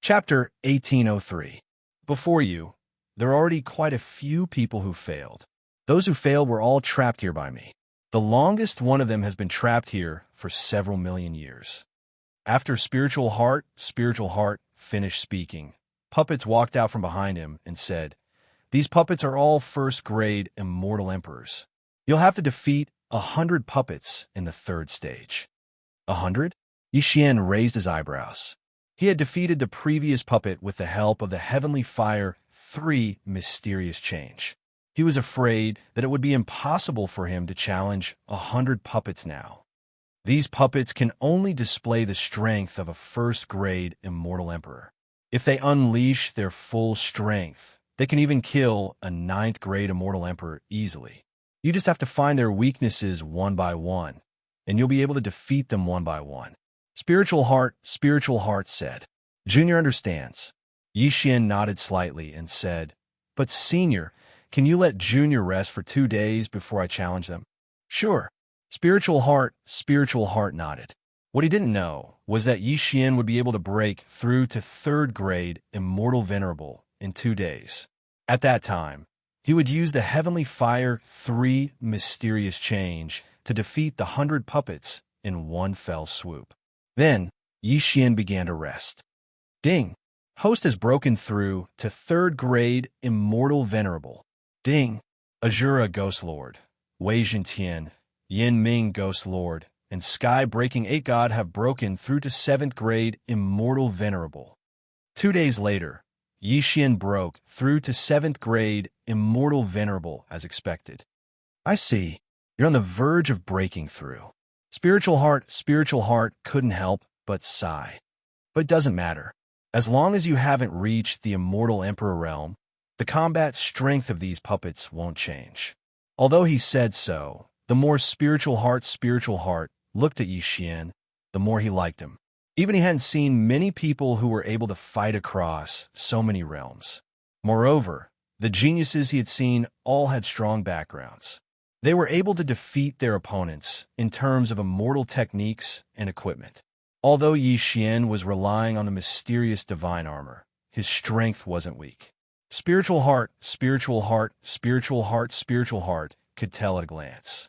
Chapter 1803. Before you, there are already quite a few people who failed. Those who failed were all trapped here by me. The longest one of them has been trapped here for several million years. After Spiritual Heart finished speaking, puppets walked out from behind him and said, "These puppets are all first-grade immortal emperors. You'll have to defeat 100 puppets in the third stage." 100? Yixian raised his eyebrows. He had defeated the previous puppet with the help of the Heavenly Fire 3 mysterious change. He was afraid that it would be impossible for him to challenge 100 puppets now. These puppets can only display the strength of a first-grade immortal emperor. If they unleash their full strength, they can even kill a 9th-grade immortal emperor easily. You just have to find their weaknesses one by one, and you'll be able to defeat them one by one. Spiritual Heart said. Junior understands. Yixian nodded slightly and said, "But Senior, can you let Junior rest for 2 days before I challenge them?" "Sure." Spiritual Heart nodded. What he didn't know was that Yixian would be able to break through to 3rd grade Immortal Venerable in 2 days. At that time, he would use the Heavenly Fire 3 mysterious change to defeat the 100 puppets in one fell swoop. Then, Yixian began to rest. Ding! Host has broken through to 3rd grade Immortal Venerable. Ding! Azura Ghost Lord, Wei Zhentian, Yin Ming Ghost Lord, and Sky Breaking 8 God have broken through to 7th grade Immortal Venerable. 2 days later, Yixian broke through to 7th grade Immortal Venerable as expected. I see. You're on the verge of breaking through. Spiritual Heart couldn't help but sigh. But it doesn't matter. As long as you haven't reached the Immortal Emperor realm, the combat strength of these puppets won't change. Although he said so, the more Spiritual Heart looked at Yixian, the more he liked him. Even he hadn't seen many people who were able to fight across so many realms. Moreover, the geniuses he had seen all had strong backgrounds. They were able to defeat their opponents in terms of immortal techniques and equipment. Although Yixian was relying on the mysterious divine armor, his strength wasn't weak. Spiritual Heart could tell at a glance.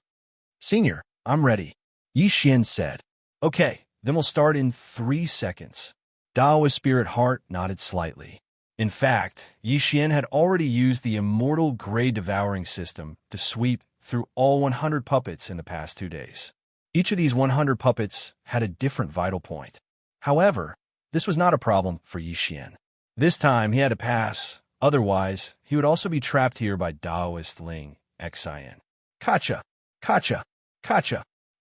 "Senior, I'm ready," Yixian said. "Okay, then we'll start in 3 seconds." Daoist Spirit Heart nodded slightly. In fact, Yixian had already used the Immortal Grade Devouring system to sweep through all 100 puppets in the past 2 days. Each of these 100 puppets had a different vital point. However, this was not a problem for Yixian. This time he had to pass, otherwise he would also be trapped here by Daoist Ling Xian. Kacha!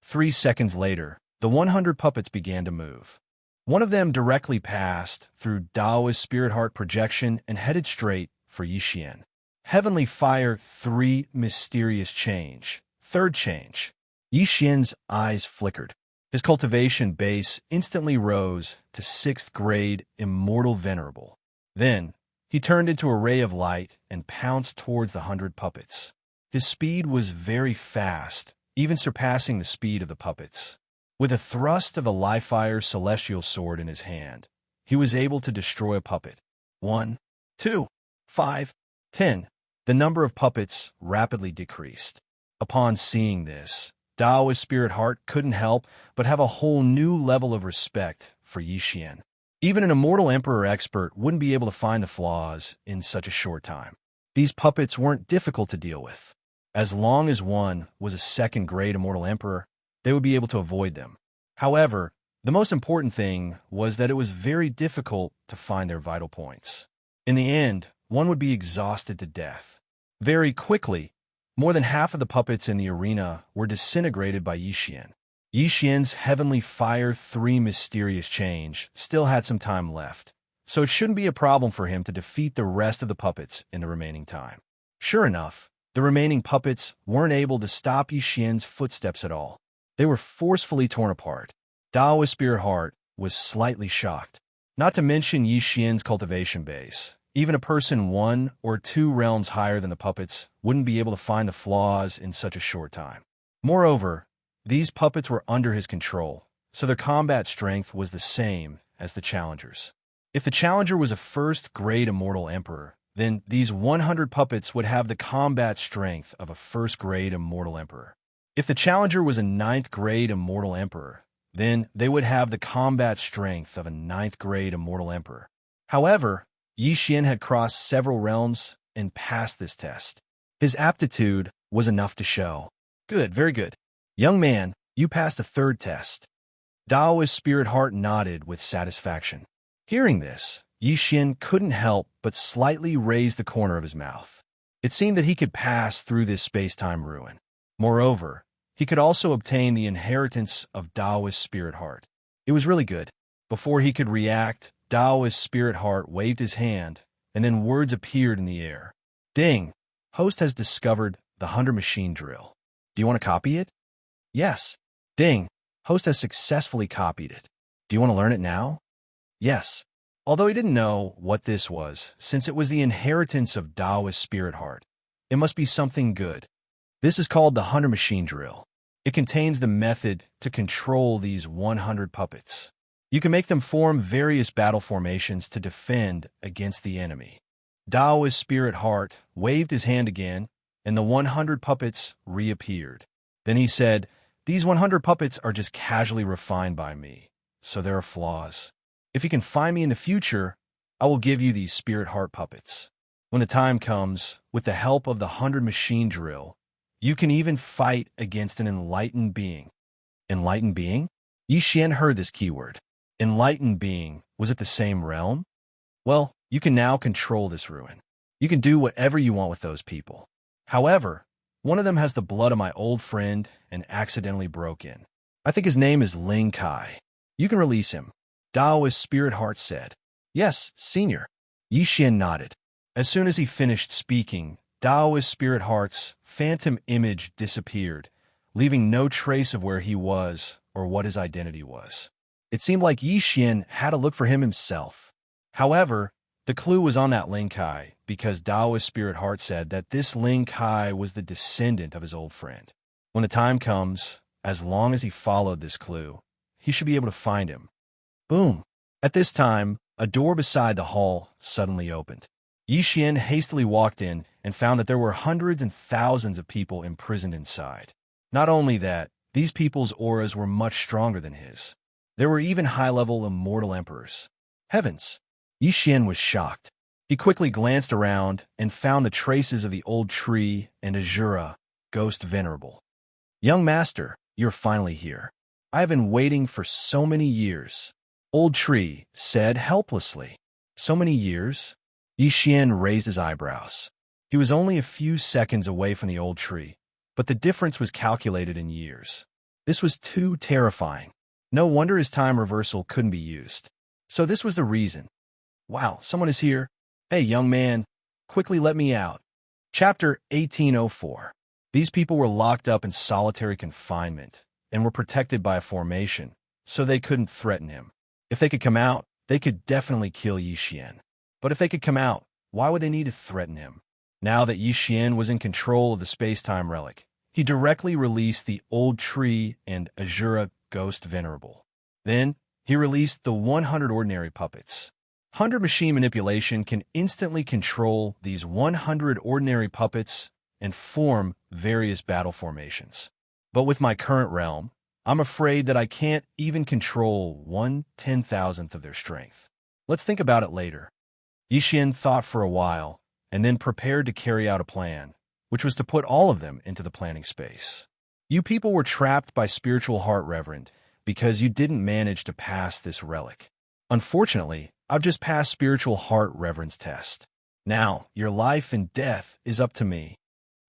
3 seconds later, the 100 puppets began to move. One of them directly passed through Daoist Spirit Heart projection and headed straight for Yixian. Heavenly Fire 3 mysterious change. 3rd change. Yixian's eyes flickered. His cultivation base instantly rose to 6th grade Immortal Venerable. Then, he turned into a ray of light and pounced towards the 100 puppets. His speed was very fast, even surpassing the speed of the puppets. With a thrust of the Li-Fire Celestial Sword in his hand, he was able to destroy a puppet. 1, 2, 5, 10. The number of puppets rapidly decreased. Upon seeing this, Daoist Spirit Heart couldn't help but have a whole new level of respect for Yixian. Even an Immortal Emperor expert wouldn't be able to find the flaws in such a short time. These puppets weren't difficult to deal with. As long as one was a 2nd grade Immortal Emperor, they would be able to avoid them. However, the most important thing was that it was very difficult to find their vital points. In the end, one would be exhausted to death. Very quickly, more than half of the puppets in the arena were disintegrated by Yixian. Yixian's Heavenly Fire 3 mysterious change still had some time left, so it shouldn't be a problem for him to defeat the rest of the puppets in the remaining time. Sure enough, the remaining puppets weren't able to stop Yixian's footsteps at all. They were forcefully torn apart. Daoist Spirit Heart was slightly shocked. Not to mention Yixian's cultivation base. Even a person 1 or 2 realms higher than the puppets wouldn't be able to find the flaws in such a short time. Moreover, these puppets were under his control, so their combat strength was the same as the challengers. If the challenger was a first-grade immortal emperor, then these 100 puppets would have the combat strength of a first-grade immortal emperor. If the challenger was a ninth-grade immortal emperor, then they would have the combat strength of a ninth-grade immortal emperor. However, Yi Xian had crossed several realms and passed this test. His aptitude was enough to show. Good, very good. Young man, you passed the third test. Daoist Spirit Heart nodded with satisfaction. Hearing this, Yi Xian couldn't help but slightly raise the corner of his mouth. It seemed that he could pass through this space-time ruin. Moreover, he could also obtain the inheritance of Daoist Spirit Heart. It was really good. Before he could react, Daoist Spirit Heart waved his hand, and then words appeared in the air. Ding! Host has discovered the 100 machine drill. Do you want to copy it? Yes. Ding! Host has successfully copied it. Do you want to learn it now? Yes. Although he didn't know what this was, since it was the inheritance of Daoist Spirit Heart, it must be something good. This is called the 100 machine drill. It contains the method to control these 100 puppets. You can make them form various battle formations to defend against the enemy. Daoist Spirit Heart waved his hand again, and the 100 puppets reappeared. Then he said, "These 100 puppets are just casually refined by me, so there are flaws. If you can find me in the future, I will give you these Spirit Heart puppets. When the time comes, with the help of the 100 machine drill, you can even fight against an enlightened being." Enlightened being? Yi Xian heard this keyword. Enlightened being, was it the same realm? Well, you can now control this ruin. You can do whatever you want with those people. However, one of them has the blood of my old friend and accidentally broke in. I think his name is Ling Kai. You can release him. Daoist Spirit Heart said. Yes, senior. Yi Xian nodded. As soon as he finished speaking, Daoist Spirit Heart's phantom image disappeared, leaving no trace of where he was or what his identity was. It seemed like Yi Xian had to look for him himself. However, the clue was on that Ling Kai, because Daoist Spirit Heart said that this Ling Kai was the descendant of his old friend. When the time comes, as long as he followed this clue, he should be able to find him. Boom! At this time, a door beside the hall suddenly opened. Yi Xian hastily walked in and found that there were hundreds and thousands of people imprisoned inside. Not only that, these people's auras were much stronger than his. There were even high-level immortal emperors. Heavens! Yi Xian was shocked. He quickly glanced around and found the traces of the old tree and Azura, ghost venerable. Young master, you're finally here. I have been waiting for so many years. Old tree said helplessly. So many years? Yi Xian raised his eyebrows. He was only a few seconds away from the old tree, but the difference was calculated in years. This was too terrifying. No wonder his time reversal couldn't be used. So this was the reason. Wow, someone is here. Hey, young man, quickly let me out. Chapter 1804. These people were locked up in solitary confinement and were protected by a formation, so they couldn't threaten him. If they could come out, they could definitely kill Yi Xian. But if they could come out, why would they need to threaten him? Now that Yi Xian was in control of the space-time relic, he directly released the old tree and Azura ghost venerable. Then, he released the 100 ordinary puppets. 100 machine manipulation can instantly control these 100 ordinary puppets and form various battle formations. But with my current realm, I'm afraid that I can't even control 1/10,000th of their strength. Let's think about it later. Yi Xian thought for a while, and then prepared to carry out a plan, which was to put all of them into the planning space. You people were trapped by Spiritual Heart Reverend because you didn't manage to pass this relic. Unfortunately, I've just passed Spiritual Heart Reverend's test. Now, your life and death is up to me.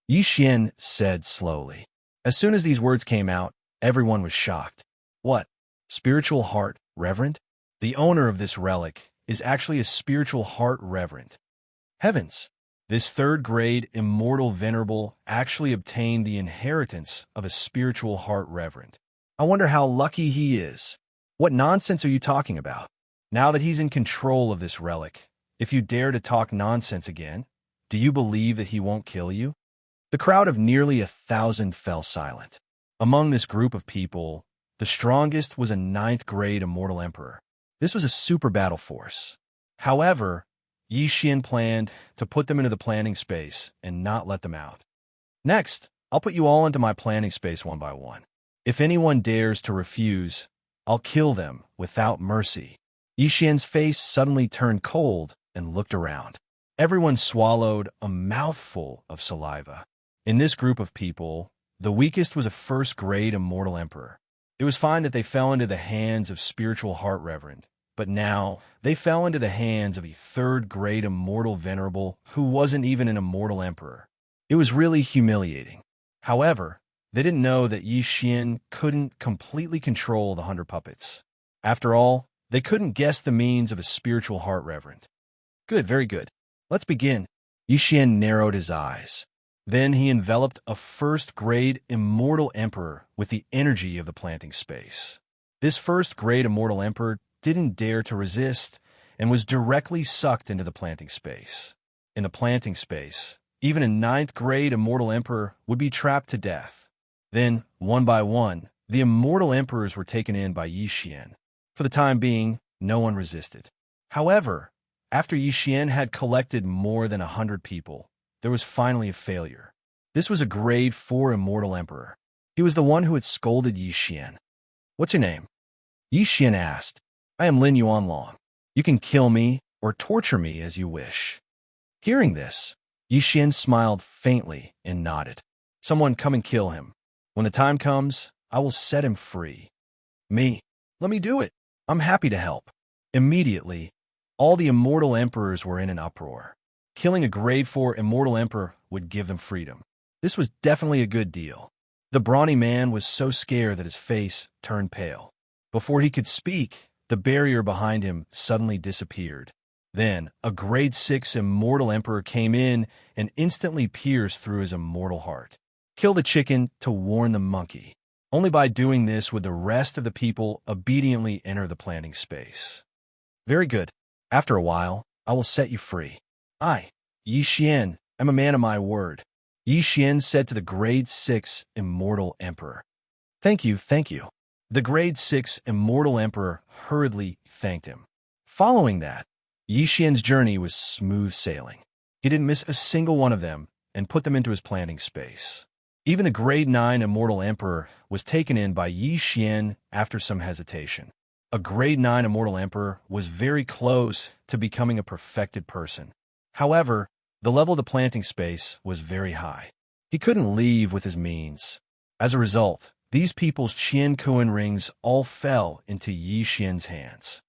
Yi Xian said slowly. As soon as these words came out, everyone was shocked. What? Spiritual Heart Reverend? The owner of this relic is actually a Spiritual Heart Reverend. Heavens! This third-grade immortal venerable actually obtained the inheritance of a Spiritual Heart Reverend. I wonder how lucky he is. What nonsense are you talking about? Now that he's in control of this relic, if you dare to talk nonsense again, do you believe that he won't kill you? The crowd of nearly 1,000 fell silent. Among this group of people, the strongest was a 9th-grade immortal emperor. This was a super battle force. However, Yi Xian planned to put them into the planting space and not let them out. Next, I'll put you all into my planting space one by one. If anyone dares to refuse, I'll kill them without mercy. Yi Xian's face suddenly turned cold and looked around. Everyone swallowed a mouthful of saliva. In this group of people, the weakest was a first-grade immortal emperor. It was fine that they fell into the hands of spiritual heart reverend, but now they fell into the hands of a third-grade immortal venerable who wasn't even an immortal emperor. It was really humiliating. However, they didn't know that Yi Xian couldn't completely control the 100 puppets. After all, they couldn't guess the means of a spiritual heart reverend. Good, very good. Let's begin. Yi Xian narrowed his eyes. Then he enveloped a first-grade immortal emperor with the energy of the planting space. This first-grade immortal emperor didn't dare to resist and was directly sucked into the planting space. In the planting space, even a 9th-grade immortal emperor would be trapped to death. Then, one by one, the immortal emperors were taken in by Yi Xian. For the time being, no one resisted. However, after Yi Xian had collected more than 100 people, there was finally a failure. This was a grade 4 immortal emperor. He was the one who had scolded Yi Xian. "What's your name?" Yi Xian asked. "I am Lin Yuanlong. You can kill me or torture me as you wish." Hearing this, Yi Xian smiled faintly and nodded. "Someone come and kill him. When the time comes, I will set him free." "Me? Let me do it. I'm happy to help." Immediately, all the immortal emperors were in an uproar. Killing a grade 4 immortal emperor would give them freedom. This was definitely a good deal. The brawny man was so scared that his face turned pale. Before he could speak, the barrier behind him suddenly disappeared. Then, a grade 6 immortal emperor came in and instantly pierced through his immortal heart. Kill the chicken to warn the monkey. Only by doing this would the rest of the people obediently enter the planting space. Very good. After a while, I will set you free. I, Yi Xian, am a man of my word, Yi Xian said to the grade 6 immortal emperor. Thank you, thank you. The grade 6 immortal emperor hurriedly thanked him. Following that, Yi Xian's journey was smooth sailing. He didn't miss a single one of them and put them into his planting space. Even the grade 9 immortal emperor was taken in by Yi Xian after some hesitation. A grade 9 immortal emperor was very close to becoming a perfected person. However, the level of the planting space was very high. He couldn't leave with his means. As a result, these people's Qian Kuan rings all fell into Yi Xian's hands.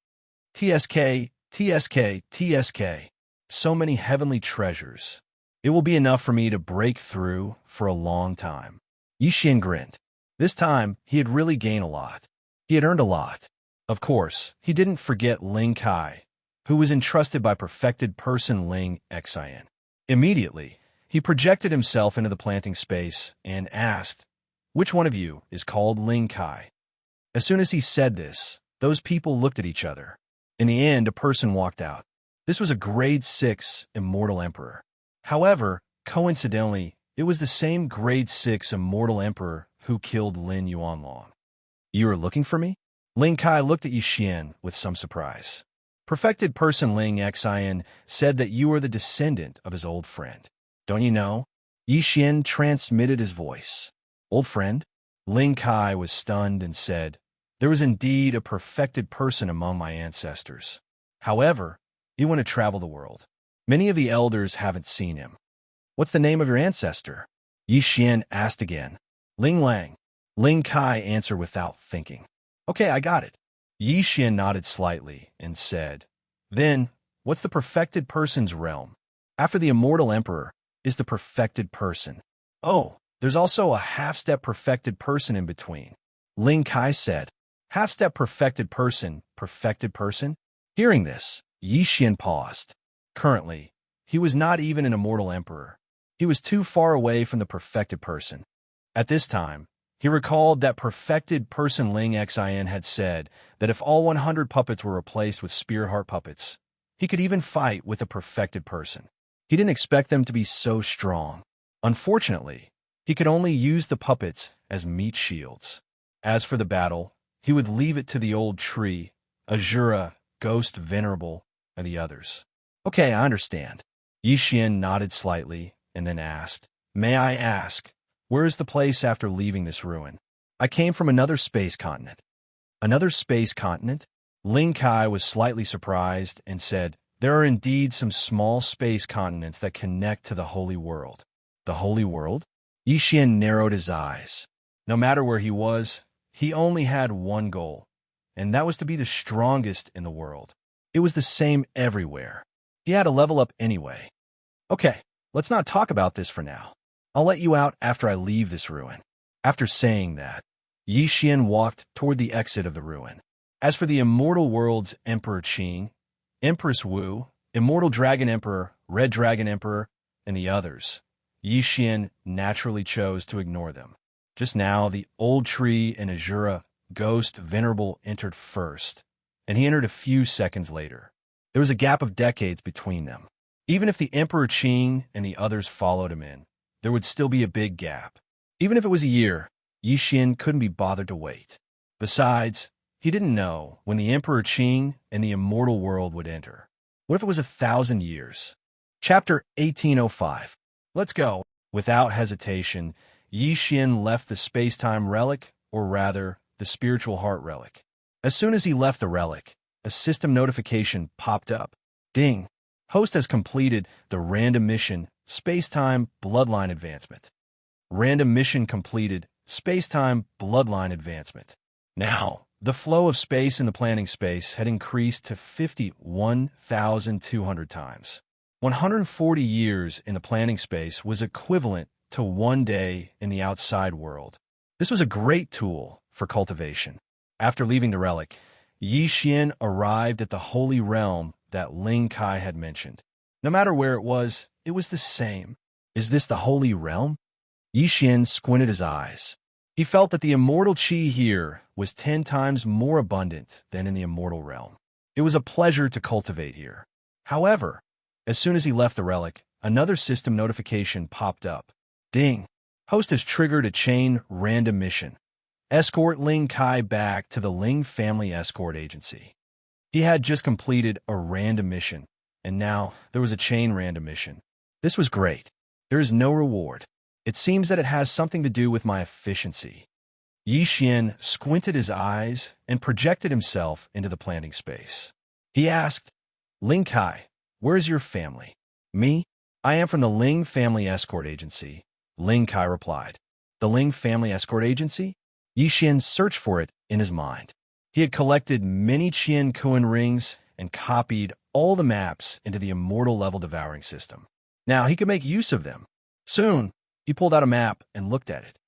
TSK, TSK, TSK. So many heavenly treasures. It will be enough for me to break through for a long time. Yi Xian grinned. This time, he had really gained a lot. He had earned a lot. Of course, he didn't forget Ling Kai, who was entrusted by perfected person Ling Xian. Immediately, he projected himself into the planting space and asked, "Which one of you is called Ling Kai?" As soon as he said this, those people looked at each other. In the end, a person walked out. This was a grade 6 immortal emperor. However, coincidentally, it was the same grade 6 immortal emperor who killed Lin Yuanlong. "You are looking for me?" Ling Kai looked at Yi Xian with some surprise. Perfected person Ling Xian said that you are the descendant of his old friend. Don't you know? Yi Xian transmitted his voice. Old friend? Ling Kai was stunned and said, "There was indeed a perfected person among my ancestors. However, he went to travel the world. Many of the elders haven't seen him." "What's the name of your ancestor?" Yi Xian asked again. "Ling Lang." Ling Kai answered without thinking. "Okay, I got it." Yi Xian nodded slightly and said, "Then, what's the perfected person's realm? After the immortal emperor is the perfected person. Oh, there's also a half-step perfected person in between." Ling Kai said, "Half-step perfected person, perfected person?" Hearing this, Yi Xian paused. Currently, he was not even an immortal emperor. He was too far away from the perfected person. At this time, he recalled that perfected person Ling Xian had said that if all 100 puppets were replaced with spear heart puppets, he could even fight with a perfected person. He didn't expect them to be so strong. Unfortunately, he could only use the puppets as meat shields. As for the battle, he would leave it to the old tree, Azura, Ghost Venerable, and the others. Okay, I understand. Yixian nodded slightly and then asked, May I ask, where is the place after leaving this ruin? I came from another space continent. Another space continent? Ling Kai was slightly surprised and said, There are indeed some small space continents that connect to the Holy World. The Holy World? Yixian narrowed his eyes. No matter where he was, he only had one goal, and that was to be the strongest in the world. It was the same everywhere. He had to level up anyway. Okay, let's not talk about this for now. I'll let you out after I leave this ruin. After saying that, Yixian walked toward the exit of the ruin. As for the Immortal World's Emperor Qing, Empress Wu, Immortal Dragon Emperor, Red Dragon Emperor, and the others, Yixian naturally chose to ignore them. Just now, the Old Tree and Azura Ghost Venerable entered first, and he entered a few seconds later. There was a gap of decades between them. Even if the Emperor Qing and the others followed him in, there would still be a big gap. Even if it was a year, Yixian couldn't be bothered to wait. Besides, he didn't know when the Emperor Qing and the Immortal World would enter. What if it was 1,000 years? Chapter 1805. Let's go. Without hesitation, Yixian left the space-time relic, or rather, the spiritual heart relic. As soon as he left the relic, a system notification popped up. Ding! Host has completed the random mission, Space-Time Bloodline Advancement. Random mission completed, Space-Time Bloodline Advancement. Now, the flow of space in the planning space had increased to 51,200 times. 140 years in the planning space was equivalent to 1 day in the outside world. This was a great tool for cultivation. After leaving the relic, Yixian arrived at the holy realm that Ling Kai had mentioned. No matter where it was the same. Is this the holy realm? Yixian squinted his eyes. He felt that the immortal qi here was 10 times more abundant than in the immortal realm. It was a pleasure to cultivate here. However, as soon as he left the relic, another system notification popped up. Ding! Host has triggered a chain random mission. Escort Ling Kai back to the Ling Family Escort Agency. He had just completed a random mission, and now there was a chain random mission. This was great. There is no reward. It seems that it has something to do with my efficiency. Yixian squinted his eyes and projected himself into the planting space. He asked, Ling Kai, where is your family? Me? I am from the Ling Family Escort Agency. Ling Kai replied. The Ling Family Escort Agency? Yixian searched for it in his mind. He had collected many Qian Kuan rings and copied all the maps into the immortal level devouring system. Now he could make use of them. Soon, he pulled out a map and looked at it.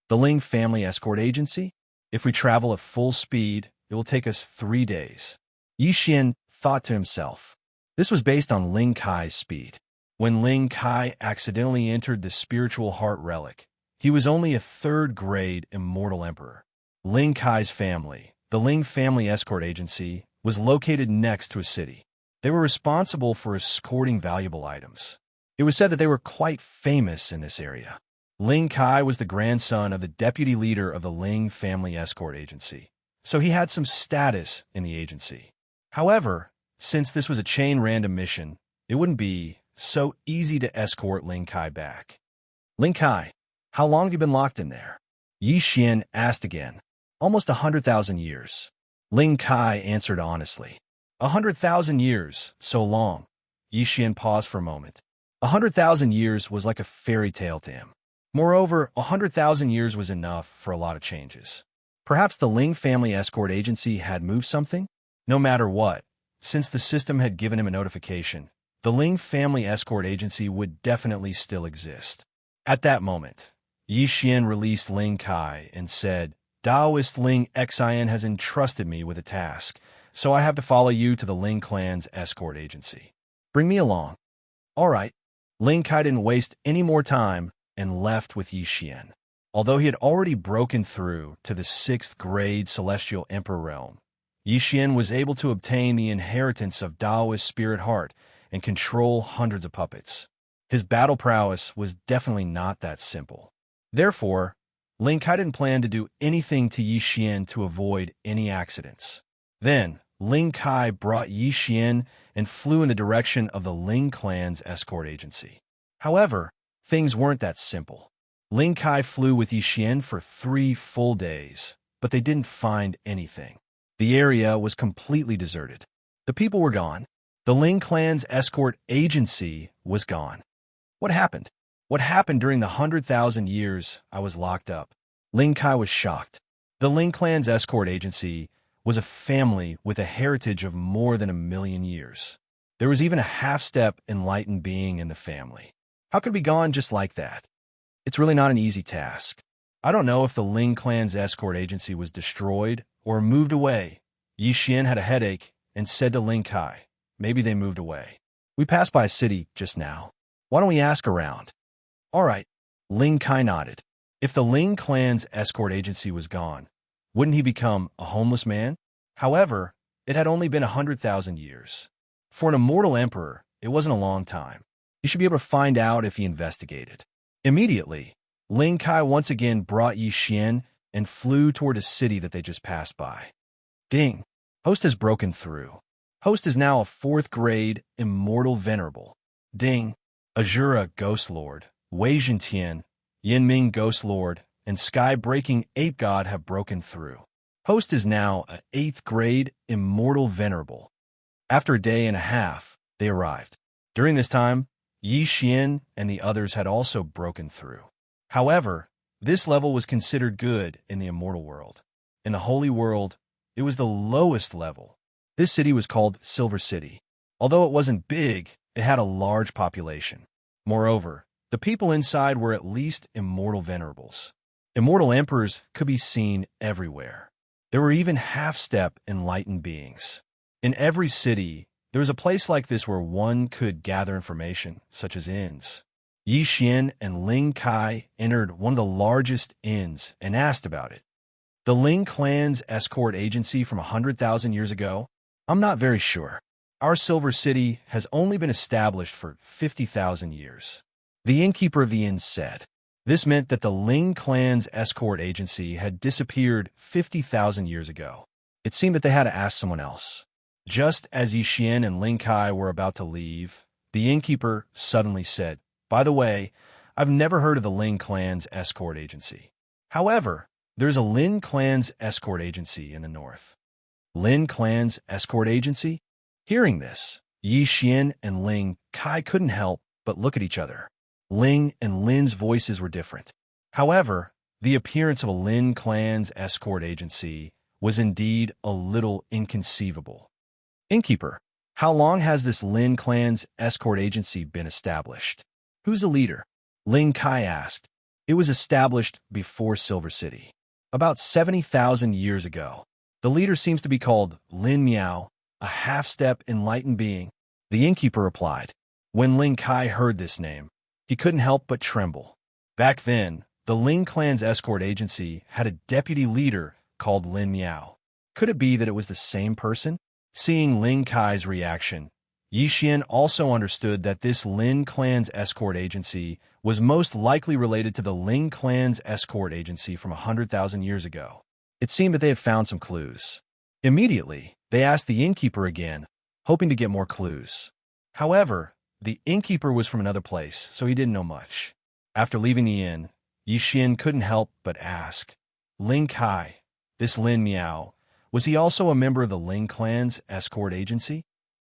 The Ling Family Escort Agency? If we travel at full speed, it will take us 3 days. Yixian thought to himself. This was based on Ling Kai's speed. When Ling Kai accidentally entered the spiritual heart relic, he was only a 3rd-grade immortal emperor. Ling Kai's family, the Ling Family Escort Agency, was located next to a city. They were responsible for escorting valuable items. It was said that they were quite famous in this area. Ling Kai was the grandson of the deputy leader of the Ling Family Escort Agency, so he had some status in the agency. However, since this was a chain random mission, it wouldn't be so easy to escort Ling Kai back. Ling Kai, how long have you been locked in there? Yixian asked again. Almost 100,000 years. Ling Kai answered honestly. 100,000 years, so long. Yixian paused for a moment. 100,000 years was like a fairy tale to him. Moreover, 100,000 years was enough for a lot of changes. Perhaps the Ling Family Escort Agency had moved something? No matter what, since the system had given him a notification, the Ling Family Escort Agency would definitely still exist. At that moment, Yixian released Ling Kai and said, Taoist Ling Xian has entrusted me with a task, so I have to follow you to the Ling clan's escort agency. Bring me along. All right. Ling Kai didn't waste any more time and left with Yixian. Although he had already broken through to the 6th-grade Celestial Emperor realm, Yixian was able to obtain the inheritance of Taoist Spirit Heart and control hundreds of puppets. His battle prowess was definitely not that simple. Therefore, Ling Kai didn't plan to do anything to Yixian to avoid any accidents. Then, Ling Kai brought Yi Xian and flew in the direction of the Ling clan's escort agency. However, things weren't that simple. Ling Kai flew with Yi Xian for 3 full days, but they didn't find anything. The area was completely deserted. The people were gone. The Ling clan's escort agency was gone. What happened? What happened during the 100,000 years I was locked up? Ling Kai was shocked. The Ling clan's escort agency was a family with a heritage of more than 1,000,000 years. There was even a half-step enlightened being in the family. How could it be gone just like that? It's really not an easy task. I don't know if the Ling clan's escort agency was destroyed or moved away. Yi Xian had a headache and said to Ling Kai, maybe they moved away. We passed by a city just now. Why don't we ask around? All right. Ling Kai nodded. If the Ling clan's escort agency was gone, wouldn't he become a homeless man? However, it had only been 100,000 years. For an immortal emperor, it wasn't a long time. He should be able to find out if he investigated. Immediately, Ling Kai once again brought Yi Xian and flew toward a city that they just passed by. Ding! Host has broken through. Host is now a 4th grade immortal venerable. Ding! Azura Ghost Lord, Wei Zhentian, Yinming Ghost Lord, and Sky-breaking Ape God have broken through. Host is now a 8th grade immortal venerable. After a day and a half, they arrived. During this time, Yi Xian and the others had also broken through. However, this level was considered good in the immortal world. In the holy world, it was the lowest level. This city was called Silver City. Although it wasn't big, it had a large population. Moreover, the people inside were at least immortal venerables. Immortal emperors could be seen everywhere. There were even half-step enlightened beings. In every city, there was a place like this where one could gather information, such as inns. Yi Xian and Ling Kai entered one of the largest inns and asked about it. The Ling clan's escort agency from 100,000 years ago? I'm not very sure. Our Silver City has only been established for 50,000 years. The innkeeper of the inn said. This meant that the Ling clan's escort agency had disappeared 50,000 years ago. It seemed that they had to ask someone else. Just as Yi Xian and Ling Kai were about to leave, the innkeeper suddenly said, by the way, I've never heard of the Ling clan's escort agency. However, there's a Lin clan's escort agency in the north. Lin clan's escort agency? Hearing this, Yi Xian and Ling Kai couldn't help but look at each other. Ling and Lin's voices were different. However, the appearance of a Lin clan's escort agency was indeed a little inconceivable. Innkeeper, how long has this Lin clan's escort agency been established? Who's the leader? Ling Kai asked. It was established before Silver City. About 70,000 years ago. The leader seems to be called Lin Miao, a half-step enlightened being. The innkeeper replied. When Ling Kai heard this name, he couldn't help but tremble. Back then, the Ling clan's escort agency had a deputy leader called Lin Miao. Could it be that it was the same person? Seeing Ling Kai's reaction, Yi Xian also understood that this Lin clan's escort agency was most likely related to the Ling clan's escort agency from 100,000 years ago. It seemed that they had found some clues. Immediately, they asked the innkeeper again, hoping to get more clues. However, the innkeeper was from another place, so he didn't know much. After leaving the inn, Yi Xian couldn't help but ask, Ling Kai, this Lin Miao, was he also a member of the Ling clan's escort agency?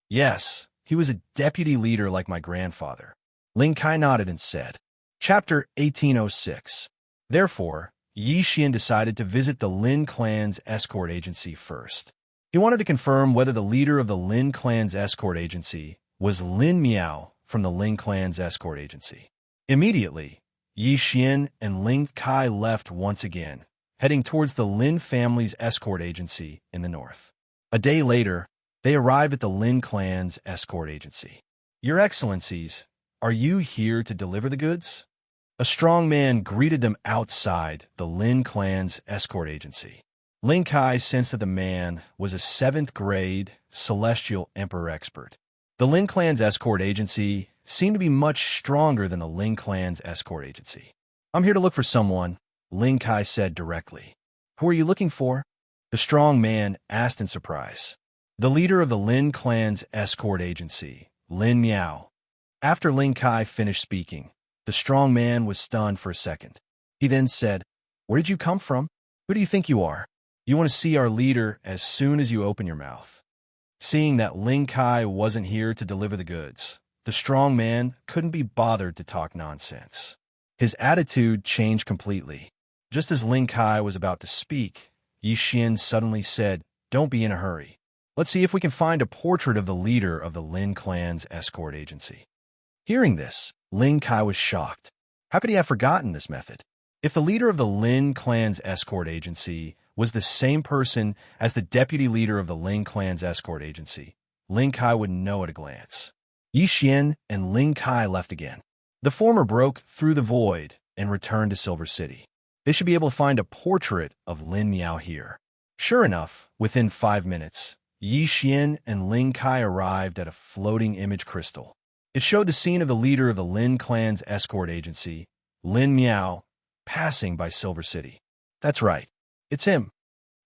Yes, he was a deputy leader like my grandfather. Ling Kai nodded and said, Chapter 1806. Therefore, Yi Xian decided to visit the Lin clan's escort agency first. He wanted to confirm whether the leader of the Lin clan's escort agency was Lin Miao from the Ling clan's escort agency. Immediately, Yi Xian and Ling Kai left once again, heading towards the Lin family's escort agency in the north. A day later, they arrived at the Lin clan's escort agency. Your Excellencies, are you here to deliver the goods? A strong man greeted them outside the Lin clan's escort agency. Ling Kai sensed that the man was a 7th grade celestial emperor expert. The Lin clan's escort agency seemed to be much stronger than the Ling clan's escort agency. I'm here to look for someone, Ling Kai said directly. Who are you looking for? The strong man asked in surprise. the leader of the Lin clan's escort agency, Lin Miao. After Lin Kai finished speaking, the strong man was stunned for a second. He then said, "Where did you come from? Who do you think you are? You want to see our leader as soon as you open your mouth." Seeing that Lin Kai wasn't here to deliver the goods, the strong man couldn't be bothered to talk nonsense. His attitude changed completely. Just as Lin Kai was about to speak, Xian suddenly said, "Don't be in a hurry. Let's see if we can find a portrait of the leader of the Lin clan's escort agency." Hearing this, Lin Kai was shocked. How could he have forgotten this method? If the leader of the Lin clan's escort agency was the same person as the deputy leader of the Lin clan's escort agency, Lin Kai would know at a glance. Xian and Lin Kai left again. The former broke through the void and returned to Silver City. They should be able to find a portrait of Lin Miao here. Sure enough, within 5 minutes, Xian and Lin Kai arrived at a floating image crystal. It showed the scene of the leader of the Lin clan's escort agency, Lin Miao, passing by Silver City. That's right. It's him.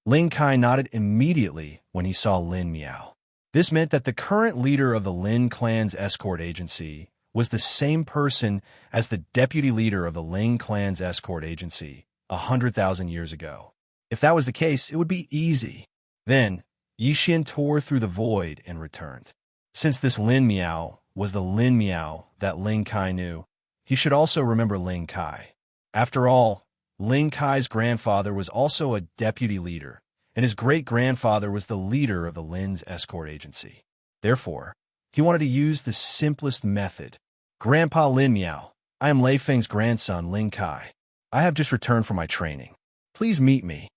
Lin Kai nodded immediately when he saw Lin Miao. This meant that the current leader of the Lin clan's escort agency was the same person as the deputy leader of the Lin clan's escort agency 100,000 years ago. If that was the case, it would be easy. Then, Yixian tore through the void and returned. Since this Lin Miao was the Lin Miao that Lin Kai knew, he should also remember Lin Kai. After all, Lin Kai's grandfather was also a deputy leader, and his great-grandfather was the leader of the Lin's escort agency. Therefore, he wanted to use the simplest method. "Grandpa Lin Miao, I am Lei Feng's grandson, Lin Kai. I have just returned from my training. Please meet me."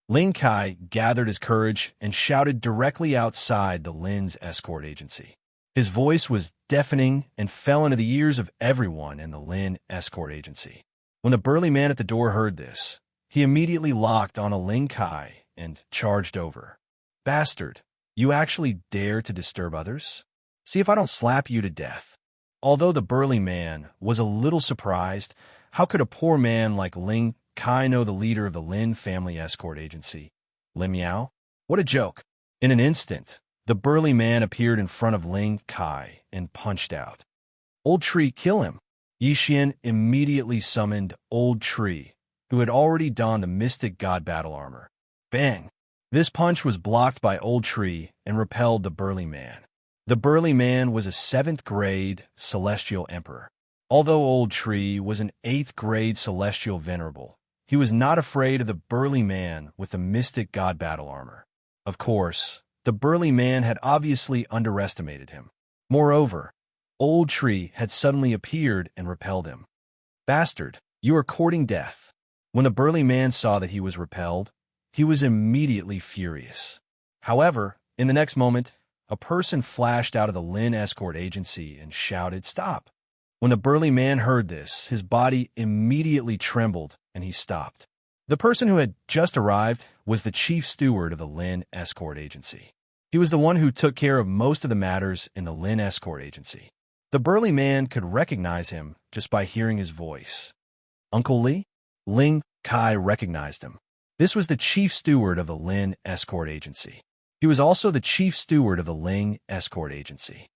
Lin Kai gathered his courage and shouted directly outside the Lin's escort agency. His voice was deafening and fell into the ears of everyone in the Lin escort agency. When the burly man at the door heard this, he immediately locked on a Lin Kai and charged over. "Bastard, you actually dare to disturb others? See if I don't slap you to death." Although the burly man was a little surprised, how could a poor man like Lin Kai know the leader of the Lin family escort agency, Lin Miao? What a joke. In an instant, the burly man appeared in front of Lin Kai and punched out. "Old Tree, kill him." Yixian immediately summoned Old Tree, who had already donned the mystic god battle armor. Bang! This punch was blocked by Old Tree and repelled the burly man. The burly man was a 7th grade celestial emperor. Although Old Tree was an 8th grade celestial venerable, he was not afraid of the burly man with the mystic god battle armor. Of course, the burly man had obviously underestimated him. Moreover, Old Tree had suddenly appeared and repelled him. "Bastard, you are courting death." When the burly man saw that he was repelled, he was immediately furious. However, in the next moment, a person flashed out of the Lin escort agency and shouted, "Stop!" When the burly man heard this, his body immediately trembled and he stopped. The person who had just arrived was the chief steward of the Lin escort agency. He was the one who took care of most of the matters in the Lin escort agency. The burly man could recognize him just by hearing his voice. "Uncle Li?" Lin Kai recognized him. This was the chief steward of the Lin escort agency. He was also the chief steward of the Lin escort agency.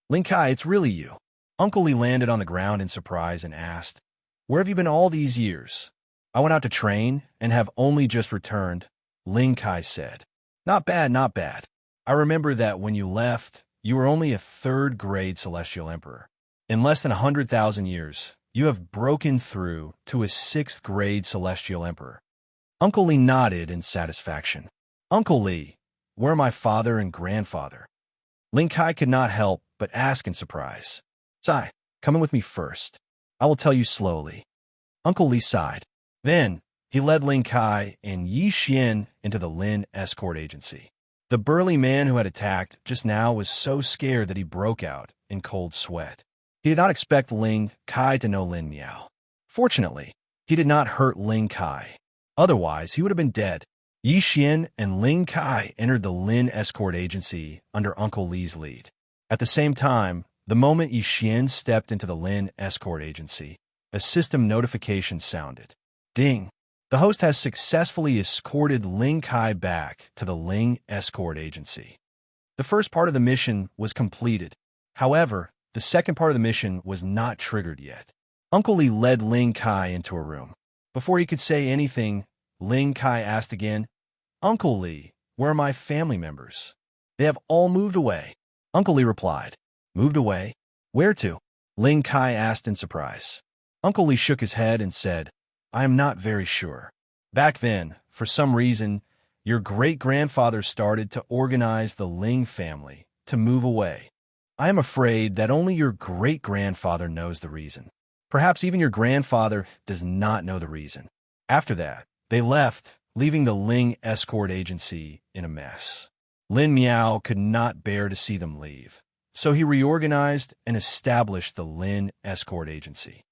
"Lin Kai, it's really you." Uncle Li landed on the ground in surprise and asked, "Where have you been all these years?" "I went out to train and have only just returned," Lin Kai said. "Not bad, not bad. I remember that when you left, you were only a 3rd grade celestial emperor. In less than 100,000 years, you have broken through to a 6th grade celestial emperor." Uncle Li nodded in satisfaction. "Uncle Li, where are my father and grandfather?" Lin Kai could not help but ask in surprise. "Sai, come in with me first. I will tell you slowly." Uncle Li sighed. Then, he led Lin Kai and Yixian into the Lin escort agency. The burly man who had attacked just now was so scared that he broke out in cold sweat. He did not expect Lin Kai to know Lin Miao. Fortunately, he did not hurt Lin Kai. Otherwise, he would have been dead. Yixian and Lin Kai entered the Lin escort agency under Uncle Li's lead. At the same time, the moment Yixian stepped into the Lin escort agency, a system notification sounded. Ding! The host has successfully escorted Lin Kai back to the Lin escort agency. The first part of the mission was completed. However, the second part of the mission was not triggered yet. Uncle Li led Ling Kai into a room. Before he could say anything, Ling Kai asked again, "Uncle Li, where are my family members?" "They have all moved away." Uncle Li replied. "Moved away? Where to?" Ling Kai asked in surprise. Uncle Li shook his head and said, "I am not very sure. Back then, for some reason, your great-grandfather started to organize the Ling family to move away. I am afraid that only your great-grandfather knows the reason. Perhaps even your grandfather does not know the reason." After that, they left, leaving the Ling escort agency in a mess. Lin Miao could not bear to see them leave, so he reorganized and established the Lin escort agency.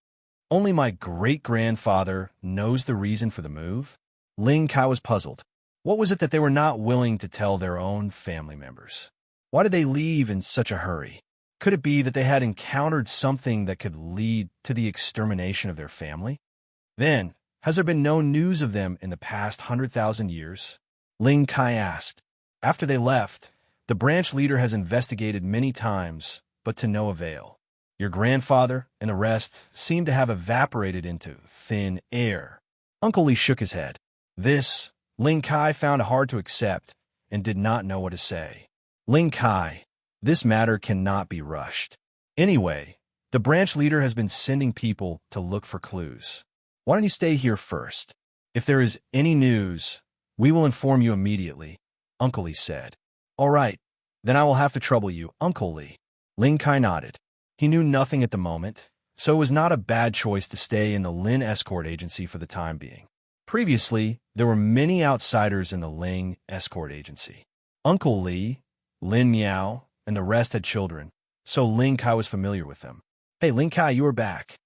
Only my great-grandfather knows the reason for the move? Ling Kai was puzzled. What was it that they were not willing to tell their own family members? Why did they leave in such a hurry? Could it be that they had encountered something that could lead to the extermination of their family? Then, has there been no news of them in the past 100,000 years? Ling Kai asked. After they left, the branch leader has investigated many times, but to no avail. Your grandfather and the rest seem to have evaporated into thin air. Uncle Li shook his head. This, Ling Kai found hard to accept and did not know what to say. Ling Kai, this matter cannot be rushed. Anyway, the branch leader has been sending people to look for clues. Why don't you stay here first? If there is any news, we will inform you immediately, Uncle Li said. All right, then I will have to trouble you, Uncle Li. Ling Kai nodded. He knew nothing at the moment, so it was not a bad choice to stay in the Lin escort agency for the time being. Previously, there were many outsiders in the Ling escort agency. Uncle Li, Lin Miao, and the rest had children, so Ling Kai was familiar with them. Hey, Ling Kai, you are back.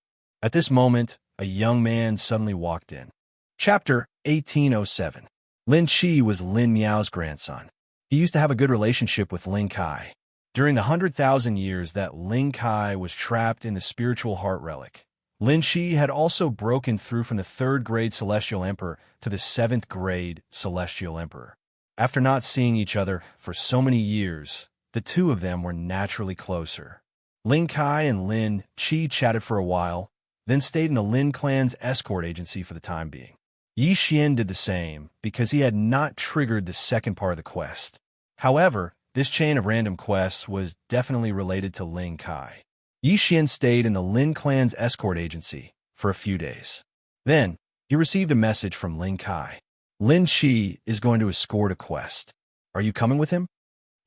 At this moment, a young man suddenly walked in. Chapter 1807. Lin Qi was Lin Miao's grandson. He used to have a good relationship with Ling Kai. During the 100,000 years that Ling Kai was trapped in the spiritual heart relic, Lin Qi had also broken through from the 3rd grade Celestial Emperor to the 7th grade Celestial Emperor. After not seeing each other for so many years, the two of them were naturally closer. Ling Kai and Lin Qi chatted for a while, then stayed in the Lin clan's escort agency for the time being. Yi Xian did the same because he had not triggered the second part of the quest. However, this chain of random quests was definitely related to Ling Kai. Yi Xian stayed in the Lin clan's escort agency for a few days. Then, he received a message from Ling Kai. Lin Qi is going to escort a quest. Are you coming with him?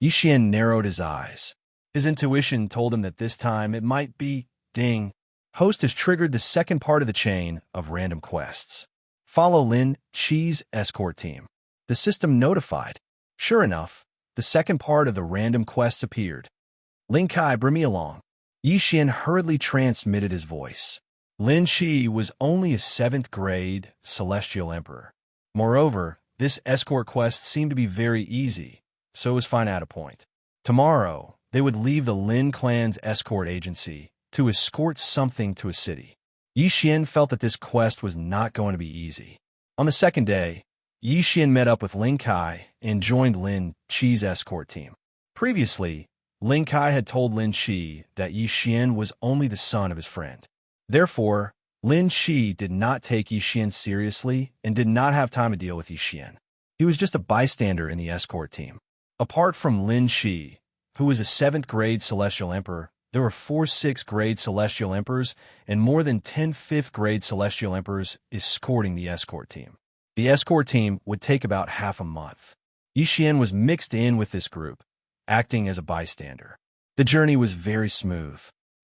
Yi Xian narrowed his eyes. His intuition told him that this time it might be, ding, host has triggered the second part of the chain of random quests. Follow Lin Qi's escort team. The system notified. Sure enough, the second part of the random quests appeared. Ling Kai, bring me along. Yi Xian hurriedly transmitted his voice. Lin Qi was only a 7th grade Celestial Emperor. Moreover, this escort quest seemed to be very easy, so it was fine at a point. Tomorrow, they would leave the Lin clan's escort agency to escort something to a city. Yi Xian felt that this quest was not going to be easy. On the second day, Yi Xian met up with Ling Kai and joined Lin Qi's escort team. Previously, Ling Kai had told Lin Qi that Yi Xian was only the son of his friend. Therefore, Lin Qi did not take Yi Xian seriously and did not have time to deal with Yi Xian. He was just a bystander in the escort team. Apart from Lin Qi, who was a 7th grade Celestial Emperor, there were 4 6th grade Celestial Emperors and more than 10 5th grade Celestial Emperors escorting the escort team. The escort team would take about half a month. Yi Xian was mixed in with this group, acting as a bystander. The journey was very smooth.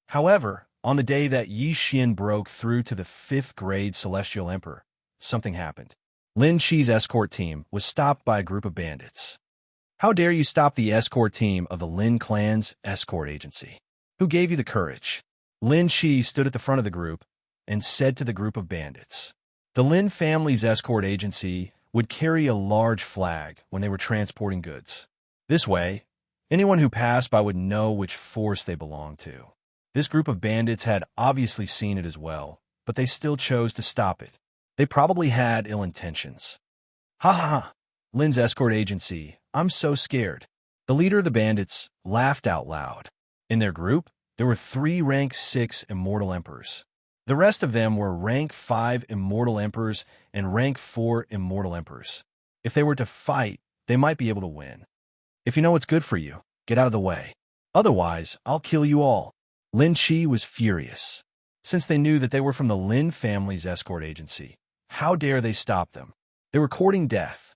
However, on the day that Yi Xian broke through to the 5th grade Celestial Emperor, something happened. Lin Qi's escort team was stopped by a group of bandits. How dare you stop the escort team of the Lin clan's escort agency? Who gave you the courage? Lin Qi stood at the front of the group and said to the group of bandits. The Lin family's escort agency would carry a large flag when they were transporting goods. This way, anyone who passed by would know which force they belonged to. This group of bandits had obviously seen it as well, but they still chose to stop it. They probably had ill intentions. Ha ha ha! Lin's escort agency, I'm so scared. The leader of the bandits laughed out loud. In their group, there were 3 rank 6 immortal emperors. The rest of them were rank 5 immortal emperors and rank 4 immortal emperors. If they were to fight, they might be able to win. If you know what's good for you, get out of the way. Otherwise, I'll kill you all. Lin Qi was furious. Since they knew that they were from the Lin family's escort agency, how dare they stop them? They were courting death.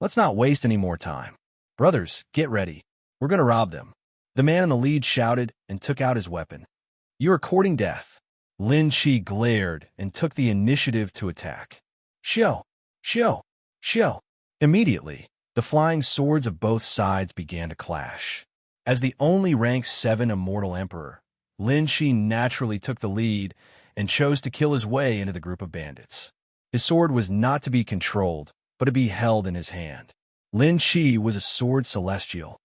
Let's not waste any more time. Brothers, get ready. We're going to rob them. The man in the lead shouted and took out his weapon. You are courting death. Lin Qi glared and took the initiative to attack. Xiao! Xiao! Xiao! Immediately, the flying swords of both sides began to clash. As the only rank 7 immortal emperor, Lin Qi naturally took the lead and chose to kill his way into the group of bandits. His sword was not to be controlled, but to be held in his hand. Lin Qi was a sword celestial.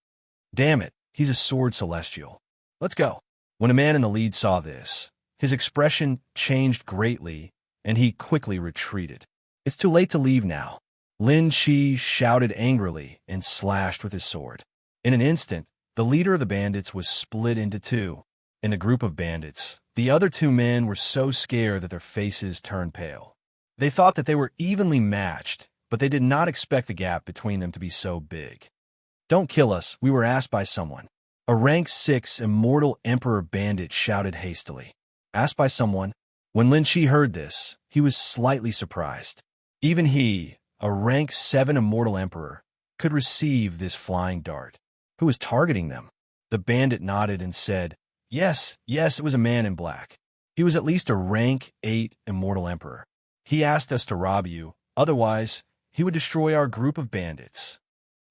Damn it, he's a sword celestial. Let's go. When a man in the lead saw this, his expression changed greatly, and he quickly retreated. It's too late to leave now. Lin Qi shouted angrily and slashed with his sword. In an instant, the leader of the bandits was split into 2. In the group of bandits, the other 2 men were so scared that their faces turned pale. They thought that they were evenly matched, but they did not expect the gap between them to be so big. Don't kill us, we were asked by someone. A rank 6 immortal emperor bandit shouted hastily. Asked by someone? When Lin Qi heard this, he was slightly surprised. Even he, a rank 7 immortal emperor, could receive this flying dart. Who was targeting them? The bandit nodded and said, Yes, it was a man in black. He was at least a rank 8 immortal emperor. He asked us to rob you, otherwise, he would destroy our group of bandits.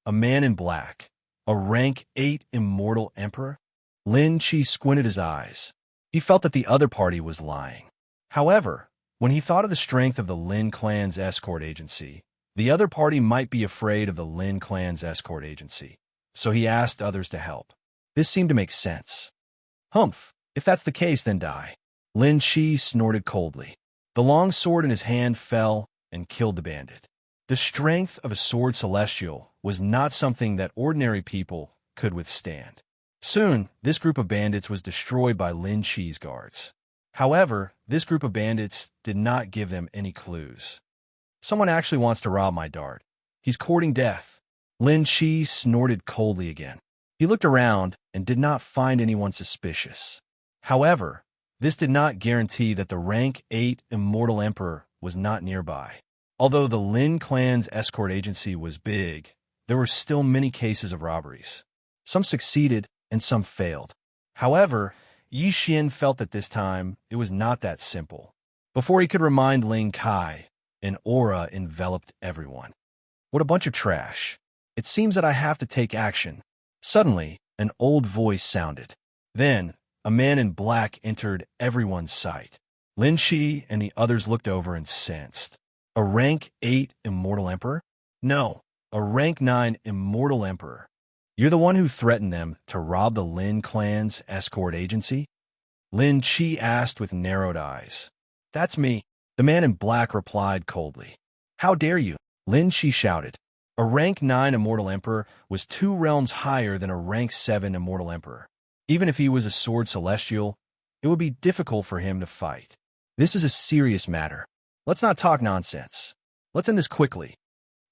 A man in black, a rank 8 immortal emperor? Lin Qi squinted his eyes. He felt that the other party was lying. However, when he thought of the strength of the Lin clan's escort agency, the other party might be afraid of the Lin clan's escort agency, so he asked others to help. This seemed to make sense. Humph, if that's the case, then die. Lin Qi snorted coldly. The long sword in his hand fell and killed the bandit. The strength of a sword celestial was not something that ordinary people could withstand. Soon, this group of bandits was destroyed by Lin Qi's guards. However, this group of bandits did not give them any clues. Someone actually wants to rob my dart. He's courting death. Lin Qi snorted coldly again. He looked around and did not find anyone suspicious. However, this did not guarantee that the rank 8 immortal emperor was not nearby. Although the Lin clan's escort agency was big, there were still many cases of robberies. Some succeeded and some failed. However, Yi Xian felt that this time it was not that simple. Before he could remind Ling Kai, an aura enveloped everyone. What a bunch of trash. It seems that I have to take action. Suddenly, an old voice sounded. Then, a man in black entered everyone's sight. Lin Qi and the others looked over and sensed. A rank 8 immortal emperor? No, a rank 9 immortal emperor. You're the one who threatened them to rob the Lin clan's escort agency? Lin Qi asked with narrowed eyes. That's me, the man in black replied coldly. How dare you? Lin Qi shouted. A rank 9 immortal emperor was 2 realms higher than a rank 7 immortal emperor. Even if he was a sword celestial, it would be difficult for him to fight. This is a serious matter. Let's not talk nonsense. Let's end this quickly.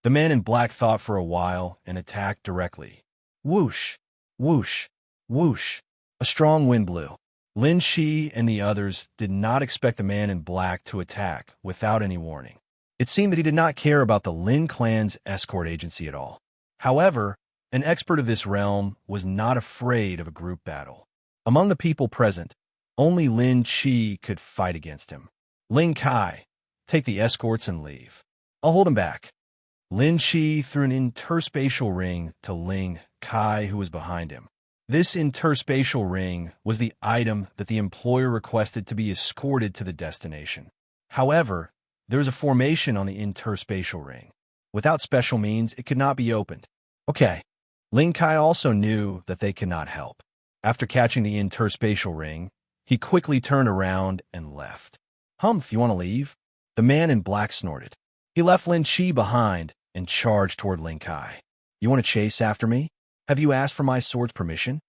The man in black thought for a while and attacked directly. Whoosh, whoosh, whoosh. A strong wind blew. Lin Qi and the others did not expect the man in black to attack without any warning. It seemed that he did not care about the Lin clan's escort agency at all. However, an expert of this realm was not afraid of a group battle. Among the people present, only Lin Qi could fight against him. Ling Kai, take the escorts and leave. I'll hold him back. Lin Qi threw an interspatial ring to Ling Kai, who was behind him. This interspatial ring was the item that the employer requested to be escorted to the destination. However, there was a formation on the interspatial ring. Without special means, it could not be opened. Okay. Ling Kai also knew that they could not help. After catching the interspatial ring, he quickly turned around and left. Humph, you want to leave? The man in black snorted. He left Lin Qi behind and charged toward Ling Kai. You want to chase after me? Have you asked for my sword's permission?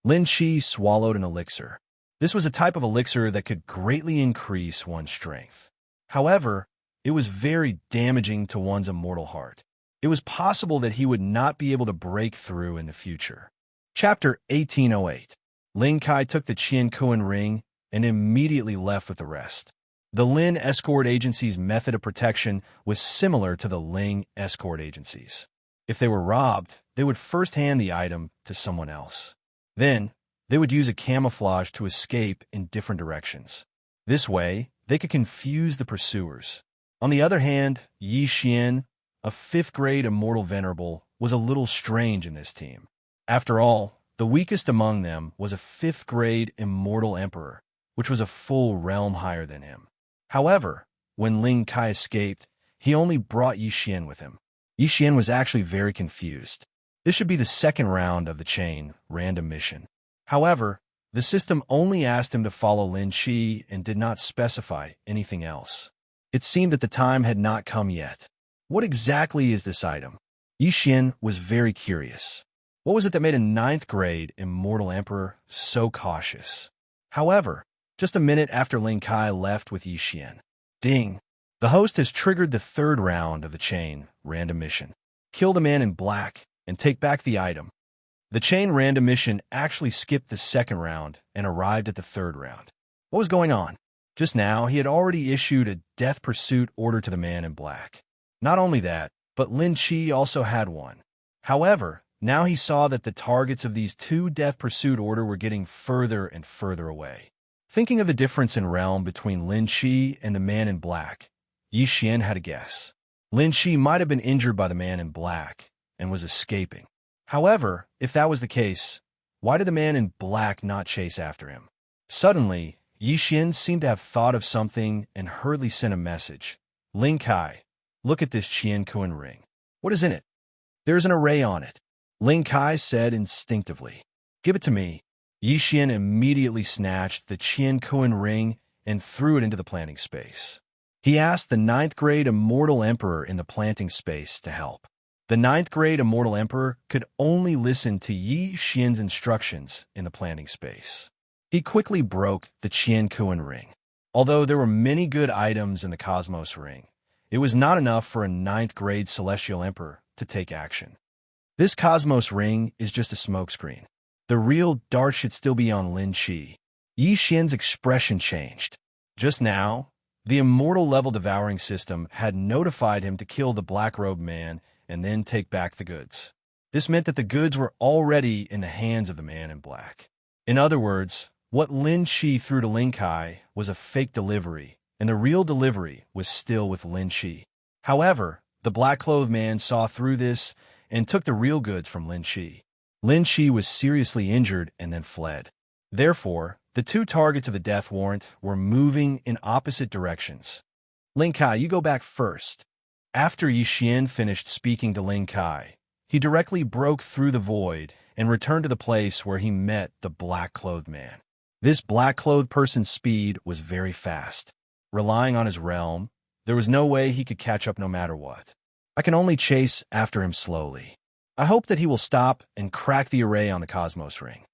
Lin Qi swallowed an elixir. This was a type of elixir that could greatly increase one's strength. However, it was very damaging to one's immortal heart. It was possible that he would not be able to break through in the future. Chapter 1808. Lin Kai took the Qian Kuan ring and immediately left with the rest. The Lin escort agency's method of protection was similar to the Ling escort agency's. If they were robbed, they would first hand the item to someone else. Then, they would use a camouflage to escape in different directions. This way, they could confuse the pursuers. On the other hand, Yi Xian, a 5th-grade immortal venerable, was a little strange in this team. After all, the weakest among them was a 5th-grade immortal emperor, which was a full realm higher than him. However, when Lin Kai escaped, he only brought Yi Xian with him. Yi Xian was actually very confused. This should be the second round of the chain random mission. However, the system only asked him to follow Lin Qi and did not specify anything else. It seemed that the time had not come yet. What exactly is this item? Yi Xian was very curious. What was it that made a 9th-grade immortal emperor so cautious? However, just a minute after Lin Kai left with Yi Xian. Ding! The host has triggered the 3rd round of the chain random mission. Kill the man in black and take back the item. The chain random mission actually skipped the 2nd round and arrived at the 3rd round. What was going on? Just now, he had already issued a death pursuit order to the man in black. Not only that, but Lin Qi also had one. However, now he saw that the targets of these 2 death pursuit order were getting further and further away. Thinking of the difference in realm between Lin Qi and the man in black, Yi Xian had a guess. Lin Qi might have been injured by the man in black and was escaping. However, if that was the case, why did the man in black not chase after him? Suddenly, Yi Xian seemed to have thought of something and hurriedly sent a message. Lin Kai, look at this Qian Kuan ring. What is in it? There is an array on it. Lin Kai said instinctively. Give it to me. Yi Xian immediately snatched the Qian Kuan ring and threw it into the planting space. He asked the 9th-grade immortal emperor in the planting space to help. The 9th-grade immortal emperor could only listen to Yi Xian's instructions in the planting space. He quickly broke the Qian Kuan ring. Although there were many good items in the Cosmos ring, it was not enough for a 9th-grade celestial emperor to take action. This Cosmos ring is just a smokescreen. The real dart should still be on Lin Qi. Yi Xian's expression changed. Just now, the immortal level devouring system had notified him to kill the black-robed man and then take back the goods. This meant that the goods were already in the hands of the man in black. In other words, what Lin Qi threw to Lin Kai was a fake delivery, and the real delivery was still with Lin Qi. However, the black-clothed man saw through this and took the real goods from Lin Qi. Lin Qi was seriously injured and then fled. Therefore, the 2 targets of the death warrant were moving in opposite directions. Lin Kai, you go back first. After Yi Xian finished speaking to Lin Kai, he directly broke through the void and returned to the place where he met the black-clothed man. This black-clothed person's speed was very fast. Relying on his realm, there was no way he could catch up no matter what. I can only chase after him slowly. I hope that he will stop and crack the array on the Cosmos ring.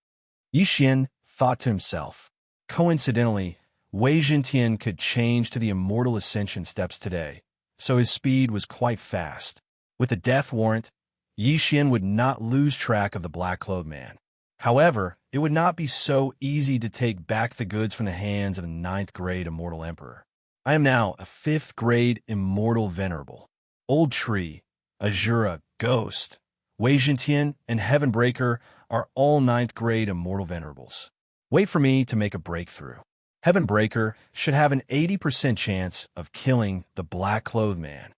Yi Xian thought to himself. Coincidentally, Wei Zhentian could change to the Immortal Ascension steps today, so his speed was quite fast. With the death warrant, Yi Xian would not lose track of the black-clothed man. However, it would not be so easy to take back the goods from the hands of a 9th-grade immortal emperor. I am now a 5th-grade immortal venerable. Old Tree, Azura, Ghost, Wei Zhentian, and Heavenbreaker are all 9th-grade immortal venerables. Wait for me to make a breakthrough. Heavenbreaker should have an 80% chance of killing the black-clothed man.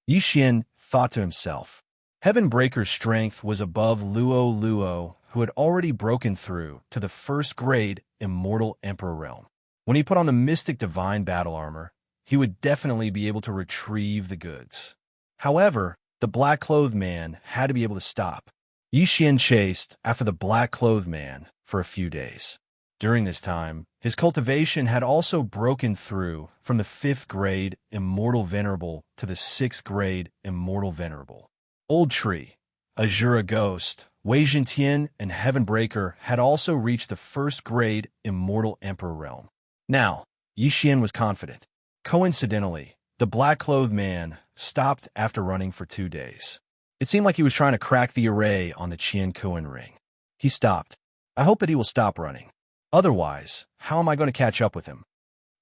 Yi Xian thought to himself. Heavenbreaker's strength was above Luo Luo, who had already broken through to the 1st-grade immortal emperor realm. When he put on the mystic divine battle armor, he would definitely be able to retrieve the goods. However, the black-clothed man had to be able to stop. Yi Xian chased after the black-clothed man for a few days. During this time, his cultivation had also broken through from the 5th-grade Immortal Venerable to the 6th-grade Immortal Venerable. Old Tree, Azura Ghost, Wei Jintian, and Heavenbreaker had also reached the first-grade Immortal Emperor realm. Now, Yi Xian was confident. Coincidentally, the black-clothed man stopped after running for 2 days. It seemed like he was trying to crack the array on the Qian Kuan ring. He stopped. I hope that he will stop running. Otherwise, how am I going to catch up with him?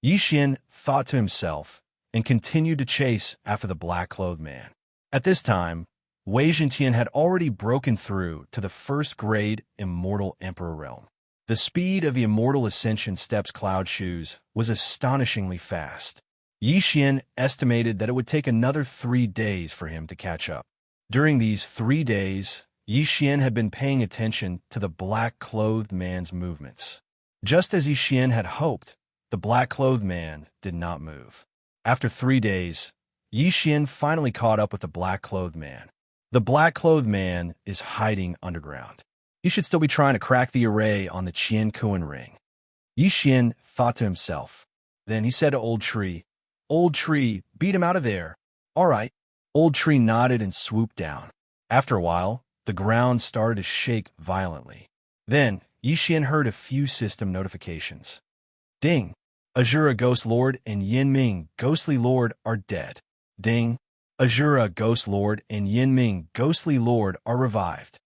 Yi Xian thought to himself and continued to chase after the black-clothed man. At this time, Wei Jintian had already broken through to the first-grade Immortal Emperor realm. The speed of the Immortal Ascension Steps Cloud Shoes was astonishingly fast. Yi Xian estimated that it would take another 3 days for him to catch up. During these 3 days, Yi Xian had been paying attention to the black-clothed man's movements. Just as Yi Xian had hoped, the black-clothed man did not move. After 3 days, Yi Xian finally caught up with the black-clothed man. The black-clothed man is hiding underground. He should still be trying to crack the array on the Qian Kuan ring. Yi Xian thought to himself. Then he said to Old Tree, "Old Tree, beat him out of there." "All right." Old Tree nodded and swooped down. After a while, the ground started to shake violently. Then, Yi Xian heard a few system notifications. Ding! Azura Ghost Lord and Yin Ming Ghostly Lord are dead. Ding! Azura Ghost Lord and Yin Ming Ghostly Lord are revived.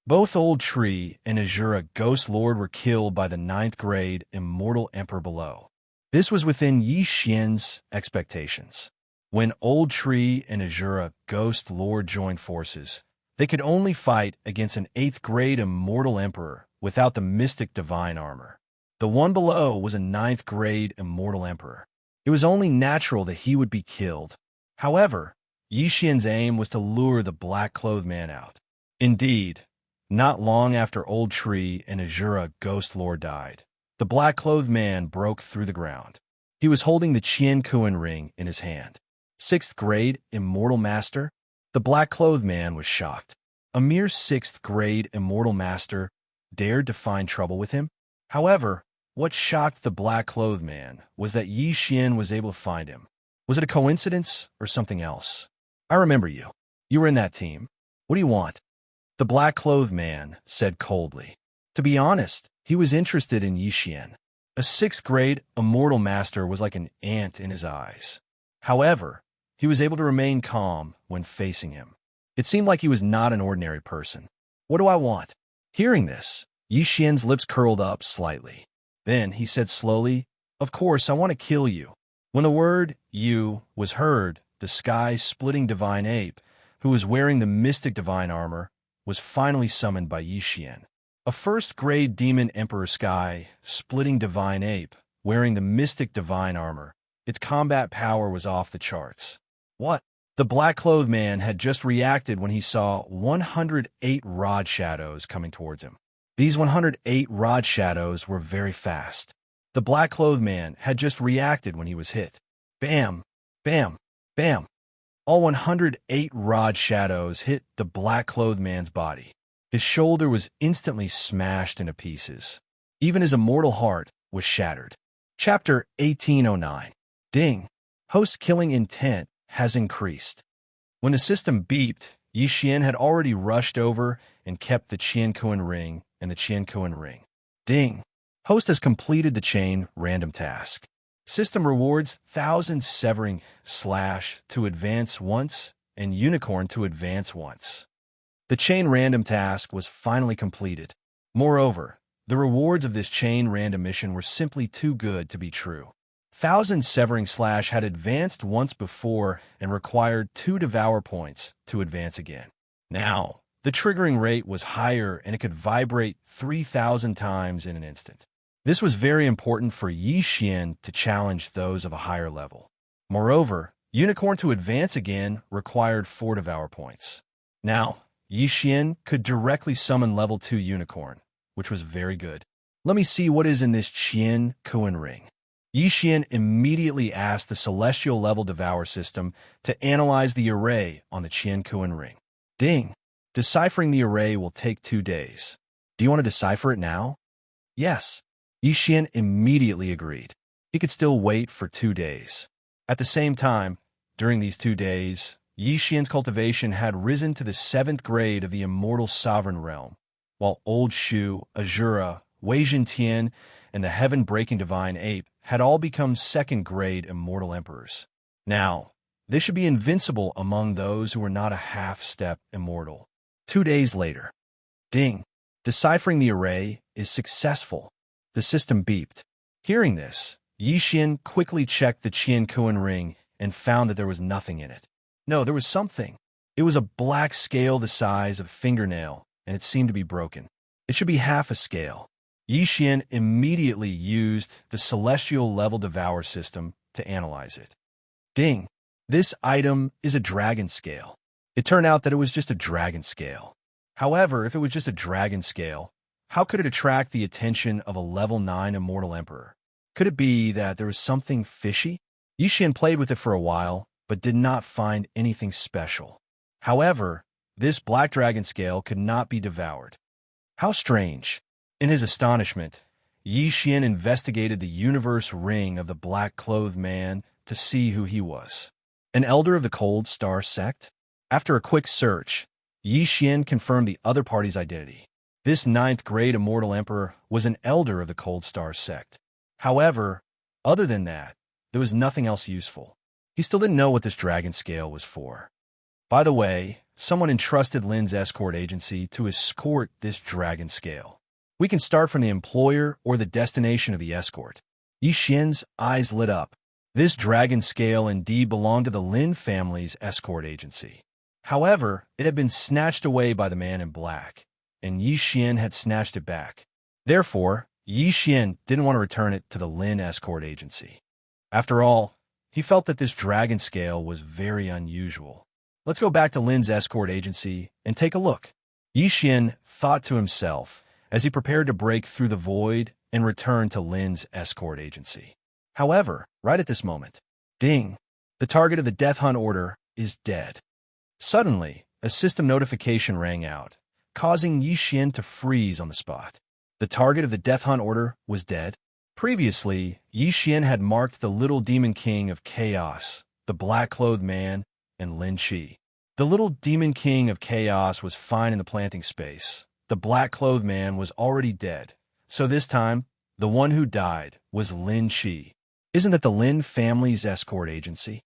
Both Old Tree and Azura Ghost Lord were killed by the 9th grade Immortal Emperor below. This was within Yi Xian's expectations. When Old Tree and Azura Ghost Lord joined forces, they could only fight against an 8th grade Immortal Emperor without the Mystic Divine Armor. The one below was a 9th grade Immortal Emperor. It was only natural that he would be killed. However, Yi Xian's aim was to lure the black-clothed man out. Indeed, not long after Old Tree and Azura Ghost Lord died, the black-clothed man broke through the ground. He was holding the Qian Kuan ring in his hand. 6th grade Immortal Master? The black-clothed man was shocked. A mere 6th grade Immortal Master dared to find trouble with him? However, what shocked the black-clothed man was that Yi Xian was able to find him. Was it a coincidence or something else? "I remember you. You were in that team. What do you want?" The black-clothed man said coldly. To be honest, he was interested in Yi Xian. A 6th grade Immortal Master was like an ant in his eyes. However, he was able to remain calm when facing him. It seemed like he was not an ordinary person. "What do I want?" Hearing this, Yi Xian's lips curled up slightly. Then he said slowly, "Of course, I want to kill you." When the word "you" was heard, the sky-splitting divine ape, who was wearing the mystic divine armor, was finally summoned by Yi Xian. A 1st-grade demon emperor sky-splitting divine ape, wearing the mystic divine armor. Its combat power was off the charts. What? The black-clothed man had just reacted when he saw 108 rod shadows coming towards him. These 108 rod shadows were very fast. The black-clothed man had just reacted when he was hit. Bam! Bam! Bam! All 108 rod shadows hit the black-clothed man's body. His shoulder was instantly smashed into pieces. Even his immortal heart was shattered. Chapter 1809. Ding! Host killing intent has increased. When the system beeped, Yi Xian had already rushed over and kept the Qian Kuan ring and the Qian Kuan ring. Ding! Host has completed the chain random task. System rewards 1,000 severing / to advance once and unicorn to advance once. The chain random task was finally completed. Moreover, the rewards of this chain random mission were simply too good to be true. 1,000 severing / had advanced once before and required 2 Devour points to advance again. Now, the triggering rate was higher and it could vibrate 3,000 times in an instant. This was very important for Yi Xian to challenge those of a higher level. Moreover, Unicorn to advance again required 4 Devour points. Now, Yi Xian could directly summon level 2 Unicorn, which was very good. Let me see what is in this Qian Kuan ring. Yi Xian immediately asked the Celestial Level Devour system to analyze the array on the Qian Kuan ring. Ding! Deciphering the array will take 2 days. Do you want to decipher it now? Yes. Yi Xian immediately agreed. He could still wait for 2 days. At the same time, during these 2 days, Yi Xian's cultivation had risen to the 7th grade of the immortal sovereign realm, while Old Shu, Azura, Wei Tian, and the heaven-breaking divine ape had all become 2nd grade immortal emperors. Now, they should be invincible among those who were not a half-step immortal. 2 days later. Ding! Deciphering the array is successful. The system beeped. Hearing this, Yi Xian quickly checked the Qiankuan ring and found that there was nothing in it. No, there was something. It was a black scale the size of a fingernail, and it seemed to be broken. It should be half a scale. Yi Xian immediately used the celestial level Devourer system to analyze it. Ding! This item is a dragon scale. It turned out that it was just a dragon scale. However, if it was just a dragon scale, how could it attract the attention of a level 9 immortal emperor? Could it be that there was something fishy? Yi Xian played with it for a while, but did not find anything special. However, this black dragon scale could not be devoured. How strange! In his astonishment, Yi Xian investigated the universe ring of the black-clothed man to see who he was. An elder of the Cold Star sect? After a quick search, Yi Xian confirmed the other party's identity. This 9th grade immortal emperor was an elder of the Cold Star sect. However, other than that, there was nothing else useful. He still didn't know what this dragon scale was for. By the way, someone entrusted Lin's escort agency to escort this dragon scale. We can start from the employer or the destination of the escort. Yi Xian's eyes lit up. This dragon scale indeed belonged to the Lin family's escort agency. However, it had been snatched away by the man in black, and Yi Xian had snatched it back. Therefore, Yi Xian didn't want to return it to the Lin escort agency. After all, he felt that this dragon scale was very unusual. Let's go back to Lin's escort agency and take a look. Yi Xian thought to himself as he prepared to break through the void and return to Lin's escort agency. However, right at this moment, ding, the target of the death hunt order is dead. Suddenly, a system notification rang out, causing Yi Xian to freeze on the spot. The target of the death hunt order was dead. Previously, Yi Xian had marked the little demon king of chaos, the black-clothed man, and Lin Qi. The little demon king of chaos was fine in the planting space. The black-clothed man was already dead. So this time, the one who died was Lin Qi. Isn't that the Lin family's escort agency?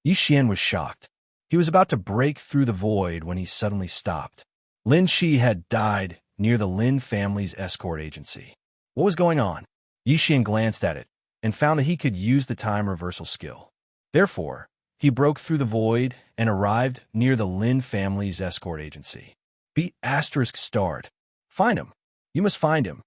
Yi Xian was shocked. He was about to break through the void when he suddenly stopped. Lin Qi had died near the Lin family's escort agency. What was going on? Yi Xian glanced at it and found that he could use the time reversal skill. Therefore, he broke through the void and arrived near the Lin family's escort agency. Be *starred. Find him. You must find him.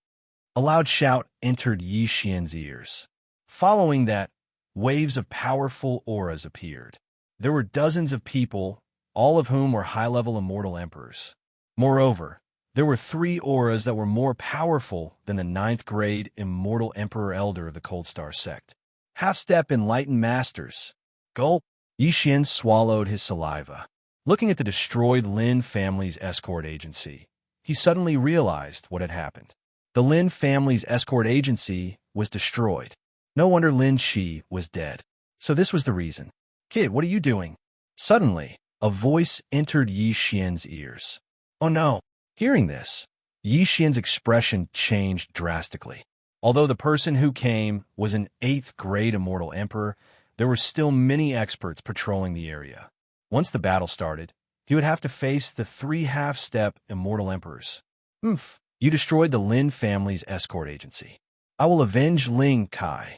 A loud shout entered Yi Xian's ears. Following that, waves of powerful auras appeared. There were dozens of people, all of whom were high-level immortal emperors. Moreover, there were 3 auras that were more powerful than the 9th grade immortal emperor elder of the Cold Star sect. Half-step enlightened masters. Gulp! Yi Xian swallowed his saliva. Looking at the destroyed Lin family's escort agency, he suddenly realized what had happened. The Lin family's escort agency was destroyed. No wonder Lin Qi was dead. So this was the reason. Kid, what are you doing? Suddenly, a voice entered Yi Xian's ears. Oh no! Hearing this, Yi Xian's expression changed drastically. Although the person who came was an 8th grade immortal emperor, there were still many experts patrolling the area. Once the battle started, he would have to face the 3 half-step immortal emperors. You destroyed the Lin family's escort agency. I will avenge Ling Kai.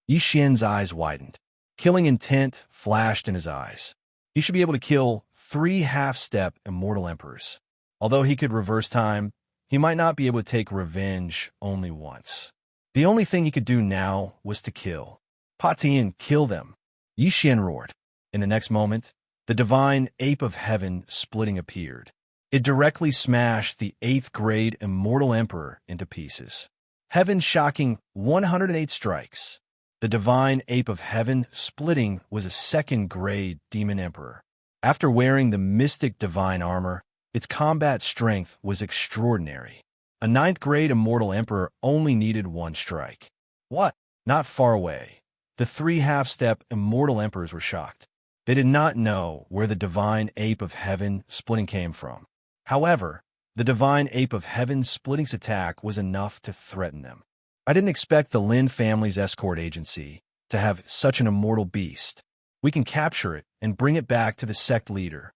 Yi Xian's eyes widened. Killing intent flashed in his eyes. He should be able to kill 3 half-step immortal emperors. Although he could reverse time, he might not be able to take revenge only once. The only thing he could do now was to kill. Patian, kill them. Yi Xian roared. In the next moment, the divine ape of heaven splitting appeared. It directly smashed the 8th grade immortal emperor into pieces. Heaven shocking 108 strikes. The divine ape of heaven splitting was a 2nd grade demon emperor. After wearing the mystic divine armor, its combat strength was extraordinary. A 9th grade immortal emperor only needed 1 strike. What? Not far away. The 3 half-step immortal emperors were shocked. They did not know where the divine ape of heaven splitting came from. However, the divine ape of heaven's splitting's attack was enough to threaten them. I didn't expect the Lin family's escort agency to have such an immortal beast. We can capture it and bring it back to the sect leader.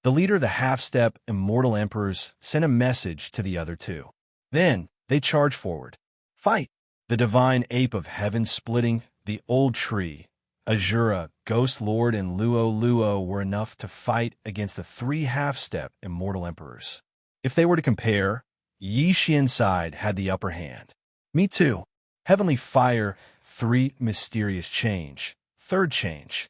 The leader of the half-step immortal emperors sent a message to the other two. Then they charged forward. Fight! The divine ape of heaven splitting, the old tree, Azura, Ghost Lord, and Luo were enough to fight against the three half-step immortal emperors. If they were to compare, Xianxia's side had the upper hand. Me too. Heavenly fire, 3 mysterious change, 3rd change.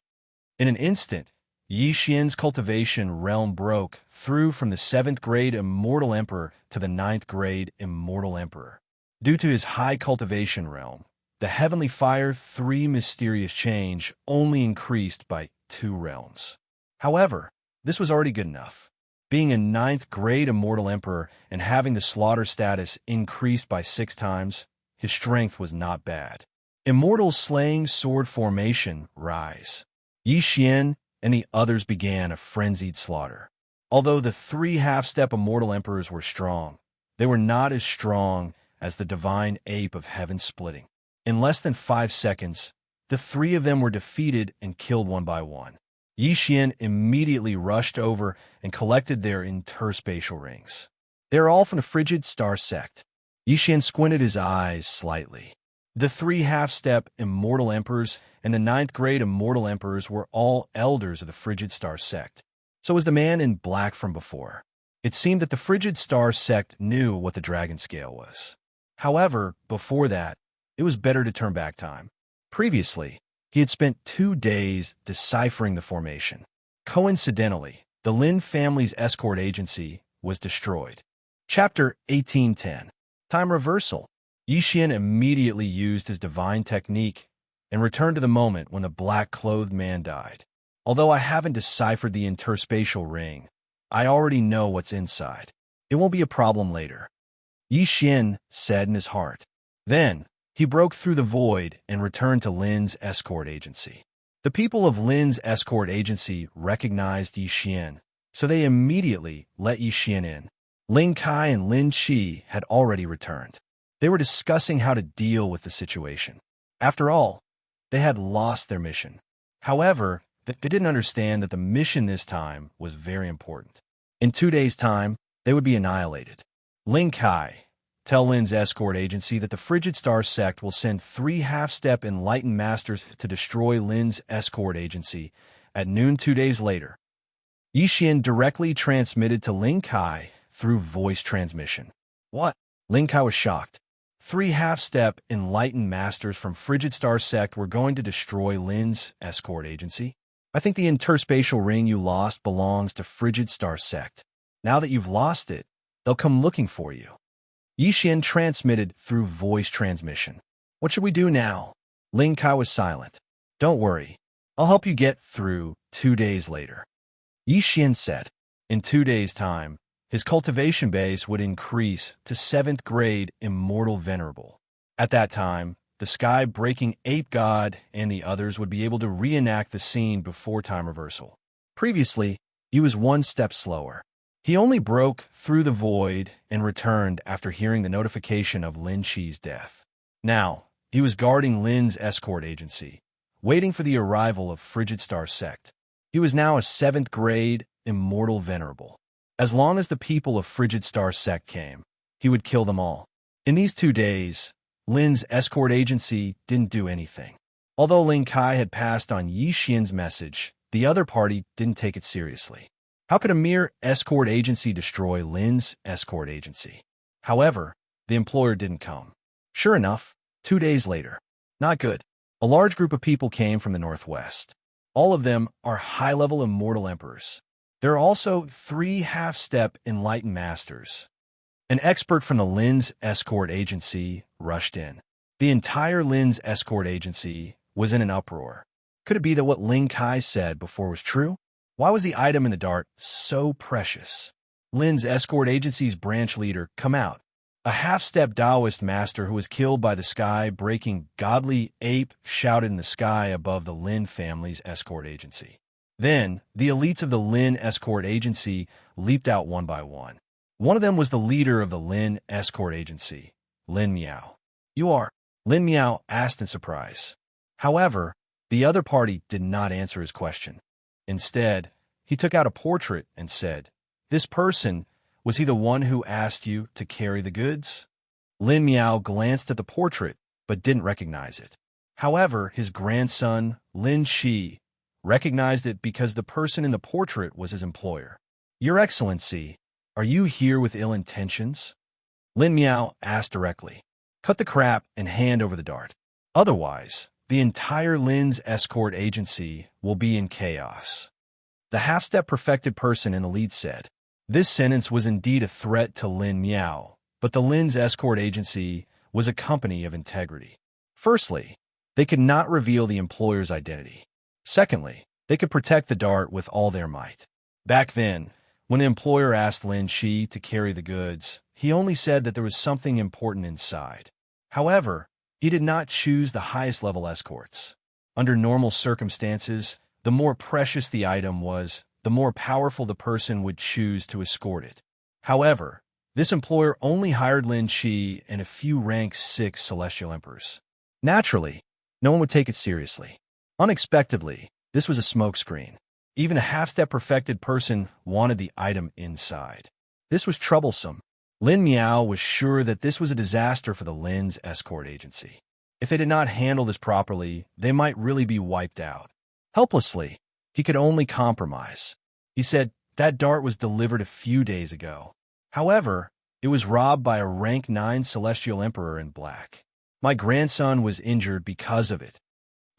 In an instant, Xianxia's cultivation realm broke through from the 7th grade immortal emperor to the 9th grade immortal emperor. Due to his high cultivation realm, the heavenly fire 3 mysterious change only increased by 2 realms. However, this was already good enough. Being a 9th grade immortal emperor and having the slaughter status increased by 6 times, his strength was not bad. Immortal slaying sword formation rise. Xian and the others began a frenzied slaughter. Although the 3 half-step immortal emperors were strong, they were not as strong as the divine ape of heaven splitting. In less than 5 seconds, the 3 of them were defeated and killed one by one. Xian immediately rushed over and collected their interspatial rings. They are all from the Frigid Star sect. Xian squinted his eyes slightly. The 3 half-step immortal emperors and the 9th grade immortal emperors were all elders of the Frigid Star sect. So was the man in black from before. It seemed that the Frigid Star sect knew what the dragon scale was. However, before that, it was better to turn back time. Previously, he had spent 2 days deciphering the formation. Coincidentally, the Lin family's escort agency was destroyed. Chapter 1810. Time Reversal. Xian immediately used his divine technique and returned to the moment when the black-clothed man died. Although I haven't deciphered the interspatial ring, I already know what's inside. It won't be a problem later. Xian said in his heart. Then, he broke through the void and returned to Lin's escort agency. The people of Lin's escort agency recognized Xian, so they immediately let Xian in. Ling Kai and Lin Qi had already returned. They were discussing how to deal with the situation. After all, they had lost their mission. However, they didn't understand that the mission this time was very important. In 2 days' time, they would be annihilated. Ling Kai, tell Lin's escort agency that the Frigid Star sect will send 3 half-step enlightened masters to destroy Lin's escort agency at noon 2 days later. Xian directly transmitted to Ling Kai through voice transmission. What? Ling Kai was shocked. 3 half-step enlightened masters from Frigid Star sect were going to destroy Lin's escort agency? I think the interspatial ring you lost belongs to Frigid Star sect. Now that you've lost it, they'll come looking for you. Xian transmitted through voice transmission. What should we do now? Ling Kai was silent. Don't worry. I'll help you get through 2 days later. Xian said. In 2 days' time, his cultivation base would increase to 7th grade Immortal Venerable. At that time, the sky-breaking ape god and the others would be able to reenact the scene before time reversal. Previously, he was 1 step slower. He only broke through the void and returned after hearing the notification of Lin Qi's death. Now, he was guarding Lin's escort agency, waiting for the arrival of Frigid Star sect. He was now a 7th grade Immortal Venerable. As long as the people of Frigid Star sect came, he would kill them all. In these 2 days, Lin's escort agency didn't do anything. Although Ling Kai had passed on Xian's message, the other party didn't take it seriously. How could a mere escort agency destroy Lin's escort agency? However, the employer didn't come. Sure enough, 2 days later. Not good. A large group of people came from the northwest. All of them are high-level immortal emperors. There are also 3 half-step enlightened masters. An expert from the Lin's escort agency rushed in. The entire Lin's escort agency was in an uproar. Could it be that what Ling Kai said before was true? Why was the item in the dart so precious? Lin's escort agency's branch leader, come out. A half-step Taoist master who was killed by the sky-breaking godly ape shouted in the sky above the Lin family's escort agency. Then, the elites of the Lin escort agency leaped out one by one. One of them was the leader of the Lin escort agency, Lin Miao. "You are?" Lin Miao asked in surprise. However, the other party did not answer his question. Instead, he took out a portrait and said, "This person, was he the one who asked you to carry the goods?" Lin Miao glanced at the portrait, but didn't recognize it. However, his grandson, Lin Shi, recognized it because the person in the portrait was his employer. "Your Excellency, are you here with ill intentions?" Lin Miao asked directly. "Cut the crap and hand over the dart. Otherwise, the entire Lin's escort agency will be in chaos." The half-step perfected person in the lead said. This sentence was indeed a threat to Lin Miao, but the Lin's escort agency was a company of integrity. Firstly, they could not reveal the employer's identity. Secondly, they could protect the dart with all their might. Back then, when the employer asked Lin Shi to carry the goods, he only said that there was something important inside. However, he did not choose the highest level escorts. Under normal circumstances, the more precious the item was, the more powerful the person would choose to escort it. However, this employer only hired Lin Shi and a few rank 6 celestial emperors. Naturally, no one would take it seriously. Unexpectedly, this was a smokescreen. Even a half-step perfected person wanted the item inside. This was troublesome. Lin Miao was sure that this was a disaster for the Lin's escort agency. If they did not handle this properly, they might really be wiped out. Helplessly, he could only compromise. He said, "That dart was delivered a few days ago. However, it was robbed by a rank 9 celestial emperor in black. My grandson was injured because of it."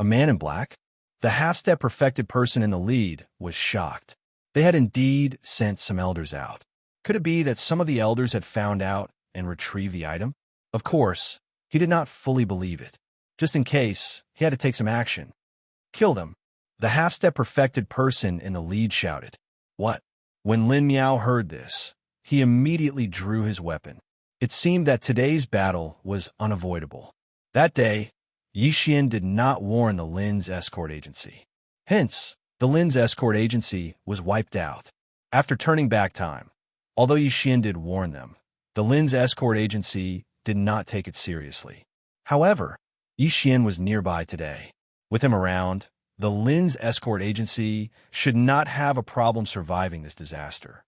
A man in black? The half-step perfected person in the lead was shocked. They had indeed sent some elders out. Could it be that some of the elders had found out and retrieved the item? Of course, he did not fully believe it. Just in case, he had to take some action. "Kill them." The half-step perfected person in the lead shouted. "What?" When Lin Miao heard this, he immediately drew his weapon. It seemed that today's battle was unavoidable. That day, Xianxia did not warn the Lin's escort agency. Hence, the Lin's escort agency was wiped out. After turning back time, although Xianxia did warn them, the Lin's escort agency did not take it seriously. However, Xianxia was nearby today. With him around, the Lin's escort agency should not have a problem surviving this disaster.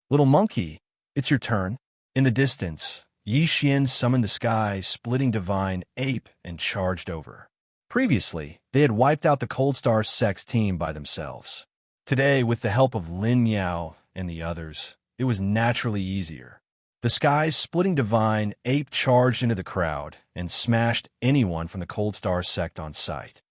"Little monkey, it's your turn." In the distance, Xianxia summoned the sky-splitting divine ape and charged over. Previously, they had wiped out the Cold Star Sex team by themselves. Today, with the help of Lin Miao and the others, it was naturally easier. The sky-splitting divine ape charged into the crowd and smashed anyone from the Cold Star sect on sight.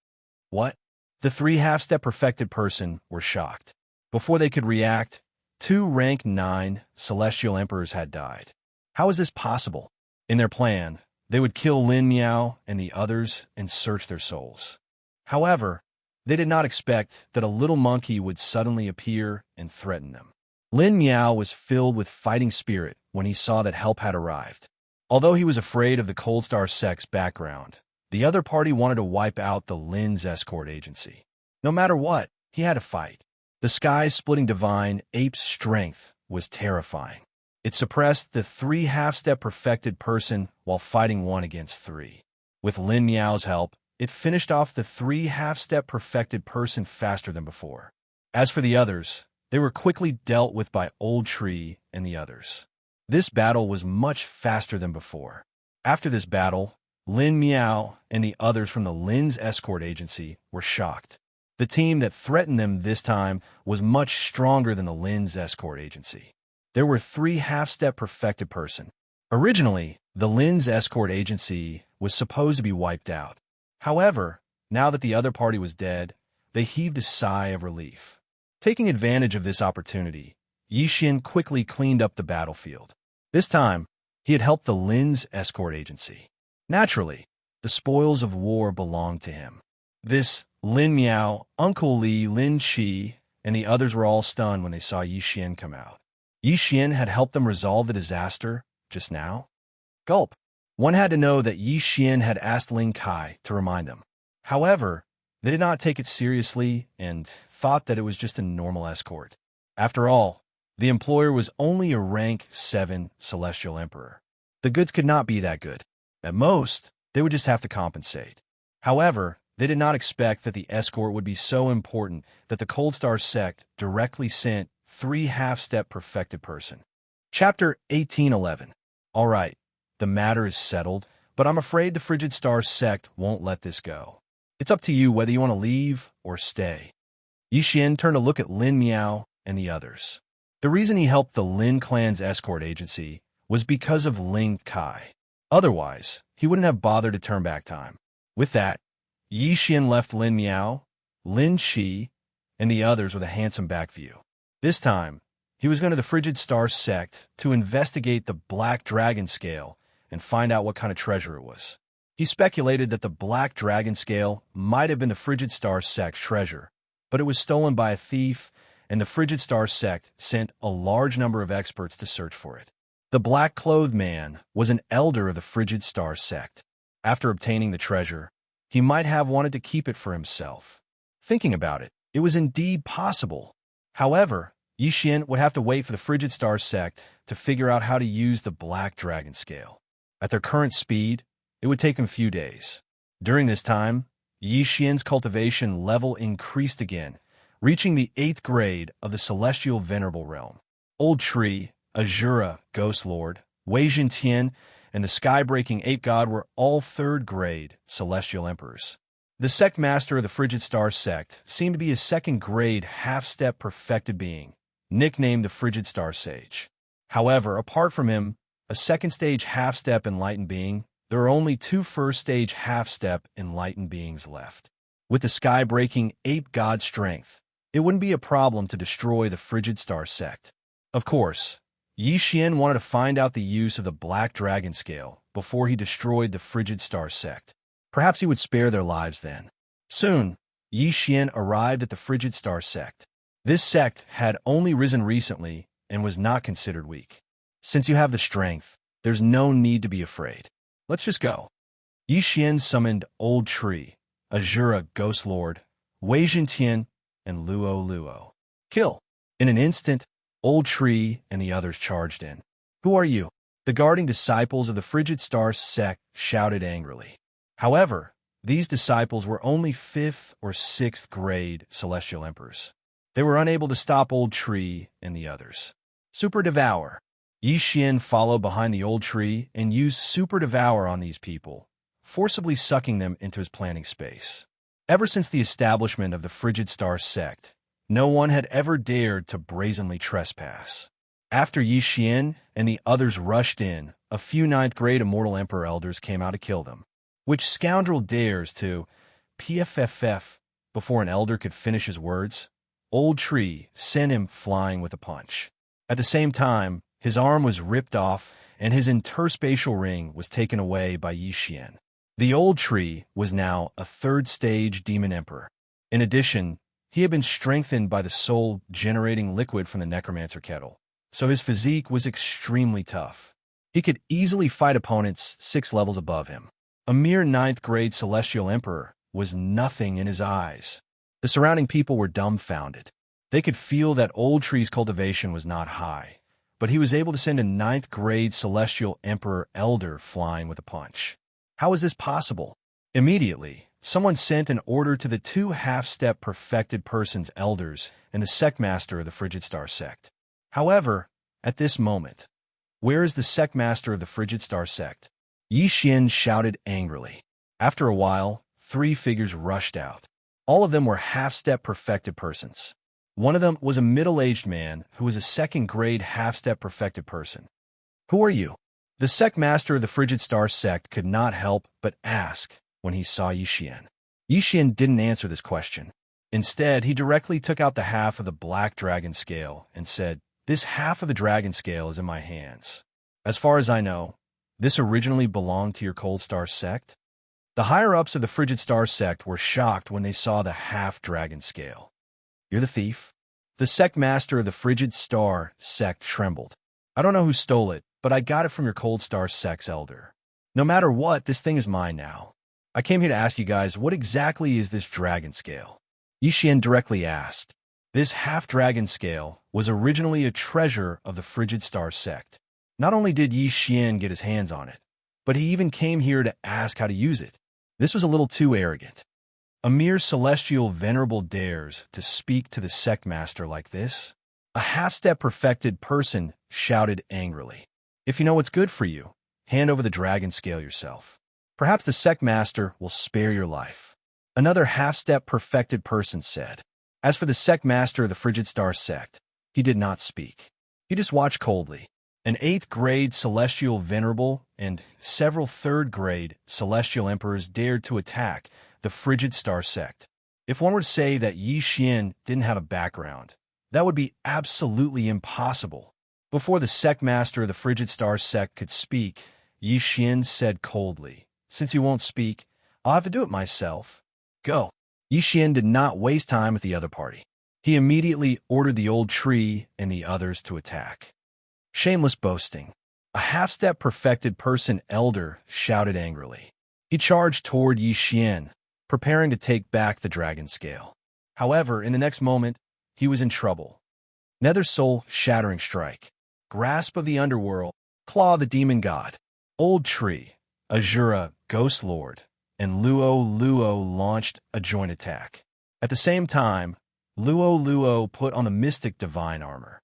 What? The 3 half-step perfected person were shocked. Before they could react, 2 rank 9 celestial emperors had died. How is this possible? In their plan, they would kill Lin Miao and the others and search their souls. However, they did not expect that a little monkey would suddenly appear and threaten them. Lin Miao was filled with fighting spirit when he saw that help had arrived. Although he was afraid of the Cold Star Sect's background, the other party wanted to wipe out the Lin's escort agency. No matter what, he had to fight. The sky-splitting divine ape's strength was terrifying. It suppressed the 3 half-step perfected person while fighting 1 against 3. With Lin Miao's help, it finished off the 3 half-step perfected person faster than before. As for the others, they were quickly dealt with by Old Tree and the others. This battle was much faster than before. After this battle, Lin Miao and the others from the Lin's escort agency were shocked. The team that threatened them this time was much stronger than the Lin's escort agency. There were 3 half-step perfected person. Originally, the Lin's escort agency was supposed to be wiped out. However, now that the other party was dead, they heaved a sigh of relief. Taking advantage of this opportunity, Xianxia quickly cleaned up the battlefield. This time, he had helped the Lin's escort agency. Naturally, the spoils of war belonged to him. This Lin Miao, Uncle Li, Lin Shi, and the others were all stunned when they saw Xianxia come out. Xianxia had helped them resolve the disaster just now? Gulp. One had to know that Xianxia had asked Ling Kai to remind them. However, They did not take it seriously and thought that it was just a normal escort. After all, the employer was only a rank 7 Celestial Emperor. The goods could not be that good. At most, they would just have to compensate. However, they did not expect that the escort would be so important that the Cold Star sect directly sent 3 half-step perfected person. Chapter 1811. All right, the matter is settled, but I'm afraid the Frigid Star sect won't let this go. It's up to you whether you want to leave or stay. Yixian turned to look at Lin Miao and the others. The reason he helped the Lin clan's escort agency was because of Ling Kai. Otherwise, he wouldn't have bothered to turn back time. With that, Yixian left Lin Miao, Lin Shi, and the others with a handsome back view. This time, he was going to the Frigid Star sect to investigate the Black Dragon Scale and find out what kind of treasure it was. He speculated that the Black Dragon Scale might have been the Frigid Star sect's treasure, but it was stolen by a thief, and the Frigid Star sect sent a large number of experts to search for it. The black-clothed man was an elder of the Frigid Star sect. After obtaining the treasure, he might have wanted to keep it for himself. Thinking about it, it was indeed possible. However, Yixian would have to wait for the Frigid Star sect to figure out how to use the Black Dragon Scale. At their current speed, it would take them a few days. During this time, Yixian's cultivation level increased again, reaching the 8th grade of the Celestial Venerable Realm. Old Tree, Azura, Ghost Lord, Wei Jintian, and the Sky-Breaking Ape God were all 3rd grade Celestial Emperors. The sect master of the Frigid Star sect seemed to be a 2nd grade half-step perfected being, nicknamed the Frigid Star Sage. However, apart from him, a 2nd stage half-step enlightened being, there are only 2 1st stage half-step enlightened beings left. With the Sky-Breaking Ape God strength, it wouldn't be a problem to destroy the Frigid Star sect. Of course, Yixian wanted to find out the use of the Black Dragon Scale before he destroyed the Frigid Star sect. Perhaps he would spare their lives then. Soon, Yixian arrived at the Frigid Star sect. This sect had only risen recently and was not considered weak. Since you have the strength, there's no need to be afraid. Let's just go. Yixian summoned Old Tree, Azura Ghost Lord, Wei Jintian, and Luo Luo. Kill. In an instant, Old Tree and the others charged in. Who are you? The guarding disciples of the Frigid Star sect shouted angrily. However, these disciples were only 5th or 6th grade Celestial Emperors. They were unable to stop Old Tree and the others. Super Devourer. Yixian followed behind the Old Tree and used Super Devour on these people, forcibly sucking them into his planning space. Ever since the establishment of the Frigid Star sect, no one had ever dared to brazenly trespass. After Yixian and the others rushed in, a few 9th grade Immortal Emperor elders came out to kill them. Which scoundrel dares to PFFF before an elder could finish his words? Old Tree sent him flying with a punch. At the same time, his arm was ripped off and his interspatial ring was taken away by Yixian. The Old Tree was now a 3rd stage Demon Emperor. In addition, he had been strengthened by the soul-generating liquid from the Necromancer Kettle, so his physique was extremely tough. He could easily fight opponents 6 levels above him. A mere 9th grade Celestial Emperor was nothing in his eyes. The surrounding people were dumbfounded. They could feel that Old Tree's cultivation was not high, but he was able to send a 9th grade Celestial Emperor Elder flying with a punch. How was this possible? Immediately, someone sent an order to the 2 half-step perfected persons elders and the sect master of the Frigid Star sect. However, at this moment, where is the sect master of the Frigid Star sect? Yixian shouted angrily. After a while, 3 figures rushed out. All of them were half-step perfected persons. One of them was a middle-aged man who was a 2nd grade half-step perfected person. Who are you? The sect master of the Frigid Star sect could not help but ask when he saw Yixian. Yixian didn't answer this question. Instead, he directly took out the half of the Black Dragon Scale and said, "This half of the Dragon Scale is in my hands. As far as I know, this originally belonged to your Cold Star sect?" The higher-ups of the Frigid Star sect were shocked when they saw the half-dragon scale. "You're the thief?" The sect master of the Frigid Star sect trembled. "I don't know who stole it, but I got it from your Cold Star sect's elder. No matter what, this thing is mine now." I came here to ask you guys, what exactly is this dragon scale? Yixian directly asked. This half-dragon scale was originally a treasure of the Frigid Star sect. Not only did Yixian get his hands on it, but he even came here to ask how to use it. This was a little too arrogant. A mere celestial venerable dares to speak to the sect master like this? A half-step perfected person shouted angrily. If you know what's good for you, hand over the dragon scale yourself. Perhaps the sect master will spare your life. Another half-step perfected person said. As for the sect master of the Frigid Star sect, he did not speak. He just watched coldly. An 8th grade celestial venerable and several 3rd grade celestial emperors dared to attack the Frigid Star sect. If one were to say that Yixian didn't have a background, that would be absolutely impossible. Before the sect master of the Frigid Star sect could speak, Yixian said coldly, "Since you won't speak, I'll have to do it myself. Go." Yixian did not waste time with the other party. He immediately ordered the old tree and the others to attack. Shameless boasting. A half-step perfected person elder shouted angrily. He charged toward Yixian, preparing to take back the dragon scale. However, in the next moment, he was in trouble. Nether Soul Shattering Strike. Grasp of the Underworld. Claw of the Demon God. Old Tree. Azura, Ghost Lord, and Luo launched a joint attack. At the same time, Luo put on the Mystic Divine Armor.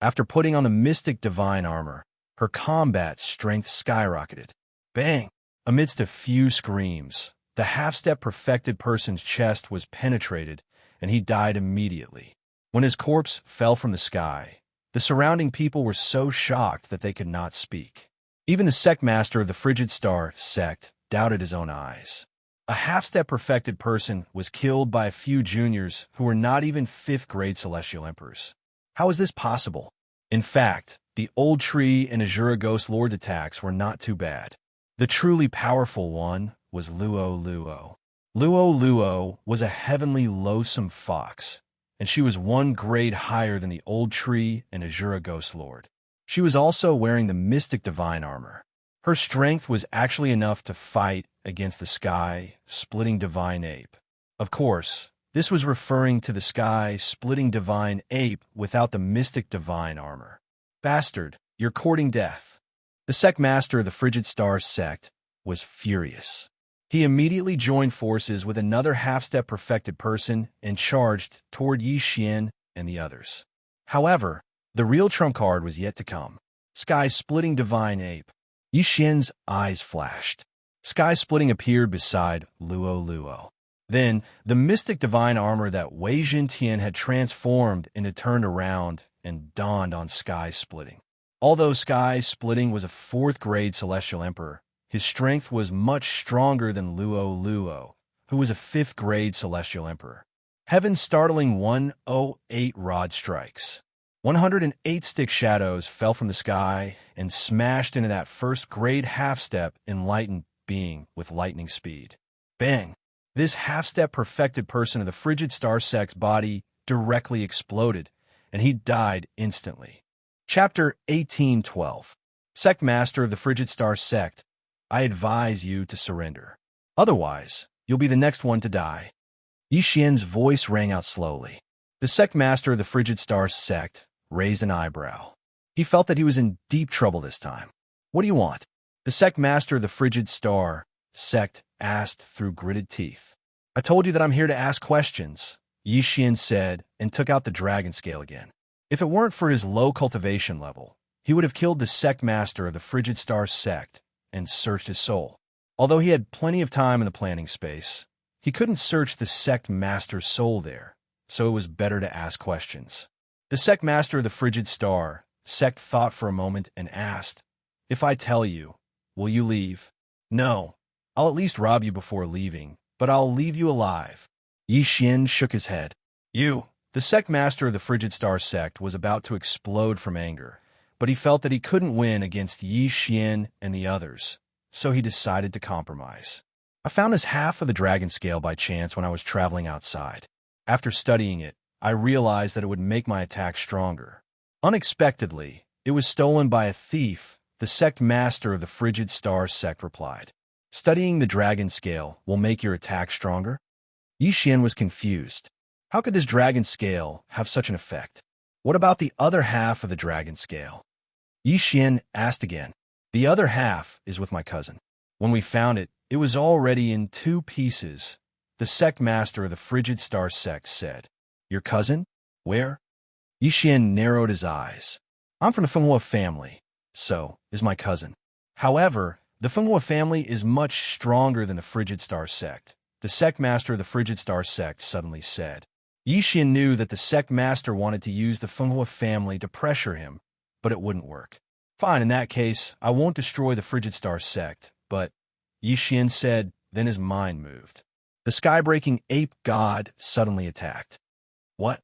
After putting on the Mystic Divine Armor, her combat strength skyrocketed. Bang! Amidst a few screams, the half-step perfected person's chest was penetrated, and he died immediately. When his corpse fell from the sky, the surrounding people were so shocked that they could not speak. Even the sect master of the Frigid Star sect doubted his own eyes. A half-step perfected person was killed by a few juniors who were not even 5th grade celestial emperors. How is this possible? In fact, the Old Tree and Azura Ghost Lord attacks were not too bad. The truly powerful one was Luo. Luo was a heavenly loathsome fox, and she was 1 grade higher than the Old Tree and Azura Ghost Lord. She was also wearing the Mystic Divine Armor. Her strength was actually enough to fight against the sky-splitting Divine Ape. Of course, this was referring to the sky-splitting Divine Ape without the Mystic Divine Armor. Bastard, you're courting death. The sect master of the Frigid Star sect was furious. He immediately joined forces with another half-step perfected person and charged toward Yixian and the others. However, the real trump card was yet to come. Sky-splitting Divine Ape. Yixian's eyes flashed. Sky-splitting appeared beside Luo. Then, the Mystic Divine Armor that Wei Jingtian had transformed into turned around and donned on Sky-splitting. Although Sky-splitting was a 4th grade Celestial Emperor, his strength was much stronger than Luo, who was a 5th grade Celestial Emperor. Heaven's startling 108 rod strikes. 108 stick shadows fell from the sky and smashed into that 1st grade half-step enlightened being with lightning speed. Bang! This half-step perfected person of the Frigid Star sect's body directly exploded, and he died instantly. Chapter 1812. Sect Master of the Frigid Star sect, I advise you to surrender. Otherwise, you'll be the next one to die. Yixian's voice rang out slowly. The sect master of the Frigid Star sect raised an eyebrow. He felt that he was in deep trouble this time. What do you want? The sect master of the Frigid Star sect asked through gritted teeth. I told you that I'm here to ask questions, Yixian said and took out the dragon scale again. If it weren't for his low cultivation level, he would have killed the sect master of the Frigid Star sect and searched his soul. Although he had plenty of time in the planning space, he couldn't search the sect master's soul there, so it was better to ask questions. The sect master of the Frigid Star sect thought for a moment and asked, If I tell you, will you leave? No, I'll at least rob you before leaving, but I'll leave you alive. Yixian shook his head. You, the sect master of the Frigid Star sect, was about to explode from anger, but he felt that he couldn't win against Yixian and the others, so he decided to compromise. I found this half of the dragon scale by chance when I was traveling outside. After studying it, I realized that it would make my attack stronger. Unexpectedly, it was stolen by a thief, the sect master of the Frigid Star sect replied. Studying the dragon scale will make your attack stronger? Xian was confused. How could this dragon scale have such an effect? What about the other half of the dragon scale? Xian asked again. The other half is with my cousin. When we found it, it was already in 2 pieces. The sect master of the Frigid Star sect said. Your cousin? Where? Xian narrowed his eyes. I'm from the Fenghua family. So is my cousin. However, the Fenghua family is much stronger than the Frigid Star sect. The sect master of the Frigid Star sect suddenly said. Xian knew that the sect master wanted to use the Fenghua family to pressure him, but it wouldn't work. Fine, in that case, I won't destroy the Frigid Star sect, but, Xian said, then his mind moved. The sky-breaking ape god suddenly attacked. What?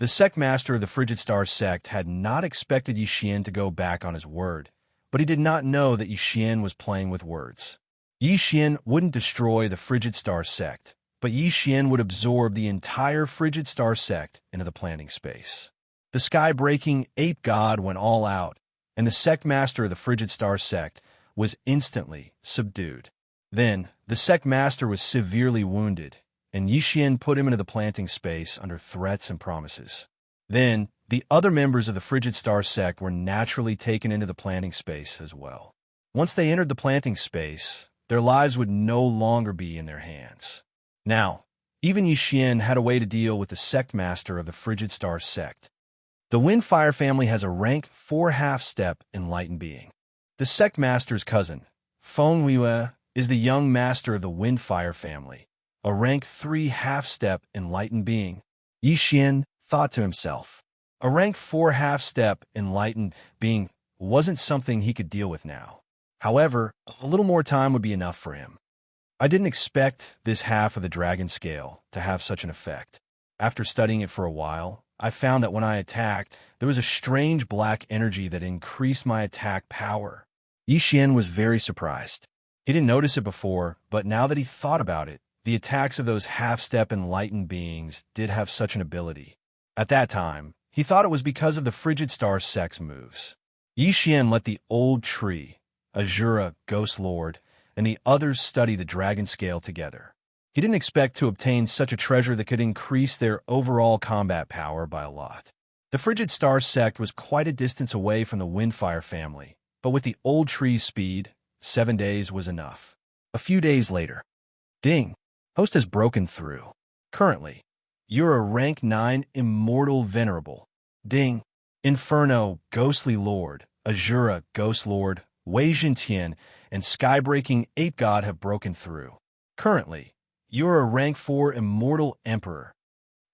The sect master of the Frigid Star sect had not expected Xian to go back on his word, but he did not know that Xian was playing with words. Xian wouldn't destroy the Frigid Star sect, but Xian would absorb the entire Frigid Star sect into the planting space. The sky-breaking ape god went all out, and the sect master of the Frigid Star sect was instantly subdued. Then, the sect master was severely wounded, and Xian put him into the planting space under threats and promises. Then, the other members of the Frigid Star sect were naturally taken into the planting space as well. Once they entered the planting space, their lives would no longer be in their hands. Now, even Xian had a way to deal with the sect master of the Frigid Star sect. The Windfire family has a rank 4 half-step enlightened being. The sect master's cousin, Feng Huiyue, is the young master of the Windfire family, a rank 3 half-step enlightened being. Xian thought to himself. A rank 4 half-step enlightened being wasn't something he could deal with now. However, a little more time would be enough for him. I didn't expect this half of the dragon scale to have such an effect. After studying it for a while, I found that when I attacked, there was a strange black energy that increased my attack power. Xian was very surprised. He didn't notice it before, but now that he thought about it, the attacks of those half-step enlightened beings did have such an ability. At that time, he thought it was because of the Frigid Star sect's moves. Xian let the old tree, Azura, Ghost Lord, and the others study the dragon scale together. He didn't expect to obtain such a treasure that could increase their overall combat power by a lot. The Frigid Star sect was quite a distance away from the Windfire family, but with the old tree's speed, 7 days was enough. A few days later. Ding! Host has broken through. Currently, you're a rank 9 Immortal Venerable. Ding! Inferno, Ghostly Lord, Azura, Ghost Lord, Wei Zhentian, and Sky-Breaking Ape God have broken through. Currently, you're a rank 4 Immortal Emperor.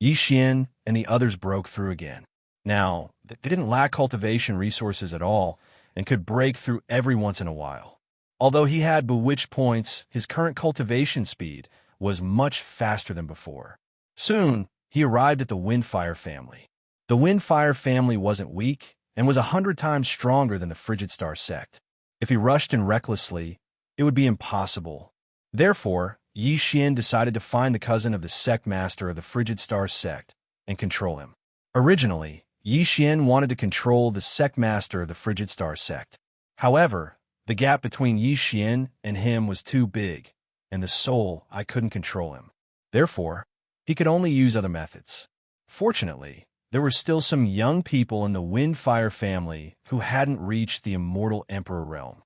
Xian and the others broke through again. Now, they didn't lack cultivation resources at all and could break through every once in a while. Although he had bewitched points, his current cultivation speed was much faster than before. Soon, he arrived at the Windfire family. The Windfire family wasn't weak and was 100 times stronger than the Frigid Star sect. If he rushed in recklessly, it would be impossible. Therefore, Xian decided to find the cousin of the sect master of the Frigid Star sect and control him. Originally, Xian wanted to control the sect master of the Frigid Star sect. However, the gap between Xian and him was too big, and the soul I couldn't control him. Therefore, he could only use other methods. Fortunately, there were still some young people in the Windfire family who hadn't reached the Immortal Emperor realm.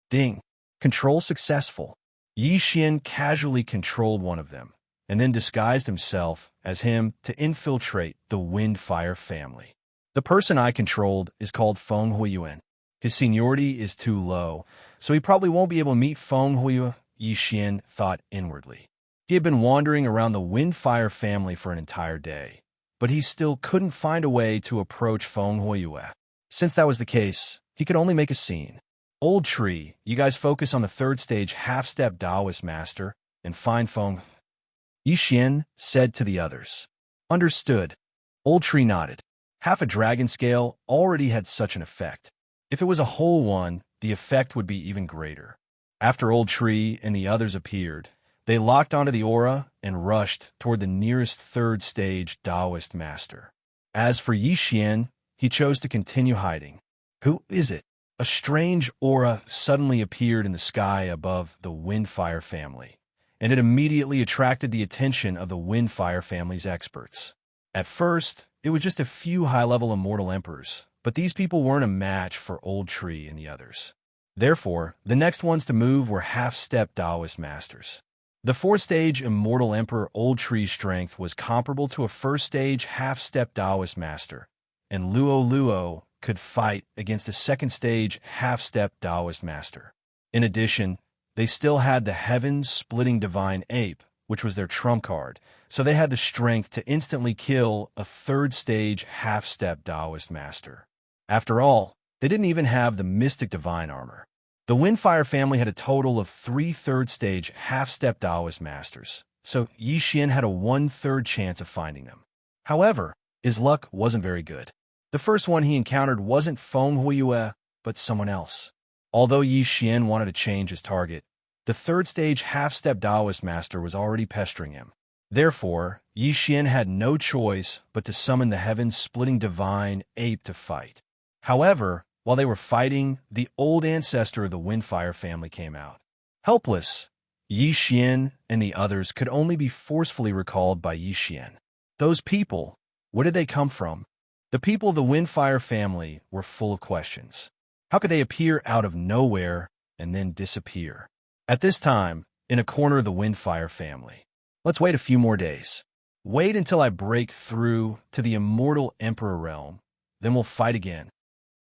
Ding! Control successful. Xian casually controlled one of them, and then disguised himself as him to infiltrate the Windfire family. The person I controlled is called Feng Huiyue. His seniority is too low, so he probably won't be able to meet Feng Huiyue, Xian thought inwardly. He had been wandering around the Windfire family for an entire day, but he still couldn't find a way to approach Feng Huiyue. Since that was the case, he could only make a scene. Old Tree, you guys focus on the 3rd stage half-step Taoist master and find Feng. Xian said to the others. Understood. Old Tree nodded. Half a dragon scale already had such an effect. If it was a whole one, the effect would be even greater. After Old Tree and the others appeared, they locked onto the aura and rushed toward the nearest 3rd stage Taoist master. As for Xian, he chose to continue hiding. Who is it? a strange aura suddenly appeared in the sky above the Windfire family, and it immediately attracted the attention of the Windfire family's experts. At first, it was just a few high-level immortal emperors, but these people weren't a match for Old Tree and the others. Therefore, the next ones to move were half-step Taoist masters. The fourth-stage Immortal Emperor Old Tree's strength was comparable to a first-stage half-step Taoist master, and Luo could fight against a second-stage half-step Taoist master. In addition, they still had the heaven-splitting divine ape, which was their trump card, so they had the strength to instantly kill a third-stage half-step Taoist master. After all, they didn't even have the mystic divine armor. The Windfire family had a total of 3 third-stage half-step Taoist masters, so Xian had a 1/3 chance of finding them. However, his luck wasn't very good. The first one he encountered wasn't Feng Huiyue, but someone else. Although Xian wanted to change his target, the third-stage half-step Taoist master was already pestering him. Therefore, Xian had no choice but to summon the heaven-splitting divine ape to fight. However, while they were fighting, the old ancestor of the Windfire family came out. Helpless, Xian and the others could only be forcefully recalled by Xian. Those people, where did they come from? The people of the Windfire family were full of questions. How could they appear out of nowhere and then disappear? At this time, in a corner of the Windfire family, let's wait a few more days. Wait until I break through to the Immortal Emperor realm, then we'll fight again.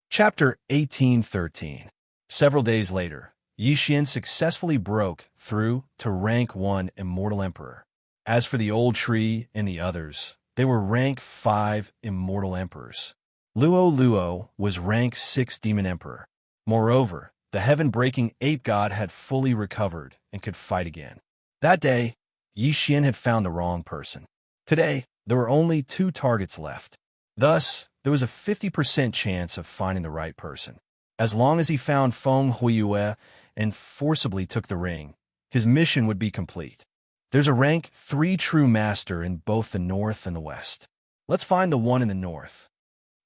Chapter 1813. Several days later, Xian successfully broke through to rank 1 Immortal Emperor. As for the Old Tree and the others, they were rank 5 Immortal Emperors. Luo was rank 6 Demon Emperor. Moreover, the heaven-breaking ape god had fully recovered and could fight again. That day, Xian had found the wrong person. Today, there were only 2 targets left. Thus, there was a 50% chance of finding the right person. As long as he found Feng Huiyue and forcibly took the ring, his mission would be complete. There's a rank 3 true master in both the north and the west. Let's find the one in the north.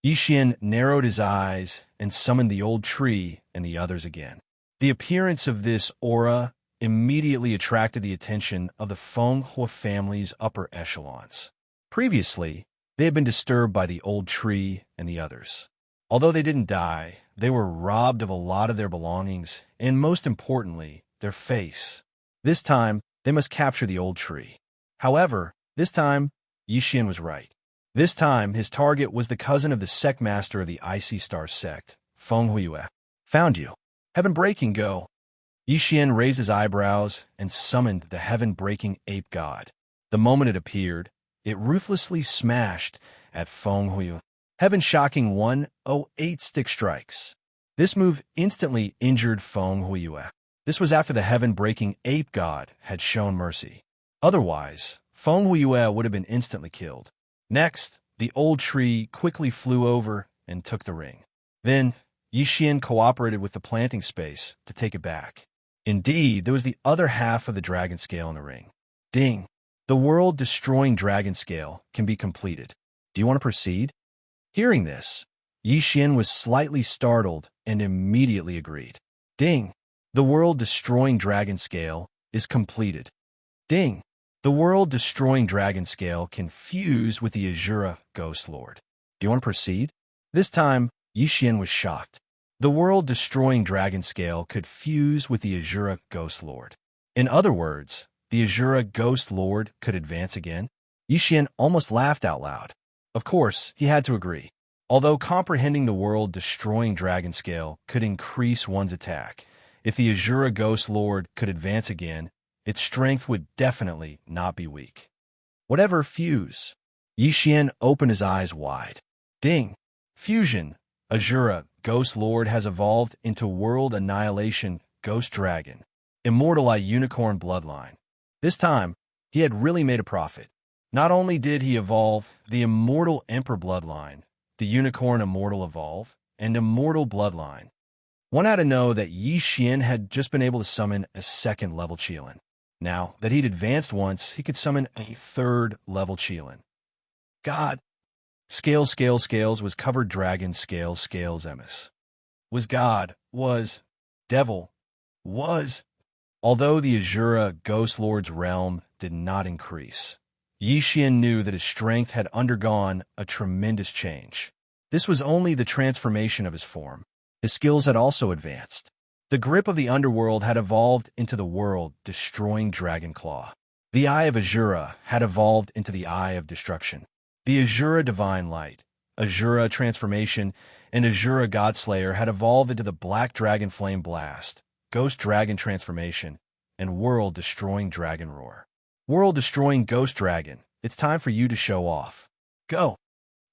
Xian narrowed his eyes and summoned the Old Tree and the others again. The appearance of this aura immediately attracted the attention of the Feng Hu family's upper echelons. Previously, they had been disturbed by the Old Tree and the others. Although they didn't die, they were robbed of a lot of their belongings and, most importantly, their face. This time, they must capture the Old Tree. However, this time, Xian was right. This time, his target was the cousin of the sect master of the Icy Star sect, Feng Huiyue. Found you. Heaven-breaking, go. Xian raised his eyebrows and summoned the heaven-breaking ape god. The moment it appeared, it ruthlessly smashed at Feng Huiyue. Heaven-shocking 108 stick strikes. This move instantly injured Feng Huiyue. This was after the heaven-breaking ape god had shown mercy. Otherwise, Feng Huiyue would have been instantly killed. Next, the Old Tree quickly flew over and took the ring. Then, Xian cooperated with the planting space to take it back. Indeed, there was the other half of the dragon scale in the ring. Ding! The world-destroying dragon scale can be completed. Do you want to proceed? Hearing this, Xian was slightly startled and immediately agreed. Ding! The world-destroying dragon scale is completed. Ding! The world-destroying dragon scale can fuse with the Azura Ghost Lord. Do you want to proceed? This time, Xian was shocked. The world-destroying dragon scale could fuse with the Azura Ghost Lord. In other words, the Azura Ghost Lord could advance again? Xian almost laughed out loud. Of course, he had to agree. Although comprehending the world-destroying dragon scale could increase one's attack, if the Azura Ghost Lord could advance again, its strength would definitely not be weak. Whatever fuse. Xian opened his eyes wide. Ding! Fusion. Azura Ghost Lord has evolved into World Annihilation Ghost Dragon, Immortal Unicorn Bloodline. This time, he had really made a profit. Not only did he evolve the Immortal Emperor Bloodline, the Unicorn Immortal Evolve, and Immortal Bloodline. One had to know that Xian had just been able to summon a 2nd level Qilin. Now that he'd advanced once, he could summon a 3rd level Qilin. God! Scales was covered dragon scales emis. was God, was devil, was. Although the Azura Ghost Lord's realm did not increase, Yixian knew that his strength had undergone a tremendous change. This was only the transformation of his form. His skills had also advanced. The grip of the underworld had evolved into the world-destroying Dragon Claw. The Eye of Azura had evolved into the Eye of Destruction. The Azura Divine Light, Azura Transformation, and Azura Godslayer had evolved into the Black Dragon Flame Blast, Ghost Dragon Transformation, and World-Destroying Dragon Roar. World-Destroying Ghost Dragon, it's time for you to show off. Go!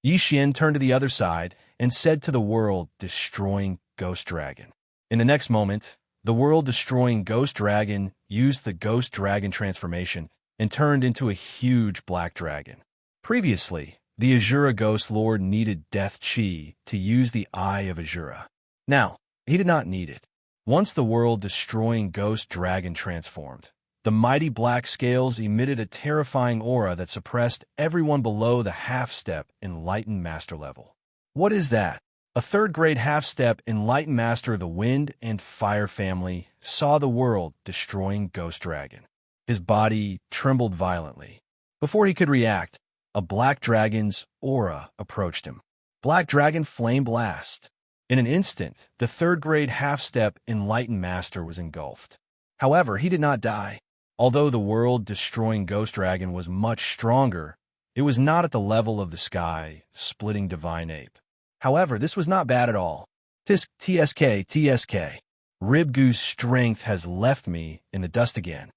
Yixian turned to the other side and said to the World-Destroying Ghost Dragon. In the next moment, the world-destroying Ghost Dragon used the Ghost Dragon Transformation and turned into a huge black dragon. Previously, the Azura Ghost Lord needed Death Chi to use the Eye of Azura. Now, he did not need it. Once the world-destroying Ghost Dragon transformed, the mighty black scales emitted a terrifying aura that suppressed everyone below the half-step Enlightened Master level. What is that? A third-grade half-step Enlightened Master of the Wind and Fire family saw the world-destroying Ghost Dragon. His body trembled violently. Before he could react, a black dragon's aura approached him. Black Dragon Flame Blast. In an instant, the third-grade half-step Enlightened Master was engulfed. However, he did not die. Although the world-destroying Ghost Dragon was much stronger, it was not at the level of the sky-splitting Divine Ape. However, this was not bad at all. TSK. Ribgoo's strength has left me in the dust again.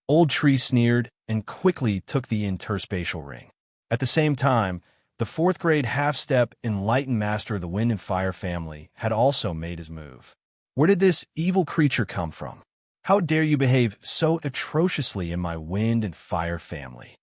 Old Tree sneered and quickly took the interspatial ring. At the same time, the fourth-grade half-step Enlightened Master of the Wind and Fire family had also made his move. Where did this evil creature come from? How dare you behave so atrociously in my Wind and Fire family?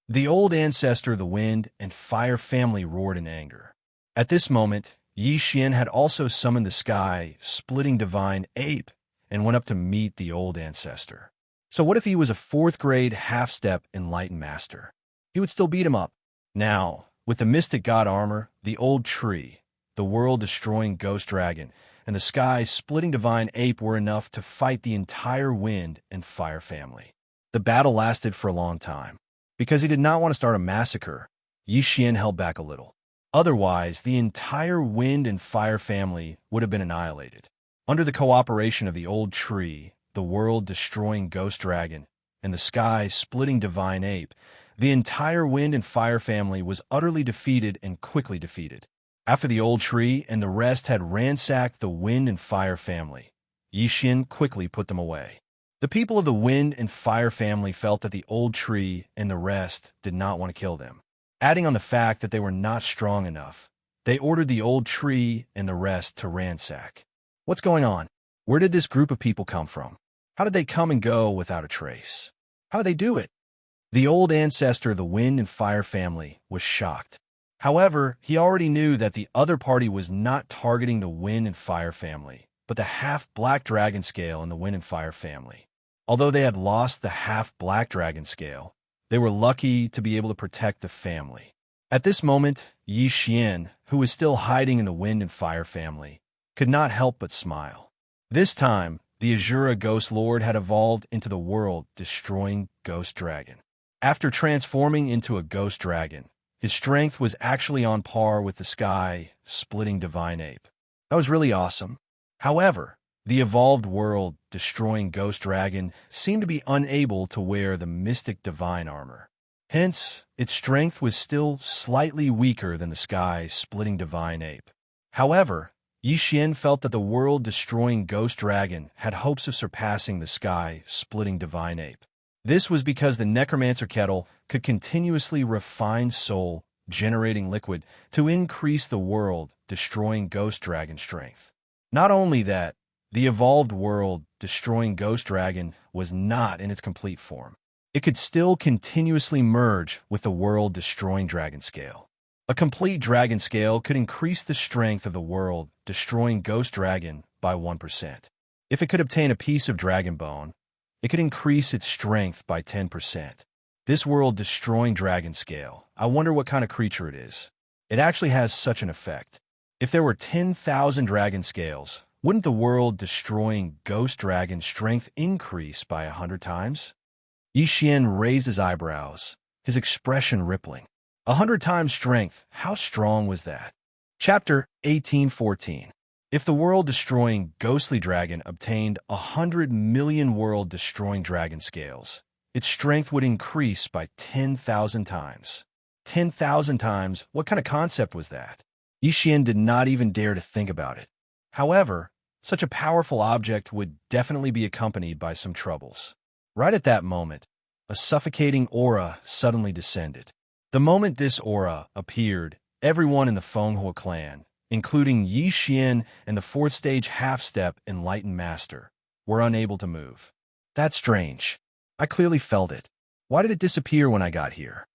The old ancestor of the Wind and Fire family roared in anger. At this moment, Yixian had also summoned the sky-splitting Divine Ape and went up to meet the old ancestor. So what if he was a fourth-grade half-step Enlightened Master? He would still beat him up. Now, with the Mystic God armor, the old tree, the world-destroying Ghost Dragon, and the sky-splitting Divine Ape were enough to fight the entire Wind and Fire family. The battle lasted for a long time. Because he did not want to start a massacre, Yixian held back a little. Otherwise, the entire Wind and Fire family would have been annihilated. Under the cooperation of the old tree, the world-destroying Ghost Dragon, and the sky-splitting Divine Ape, the entire Wind and Fire family was utterly defeated and quickly defeated. After the old tree and the rest had ransacked the Wind and Fire family, Yixian quickly put them away. The people of the Wind and Fire family felt that the old tree and the rest did not want to kill them. Adding on the fact that they were not strong enough, they ordered the old tree and the rest to ransack. What's going on? Where did this group of people come from? How did they come and go without a trace? How did they do it? The old ancestor of the Wind and Fire family was shocked. However, he already knew that the other party was not targeting the Wind and Fire family, but the half-black dragon scale in the Wind and Fire family. Although they had lost the half-black dragon scale, they were lucky to be able to protect the family. At this moment, Yixian, who was still hiding in the Wind and Fire family, could not help but smile. This time, the Azura Ghost Lord had evolved into the world-destroying Ghost Dragon. After transforming into a Ghost Dragon, his strength was actually on par with the sky-splitting Divine Ape. That was really awesome. However, the evolved world-destroying Ghost Dragon seemed to be unable to wear the mystic divine armor. Hence, its strength was still slightly weaker than the sky-splitting Divine Ape. However, Yixian felt that the world-destroying Ghost Dragon had hopes of surpassing the sky-splitting Divine Ape. This was because the Necromancer Kettle could continuously refine soul, generating liquid, to increase the world-destroying Ghost Dragon strength. Not only that, the evolved world-destroying Ghost Dragon was not in its complete form. It could still continuously merge with the world-destroying Dragon Scale. A complete Dragon Scale could increase the strength of the world-destroying Ghost Dragon by 1%. If it could obtain a piece of Dragon Bone, it could increase its strength by 10%. This world-destroying Dragon Scale, I wonder what kind of creature it is. It actually has such an effect. If there were 10,000 dragon scales, wouldn't the world-destroying ghost dragon's strength increase by 100 times? Yixian raised his eyebrows, his expression rippling. 100 times strength, how strong was that? Chapter 1814. If the world-destroying ghostly dragon obtained 100 million world-destroying dragon scales, its strength would increase by 10,000 times. 10,000 times? What kind of concept was that? Yixian did not even dare to think about it. However, such a powerful object would definitely be accompanied by some troubles. Right at that moment, a suffocating aura suddenly descended. The moment this aura appeared, everyone in the Fenghua clan, including Yixian and the fourth stage half-step Enlightened Master, were unable to move. That's strange. I clearly felt it. Why did it disappear when I got here?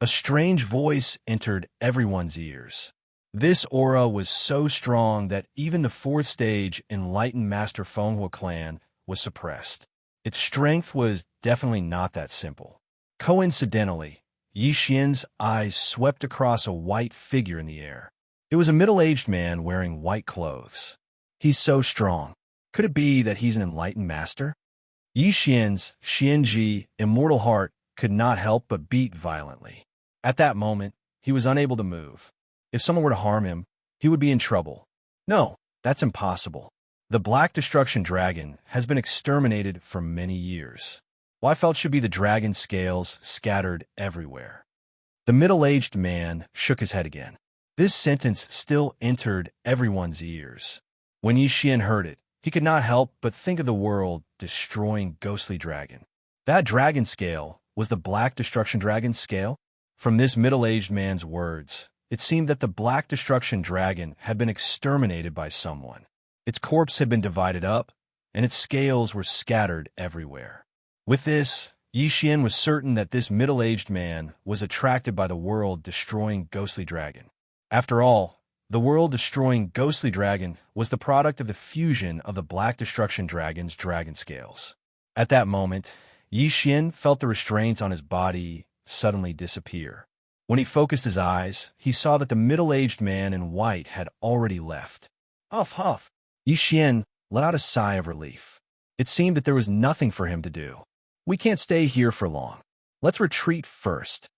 A strange voice entered everyone's ears. This aura was so strong that even the fourth stage Enlightened Master Fenghua clan was suppressed. Its strength was definitely not that simple. Coincidentally, Yixian's eyes swept across a white figure in the air. It was a middle-aged man wearing white clothes. He's so strong. Could it be that he's an Enlightened Master? Yixian's Xianxia, immortal heart, could not help but beat violently. At that moment, he was unable to move. If someone were to harm him, he would be in trouble. No, that's impossible. The Black Destruction Dragon has been exterminated for many years. Why felt should be the dragon scales scattered everywhere? The middle-aged man shook his head again. This sentence still entered everyone's ears. When Yixian heard it, he could not help but think of the world-destroying ghostly dragon. That dragon scale was the Black Destruction Dragon's scale? From this middle-aged man's words, it seemed that the Black Destruction Dragon had been exterminated by someone. Its corpse had been divided up, and its scales were scattered everywhere. With this, Yixian was certain that this middle-aged man was attracted by the world-destroying ghostly dragon. After all, the world-destroying ghostly dragon was the product of the fusion of the Black Destruction Dragon's dragon scales. At that moment, Yixian felt the restraints on his body suddenly disappear. When he focused his eyes, he saw that the middle-aged man in white had already left. Huff, huff. Yixian let out a sigh of relief. It seemed that there was nothing for him to do. We can't stay here for long. Let's retreat first.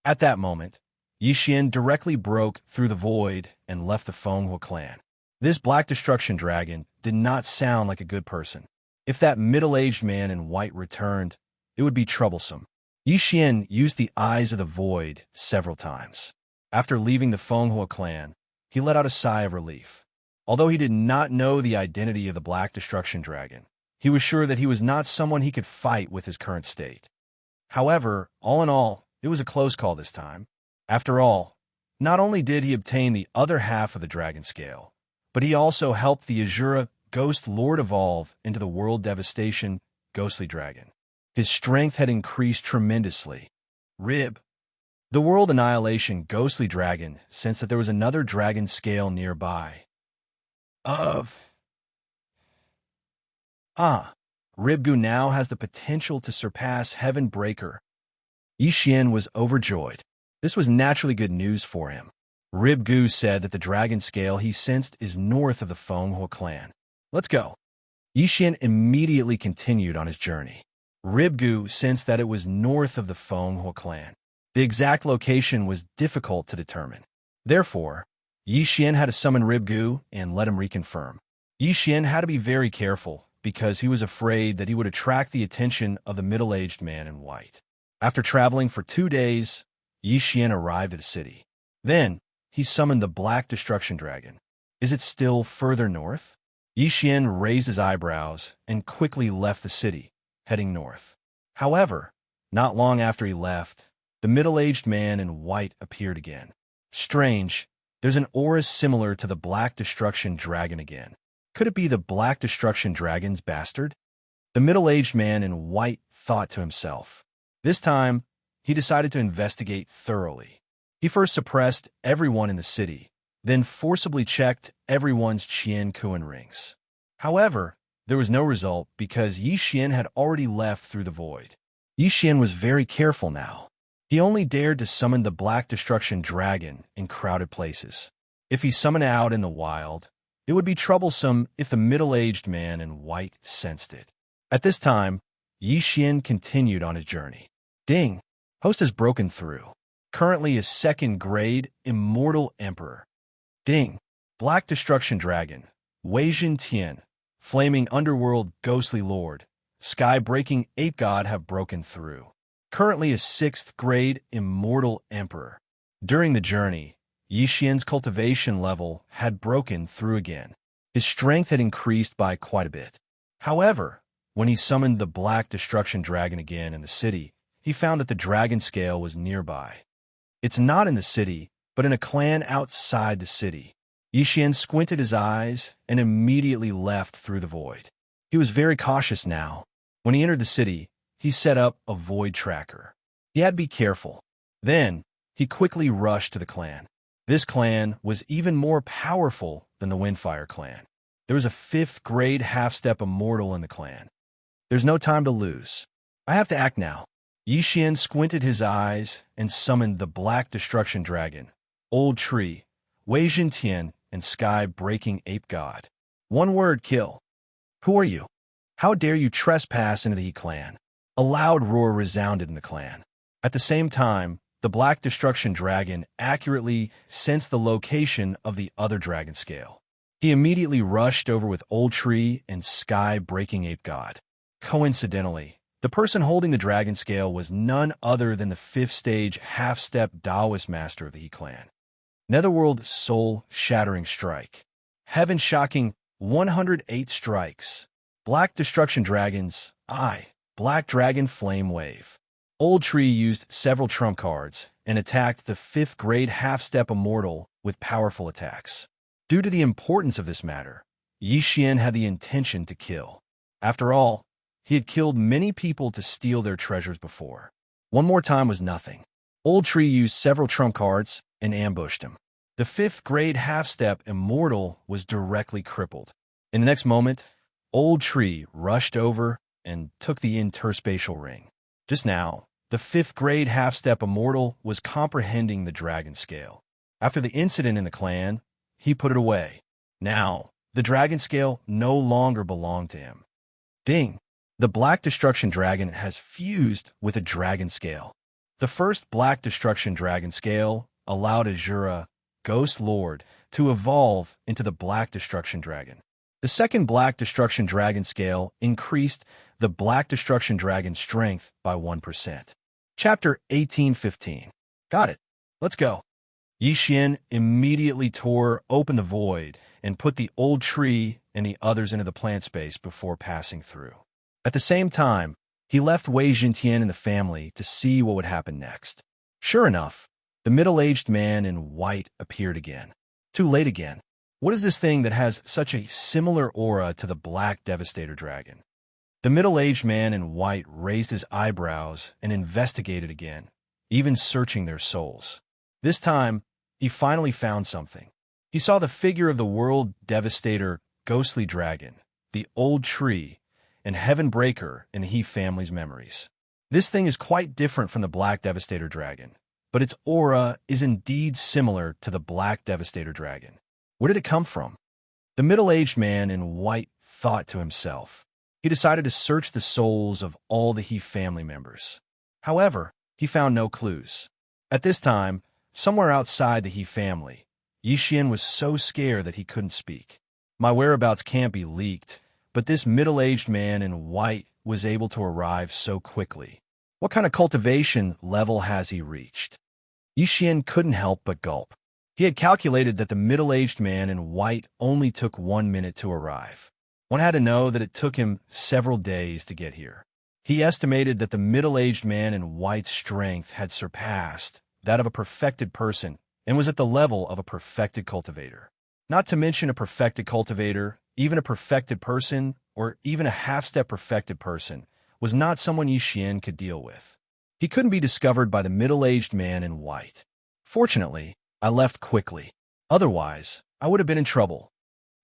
At that moment, Yixian directly broke through the void and left the Fenghua clan. This Black Destruction Dragon did not sound like a good person. If that middle-aged man in white returned, it would be troublesome. Yixian used the eyes of the void several times. After leaving the Fenghua clan, he let out a sigh of relief. Although he did not know the identity of the Black Destruction Dragon, he was sure that he was not someone he could fight with his current state. However, all in all, it was a close call this time. After all, not only did he obtain the other half of the dragon scale, but he also helped the Azura Ghost Lord evolve into the World Devastation Ghostly Dragon. His strength had increased tremendously. Rib. The World Annihilation Ghostly Dragon sensed that there was another dragon scale nearby. Ribgu now has the potential to surpass Heaven Breaker. Yixian was overjoyed. This was naturally good news for him. Ribgu said that the dragon scale he sensed is north of the Fenghua clan. Let's go. Yixian immediately continued on his journey. Ribgu sensed that it was north of the Fenghua clan. The exact location was difficult to determine. Therefore, Yixian had to summon Ribgu and let him reconfirm. Yixian had to be very careful because he was afraid that he would attract the attention of the middle-aged man in white. After traveling for 2 days, Yixian arrived at a city. Then, he summoned the Black Destruction Dragon. Is it still further north? Yixian raised his eyebrows and quickly left the city, heading north. However, not long after he left, the middle-aged man in white appeared again. Strange, there's an aura similar to the Black Destruction Dragon again. Could it be the Black Destruction Dragon's bastard? The middle-aged man in white thought to himself. This time, he decided to investigate thoroughly. He first suppressed everyone in the city, then forcibly checked everyone's Qian Kuan rings. However, there was no result because Yixian had already left through the void. Yixian was very careful now. He only dared to summon the Black Destruction Dragon in crowded places. If he summoned out in the wild, it would be troublesome if the middle-aged man in white sensed it. At this time, Xian continued on his journey. Ding! Host has broken through. Currently a second-grade Immortal Emperor. Ding! Black Destruction Dragon. Weijin Tian. Flaming Underworld Ghostly Lord. Sky-breaking Ape God have broken through. Currently a 6th-grade Immortal Emperor. During the journey, Xian's cultivation level had broken through again. His strength had increased by quite a bit. However, when he summoned the Black Destruction Dragon again in the city, he found that the dragon scale was nearby. It's not in the city, but in a clan outside the city. Xian squinted his eyes and immediately left through the void. He was very cautious now. When he entered the city, he set up a void tracker. He had to be careful. Then, he quickly rushed to the clan. This clan was even more powerful than the Windfire clan. There was a 5th-grade half-step immortal in the clan. There's no time to lose. I have to act now. Xian squinted his eyes and summoned the Black Destruction Dragon, Old Tree, Weijin Tian, and Sky-breaking Ape God. One word, kill. Who are you? How dare you trespass into the He clan? A loud roar resounded in the clan. At the same time, the Black Destruction Dragon accurately sensed the location of the other dragon scale. He immediately rushed over with Old Tree and Sky-breaking Ape God. Coincidentally, the person holding the dragon scale was none other than the 5th-stage half-step Taoist master of the He clan. Netherworld Soul-shattering strike. Heaven-shocking 108 strikes. Black Destruction Dragon's Eye. Black Dragon Flame Wave. Old Tree used several trump cards and attacked the 5th-grade half-step immortal with powerful attacks. Due to the importance of this matter, Xian had the intention to kill. After all, he had killed many people to steal their treasures before. One more time was nothing. Old Tree used several trump cards and ambushed him. The 5th-grade half-step immortal was directly crippled. In the next moment, Old Tree rushed over and took the interspatial ring. Just now, the 5th-grade half-step immortal was comprehending the dragon scale. After the incident in the clan, he put it away. Now, the dragon scale no longer belonged to him. Ding! The Black Destruction Dragon has fused with a dragon scale. The first Black Destruction Dragon scale allowed Azura, Ghost Lord, to evolve into the Black Destruction Dragon. The second Black Destruction Dragon scale increased the Black Destruction Dragon's strength by 1%. Chapter 1815. Got it. Let's go. Xian immediately tore open the void and put the Old Tree and the others into the plant space before passing through. At the same time, he left Weijin Tian and the family to see what would happen next. Sure enough, the middle-aged man in white appeared again. Too late again. What is this thing that has such a similar aura to the Black Devastator Dragon? The middle-aged man in white raised his eyebrows and investigated again, even searching their souls. This time, he finally found something. He saw the figure of the World Devastator Ghostly Dragon, the Old Tree, and Heaven Breaker in the He family's memories. This thing is quite different from the Black Devastator Dragon, but its aura is indeed similar to the Black Devastator Dragon. Where did it come from? The middle-aged man in white thought to himself. He decided to search the souls of all the He family members. However, he found no clues. At this time, somewhere outside the He family, Xian was so scared that he couldn't speak. My whereabouts can't be leaked, but this middle-aged man in white was able to arrive so quickly. What kind of cultivation level has he reached? Xian couldn't help but gulp. He had calculated that the middle-aged man in white only took 1 minute to arrive. One had to know that it took him several days to get here. He estimated that the middle-aged man in white's strength had surpassed that of a perfected person and was at the level of a perfected cultivator. Not to mention a perfected cultivator, even a perfected person, or even a half-step perfected person, was not someone Xian could deal with. He couldn't be discovered by the middle-aged man in white. Fortunately, I left quickly. Otherwise, I would have been in trouble.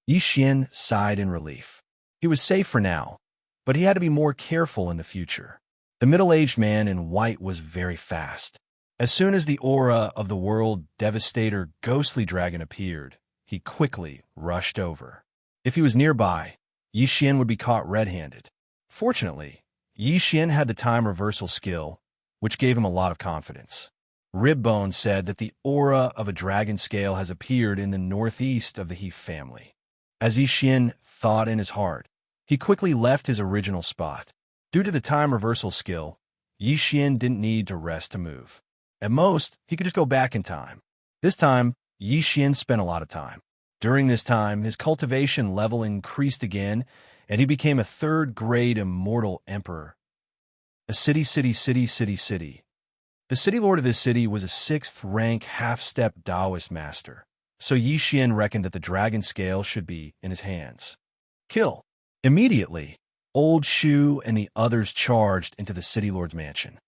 Xian sighed in relief. He was safe for now, but he had to be more careful in the future. The middle-aged man in white was very fast. As soon as the aura of the world devastator ghostly dragon appeared, he quickly rushed over. If he was nearby, Yi Xian would be caught red-handed. Fortunately, Yi Xian had the time reversal skill, which gave him a lot of confidence. Ribbone said that the aura of a dragon scale has appeared in the northeast of the He family. As Yi Xian thought in his heart, he quickly left his original spot. Due to the time reversal skill, Yi Xian didn't need to rest to move. At most, he could just go back in time. This time, Yi Xian spent a lot of time. During this time, his cultivation level increased again, and he became a third-grade immortal emperor. A city. The city lord of this city was a 6th-rank half-step Taoist master, so Yi Xian reckoned that the dragon scale should be in his hands. Kill. Immediately, Old Shu and the others charged into the city lord's mansion.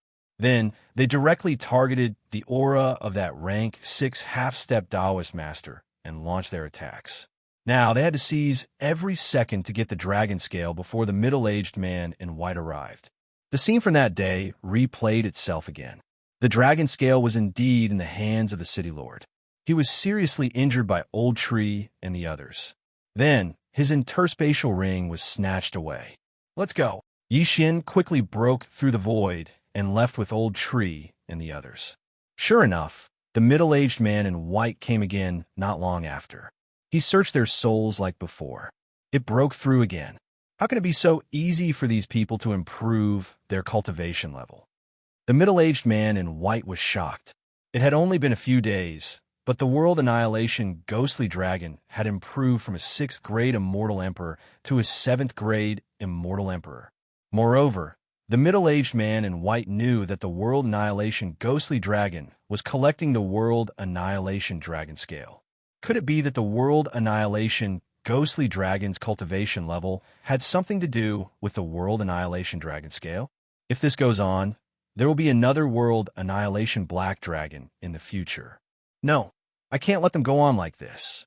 Then, they directly targeted the aura of that rank 6 half-step Taoist master and launched their attacks. Now, they had to seize every second to get the dragon scale before the middle-aged man in white arrived. The scene from that day replayed itself again. The dragon scale was indeed in the hands of the city lord. He was seriously injured by Old Tree and the others. Then, his interspatial ring was snatched away. Let's go. Yi Xian quickly broke through the void and left with Old Tree and the others. Sure enough, the middle-aged man in white came again not long after. He searched their souls like before. It broke through again. How can it be so easy for these people to improve their cultivation level? The middle-aged man in white was shocked. It had only been a few days, but the World Annihilation Ghostly Dragon had improved from a 6th-grade Immortal Emperor to a 7th-grade Immortal Emperor. Moreover, the middle-aged man in white knew that the World Annihilation Ghostly Dragon was collecting the World Annihilation Dragon Scale. Could it be that the World Annihilation Ghostly Dragon's cultivation level had something to do with the World Annihilation Dragon Scale? If this goes on, there will be another World Annihilation Black Dragon in the future. No, I can't let them go on like this.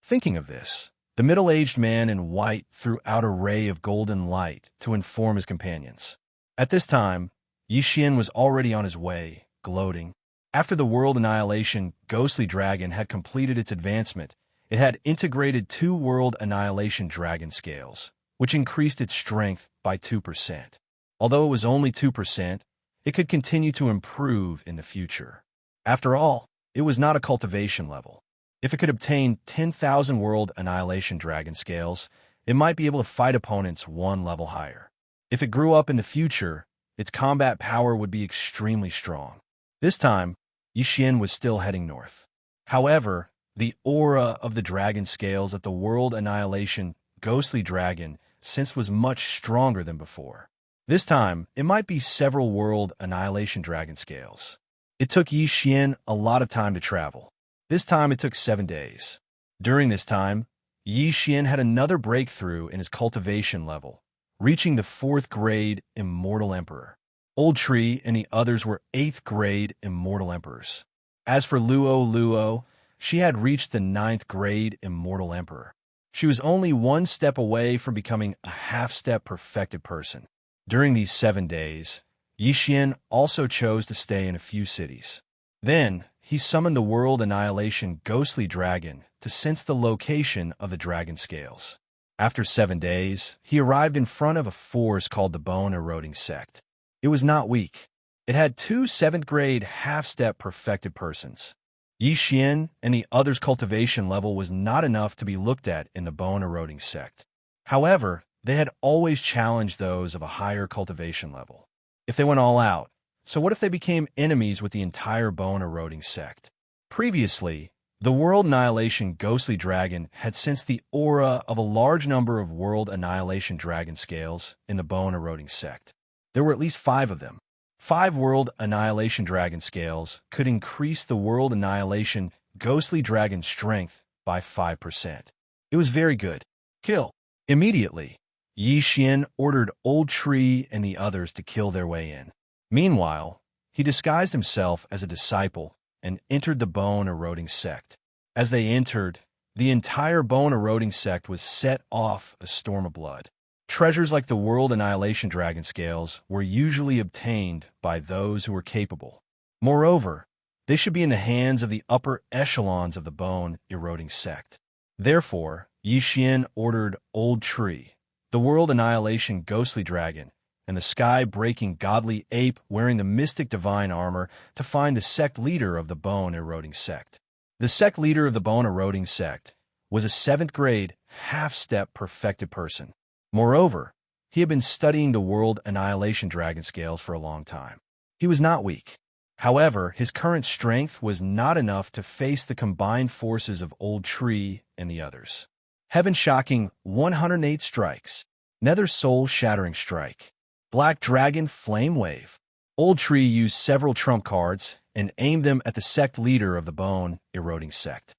Thinking of this, the middle-aged man in white threw out a ray of golden light to inform his companions. At this time, Yi Xian was already on his way, gloating. After the World Annihilation Ghostly Dragon had completed its advancement, it had integrated 2 World Annihilation Dragon Scales, which increased its strength by 2%. Although it was only 2%, it could continue to improve in the future. After all, it was not a cultivation level. If it could obtain 10,000 World Annihilation Dragon Scales, it might be able to fight opponents 1 level higher. If it grew up in the future, its combat power would be extremely strong. This time, Yi Xian was still heading north. However, the aura of the dragon scales at the World Annihilation Ghostly Dragon since was much stronger than before. This time, it might be several World Annihilation Dragon Scales. It took Yi Xian a lot of time to travel. This time it took 7 days. During this time, Yi Xian had another breakthrough in his cultivation level, reaching the 4th-grade Immortal Emperor. Old Tree and the others were 8th-grade Immortal Emperors. As for Luo, she had reached the 9th-grade Immortal Emperor. She was only 1 step away from becoming a half-step perfected person. During these 7 days, Yi Xian also chose to stay in a few cities. Then, he summoned the World Annihilation Ghostly Dragon to sense the location of the dragon scales. After 7 days, he arrived in front of a force called the Bone-Eroding Sect. It was not weak. It had 2 7th-grade half-step perfected persons. Yi Xian and the others' cultivation level was not enough to be looked at in the Bone-Eroding Sect. However, they had always challenged those of a higher cultivation level. If they went all out, so what if they became enemies with the entire Bone-Eroding Sect? Previously, the World Annihilation Ghostly Dragon had sensed the aura of a large number of World Annihilation Dragon Scales in the Bone-Eroding Sect. There were at least 5 of them. 5 World Annihilation Dragon Scales could increase the World Annihilation Ghostly Dragon strength by 5%. It was very good. Kill. Immediately, Yi Xian ordered Old Tree and the others to kill their way in. Meanwhile, he disguised himself as a disciple and entered the Bone-Eroding Sect. As they entered, the entire Bone-Eroding Sect was set off a storm of blood. Treasures like the World Annihilation Dragon Scales were usually obtained by those who were capable. Moreover, they should be in the hands of the upper echelons of the bone-eroding sect. Therefore, Yixian ordered Old Tree, the world annihilation ghostly dragon, and the sky-breaking godly ape wearing the mystic divine armor to find the sect leader of the bone-eroding sect. The sect leader of the bone-eroding sect was a 7th grade, half-step perfected person. Moreover, he had been studying the world annihilation dragon scales for a long time. He was not weak. However, his current strength was not enough to face the combined forces of Old Tree and the others. Heaven-shocking 108 strikes. Nether soul-shattering strike. Black Dragon Flame Wave. Old Tree used several trump cards and aimed them at the sect leader of the bone-eroding sect.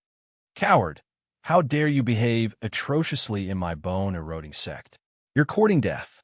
Coward, how dare you behave atrociously in my bone-eroding sect? You're courting death.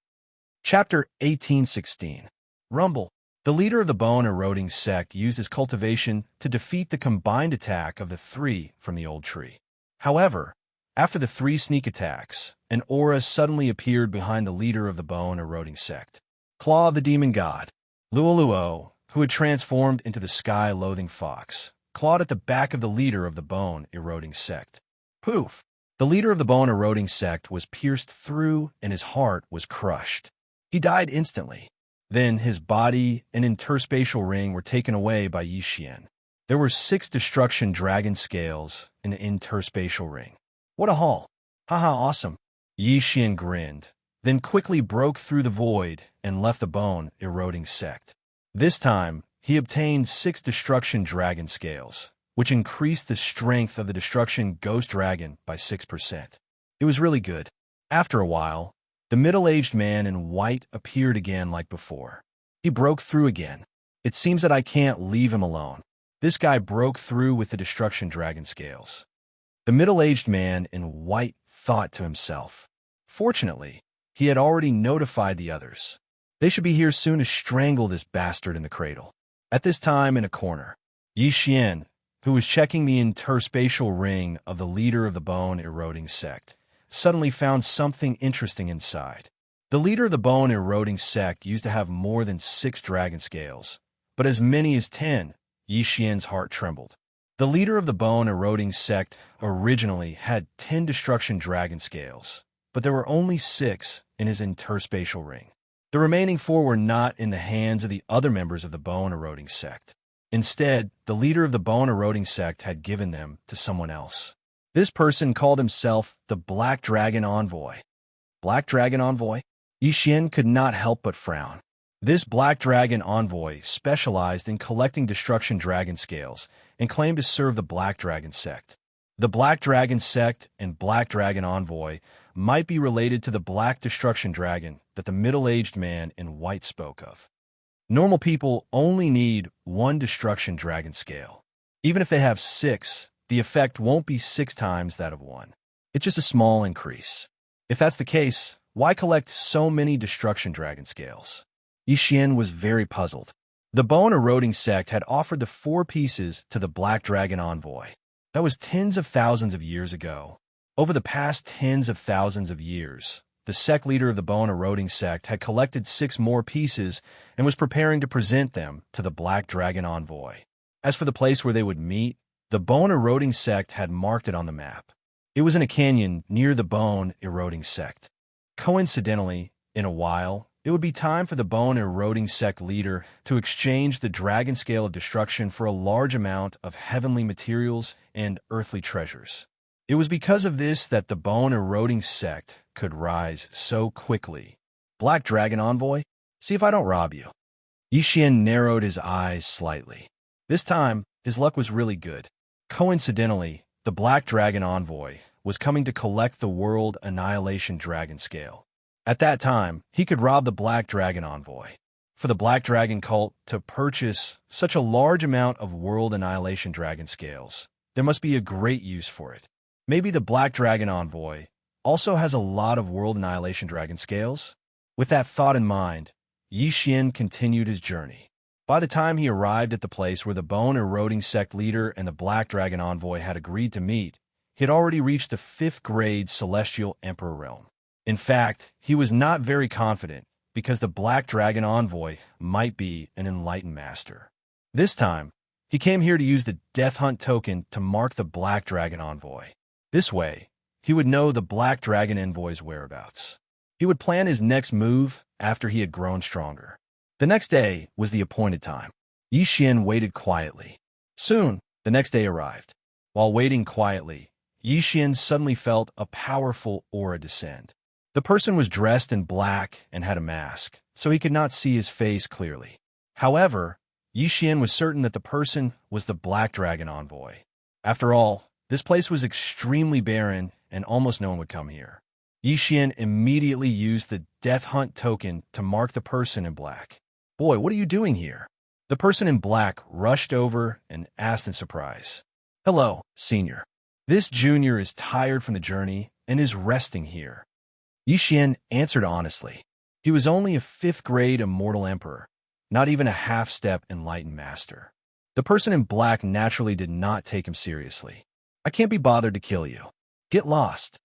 Chapter 1816. Rumble. The leader of the bone-eroding sect used his cultivation to defeat the combined attack of the 3 from the Old Tree. However, after the 3 sneak attacks, an aura suddenly appeared behind the leader of the bone-eroding sect. Claw of the Demon God. Luoluo, who had transformed into the sky-loathing fox, clawed at the back of the leader of the bone-eroding sect. Poof! The leader of the bone-eroding sect was pierced through and his heart was crushed. He died instantly. Then his body and interspatial ring were taken away by Yixian. There were 6 destruction dragon scales in the interspatial ring. What a haul! Haha, awesome! Yixian grinned, then quickly broke through the void and left the bone-eroding sect. This time, he obtained 6 destruction dragon scales, which increased the strength of the destruction ghost dragon by 6%. It was really good. After a while, the middle-aged man in white appeared again like before. He broke through again. It seems that I can't leave him alone. This guy broke through with the destruction dragon scales. The middle-aged man in white thought to himself. Fortunately, he had already notified the others. They should be here soon to strangle this bastard in the cradle. At this time, in a corner, Yixian, who was checking the interspatial ring of the leader of the bone-eroding sect, suddenly found something interesting inside. The leader of the bone-eroding sect used to have more than 6 dragon scales, but as many as 10. Yixian's heart trembled. The leader of the bone-eroding sect originally had 10 destruction dragon scales, but there were only 6 in his interspatial ring. The remaining 4 were not in the hands of the other members of the bone-eroding sect. Instead, the leader of the bone-eroding sect had given them to someone else. This person called himself the Black Dragon Envoy. Black Dragon Envoy? Yixian could not help but frown. This Black Dragon Envoy specialized in collecting destruction dragon scales and claimed to serve the Black Dragon sect. The Black Dragon sect and Black Dragon Envoy might be related to the Black Destruction Dragon that the middle-aged man in white spoke of. Normal people only need 1 destruction dragon scale. Even if they have 6, the effect won't be 6 times that of 1. It's just a small increase. If that's the case, why collect so many destruction dragon scales? Yixian was very puzzled. The bone-eroding sect had offered the 4 pieces to the Black Dragon Envoy. That was tens of thousands of years ago. Over the past tens of thousands of years, the sect leader of the bone-eroding sect had collected 6 more pieces and was preparing to present them to the Black Dragon Envoy. As for the place where they would meet, the bone-eroding sect had marked it on the map. It was in a canyon near the bone-eroding sect. Coincidentally, in a while, it would be time for the bone-eroding sect leader to exchange the dragon scale of destruction for a large amount of heavenly materials and earthly treasures. It was because of this that the bone-eroding sect could rise so quickly. Black Dragon Envoy, see if I don't rob you. Yixian narrowed his eyes slightly. This time, his luck was really good. Coincidentally, the Black Dragon Envoy was coming to collect the World Annihilation Dragon Scale. At that time, he could rob the Black Dragon Envoy. For the Black Dragon cult to purchase such a large amount of World Annihilation Dragon Scales, there must be a great use for it. Maybe the Black Dragon Envoy also has a lot of World Annihilation Dragon Scales? With that thought in mind, Yixian continued his journey. By the time he arrived at the place where the bone-eroding sect leader and the Black Dragon Envoy had agreed to meet, he had already reached the 5th grade Celestial Emperor realm. In fact, he was not very confident because the Black Dragon Envoy might be an enlightened master. This time, he came here to use the Death Hunt token to mark the Black Dragon Envoy. This way, he would know the Black Dragon Envoy's whereabouts. He would plan his next move after he had grown stronger. The next day was the appointed time. Yixian waited quietly. Soon, the next day arrived. While waiting quietly, Yixian suddenly felt a powerful aura descend. The person was dressed in black and had a mask, so he could not see his face clearly. However, Yixian was certain that the person was the Black Dragon Envoy. After all, this place was extremely barren and almost no one would come here. Yixian immediately used the Death Hunt token to mark the person in black. "Boy, what are you doing here?" The person in black rushed over and asked in surprise. "Hello, Senior. This junior is tired from the journey and is resting here." Yixian answered honestly. He was only a 5th grade Immortal Emperor, not even a half-step Enlightened Master. The person in black naturally did not take him seriously. "I can't be bothered to kill you. Get lost."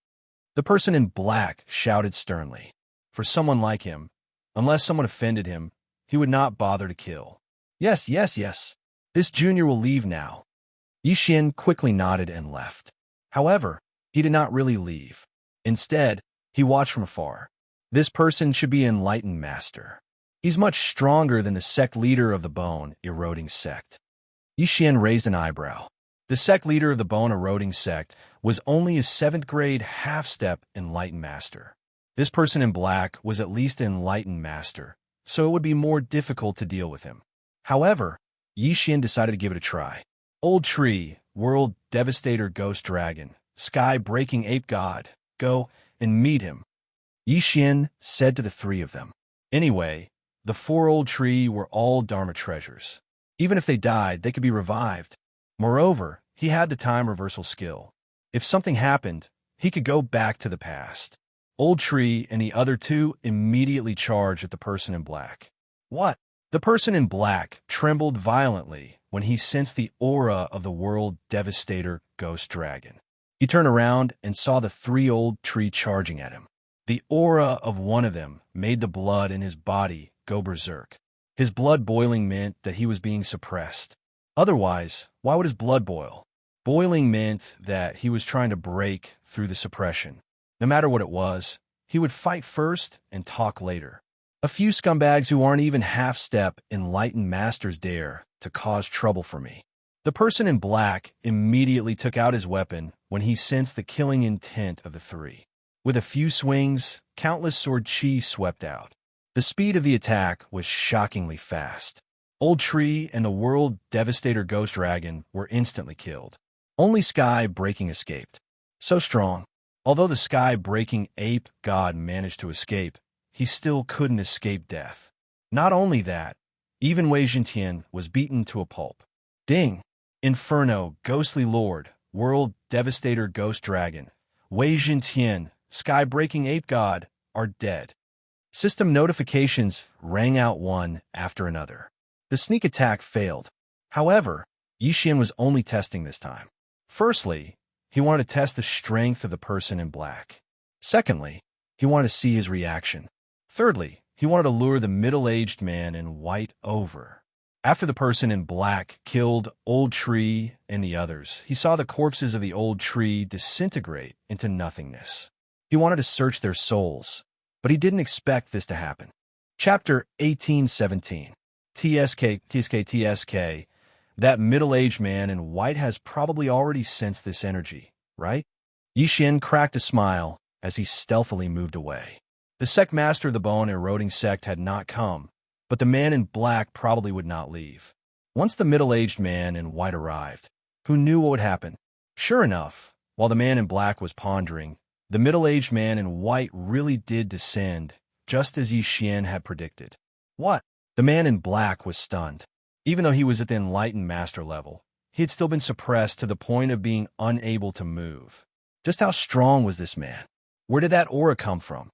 The person in black shouted sternly. For someone like him, unless someone offended him, he would not bother to kill. Yes. This junior will leave now." Yixian quickly nodded and left. However, he did not really leave. Instead, he watched from afar. This person should be an Enlightened Master. He's much stronger than the sect leader of the Bone-Eroding Sect. Yixian raised an eyebrow. The sect leader of the Bone-Eroding Sect was only a 7th grade half-step Enlightened Master. This person in black was at least an Enlightened Master, so it would be more difficult to deal with him. However, Yixian decided to give it a try. "Old Tree, World Devastator Ghost Dragon, Sky-Breaking Ape God, go and meet him," Yixian said to the 3 of them. Anyway, the 4 Old Tree were all Dharma treasures. Even if they died, they could be revived. Moreover, he had the time reversal skill. If something happened, he could go back to the past. Old Tree and the other 2 immediately charged at the person in black. "What?" The person in black trembled violently when he sensed the aura of the World Devastator Ghost Dragon. He turned around and saw the 3 Old Tree charging at him. The aura of one of them made the blood in his body go berserk. His blood boiling meant that he was being suppressed. Otherwise, why would his blood boil? Boiling meant that he was trying to break through the suppression. No matter what it was, he would fight first and talk later. A few scumbags who aren't even half-step Enlightened Masters dare to cause trouble for me. The person in black immediately took out his weapon when he sensed the killing intent of the 3. With a few swings, countless sword chi swept out. The speed of the attack was shockingly fast. Old Tree and the World Devastator Ghost Dragon were instantly killed. Only Sky-Breaking escaped. So strong. Although the Sky-Breaking Ape God managed to escape, he still couldn't escape death. Not only that, even Wei Zhentian was beaten to a pulp. Ding! Inferno, Ghostly Lord, World Devastator Ghost Dragon, Wei Zhentian, Sky-Breaking Ape God are dead. System notifications rang out one after another. The sneak attack failed. However, Yixian was only testing this time. Firstly, he wanted to test the strength of the person in black. Secondly, he wanted to see his reaction. Thirdly, he wanted to lure the middle-aged man in white over. After the person in black killed Old Tree and the others, he saw the corpses of the Old Tree disintegrate into nothingness. He wanted to search their souls, but he didn't expect this to happen. Chapter 1817. TSK. That middle-aged man in white has probably already sensed this energy, right? Yixian cracked a smile as he stealthily moved away. The sect master of the Bone-Eroding Sect had not come, but the man in black probably would not leave. Once the middle-aged man in white arrived, who knew what would happen? Sure enough, while the man in black was pondering, the middle-aged man in white really did descend, just as Yixian had predicted. What? The man in black was stunned. Even though he was at the Enlightened Master level, he had still been suppressed to the point of being unable to move. Just how strong was this man? Where did that aura come from?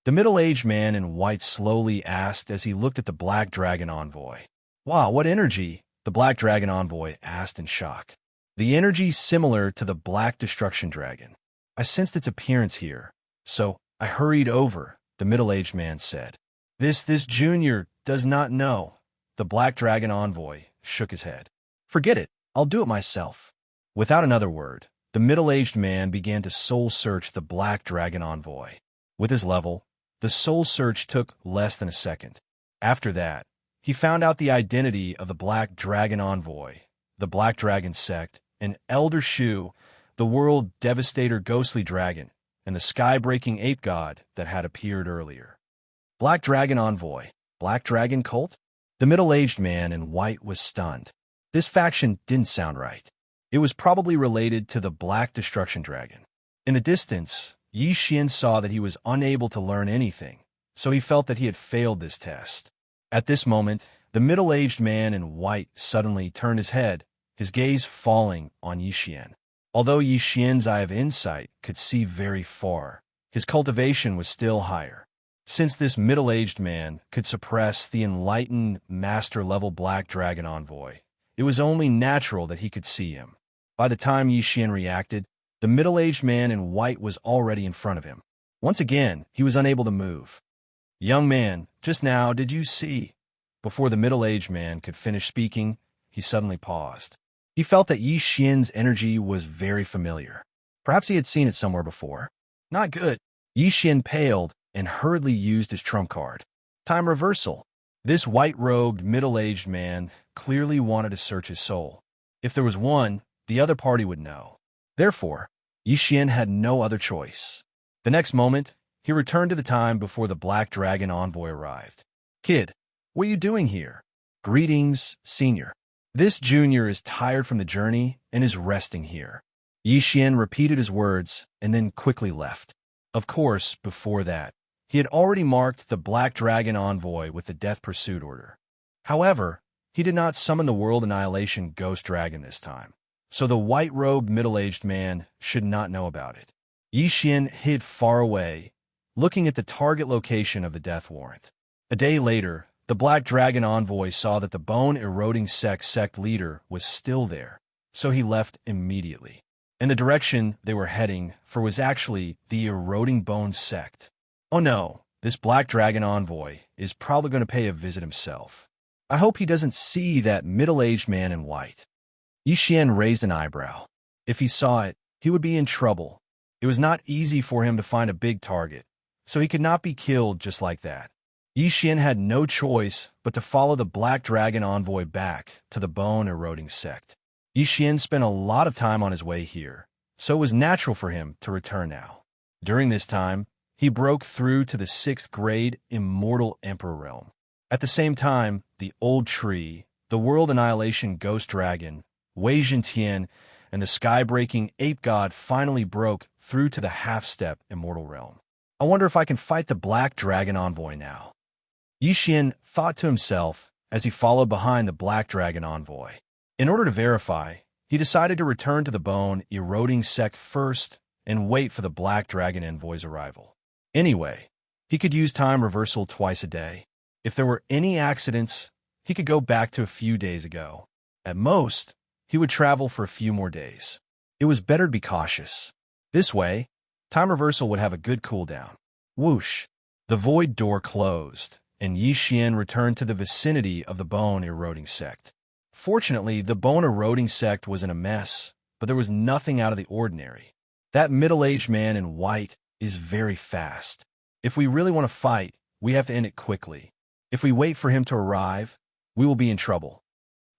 The middle-aged man in white slowly asked as he looked at the Black Dragon Envoy. "Wow, what energy?" the Black Dragon Envoy asked in shock. "The energy similar to the Black Destruction Dragon. I sensed its appearance here, so I hurried over," the middle-aged man said. This junior does not know," the Black Dragon Envoy shook his head. Forget it, I'll do it myself. Without another word, the middle-aged man began to soul-search the Black Dragon Envoy. With his level, the soul search took less than a second. After that, he found out the identity of the Black Dragon Envoy, the Black Dragon Sect, and Elder Shu, the world devastator ghostly dragon, and the sky-breaking ape god that had appeared earlier. Black Dragon Envoy, Black Dragon Cult? The middle-aged man in white was stunned. This faction didn't sound right. It was probably related to the Black Destruction Dragon. In the distance, Xianxia saw that he was unable to learn anything, so he felt that he had failed this test. At this moment, the middle-aged man in white suddenly turned his head, his gaze falling on Xianxia. Although Xianxia's eye of insight could see very far, his cultivation was still higher. Since this middle-aged man could suppress the enlightened master-level Black Dragon Envoy, it was only natural that he could see him. By the time Xianxia reacted, the middle-aged man in white was already in front of him. Once again, he was unable to move. "Young man, just now did you see?" Before the middle-aged man could finish speaking, he suddenly paused. He felt that Xianxia's energy was very familiar. Perhaps he had seen it somewhere before. Not good. Xianxia paled and hurriedly used his trump card. Time reversal. This white-robed, middle-aged man clearly wanted to search his soul. If there was one, the other party would know. Therefore, Xianxia had no other choice. The next moment, he returned to the time before the Black Dragon Envoy arrived. "Kid, what are you doing here?" "Greetings, Senior. This junior is tired from the journey and is resting here." Xianxia repeated his words and then quickly left. Of course, before that, he had already marked the Black Dragon Envoy with the Death Pursuit order. However, he did not summon the World Annihilation Ghost Dragon this time, so the white-robed middle-aged man should not know about it. Xianxia hid far away, looking at the target location of the death warrant. A day later, the Black Dragon Envoy saw that the bone-eroding sect leader was still there, so he left immediately. In the direction they were heading for was actually the Eroding Bone sect. Oh no, this Black Dragon Envoy is probably going to pay a visit himself. I hope he doesn't see that middle-aged man in white. Xianxia raised an eyebrow. If he saw it, he would be in trouble. It was not easy for him to find a big target, so he could not be killed just like that. Xianxia had no choice but to follow the Black Dragon Envoy back to the bone-eroding sect. Xianxia spent a lot of time on his way here, so it was natural for him to return now. During this time, he broke through to the 6th grade Immortal Emperor realm. At the same time, the Old Tree, the World Annihilation Ghost Dragon, Wei Zhentian, and the sky-breaking ape god finally broke through to the half-step Immortal realm. I wonder if I can fight the Black Dragon Envoy now. Xianxia thought to himself as he followed behind the Black Dragon Envoy. In order to verify, he decided to return to the bone-eroding sect first and wait for the Black Dragon Envoy's arrival. Anyway, he could use time reversal twice a day. If there were any accidents, he could go back to a few days ago. At most, he would travel for a few more days. It was better to be cautious. This way, time reversal would have a good cooldown. Whoosh! The void door closed, and Xianxia returned to the vicinity of the bone-eroding sect. Fortunately, the bone-eroding sect was in a mess, but there was nothing out of the ordinary. That middle-aged man in white is very fast. If we really want to fight, we have to end it quickly. If we wait for him to arrive, we will be in trouble.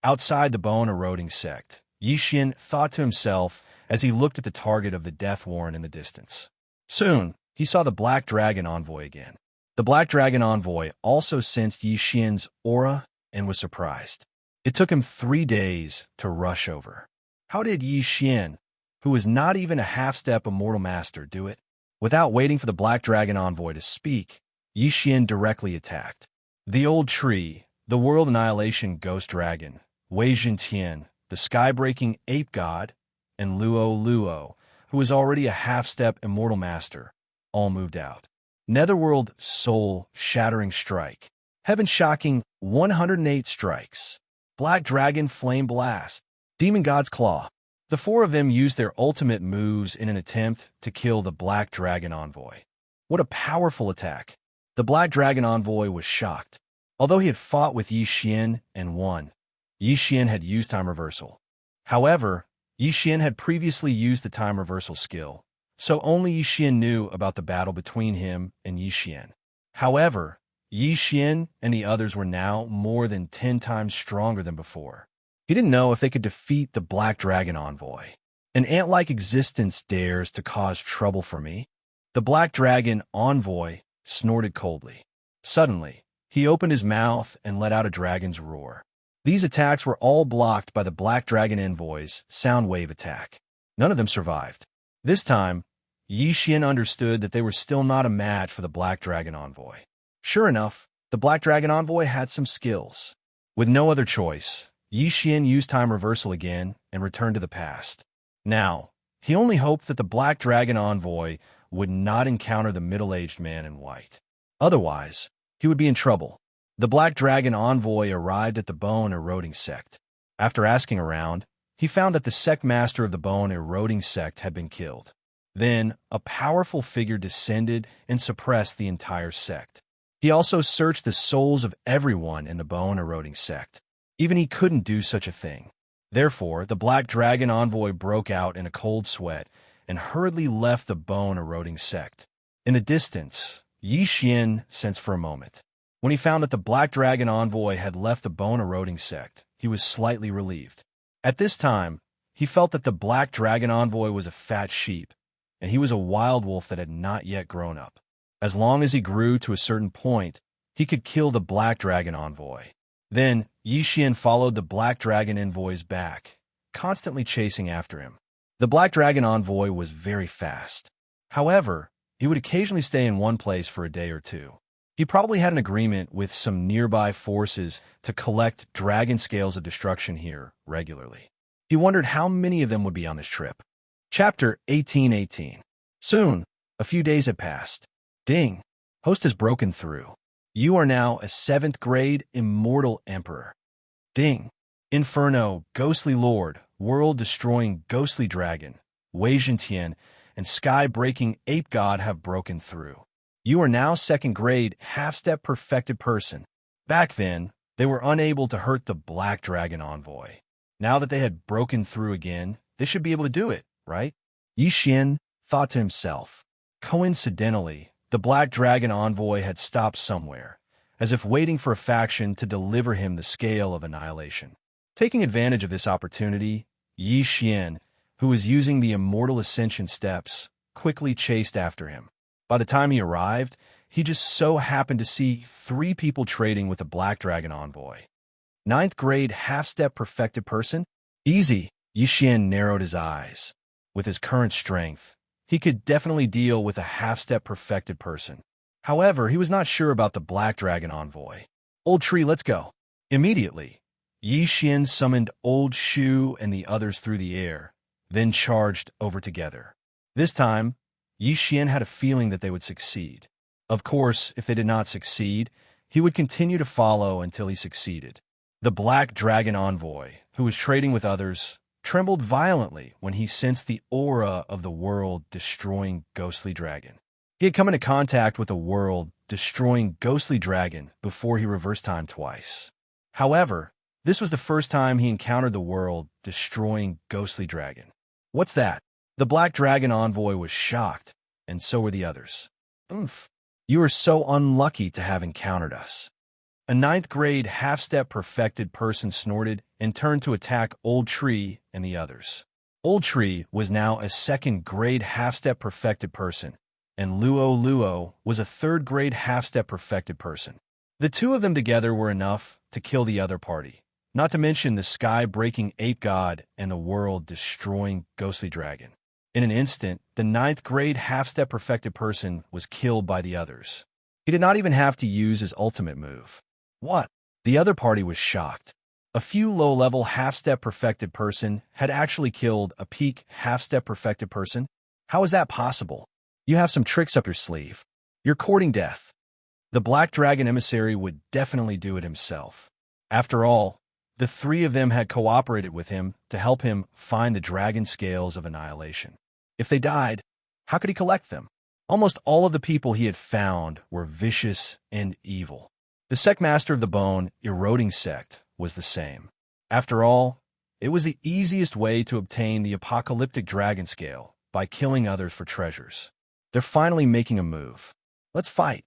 Outside the bone-eroding sect, Xianxia thought to himself as he looked at the target of the death warrant in the distance. Soon, he saw the Black Dragon Envoy again. The Black Dragon Envoy also sensed Xianxia's aura and was surprised. It took him 3 days to rush over. How did Xianxia, who was not even a half-step Immortal Master, do it? Without waiting for the Black Dragon Envoy to speak, Xianxia directly attacked. The Old Tree, the World Annihilation Ghost Dragon, Wei Zhentian, the sky-breaking ape god, and Luo, who was already a half-step Immortal Master, all moved out. Netherworld Soul-Shattering Strike. Heaven-Shocking 108 Strikes. Black Dragon Flame Blast. Demon God's Claw. The 4 of them used their ultimate moves in an attempt to kill the Black Dragon Envoy. What a powerful attack. The Black Dragon Envoy was shocked. Although he had fought with Xianxia and won, Xian had used time reversal. However, Xian had previously used the time reversal skill, so only Xian knew about the battle between him and Xian. However, Xian and the others were now more than 10 times stronger than before. He didn't know if they could defeat the Black Dragon Envoy. An ant-like existence dares to cause trouble for me? The Black Dragon Envoy snorted coldly. Suddenly, he opened his mouth and let out a dragon's roar. These attacks were all blocked by the Black Dragon Envoy's sound wave attack. None of them survived. This time, Xian understood that they were still not a match for the Black Dragon Envoy. Sure enough, the Black Dragon Envoy had some skills. With no other choice, Xian used time reversal again and returned to the past. Now, he only hoped that the Black Dragon Envoy would not encounter the middle-aged man in white. Otherwise, he would be in trouble. The Black Dragon Envoy arrived at the bone-eroding sect. After asking around, he found that the sect master of the bone-eroding sect had been killed. Then, a powerful figure descended and suppressed the entire sect. He also searched the souls of everyone in the bone-eroding sect. Even he couldn't do such a thing. Therefore, the Black Dragon Envoy broke out in a cold sweat and hurriedly left the bone-eroding sect. In the distance, Xian sensed for a moment. When he found that the Black Dragon Envoy had left the bone-eroding sect, he was slightly relieved. At this time, he felt that the Black Dragon Envoy was a fat sheep, and he was a wild wolf that had not yet grown up. As long as he grew to a certain point, he could kill the Black Dragon Envoy. Then, Xian followed the Black Dragon Envoy's back, constantly chasing after him. The Black Dragon Envoy was very fast. However, he would occasionally stay in one place for a day or two. He probably had an agreement with some nearby forces to collect dragon scales of destruction here regularly. He wondered how many of them would be on this trip. Chapter 1818. Soon, a few days had passed. Ding! Host has broken through. You are now a 7th grade Immortal Emperor. Ding! Inferno, Ghostly Lord, World-Destroying Ghostly Dragon, Wei Zhentian, and Sky-Breaking Ape God have broken through. You are now 2nd grade Half-Step Perfected Person. Back then, they were unable to hurt the Black Dragon Envoy. Now that they had broken through again, they should be able to do it, right? Xian thought to himself. Coincidentally, the Black Dragon Envoy had stopped somewhere, as if waiting for a faction to deliver him the scale of annihilation. Taking advantage of this opportunity, Xian, who was using the Immortal Ascension steps, quickly chased after him. By the time he arrived, he just so happened to see 3 people trading with the Black Dragon Envoy. 9th grade Half-Step Perfected Person? Easy, Xian narrowed his eyes. With his current strength, he could definitely deal with a Half-Step Perfected Person. However, he was not sure about the Black Dragon Envoy. Old Tree, let's go. Immediately, Xian summoned Old Shu and the others through the air, then charged over together. This time, Xian had a feeling that they would succeed. Of course, if they did not succeed, he would continue to follow until he succeeded. The Black Dragon Envoy, who was trading with others, trembled violently when he sensed the aura of the world-destroying ghostly dragon. He had come into contact with a world-destroying ghostly dragon before he reversed time twice. However, this was the first time he encountered the world-destroying ghostly dragon. What's that? The Black Dragon Envoy was shocked, and so were the others. Oomph! You are so unlucky to have encountered us. A 9th grade Half-Step Perfected Person snorted and turned to attack Old Tree and the others. Old Tree was now a 2nd grade Half-Step Perfected Person, and Luo was a 3rd grade Half-Step Perfected Person. The 2 of them together were enough to kill the other party, not to mention the Sky-Breaking Ape God and the World-Destroying Ghostly Dragon. In an instant, the 9th grade Half-Step Perfected Person was killed by the others. He did not even have to use his ultimate move. What? The other party was shocked. A few low-level Half-Step Perfected Person had actually killed a peak Half-Step Perfected Person? How is that possible? You have some tricks up your sleeve. You're courting death. The Black Dragon Emissary would definitely do it himself. After all, the 3 of them had cooperated with him to help him find the dragon scales of annihilation. If they died, how could he collect them? Almost all of the people he had found were vicious and evil. The sect master of the bone eroding sect was the same. After all, it was the easiest way to obtain the apocalyptic dragon scale, by killing others for treasures. They're finally making a move. Let's fight.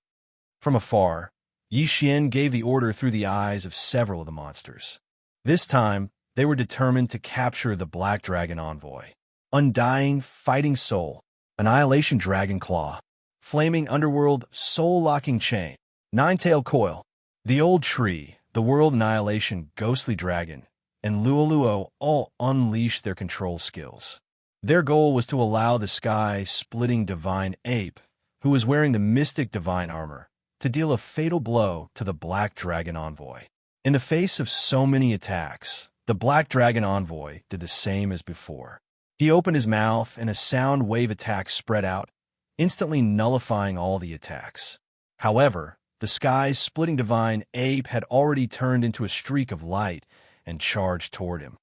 From afar, Yi Xian gave the order through the eyes of several of the monsters. This time, they were determined to capture the Black Dragon Envoy. Undying, fighting soul, annihilation dragon claw, flaming underworld, soul-locking chain, nine-tailed coil, the old tree, the world annihilation ghostly dragon, and Luoluo all unleashed their control skills. Their goal was to allow the sky-splitting divine ape, who was wearing the mystic divine armor, to deal a fatal blow to the Black Dragon Envoy. In the face of so many attacks, the Black Dragon Envoy did the same as before. He opened his mouth and a sound wave attack spread out, instantly nullifying all the attacks. However, the sky-splitting divine ape had already turned into a streak of light and charged toward him.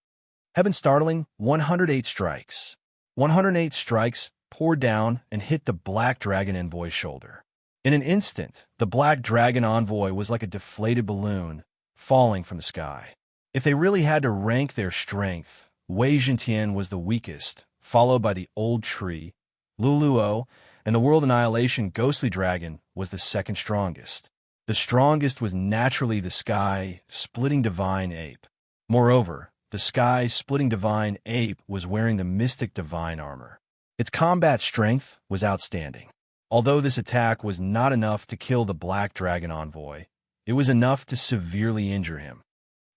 Heaven startling, 108 strikes. 108 strikes poured down and hit the Black Dragon Envoy's shoulder. In an instant, the Black Dragon Envoy was like a deflated balloon falling from the sky. If they really had to rank their strength, Wei Zhentian was the weakest, followed by the Old Tree, Luoluo, and the World Annihilation Ghostly Dragon was the second strongest. The strongest was naturally the Sky-Splitting Divine Ape. Moreover, the Sky-Splitting Divine Ape was wearing the Mystic Divine Armor. Its combat strength was outstanding. Although this attack was not enough to kill the Black Dragon Envoy, it was enough to severely injure him.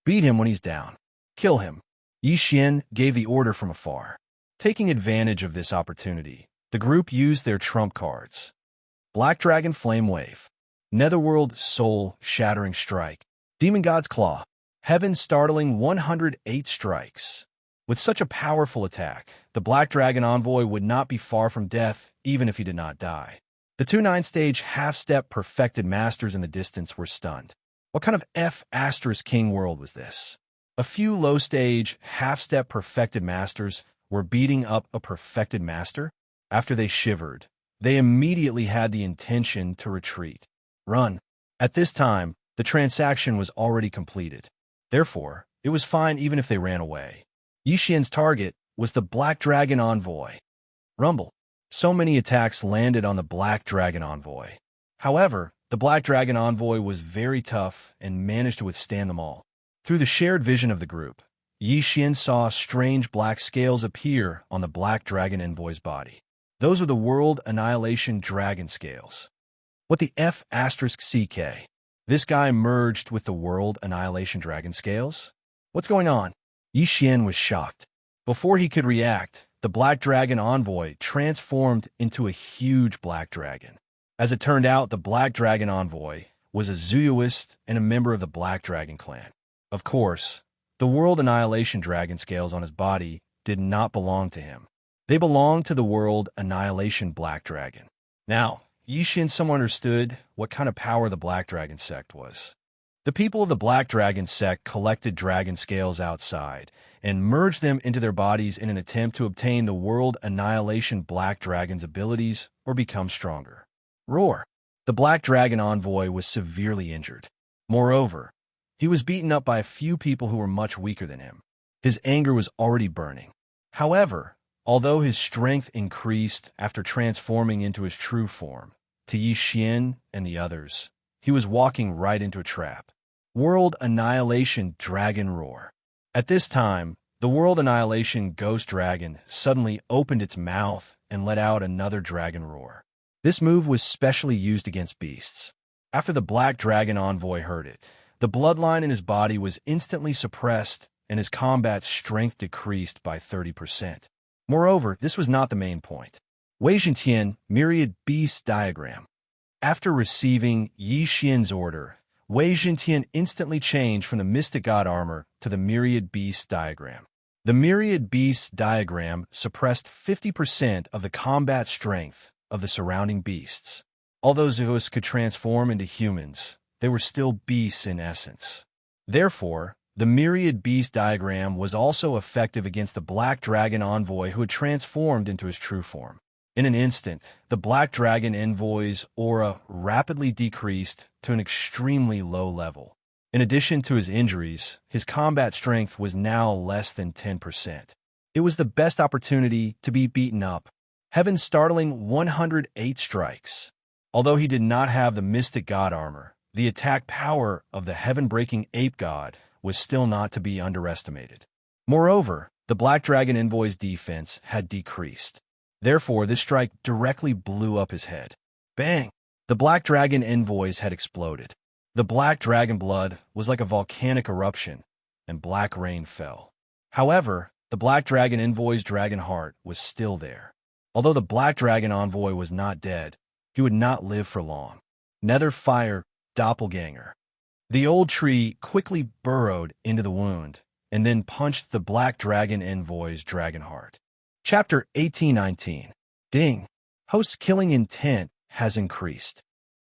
Beat him when he's down. Kill him. Yi Xian gave the order from afar. Taking advantage of this opportunity, the group used their trump cards. Black Dragon Flame Wave, Netherworld Soul Shattering Strike, Demon God's Claw, Heaven Startling 108 strikes. With such a powerful attack, the Black Dragon Envoy would not be far from death even if he did not die. The two 9-stage half-step perfected masters in the distance were stunned. What kind of F***king world was this? A few low-stage half-step perfected masters were beating up a perfected master? After they shivered, they immediately had the intention to retreat. Run. At this time, the transaction was already completed. Therefore, it was fine even if they ran away. Yi Xian's target was the Black Dragon Envoy. Rumble. So many attacks landed on the Black Dragon Envoy. However, the Black Dragon Envoy was very tough and managed to withstand them all. Through the shared vision of the group, Yi Xian saw strange black scales appear on the Black Dragon Envoy's body. Those were the World Annihilation Dragon Scales. What the F***CK? This guy merged with the World Annihilation Dragon Scales? What's going on? Yi Xian was shocked. Before he could react, the Black Dragon Envoy transformed into a huge black dragon. As it turned out, the Black Dragon Envoy was a Zuyuist and a member of the Black Dragon clan. Of course, the World Annihilation Dragon Scales on his body did not belong to him. They belonged to the World Annihilation Black Dragon. Now, Yi Xian somewhat understood what kind of power the Black Dragon sect was. The people of the Black Dragon sect collected dragon scales outside and merged them into their bodies in an attempt to obtain the World Annihilation Black Dragon's abilities or become stronger. Roar! The Black Dragon Envoy was severely injured. Moreover, he was beaten up by a few people who were much weaker than him. His anger was already burning. However, although his strength increased after transforming into his true form, to Yi Xian and the others, he was walking right into a trap. World Annihilation Dragon Roar. At this time, the World Annihilation Ghost Dragon suddenly opened its mouth and let out another dragon roar. This move was specially used against beasts. After the Black Dragon Envoy heard it, the bloodline in his body was instantly suppressed and his combat strength decreased by 30%. Moreover, this was not the main point. Wei Zhentian Myriad Beast Diagram. After receiving Yi Xian's order, Wei Zhentian instantly changed from the Mystic God armor to the Myriad Beast Diagram. The Myriad Beast Diagram suppressed 50% of the combat strength of the surrounding beasts. Although Zeus could transform into humans, they were still beasts in essence. Therefore, the Myriad Beast Diagram was also effective against the Black Dragon Envoy who had transformed into his true form. In an instant, the Black Dragon Envoy's aura rapidly decreased to an extremely low level. In addition to his injuries, his combat strength was now less than 10%. It was the best opportunity to be beaten up. Heaven's startling 108 strikes. Although he did not have the mystic god armor, the attack power of the heaven-breaking ape god was still not to be underestimated. Moreover, the Black Dragon Envoy's defense had decreased. Therefore, this strike directly blew up his head. Bang! The Black Dragon Envoys had exploded. The Black Dragon blood was like a volcanic eruption, and black rain fell. However, the Black Dragon Envoy's dragon heart was still there. Although the Black Dragon Envoy was not dead, he would not live for long. Nether Fire Doppelganger. The old tree quickly burrowed into the wound, and then punched the Black Dragon Envoy's dragon heart. Chapter 1819. Ding! Host's killing intent has increased.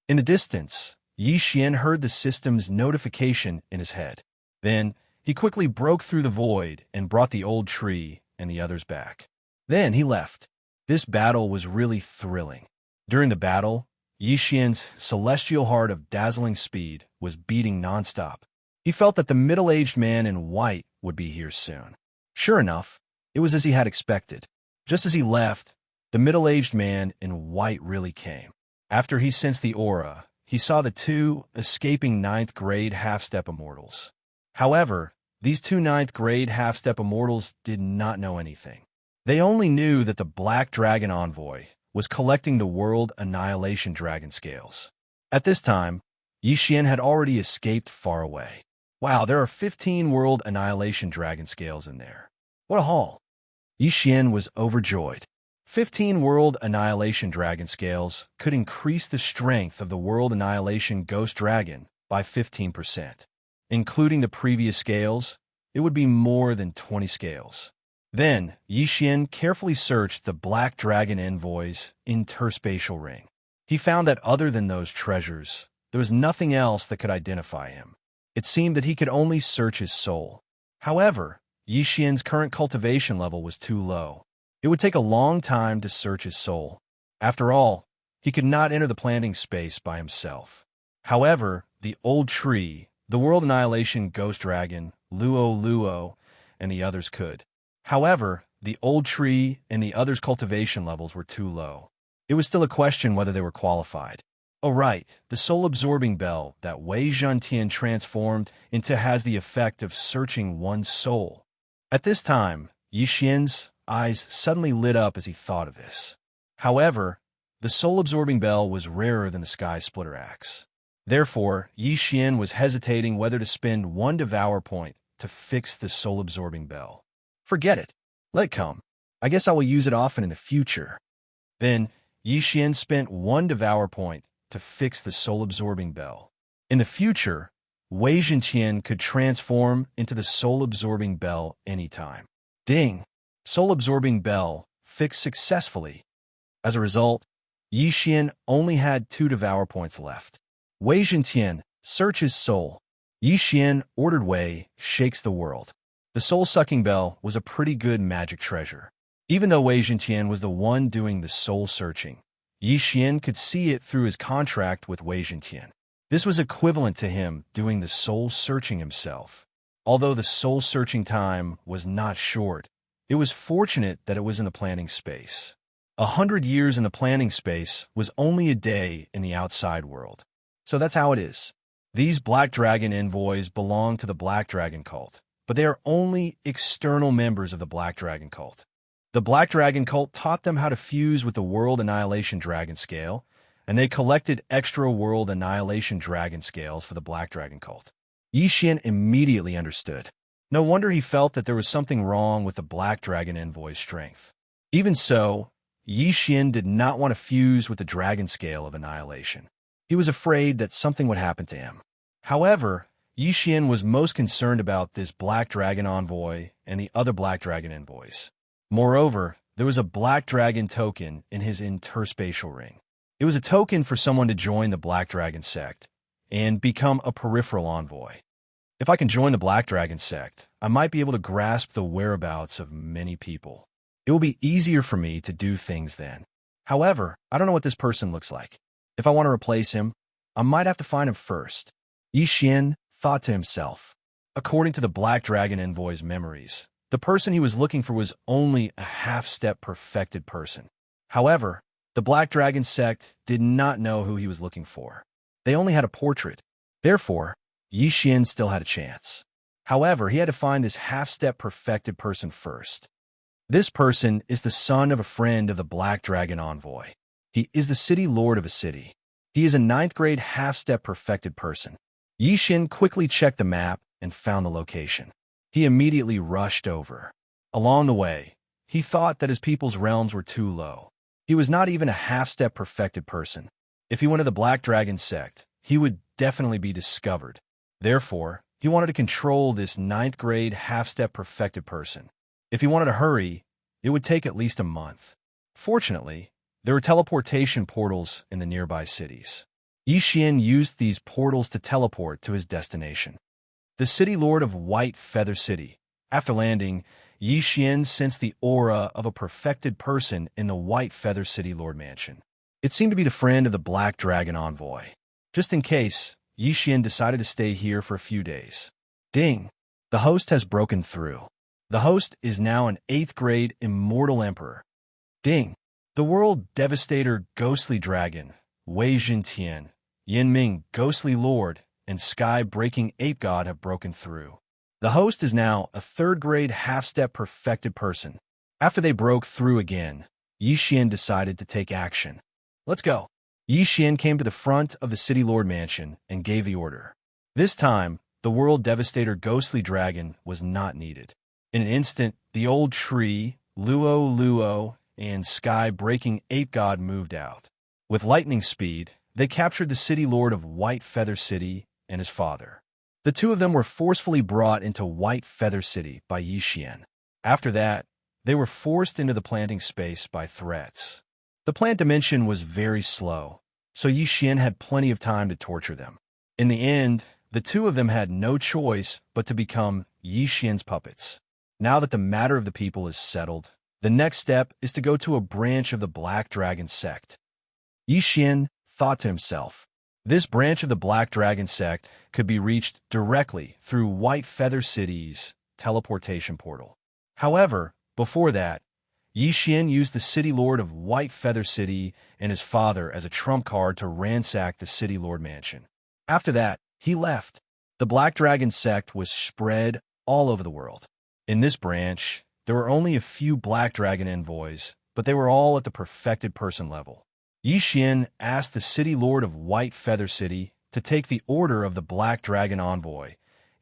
In the distance, Xianxia heard the system's notification in his head. Then, he quickly broke through the void and brought the old tree and the others back. Then he left. This battle was really thrilling. During the battle, Xianxia's celestial heart of dazzling speed was beating nonstop. He felt that the middle-aged man in white would be here soon. Sure enough, it was as he had expected. Just as he left, the middle-aged man in white really came. After he sensed the aura, he saw the two escaping ninth-grade half-step immortals. However, these two ninth-grade half-step immortals did not know anything. They only knew that the Black Dragon Envoy was collecting the World Annihilation Dragon Scales. At this time, Xianxia had already escaped far away. Wow, there are 15 World Annihilation Dragon Scales in there. What a haul! Xianxia was overjoyed. 15 World Annihilation Dragon Scales could increase the strength of the World Annihilation Ghost Dragon by 15%. Including the previous scales, it would be more than 20 scales. Then, Xianxia carefully searched the Black Dragon Envoy's interspatial ring. He found that other than those treasures, there was nothing else that could identify him. It seemed that he could only search his soul. However, Xianxia's current cultivation level was too low. It would take a long time to search his soul. After all, he could not enter the planting space by himself. However, the old tree, the World Annihilation Ghost Dragon, Luo, and the others could. However, the old tree and the others' cultivation levels were too low. It was still a question whether they were qualified. Oh right, the soul-absorbing bell that Wei Zhentian transformed into has the effect of searching one's soul. At this time, Xianxia's eyes suddenly lit up as he thought of this. However, the soul-absorbing bell was rarer than the Sky Splitter Axe. Therefore, Xianxia was hesitating whether to spend one Devour point to fix the soul-absorbing bell. Forget it. Let it come. I guess I will use it often in the future. Then, Xianxia spent one Devour point to fix the soul-absorbing bell. In the future, Wei Zhentian could transform into the soul-absorbing bell anytime. Ding! Soul-absorbing bell fixed successfully. As a result, Xianxia only had 2 Devour points left. Wei Zhentian, search his soul. Xianxia ordered Wei, shakes the world. The soul-sucking bell was a pretty good magic treasure. Even though Wei Zhentian was the one doing the soul-searching, Xianxia could see it through his contract with Wei Zhentian. This was equivalent to him doing the soul-searching himself. Although the soul-searching time was not short, it was fortunate that it was in the planning space. 100 years in the planning space was only a day in the outside world. So that's how it is. These Black Dragon Envoys belong to the Black Dragon cult, but they are only external members of the Black Dragon cult. The Black Dragon cult taught them how to fuse with the World Annihilation Dragon Scale, and they collected extra World Annihilation Dragon Scales for the Black Dragon cult. Xianxia immediately understood. No wonder he felt that there was something wrong with the Black Dragon Envoy's strength. Even so, Xianxia did not want to fuse with the Dragon Scale of Annihilation. He was afraid that something would happen to him. However, Xianxia was most concerned about this Black Dragon Envoy and the other Black Dragon Envoys. Moreover, there was a Black Dragon token in his interspatial ring. It was a token for someone to join the Black Dragon sect and become a peripheral envoy. If I can join the Black Dragon sect, I might be able to grasp the whereabouts of many people. It will be easier for me to do things then. However, I don't know what this person looks like. If I want to replace him, I might have to find him first. Xianxia thought to himself. According to the Black Dragon Envoy's memories, the person he was looking for was only a half-step perfected person. However, the Black Dragon sect did not know who he was looking for. They only had a portrait. Therefore, Xianxia still had a chance. However, he had to find this half-step perfected person first. This person is the son of a friend of the Black Dragon Envoy. He is the city lord of a city. He is a 9th grade half-step perfected person. Xianxia quickly checked the map and found the location. He immediately rushed over. Along the way, he thought that his people's realms were too low. He was not even a half-step perfected person. If he went to the Black Dragon sect, he would definitely be discovered. Therefore, he wanted to control this 9th grade half-step perfected person. If he wanted to hurry, it would take at least a month. Fortunately, there were teleportation portals in the nearby cities. Xianxia used these portals to teleport to his destination, the city lord of White Feather City. After landing, Xianxia sensed the aura of a perfected person in the White Feather City Lord Mansion. It seemed to be the friend of the Black Dragon Envoy. Just in case, Xianxia decided to stay here for a few days. Ding! The host has broken through. The host is now an 8th grade immortal emperor. Ding! The world devastator ghostly dragon, Wei Zhentian, Yinming ghostly lord, and sky-breaking ape god have broken through. The host is now a 3rd grade half-step perfected person. After they broke through again, Xianxia decided to take action. Let's go. Xianxia came to the front of the City Lord Mansion and gave the order. This time, the world devastator ghostly dragon was not needed. In an instant, the old tree, Luo, and sky-breaking ape god moved out. With lightning speed, they captured the city lord of White Feather City and his father. The two of them were forcefully brought into White Feather City by Xianxia. After that, they were forced into the planting space by threats. The plant dimension was very slow, so Xianxia had plenty of time to torture them. In the end, the two of them had no choice but to become Xianxia's puppets. Now that the matter of the people is settled, the next step is to go to a branch of the Black Dragon sect. Xianxia thought to himself, this branch of the Black Dragon sect could be reached directly through White Feather City's teleportation portal. However, before that, Xianxia used the city lord of White Feather City and his father as a trump card to ransack the city lord mansion. After that, he left. The Black Dragon sect was spread all over the world. In this branch, there were only a few Black Dragon envoys, but they were all at the perfected person level. Xianxia asked the city lord of White Feather City to take the order of the Black Dragon envoy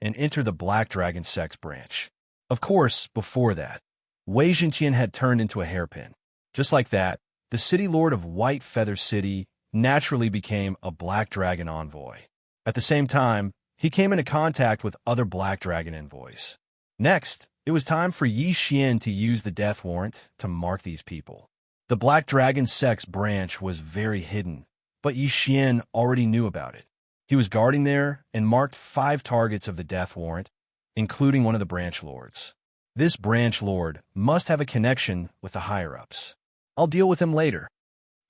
and enter the Black Dragon sect's branch. Of course, before that, Wei Zhentian had turned into a hairpin. Just like that, the city lord of White Feather City naturally became a Black Dragon envoy. At the same time, he came into contact with other Black Dragon envoys. Next, it was time for Xianxia to use the death warrant to mark these people. The Black Dragon sect's branch was very hidden, but Xianxia already knew about it. He was guarding there and marked 5 targets of the death warrant, including one of the branch lords. This branch lord must have a connection with the higher-ups. I'll deal with him later.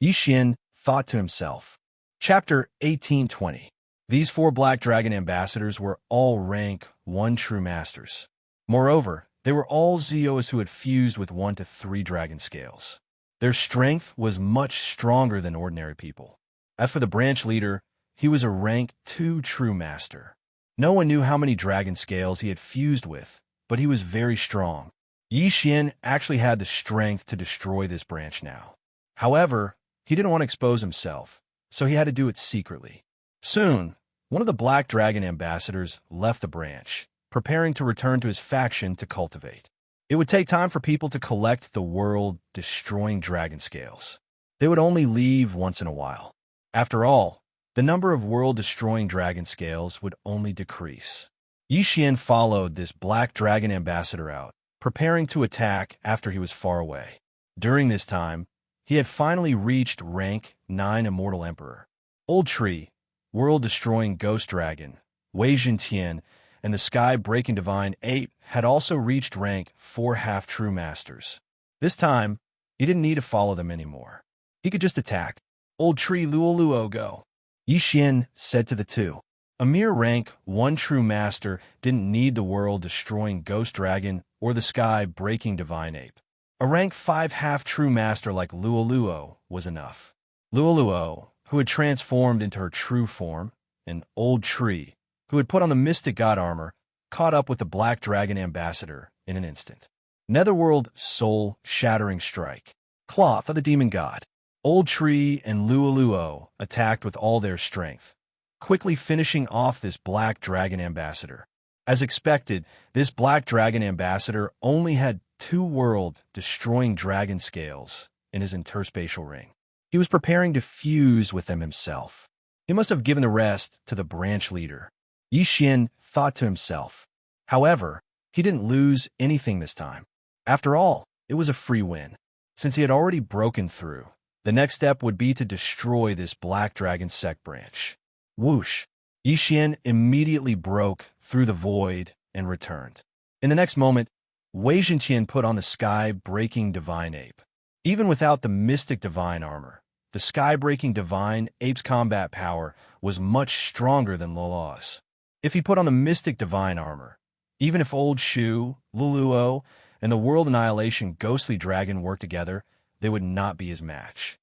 Xianxia thought to himself. Chapter 1820. These 4 Black Dragon ambassadors were all rank 1 true masters. Moreover, they were all Zeos who had fused with 1 to 3 dragon scales. Their strength was much stronger than ordinary people. As for the branch leader, he was a rank 2 true master. No one knew how many dragon scales he had fused with, but he was very strong. Xianxia actually had the strength to destroy this branch now. However, he didn't want to expose himself, so he had to do it secretly. Soon, one of the Black Dragon ambassadors left the branch, preparing to return to his faction to cultivate. It would take time for people to collect the world-destroying dragon scales. They would only leave once in a while. After all, the number of world-destroying dragon scales would only decrease. Xianxia followed this Black Dragon ambassador out, preparing to attack after he was far away. During this time, he had finally reached rank 9 Immortal Emperor. Old Tree, world-destroying Ghost Dragon, Wei Zhentian, and the sky-breaking Divine Ape had also reached rank 4 half-true masters. This time, he didn't need to follow them anymore. He could just attack. Old Tree Luo go. Xianxia said to the two. A mere rank 1 true master didn't need the world-destroying ghost dragon or the sky-breaking divine ape. A rank 5 half-true master like Luoluo was enough. Luoluo, who had transformed into her true form, an old tree, who had put on the mystic god armor, caught up with the Black Dragon Ambassador in an instant. Netherworld soul-shattering strike. Cloth of the demon god. Old Tree and Luoluo attacked with all their strength, quickly finishing off this Black Dragon Ambassador. As expected, this Black Dragon Ambassador only had 2 world-destroying dragon scales in his interspatial ring. He was preparing to fuse with them himself. He must have given the rest to the branch leader. Yixian thought to himself. However, he didn't lose anything this time. After all, it was a free win. Since he had already broken through, the next step would be to destroy this Black Dragon sect branch. Whoosh! Yixian immediately broke through the void and returned. In the next moment, Wei Zhenqian put on the sky-breaking divine ape. Even without the mystic divine armor, the sky-breaking divine ape's combat power was much stronger than Luoluo's. If he put on the mystic divine armor, even if Old Shu, Luoluo, and the World Annihilation Ghostly Dragon worked together, they would not be his match.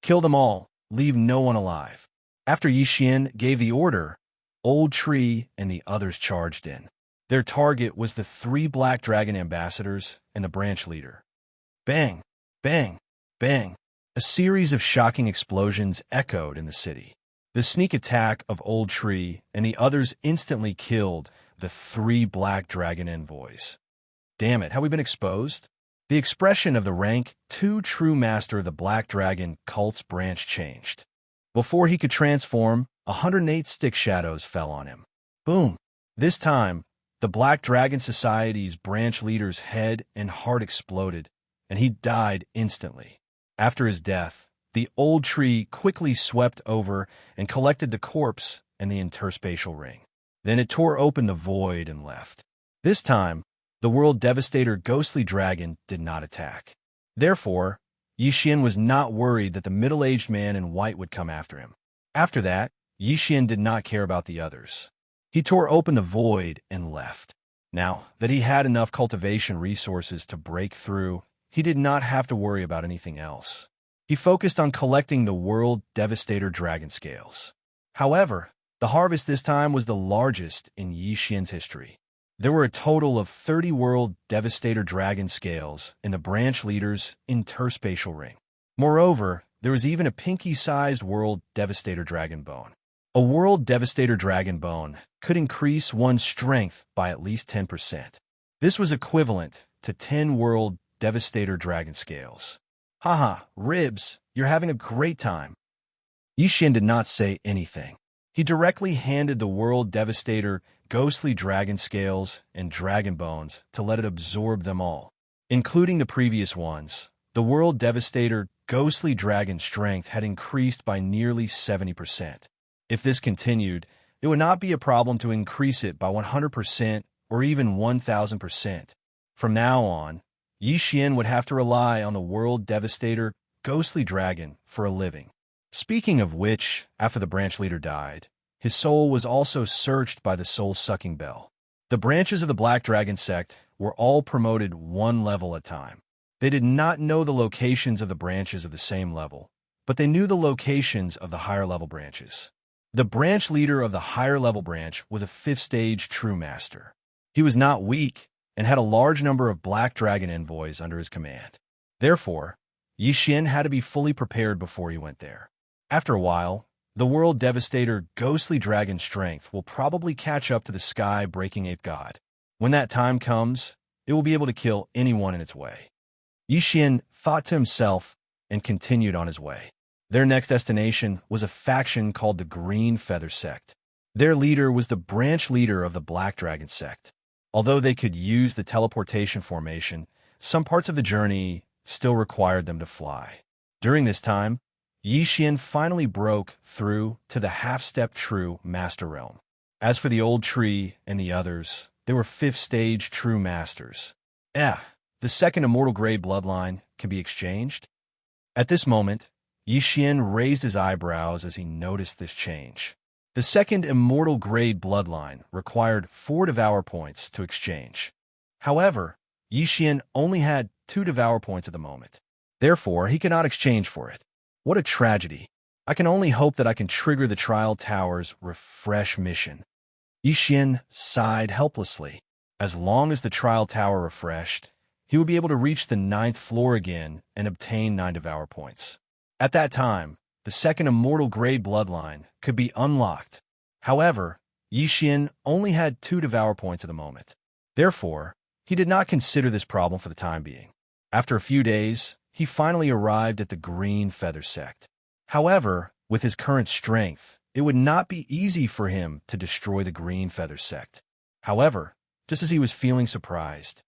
Kill them all, leave no one alive. After Yixian gave the order, Old Tree and the others charged in. Their target was the 3 Black Dragon Ambassadors and the branch leader. Bang! Bang! Bang! A series of shocking explosions echoed in the city. The sneak attack of Old Tree and the others instantly killed the 3 Black Dragon envoys. Damn it, have we been exposed? The expression of the rank 2 true master of the Black Dragon cult's branch changed. Before he could transform, 108 stick shadows fell on him. Boom! This time, the Black Dragon Society's branch leader's head and heart exploded, and he died instantly. After his death, the Old Tree quickly swept over and collected the corpse and the interspatial ring. Then it tore open the void and left. This time, the World Devastator Ghostly Dragon did not attack. Therefore, Yixian was not worried that the middle-aged man in white would come after him. After that, Yixian did not care about the others. He tore open the void and left. Now that he had enough cultivation resources to break through, he did not have to worry about anything else. He focused on collecting the World Devastator Dragon Scales. However, the harvest this time was the largest in Yixian's history. There were a total of 30 World Devastator Dragon Scales in the branch leader's interspatial ring. Moreover, there was even a pinky-sized World Devastator Dragon Bone. A World Devastator Dragon Bone could increase one's strength by at least 10%. This was equivalent to 10 World Devastator Dragon Scales. Haha, Ribs, you're having a great time. Yixian did not say anything. He directly handed the World Devastator Ghostly Dragon Scales and Dragon Bones to let it absorb them all. Including the previous ones, the World Devastator Ghostly Dragon strength had increased by nearly 70%. If this continued, it would not be a problem to increase it by 100% or even 1000%. From now on, Yixian would have to rely on the World Devastator Ghostly Dragon for a living. Speaking of which, after the branch leader died, his soul was also searched by the soul-sucking bell. The branches of the Black Dragon sect were all promoted 1 level at a time. They did not know the locations of the branches of the same level, but they knew the locations of the higher-level branches. The branch leader of the higher-level branch was a 5th stage true master. He was not weak and had a large number of Black Dragon envoys under his command. Therefore, Yixian had to be fully prepared before he went there. After a while, the World Devastator Ghostly Dragon strength will probably catch up to the sky-breaking ape god. When that time comes, it will be able to kill anyone in its way. Yixian thought to himself and continued on his way. Their next destination was a faction called the Green Feather Sect. Their leader was the branch leader of the Black Dragon Sect. Although they could use the teleportation formation, some parts of the journey still required them to fly. During this time, Yixian finally broke through to the half-step true master realm. As for the Old Tree and the others, they were 5th stage true masters. The second immortal grade bloodline can be exchanged? At this moment, Yixian raised his eyebrows as he noticed this change. The second immortal grade bloodline required 4 Devour points to exchange. However, Xian only had 2 Devour points at the moment. Therefore, he cannot exchange for it. What a tragedy. I can only hope that I can trigger the Trial Tower's refresh mission. Xian sighed helplessly. As long as the Trial Tower refreshed, he would be able to reach the 9th floor again and obtain 9 Devour points. At that time, the second immortal grade bloodline could be unlocked. However, Xian only had 2 Devour points at the moment. Therefore, he did not consider this problem for the time being. After a few days, he finally arrived at the Green Feather Sect. However, with his current strength, it would not be easy for him to destroy the Green Feather Sect. However, just as he was feeling surprised,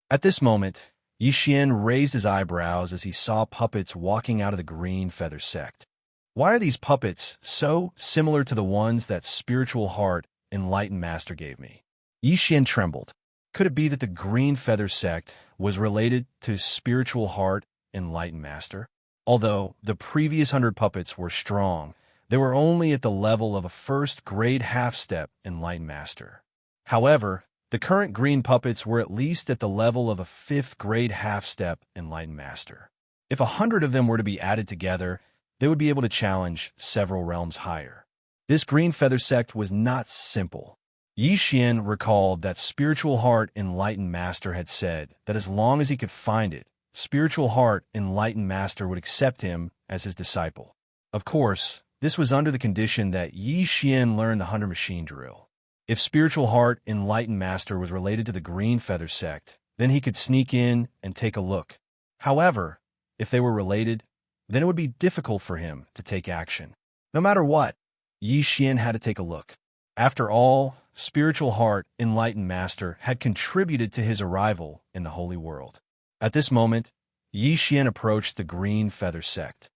at this moment, Xian raised his eyebrows as he saw puppets walking out of the Green Feather Sect. Why are these puppets so similar to the ones that Spiritual Heart Enlightened Master gave me? Xian trembled. Could it be that the Green Feather Sect was related to Spiritual Heart Enlightened Master? Although the previous 100 puppets were strong, they were only at the level of a first-grade half-step Enlightened Master. However, the current green puppets were at least at the level of a 5th-grade half-step Enlightened Master. If 100 of them were to be added together, they would be able to challenge several realms higher. This Green Feather Sect was not simple. Xian recalled that Spiritual Heart Enlightened Master had said that as long as he could find it, Spiritual Heart Enlightened Master would accept him as his disciple. Of course, this was under the condition that Xian learned the Hunter Machine Drill. If Spiritual Heart Enlightened Master was related to the Green Feather Sect, then he could sneak in and take a look. However, if they were related, then it would be difficult for him to take action. No matter what, Xian had to take a look. After all, Spiritual Heart Enlightened Master had contributed to his arrival in the Holy World. At this moment, Xian approached the Green Feather Sect.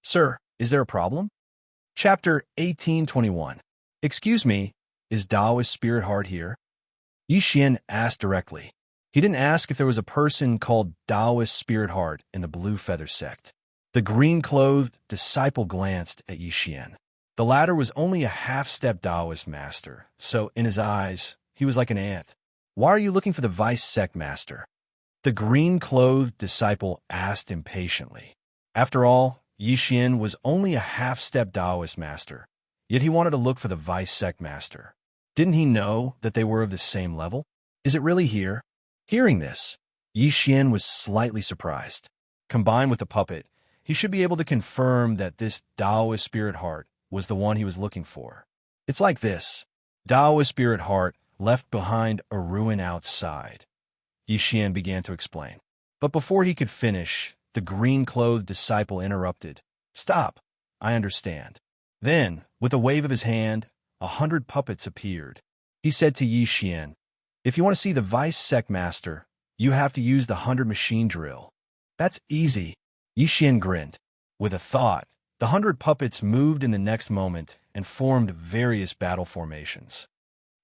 Sir, is there a problem? Chapter 1821. Excuse me, is Taoist Spirit Heart here? Xian asked directly. He didn't ask if there was a person called Taoist Spirit Heart in the Blue Feather Sect. The green-clothed disciple glanced at Xian. The latter was only a half-step Taoist master, so in his eyes, he was like an ant. Why are you looking for the Vice Sect Master? The green-clothed disciple asked impatiently. After all, Xian was only a half-step Taoist master, yet he wanted to look for the Vice Sect Master. Didn't he know that they were of the same level? Is it really here? Hearing this, Xian was slightly surprised. Combined with the puppet, he should be able to confirm that this Taoist Spirit Heart was the one he was looking for. It's like this. Taoist Spirit Heart left behind a ruin outside. Xian began to explain. But before he could finish, the green-clothed disciple interrupted. Stop. I understand. Then, with a wave of his hand, 100 puppets appeared. He said to Xian, if you want to see the Vice Sect Master, you have to use the 100 Machine Drill. That's easy. Xian grinned. With a thought, the 100 puppets moved in the next moment and formed various battle formations.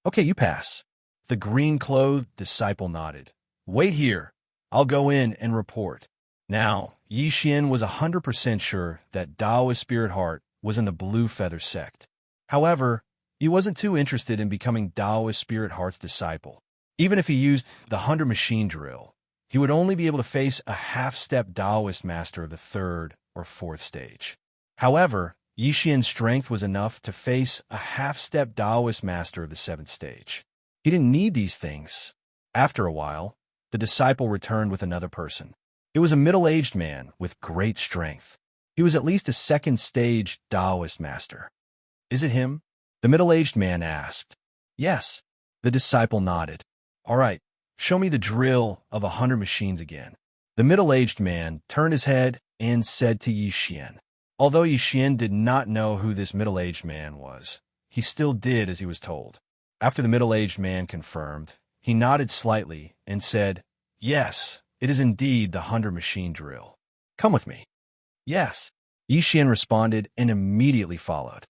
Okay, you pass. The green-clothed disciple nodded. Wait here. I'll go in and report. Now, Xian was 100% sure that Taoist Spirit Heart was in the Blue Feather Sect. However, he wasn't too interested in becoming Taoist Spirit Heart's disciple. Even if he used the 100 Machine Drill, he would only be able to face a half-step Taoist master of the 3rd or 4th stage. However, Xian's strength was enough to face a half-step Taoist master of the 7th stage. He didn't need these things. After a while, the disciple returned with another person. It was a middle-aged man with great strength. He was at least a 2nd stage Taoist master. Is it him? The middle-aged man asked. Yes. The disciple nodded. All right, show me the drill of 100 machines again. The middle-aged man turned his head and said to Xian. Although Xian did not know who this middle-aged man was, he still did as he was told. After the middle-aged man confirmed, he nodded slightly and said, Yes, it is indeed the 100 Machine Drill. Come with me. Yes. Xian responded and immediately followed.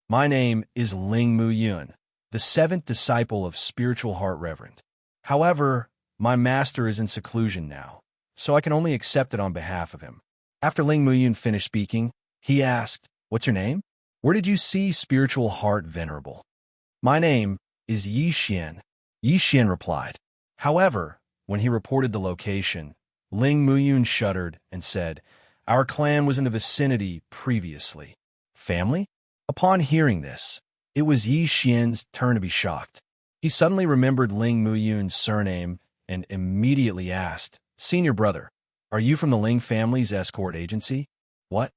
My name is Ling Mu Yun, the 7th disciple of Spiritual Heart Reverend. However, my master is in seclusion now, so I can only accept it on behalf of him. After Ling Mu Yun finished speaking, he asked, What's your name? Where did you see Spiritual Heart Venerable? My name is Xian. Xian replied. However, when he reported the location, Ling Muyun shuddered and said, Our clan was in the vicinity previously. Family? Upon hearing this, it was Xian's turn to be shocked. He suddenly remembered Ling Muyun's surname and immediately asked, Senior brother, are you from the Ling family's escort agency? What?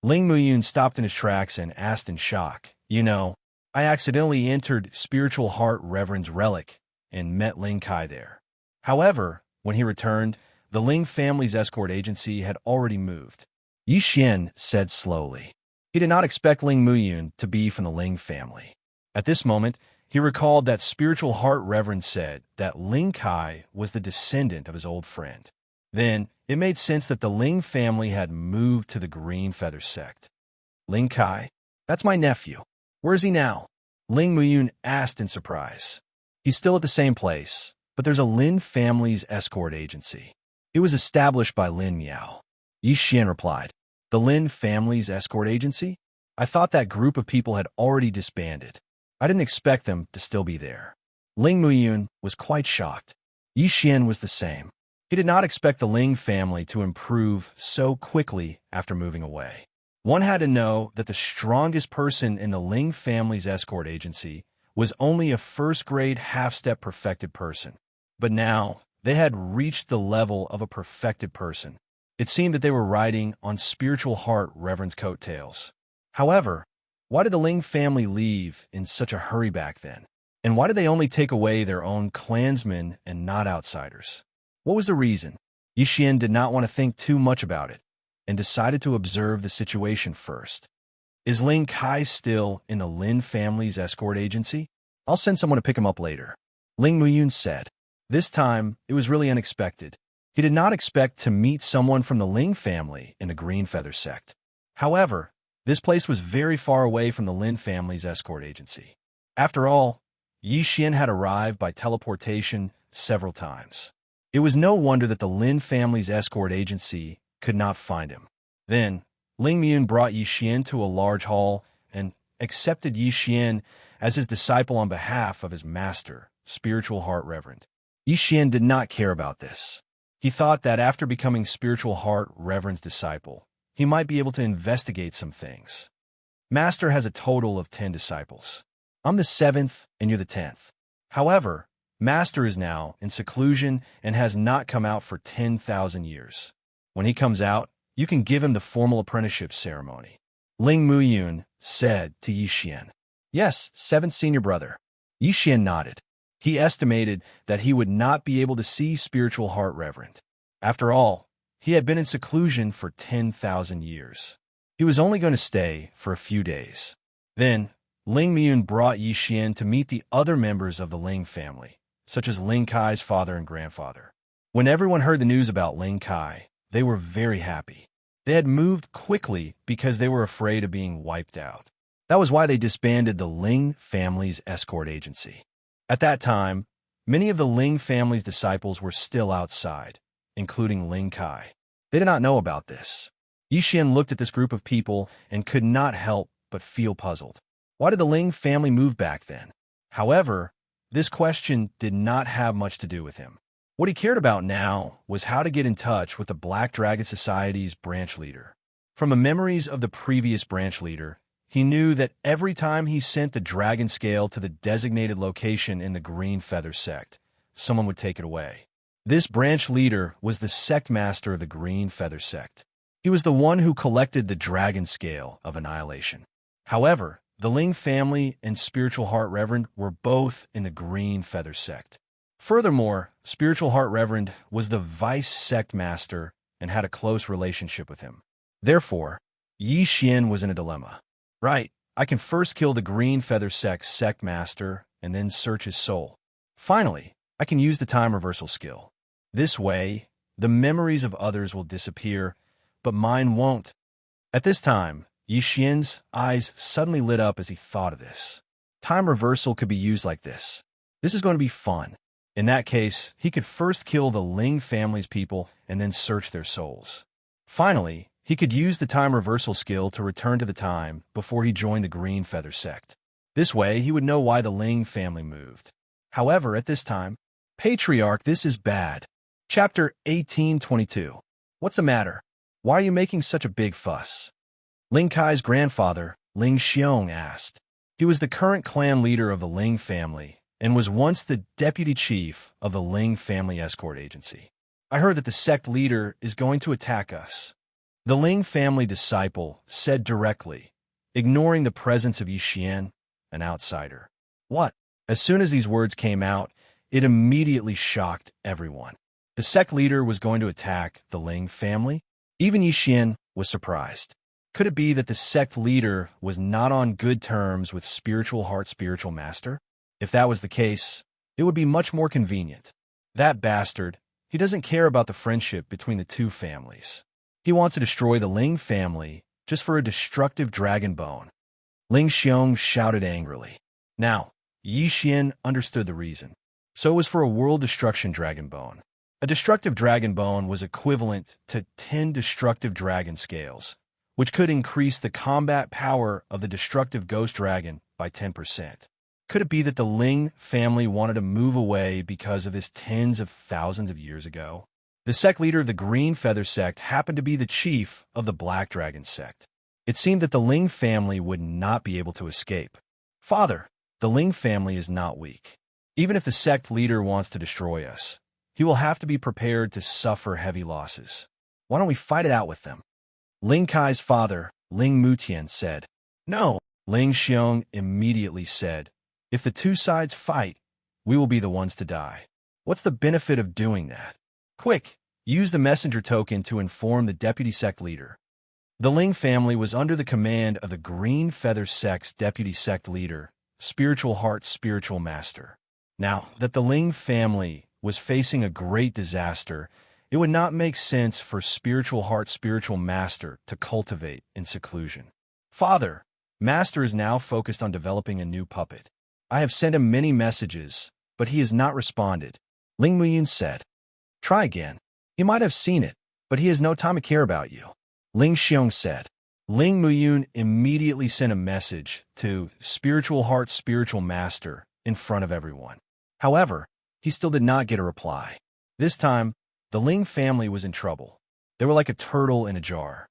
Ling Muyun stopped in his tracks and asked in shock, I accidentally entered Spiritual Heart Reverend's relic and met Ling Kai there. However, when he returned, the Ling family's escort agency had already moved. Xian said slowly. He did not expect Ling Muyun to be from the Ling family. At this moment, he recalled that Spiritual Heart Reverend said that Ling Kai was the descendant of his old friend. Then, it made sense that the Ling family had moved to the Green Feather sect. Ling Kai? That's my nephew. Where is he now? Ling Muyun asked in surprise. He's still at the same place, but there's a Lin family's escort agency. It was established by Lin Miao. Xian replied. The Lin family's escort agency? I thought that group of people had already disbanded. I didn't expect them to still be there. Ling Muyun was quite shocked. Xian was the same. He did not expect the Ling family to improve so quickly after moving away. One had to know that the strongest person in the Ling family's escort agency was only a first-grade half-step perfected person. But now, they had reached the level of a perfected person. It seemed that they were riding on Spiritual Heart Reverend's coattails. However, why did the Ling family leave in such a hurry back then? And why did they only take away their own clansmen and not outsiders? What was the reason? Xian did not want to think too much about it, and decided to observe the situation first. Is Ling Kai still in the Lin family's escort agency? I'll send someone to pick him up later. Ling Muyun said. This time, it was really unexpected. He did not expect to meet someone from the Ling family in the Green Feather sect. However, this place was very far away from the Lin family's escort agency. After all, Xian had arrived by teleportation several times. It was no wonder that the Lin family's escort agency could not find him. Then, Ling Muyun brought Xian to a large hall and accepted Xian as his disciple on behalf of his master, Spiritual Heart Reverend. Xian did not care about this. He thought that after becoming Spiritual Heart Reverend's disciple, he might be able to investigate some things. Master has a total of 10 disciples. I'm the 7th and you're the 10th. However, Master is now in seclusion and has not come out for 10,000 years. When he comes out, you can give him the formal apprenticeship ceremony. Ling Muyun said to Xian. Yes, 7th senior brother. Xian nodded. He estimated that he would not be able to see Spiritual Heart Reverend. After all, he had been in seclusion for 10,000 years. He was only going to stay for a few days. Then, Ling Muyun brought Xian to meet the other members of the Ling family, such as Ling Kai's father and grandfather. When everyone heard the news about Ling Kai, they were very happy. They had moved quickly because they were afraid of being wiped out. That was why they disbanded the Ling family's escort agency. At that time, many of the Ling family's disciples were still outside, including Ling Kai. They did not know about this. Xian looked at this group of people and could not help but feel puzzled. Why did the Ling family move back then? However, this question did not have much to do with him. What he cared about now was how to get in touch with the Black Dragon Society's branch leader. From the memories of the previous branch leader, he knew that every time he sent the dragon scale to the designated location in the Green Feather sect, someone would take it away. This branch leader was the sect master of the Green Feather sect. He was the one who collected the dragon scale of annihilation. However, the Ling family and Spiritual Heart Reverend were both in the Green Feather sect. Furthermore, Spiritual Heart Reverend was the vice sect master and had a close relationship with him. Therefore, Xian was in a dilemma. Right, I can first kill the Green Feather sect's sect master and then search his soul. Finally, I can use the time reversal skill. This way, the memories of others will disappear, but mine won't. At this time, Xian's eyes suddenly lit up as he thought of this. Time reversal could be used like this. This is going to be fun. In that case, he could first kill the Ling family's people and then search their souls. Finally, He could use the time reversal skill to return to the time before he joined the Green Feather sect. This way, he would know why the Ling family moved. However, at this time, Patriarch, this is bad. Chapter 1822. What's the matter? Why are you making such a big fuss? Ling Kai's grandfather, Ling Xiong, asked. He was the current clan leader of the Ling family and was once the deputy chief of the Ling family escort agency. I heard that the sect leader is going to attack us. The Ling family disciple said directly, ignoring the presence of Yixian, an outsider. What? As soon as these words came out, it immediately shocked everyone. The sect leader was going to attack the Ling family? Even Yixian was surprised. Could it be that the sect leader was not on good terms with Spiritual Heart Spiritual Master? If that was the case, it would be much more convenient. That bastard, he doesn't care about the friendship between the two families. He wants to destroy the Ling family just for a destructive dragon bone. Ling Xiong shouted angrily. Now, Yixian understood the reason. So it was for a world destruction dragon bone. A destructive dragon bone was equivalent to 10 destructive dragon scales, which could increase the combat power of the destructive ghost dragon by 10%. Could it be that the Ling family wanted to move away because of this tens of thousands of years ago? The sect leader of the Green Feather sect happened to be the chief of the Black Dragon sect. It seemed that the Ling family would not be able to escape. Father, the Ling family is not weak. Even if the sect leader wants to destroy us, he will have to be prepared to suffer heavy losses. Why don't we fight it out with them? Ling Kai's father, Ling Mutian, said. No, Ling Xiong immediately said. If the two sides fight, we will be the ones to die. What's the benefit of doing that? Quick, use the messenger token to inform the deputy sect leader. The Ling family was under the command of the Green Feather sect's deputy sect leader, Spiritual Heart Spiritual Master. Now that the Ling family was facing a great disaster, it would not make sense for Spiritual Heart Spiritual Master to cultivate in seclusion. Father, Master is now focused on developing a new puppet. I have sent him many messages, but he has not responded, Ling Muyun said. Try again. He might have seen it, but he has no time to care about you, Ling Xiong said. Ling Muyun immediately sent a message to Spiritual Heart Spiritual Master in front of everyone. However, he still did not get a reply. This time, the Ling family was in trouble. They were like a turtle in a jar.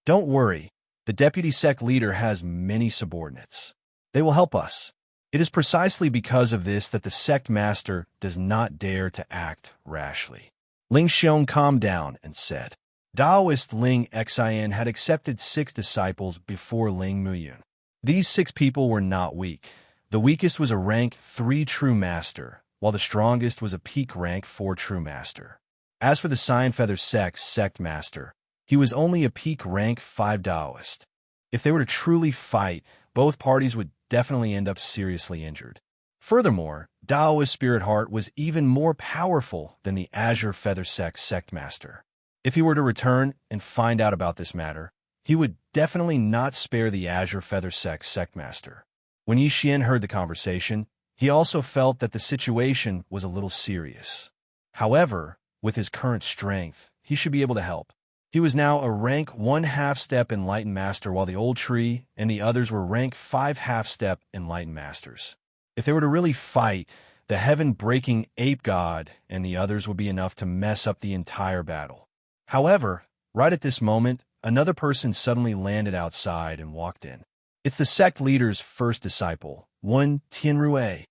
Don't worry, the deputy sect leader has many subordinates. They will help us. It is precisely because of this that the sect master does not dare to act rashly. Ling Xiong calmed down and said, Taoist Ling Xian had accepted 6 disciples before Ling Muyun. These 6 people were not weak. The weakest was a rank 3 true master, while the strongest was a peak rank 4 true master. As for the Sign Feather sect's sect master, he was only a peak rank 5 Taoist. If they were to truly fight, both parties would definitely end up seriously injured. Furthermore, Taoist Spirit Heart was even more powerful than the Azure Feather sect's sect master. If he were to return and find out about this matter, he would definitely not spare the Azure Feather sect's sect master. When Yixian heard the conversation, he also felt that the situation was a little serious. However, with his current strength, he should be able to help. He was now a rank 1 half-step Enlightened Master, while the Old Tree and the others were rank 5 half-step Enlightened Masters. If they were to really fight, the heaven-breaking Ape God and the others would be enough to mess up the entire battle. However, right at this moment, another person suddenly landed outside and walked in. It's the sect leader's first disciple, Wen Tianrui.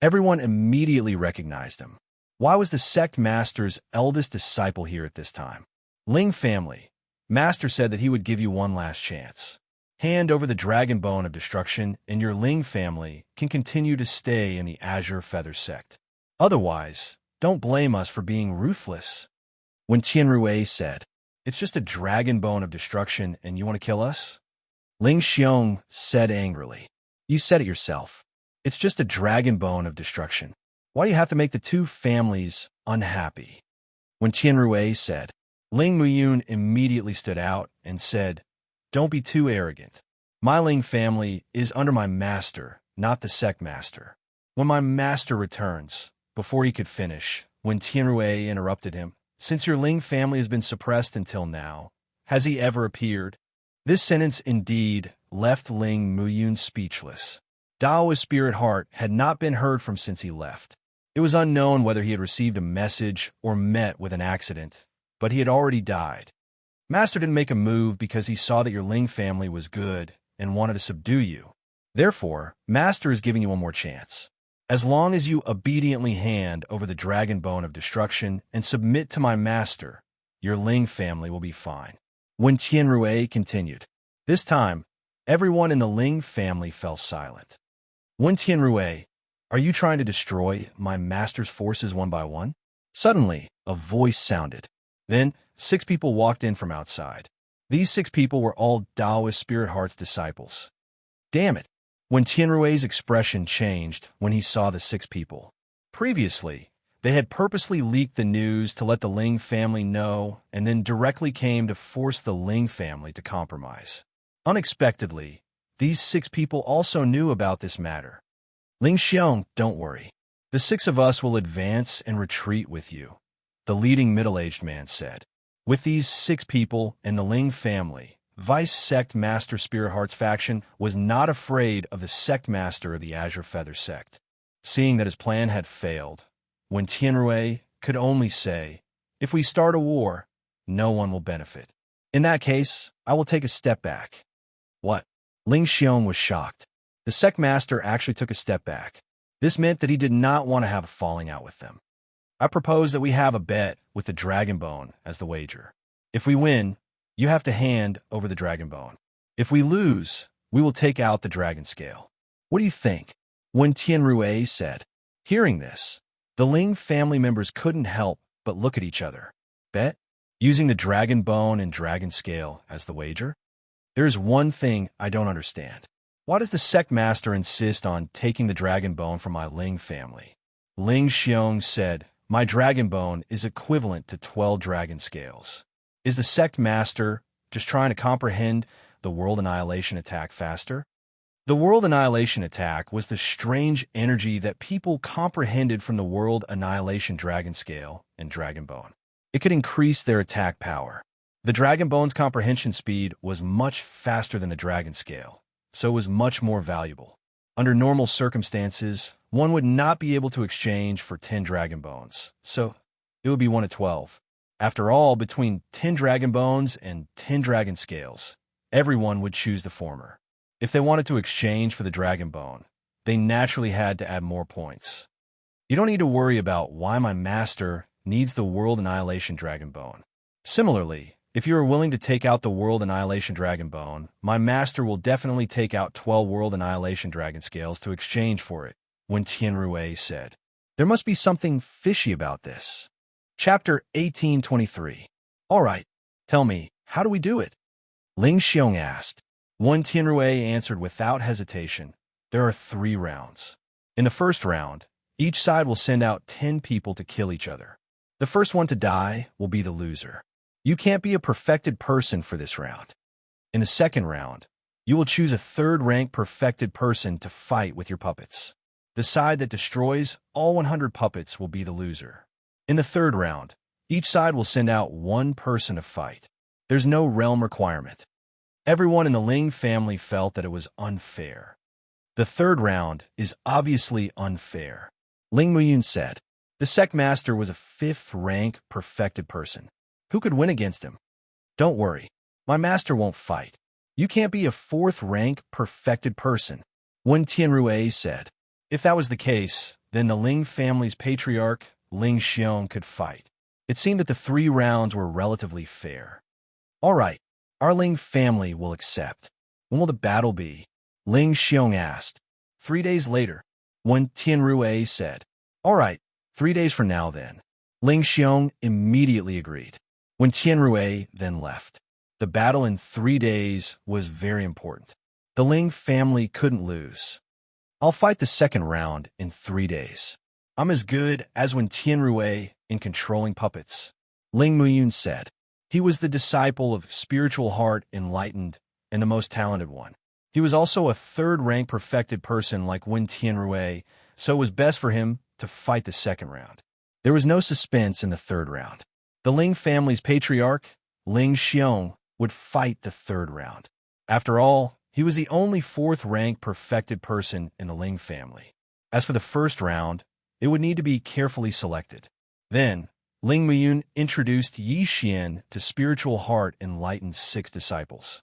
Everyone immediately recognized him. Why was the sect master's eldest disciple here at this time? Ling family, Master said that he would give you one last chance. Hand over the Dragon Bone of Destruction, and your Ling family can continue to stay in the Azure Feather sect. Otherwise, don't blame us for being ruthless. When Tianrui said, It's just a Dragon Bone of Destruction and you want to kill us? Ling Xiong said angrily, You said it yourself. It's just a Dragon Bone of Destruction. Why do you have to make the two families unhappy? When Tianrui said, Ling Muyun immediately stood out and said, Don't be too arrogant. My Ling family is under my master, not the sect master. When my master returns, before he could finish, when Tianrui interrupted him, Since your Ling family has been suppressed until now, Has he ever appeared? This sentence indeed left Ling Muyun speechless. Dao's spirit heart had not been heard from since he left. It was unknown whether he had received a message or met with an accident, but he had already died. Master didn't make a move because he saw that your Ling family was good and wanted to subdue you. Therefore, Master is giving you one more chance. As long as you obediently hand over the dragon bone of destruction and submit to my master, your Ling family will be fine. When Tianrui continued. This time, everyone in the Ling family fell silent. When Tianrui, are you trying to destroy my master's forces one by one? Suddenly, a voice sounded. Then, 6 people walked in from outside. These 6 people were all Daoist Spirit Heart's disciples. Damn it! When Tianrui's expression changed when he saw the 6 people. Previously, they had purposely leaked the news to let the Ling family know and then directly came to force the Ling family to compromise. Unexpectedly, these 6 people also knew about this matter. Ling Xiong, don't worry. The 6 of us will advance and retreat with you, the leading middle-aged man said. With these 6 people and the Ling family, Vice Sect Master Spirit Heart's faction was not afraid of the Sect Master of the Azure Feather Sect. Seeing that his plan had failed, when Tianrui could only say, if we start a war, no one will benefit. In that case, I will take a step back. What? Ling Xiong was shocked. The Sect Master actually took a step back. This meant that he did not want to have a falling out with them. I propose that we have a bet with the Dragon Bone as the wager. If we win, you have to hand over the Dragon Bone. If we lose, we will take out the Dragon Scale. What do you think? When Tianrui said. Hearing this, the Ling family members couldn't help but look at each other. Bet? Using the Dragon Bone and Dragon Scale as the wager? There is one thing I don't understand. Why does the Sect Master insist on taking the Dragon Bone from my Ling family? Ling Xiong said, my Dragon Bone is equivalent to 12 Dragon Scales. Is the Sect Master just trying to comprehend the World Annihilation Attack faster? The World Annihilation Attack was the strange energy that people comprehended from the World Annihilation Dragon Scale and Dragon Bone. It could increase their attack power. The Dragon Bone's comprehension speed was much faster than the Dragon Scale, so it was much more valuable. Under normal circumstances, one would not be able to exchange for 10 Dragon Bones, so it would be 1 to 12. After all, between 10 Dragon Bones and 10 Dragon Scales, everyone would choose the former. If they wanted to exchange for the Dragon Bone, they naturally had to add more points. You don't need to worry about why my master needs the World Annihilation Dragon Bone. Similarly, if you are willing to take out the World Annihilation Dragon Bone, my master will definitely take out 12 World Annihilation Dragon Scales to exchange for it, when Tianrui said. There must be something fishy about this. Chapter 1823. All right, tell me, how do we do it? Ling Xiong asked. When Tianrui answered without hesitation, there are 3 rounds. In the first round, each side will send out 10 people to kill each other. The first one to die will be the loser. You can't be a perfected person for this round. In the second round, you will choose a 3rd-rank perfected person to fight with your puppets. The side that destroys all 100 puppets will be the loser. In the 3rd round, each side will send out 1 person to fight. There's no realm requirement. Everyone in the Ling family felt that it was unfair. The 3rd round is obviously unfair. Ling Muyun said. The Sect Master was a 5th-rank perfected person. Who could win against him? Don't worry. My master won't fight. You can't be a 4th-rank perfected person. When Tianrui said. If that was the case, then the Ling family's patriarch, Ling Xiong, could fight. It seemed that the 3 rounds were relatively fair. All right, our Ling family will accept. When will the battle be? Ling Xiong asked. 3 days later. When Tianrui said. All right, 3 days from now then. Ling Xiong immediately agreed. When Tianrui then left. The battle in 3 days was very important. The Ling family couldn't lose. I'll fight the second round in 3 days. I'm as good as when Tianrui in controlling puppets. Ling Muyun said. He was the disciple of Spiritual Heart Enlightened and the most talented one. He was also a 3rd-rank perfected person like Wen Tianrui, so it was best for him to fight the second round. There was no suspense in the 3rd round. The Ling family's patriarch, Ling Xiong, would fight the third round. After all, he was the only fourth-rank perfected person in the Ling family. As for the first round, it would need to be carefully selected. Then, Ling Muyun introduced Yi Xian to Spiritual Heart Enlightened 6 disciples.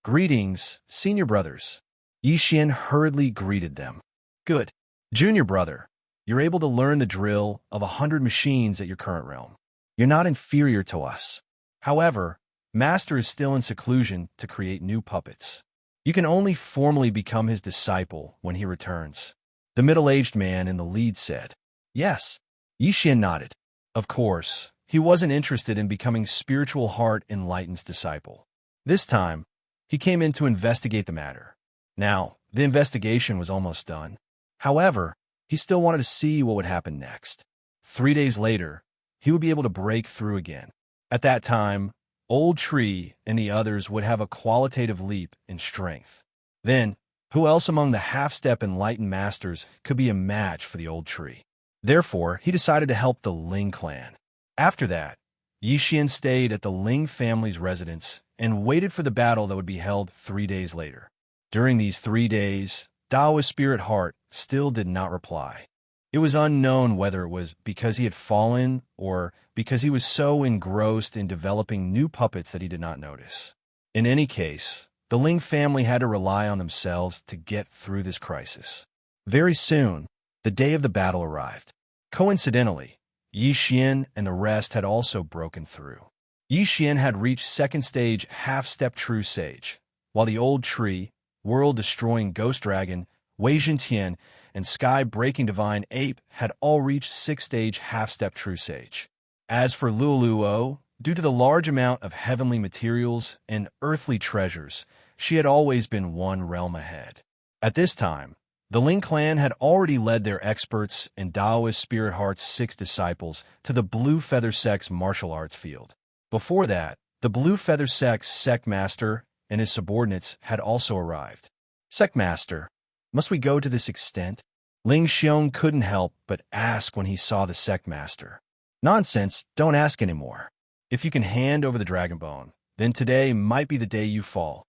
"Greetings, senior brothers." Yi Xian hurriedly greeted them. "Good. Junior brother, you're able to learn the drill of 100 machines at your current realm. You're not inferior to us. However, Master is still in seclusion to create new puppets. You can only formally become his disciple when he returns." The middle-aged man in the lead said. "Yes." Yi Xian nodded. Of course, he wasn't interested in becoming Spiritual Heart Enlightened's disciple. This time, he came in to investigate the matter. Now, the investigation was almost done. However, he still wanted to see what would happen next. 3 days later, he would be able to break through again. At that time, Old Tree and the others would have a qualitative leap in strength. Then, who else among the half-step enlightened masters could be a match for the Old Tree? Therefore, he decided to help the Ling clan. After that, Yi Xian stayed at the Ling family's residence and waited for the battle that would be held 3 days later. During these 3 days, Dao's spirit heart still did not reply. It was unknown whether it was because he had fallen or because he was so engrossed in developing new puppets that he did not notice. In any case, the Ling family had to rely on themselves to get through this crisis. Very soon, the day of the battle arrived. Coincidentally, Yi Xian and the rest had also broken through. Yi Xian had reached second stage half-step true sage, while the Old Tree, world-destroying ghost dragon, Wei Zhentian, and sky-breaking divine ape had all reached sixth-stage half-step true sage. As for Luoluo, due to the large amount of heavenly materials and earthly treasures, she had always been one realm ahead. At this time, the Ling clan had already led their experts and Daoist Spirit Heart's 6 disciples to the Blue Feather Sect's martial arts field. Before that, the Blue Feather Sect's Sect Master and his subordinates had also arrived. "Sect Master, must we go to this extent?" Ling Xiong couldn't help but ask when he saw the Sect Master. "Nonsense, don't ask anymore. If you can hand over the Dragon Bone, then today might be the day you fall."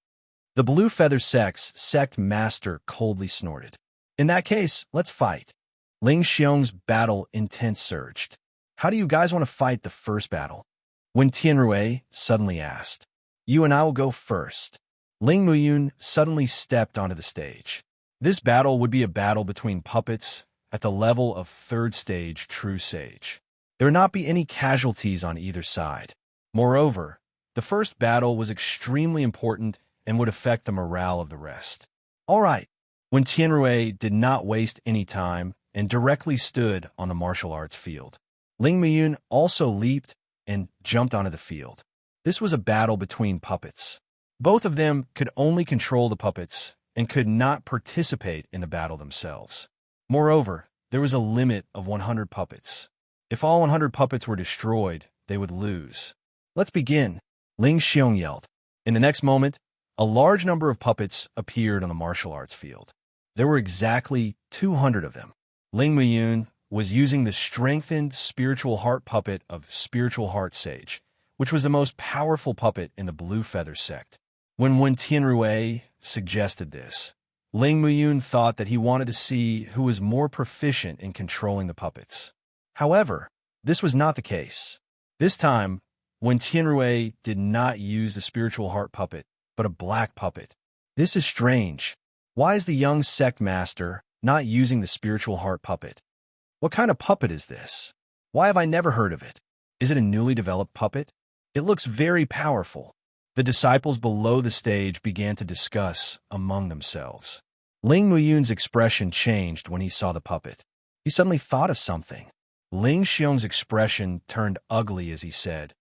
The Blue Feather Sect's Sect Master coldly snorted. "In that case, let's fight." Ling Xiong's battle intent surged. "How do you guys want to fight the first battle?" When Tianrui suddenly asked. "You and I will go first." Ling Muyun suddenly stepped onto the stage. This battle would be a battle between puppets at the level of third stage true sage. There would not be any casualties on either side. Moreover, the first battle was extremely important and would affect the morale of the rest. All right. When Tianrui did not waste any time and directly stood on the martial arts field, Ling Muyun also leaped and jumped onto the field. This was a battle between puppets. Both of them could only control the puppets and could not participate in the battle themselves. Moreover, there was a limit of 100 puppets. If all 100 puppets were destroyed, they would lose. "Let's begin," Ling Xiong yelled. In the next moment, a large number of puppets appeared on the martial arts field. There were exactly 200 of them. Ling Muyun was using the strengthened spiritual heart puppet of Spiritual Heart Sage, which was the most powerful puppet in the Blue Feather Sect. When Tianrui suggested this, Ling Muyun thought that he wanted to see who was more proficient in controlling the puppets. However, this was not the case. This time, Tianrui did not use the spiritual heart puppet, but a black puppet. This is strange. Why is the young sect master not using the spiritual heart puppet? What kind of puppet is this? Why have I never heard of it? Is it a newly developed puppet? It looks very powerful. The disciples below the stage began to discuss among themselves. Ling Muyun's expression changed when he saw the puppet. He suddenly thought of something. Ling Xiong's expression turned ugly as he said,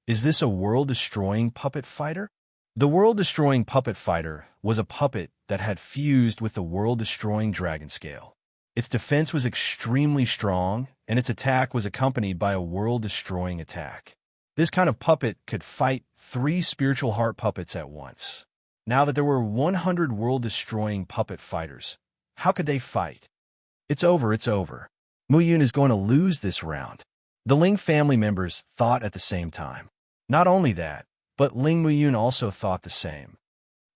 "Is this a world-destroying puppet fighter?" The world-destroying puppet fighter was a puppet that had fused with the world-destroying dragon scale. Its defense was extremely strong, and its attack was accompanied by a world-destroying attack. This kind of puppet could fight 3 spiritual heart puppets at once. Now that there were 100 world-destroying puppet fighters, how could they fight? It's over, it's over. Muyun is going to lose this round. The Ling family members thought at the same time. Not only that, But Ling Muyun also thought the same.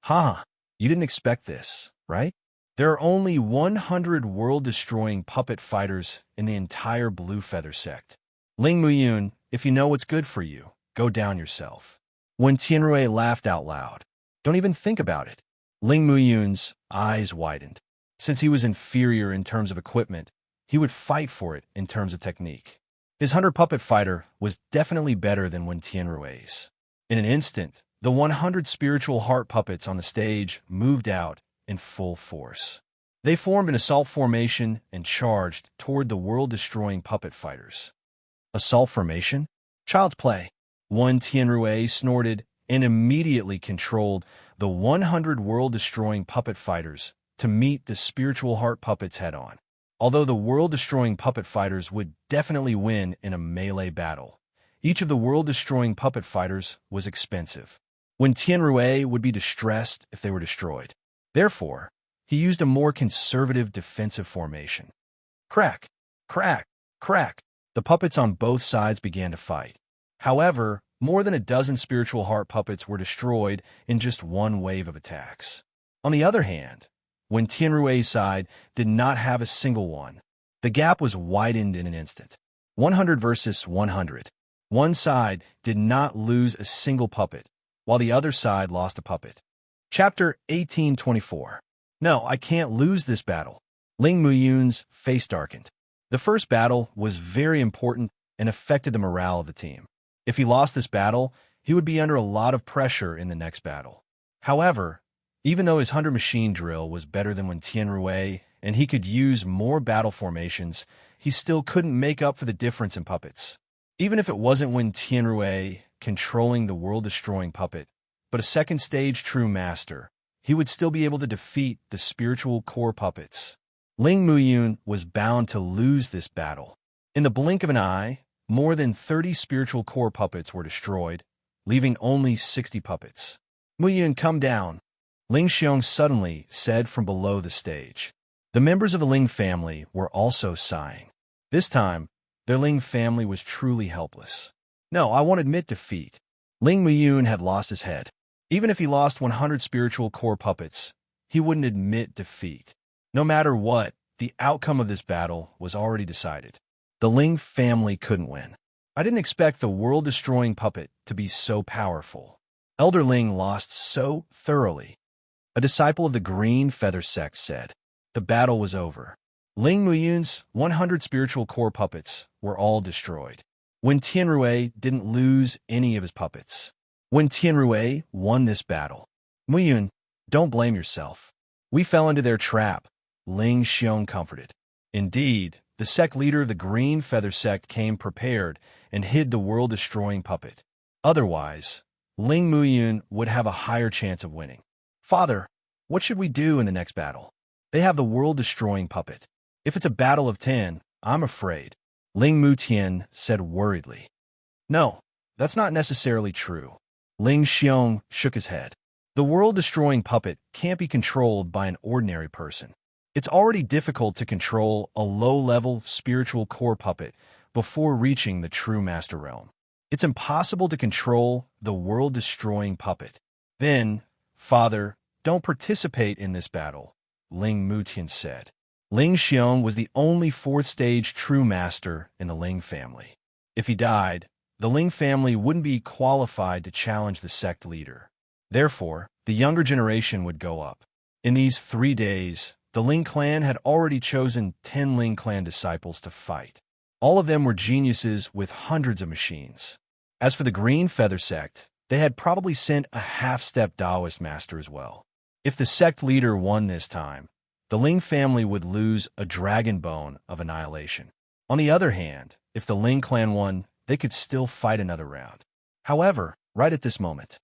Ha! You didn't expect this, right? There are only 100 world-destroying puppet fighters in the entire Blue Feather sect. Ling Muyun, if you know what's good for you, go down yourself. When Tianrui laughed out loud, don't even think about it. Ling Muyun's eyes widened. Since he was inferior in terms of equipment, he would fight for it in terms of technique. His 100 puppet fighter was definitely better than Wen Tianrui's. In an instant, the 100 spiritual heart puppets on the stage moved out in full force. They formed an assault formation and charged toward the world-destroying puppet fighters. Assault formation? Child's play. Wen Tianrui snorted and immediately controlled the 100 world-destroying puppet fighters to meet the spiritual heart puppets head-on. Although the world-destroying puppet fighters would definitely win in a melee battle, each of the world-destroying puppet fighters was expensive. Wen Tianrui would be distressed if they were destroyed. Therefore, he used a more conservative defensive formation. Crack! Crack! Crack! The puppets on both sides began to fight. However, more than a dozen spiritual heart puppets were destroyed in just one wave of attacks. On the other hand, Wen Tianrui's side did not have a single one. The gap was widened in an instant. 100 versus 100. One side did not lose a single puppet, while the other side lost a puppet. Chapter 1824. No, I can't lose this battle. Ling Muyun's face darkened. The first battle was very important and affected the morale of the team. If he lost this battle, he would be under a lot of pressure in the next battle. However, even though his 100 machine drill was better than Wen Tianrui and he could use more battle formations, he still couldn't make up for the difference in puppets. Even if it wasn't Wen Tianrui controlling the world-destroying puppet, but a second-stage true master, he would still be able to defeat the spiritual core puppets. Ling Muyun was bound to lose this battle. In the blink of an eye, more than 30 spiritual core puppets were destroyed, leaving only 60 puppets. Muyun, come down, Ling Xiong suddenly said from below the stage. The members of the Ling family were also sighing. This time, their Ling family was truly helpless. No, I won't admit defeat. Ling Muyun had lost his head. Even if he lost 100 spiritual core puppets, he wouldn't admit defeat. No matter what, the outcome of this battle was already decided. The Ling family couldn't win. I didn't expect the world-destroying puppet to be so powerful. Elder Ling lost so thoroughly. A disciple of the Green Feather sect said. The battle was over. Ling Muyun's 100 spiritual core puppets were all destroyed. Wen Tianrui didn't lose any of his puppets. Wen Tianrui won this battle. Muyun, don't blame yourself. We fell into their trap, Ling Xiong comforted. Indeed, the sect leader of the Green Feather sect came prepared and hid the world-destroying puppet. Otherwise, Ling Muyun would have a higher chance of winning. Father, what should we do in the next battle? They have the world-destroying puppet. If it's a battle of 10, I'm afraid, Ling Mutian said worriedly. No, that's not necessarily true. Ling Xiong shook his head. The world-destroying puppet can't be controlled by an ordinary person. It's already difficult to control a low-level spiritual core puppet before reaching the true master realm. It's impossible to control the world-destroying puppet. Then, Father, don't participate in this battle, Ling Mutian said. Ling Xiong was the only fourth-stage true master in the Ling family. If he died, the Ling family wouldn't be qualified to challenge the sect leader. Therefore, the younger generation would go up. In these 3 days, the Ling clan had already chosen 10 Ling clan disciples to fight. All of them were geniuses with hundreds of machines. As for the Green Feather sect, they had probably sent a half-step Taoist master as well. If the sect leader won this time, the Ling family would lose a dragon bone of annihilation. On the other hand, if the Ling clan won, they could still fight another round. However, right at this moment,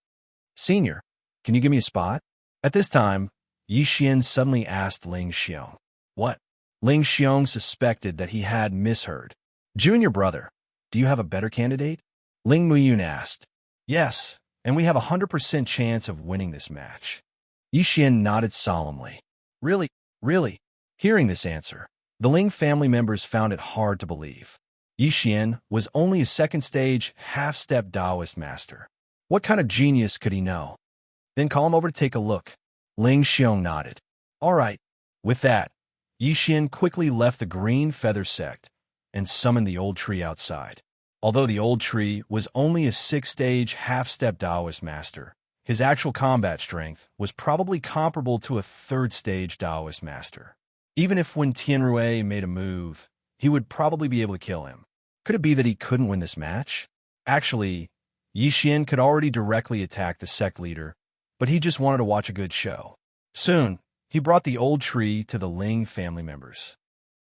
Senior, can you give me a spot? At this time, Yi Xian suddenly asked Ling Xiong. What? Ling Xiong suspected that he had misheard. Junior brother, do you have a better candidate? Ling Muyun asked. Yes, and we have a 100% chance of winning this match. Yi Xian nodded solemnly. Really? Really? Hearing this answer, the Ling family members found it hard to believe. Yi Xian was only a second-stage, half-step Taoist master. What kind of genius could he know? Then call him over to take a look. Ling Xiong nodded. All right. With that, Yi Xian quickly left the green feather sect and summoned the old tree outside. Although the old tree was only a 6-stage half-step Taoist master, his actual combat strength was probably comparable to a 3rd-stage Taoist master. Even if when Tianrui made a move, he would probably be able to kill him. Could it be that he couldn't win this match? Actually, Yi Xian could already directly attack the sect leader, but he just wanted to watch a good show. Soon, he brought the old tree to the Ling family members.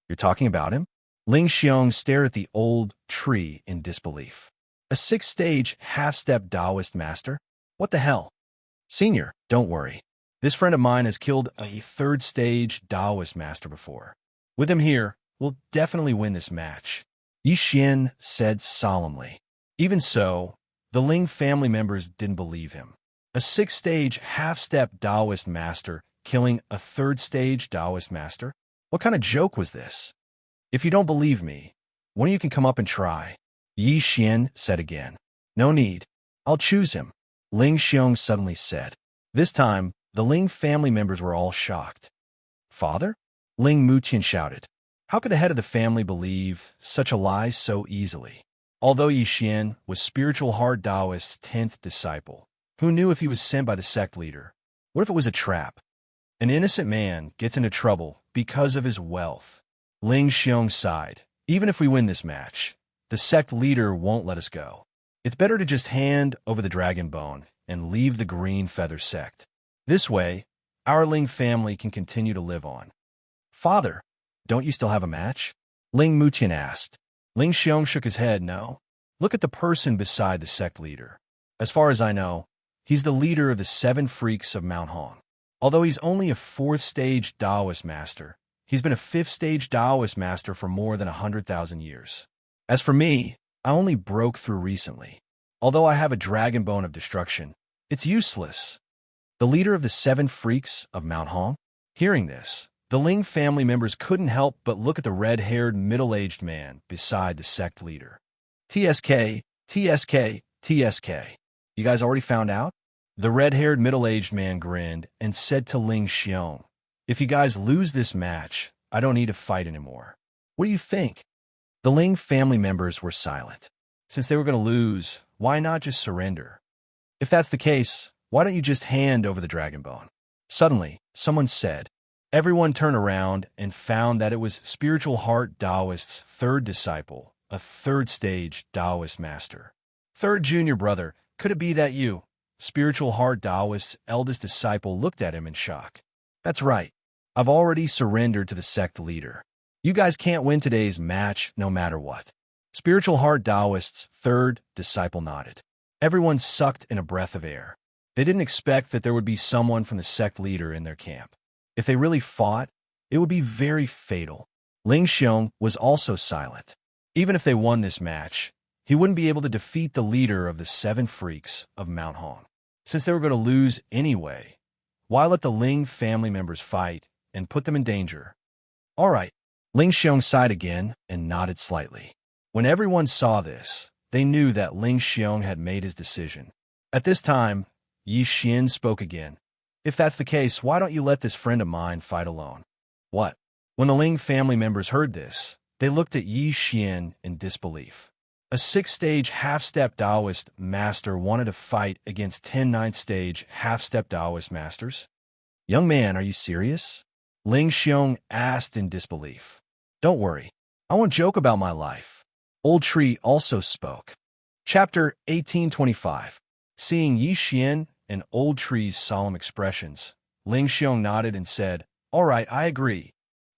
You're talking about him? Ling Xiong stared at the old tree in disbelief. A 6-stage half-step Taoist master? What the hell? Senior, don't worry. This friend of mine has killed a 3rd-stage Taoist master before. With him here, we'll definitely win this match, Yi Xian said solemnly. Even so, the Ling family members didn't believe him. A 6-stage half-step Taoist master killing a 3rd-stage Taoist master? What kind of joke was this? If you don't believe me, one of you can come up and try, Yi Xian said again. No need. I'll choose him, Ling Xiong suddenly said. This time, the Ling family members were all shocked. Father? Ling Muqian shouted. How could the head of the family believe such a lie so easily? Although Yi Xian was spiritual hard Taoist's 10th disciple, who knew if he was sent by the sect leader? What if it was a trap? An innocent man gets into trouble because of his wealth. Ling Xiong sighed. Even if we win this match, the sect leader won't let us go. It's better to just hand over the dragon bone and leave the green feather sect. This way, our Ling family can continue to live on. Father, don't you still have a match? Ling Muqian asked. Ling Xiong shook his head. No. Look at the person beside the sect leader. As far as I know, he's the leader of the 7 freaks of Mount Hong. Although he's only a 4th-stage Taoist master, he's been a 5th-stage Taoist master for more than 100,000 years. As for me, I only broke through recently. Although I have a dragon bone of destruction, it's useless. The leader of the 7 freaks of Mount Hong? Hearing this, the Ling family members couldn't help but look at the red-haired, middle-aged man beside the sect leader. TSK, TSK, TSK. You guys already found out? The red-haired, middle-aged man grinned and said to Ling Xiong, if you guys lose this match, I don't need to fight anymore. What do you think? The Ling family members were silent. Since they were going to lose, why not just surrender? If that's the case, why don't you just hand over the dragon bone? Suddenly, someone said. Everyone turned around and found that it was Spiritual Heart Taoist's 3rd disciple, a 3rd-stage Taoist master. 3rd junior brother, could it be that you? Spiritual Heart Taoist's eldest disciple looked at him in shock. That's right. I've already surrendered to the sect leader. You guys can't win today's match no matter what. Spiritual Heart Taoist's 3rd disciple nodded. Everyone sucked in a breath of air. They didn't expect that there would be someone from the sect leader in their camp. If they really fought, it would be very fatal. Ling Xiong was also silent. Even if they won this match, he wouldn't be able to defeat the leader of the 7 freaks of Mount Hong. Since they were going to lose anyway, why let the Ling family members fight and put them in danger? All right. Ling Xiong sighed again and nodded slightly. When everyone saw this, they knew that Ling Xiong had made his decision. At this time, Yi Xian spoke again. If that's the case, why don't you let this friend of mine fight alone? What? When the Ling family members heard this, they looked at Yi Xian in disbelief. A 6th-stage half-step Taoist master wanted to fight against 10 9th-stage half-step Taoist masters? Young man, are you serious? Ling Xiong asked in disbelief. Don't worry. I won't joke about my life. Old Tree also spoke. Chapter 1825. Seeing Yi Xian and Old Tree's solemn expressions, Ling Xiong nodded and said, All right, I agree.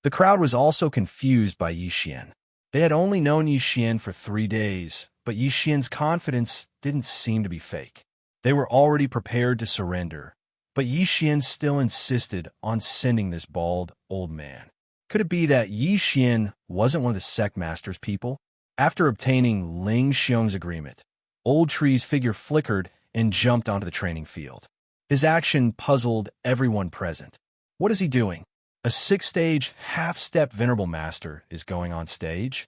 The crowd was also confused by Yi Xian. They had only known Yi Xian for 3 days, but Yi Xian's confidence didn't seem to be fake. They were already prepared to surrender, but Yi Xian still insisted on sending this bald old man. Could it be that Yi Xian wasn't one of the sect master's people? After obtaining Ling Xiong's agreement, Old Tree's figure flickered and jumped onto the training field. His action puzzled everyone present. What is he doing? A 6th-stage, half-step venerable master is going on stage?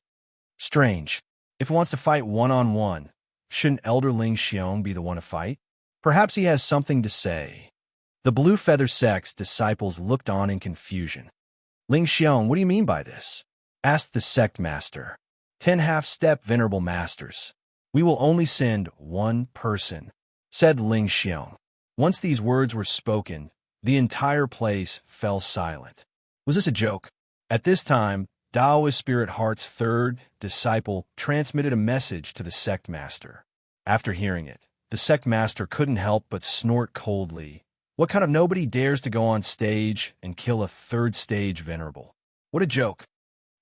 Strange. If he wants to fight one-on-one, shouldn't Elder Ling Xiong be the one to fight? Perhaps he has something to say. The Blue Feather sect's disciples looked on in confusion. Ling Xiong, what do you mean by this? Asked the sect master. 10 half-step venerable masters. We will only send one person, said Ling Xiong. Once these words were spoken, the entire place fell silent. Was this a joke? At this time, Taoist Spirit Heart's third disciple transmitted a message to the sect master. After hearing it, the sect master couldn't help but snort coldly. What kind of nobody dares to go on stage and kill a third-stage venerable? What a joke.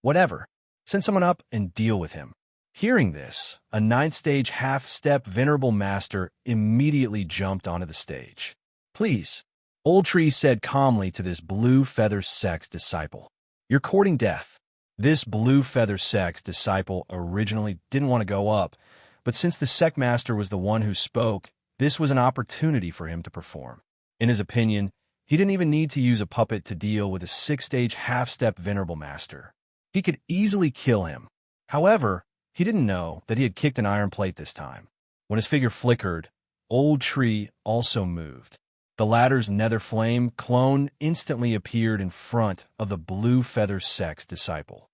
Whatever. Send someone up and deal with him. Hearing this, a ninth-stage half-step venerable master immediately jumped onto the stage. Please, Old Tree said calmly to this Blue Feather sect's disciple. You're courting death. This Blue Feather sect's disciple originally didn't want to go up, but since the sect master was the one who spoke, this was an opportunity for him to perform. In his opinion, he didn't even need to use a puppet to deal with a 6-stage half-step venerable master. He could easily kill him. However, he didn't know that he had kicked an iron plate this time. When his figure flickered, Old Tree also moved. The latter's nether flame clone instantly appeared in front of the Blue Feather sect's disciple.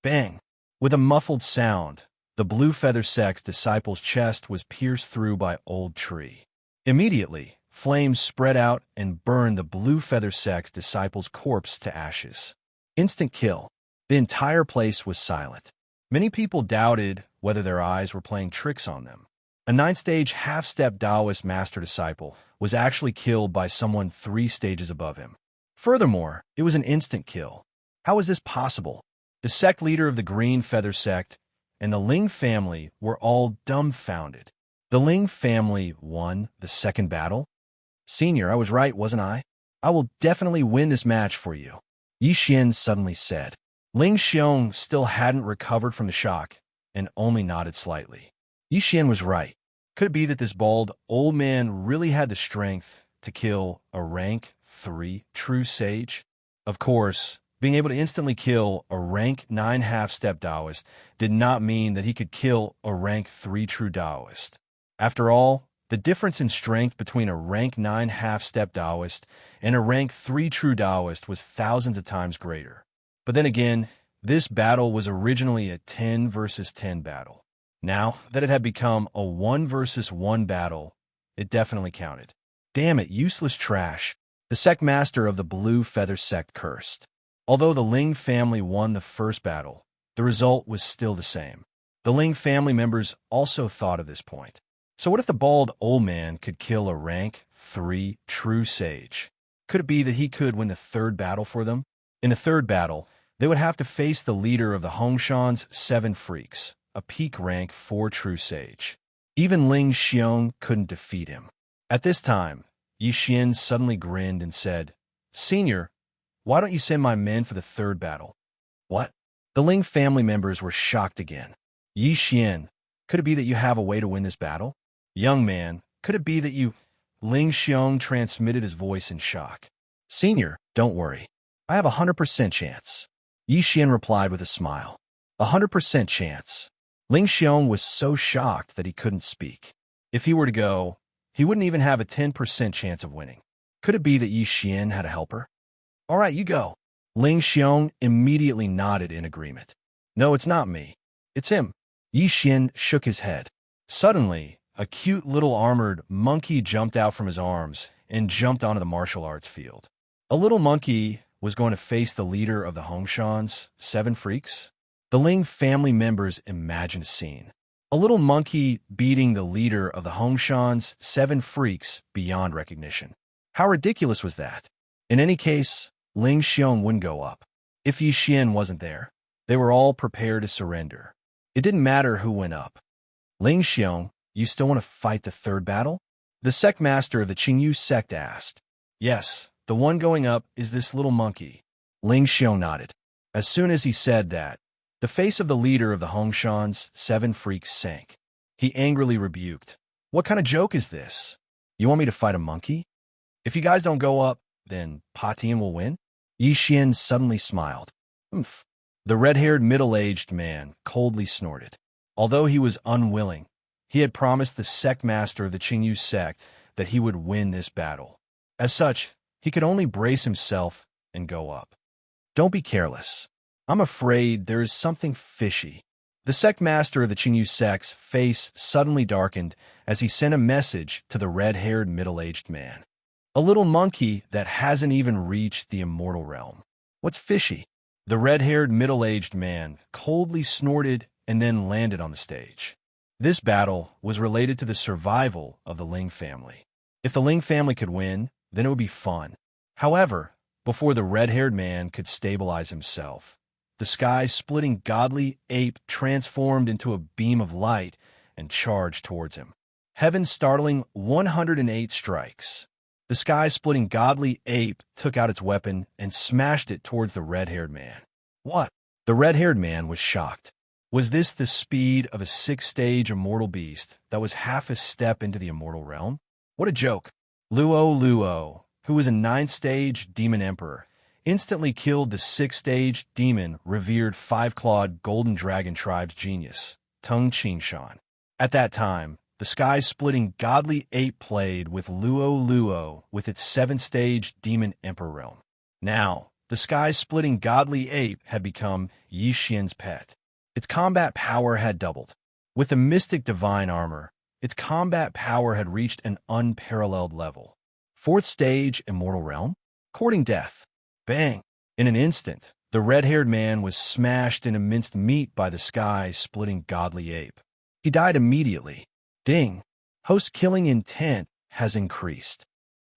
Bang! With a muffled sound, the Blue Feather sect's disciple's chest was pierced through by Old Tree. Immediately, flames spread out and burned the Blue Feather sect's disciple's corpse to ashes. Instant kill. The entire place was silent. Many people doubted whether their eyes were playing tricks on them. A 9th-stage half-step Taoist master disciple was actually killed by someone 3 stages above him. Furthermore, it was an instant kill. How is this possible? The sect leader of the Green Feather sect and the Ling family were all dumbfounded. The Ling family won the second battle? Senior, I was right, wasn't I? I will definitely win this match for you, Yi Xian suddenly said. Ling Xiong still hadn't recovered from the shock and only nodded slightly. Yi Xian was right. Could it be that this bald old man really had the strength to kill a rank 3 true sage? Of course, being able to instantly kill a rank 9 half-step Taoist did not mean that he could kill a rank 3 true Taoist. After all, the difference in strength between a rank 9 half-step Taoist and a rank 3 true Taoist was thousands of times greater. But then again, this battle was originally a 10 versus 10 battle. Now that it had become a 1 versus 1 battle, it definitely counted. Damn it, useless trash. The sect master of the Blue Feather sect cursed. Although the Ling family won the first battle, the result was still the same. The Ling family members also thought of this point. So what if the bald old man could kill a rank 3 true sage? Could it be that he could win the third battle for them? In the third battle, they would have to face the leader of the Hongshan's 7 freaks, a peak rank 4 true sage. Even Ling Xiong couldn't defeat him. At this time, Yi Xian suddenly grinned and said, Senior, why don't you send my men for the third battle? What? The Ling family members were shocked again. Yi Xian, could it be that you have a way to win this battle? Young man, could it be that you... Ling Xiong transmitted his voice in shock. Senior, don't worry. I have a 100% chance. Yi Xian replied with a smile. 100% chance. Ling Xiong was so shocked that he couldn't speak. If he were to go, he wouldn't even have a 10% chance of winning. Could it be that Yi Xian had a helper? All right, you go. Ling Xiong immediately nodded in agreement. No, it's not me. It's him. Yi Xian shook his head. Suddenly, a cute little armored monkey jumped out from his arms and jumped onto the martial arts field. A little monkey was going to face the leader of the Hongshan's 7 freaks. The Ling family members imagined a scene. A little monkey beating the leader of the Hongshan's 7 freaks beyond recognition. How ridiculous was that? In any case, Ling Xiong wouldn't go up. If Yi Xian wasn't there, they were all prepared to surrender. It didn't matter who went up. Ling Xiong, you still want to fight the third battle? The sect master of the Qingyu sect asked. Yes, the one going up is this little monkey. Ling Xiong nodded. As soon as he said that, the face of the leader of the Hongshan's 7 freaks sank. He angrily rebuked. What kind of joke is this? You want me to fight a monkey? If you guys don't go up, then Pa Tian will win? Yi Xian suddenly smiled. Oomph. The red-haired middle-aged man coldly snorted. Although he was unwilling, he had promised the sect master of the Qingyu sect that he would win this battle. As such, he could only brace himself and go up. Don't be careless. I'm afraid there is something fishy. The sect master of the Qingyu sect's face suddenly darkened as he sent a message to the red-haired middle-aged man. A little monkey that hasn't even reached the immortal realm. What's fishy? The red-haired middle-aged man coldly snorted and then landed on the stage. This battle was related to the survival of the Ling family. If the Ling family could win, then it would be fun. However, before the red-haired man could stabilize himself, the sky-splitting godly ape transformed into a beam of light and charged towards him. Heaven's startling 108 strikes. The sky-splitting godly ape took out its weapon and smashed it towards the red-haired man. What? The red-haired man was shocked. Was this the speed of a 6-stage immortal beast that was half a step into the immortal realm? What a joke. Luo, who was a 9th-stage demon emperor, instantly killed the 6th-stage demon revered 5-clawed golden dragon tribe's genius, Tung Qingshan. At that time, the sky-splitting godly ape played with Luo with its 7th-stage demon emperor realm. Now, the sky-splitting godly ape had become Xianxia's pet. Its combat power had doubled. With the mystic divine armor, its combat power had reached an unparalleled level. 4th stage immortal realm? Courting death. Bang! In an instant, the red-haired man was smashed into minced meat by the sky-splitting godly ape. He died immediately. Ding! Host killing intent has increased.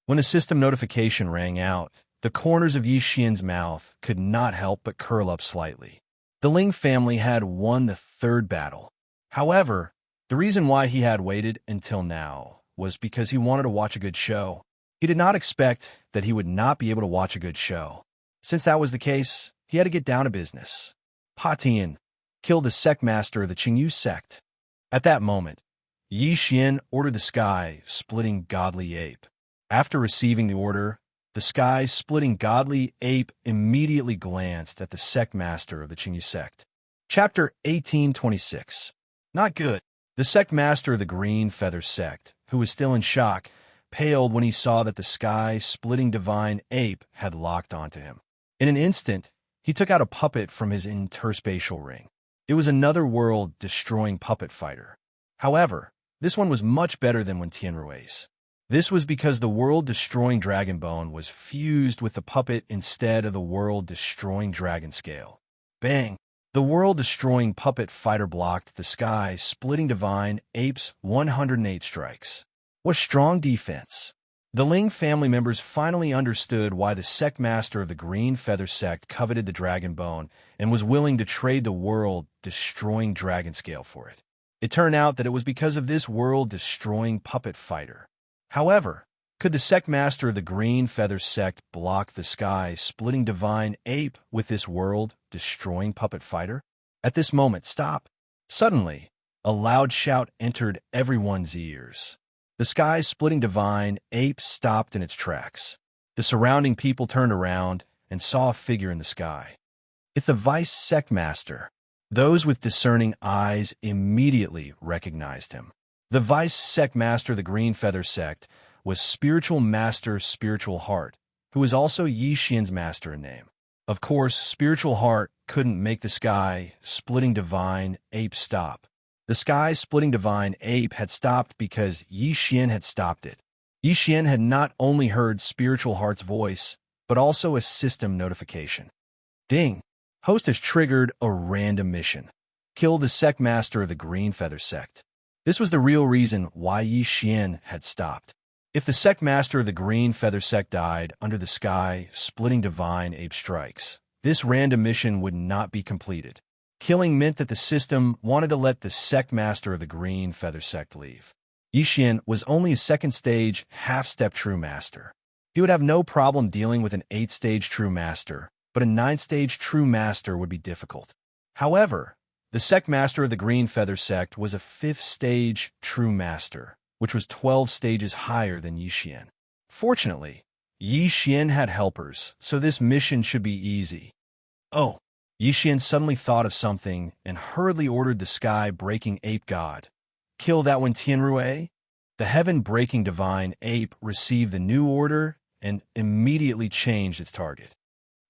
When the system notification rang out, the corners of Xian's mouth could not help but curl up slightly. The Ling family had won the 3rd battle. However, the reason why he had waited until now was because he wanted to watch a good show. He did not expect that he would not be able to watch a good show. Since that was the case, he had to get down to business. Pa Tian killed the sect master of the Qingyu sect. At that moment, Xian ordered the sky-splitting godly ape. After receiving the order, the sky-splitting godly ape immediately glanced at the sect master of the Qingyu sect. Chapter 1826. Not good. The sect master of the Green Feather sect, who was still in shock, paled when he saw that the sky-splitting divine ape had locked onto him. In an instant, he took out a puppet from his interspatial ring. It was another world-destroying puppet fighter. However, this one was much better than when Tianrui's. This was because the world-destroying dragon bone was fused with the puppet instead of the world-destroying dragon scale. Bang! The world-destroying puppet fighter blocked the sky-splitting divine ape's 108 strikes. What strong defense! The Ling family members finally understood why the sect master of the Green Feather sect coveted the dragon bone and was willing to trade the world-destroying dragon scale for it. It turned out that it was because of this world-destroying puppet fighter. However, could the sect master of the Green Feather sect block the sky-splitting divine ape with this world-destroying puppet fighter? At this moment, stop! Suddenly, a loud shout entered everyone's ears. The sky-splitting divine ape stopped in its tracks. The surrounding people turned around and saw a figure in the sky. It's the vice sect master. Those with discerning eyes immediately recognized him. The vice sect master of the Green Feather sect was Spiritual Master Spiritual Heart, who was also Xian's master in name. Of course, Spiritual Heart couldn't make the sky-splitting divine ape stop. The sky-splitting divine ape had stopped because Xian had stopped it. Xian had not only heard Spiritual Heart's voice, but also a system notification. Ding! Host has triggered a random mission. Kill the sect master of the Green Feather sect. This was the real reason why Xian had stopped. If the sect master of the Green Feather sect died under the sky-splitting divine ape strikes, this random mission would not be completed. Killing meant that the system wanted to let the sect master of the Green Feather sect leave. Xian was only a 2nd stage half-step true master. He would have no problem dealing with an 8th stage true master, but a 9th stage true master would be difficult. However, the sect master of the Green Feather sect was a 5th stage true master, which was 12 stages higher than Xian. Fortunately, Xian had helpers, so this mission should be easy. Oh! Xian suddenly thought of something and hurriedly ordered the sky-breaking ape god. Kill that one Tianrui? the heaven-breaking divine ape received the new order and immediately changed its target.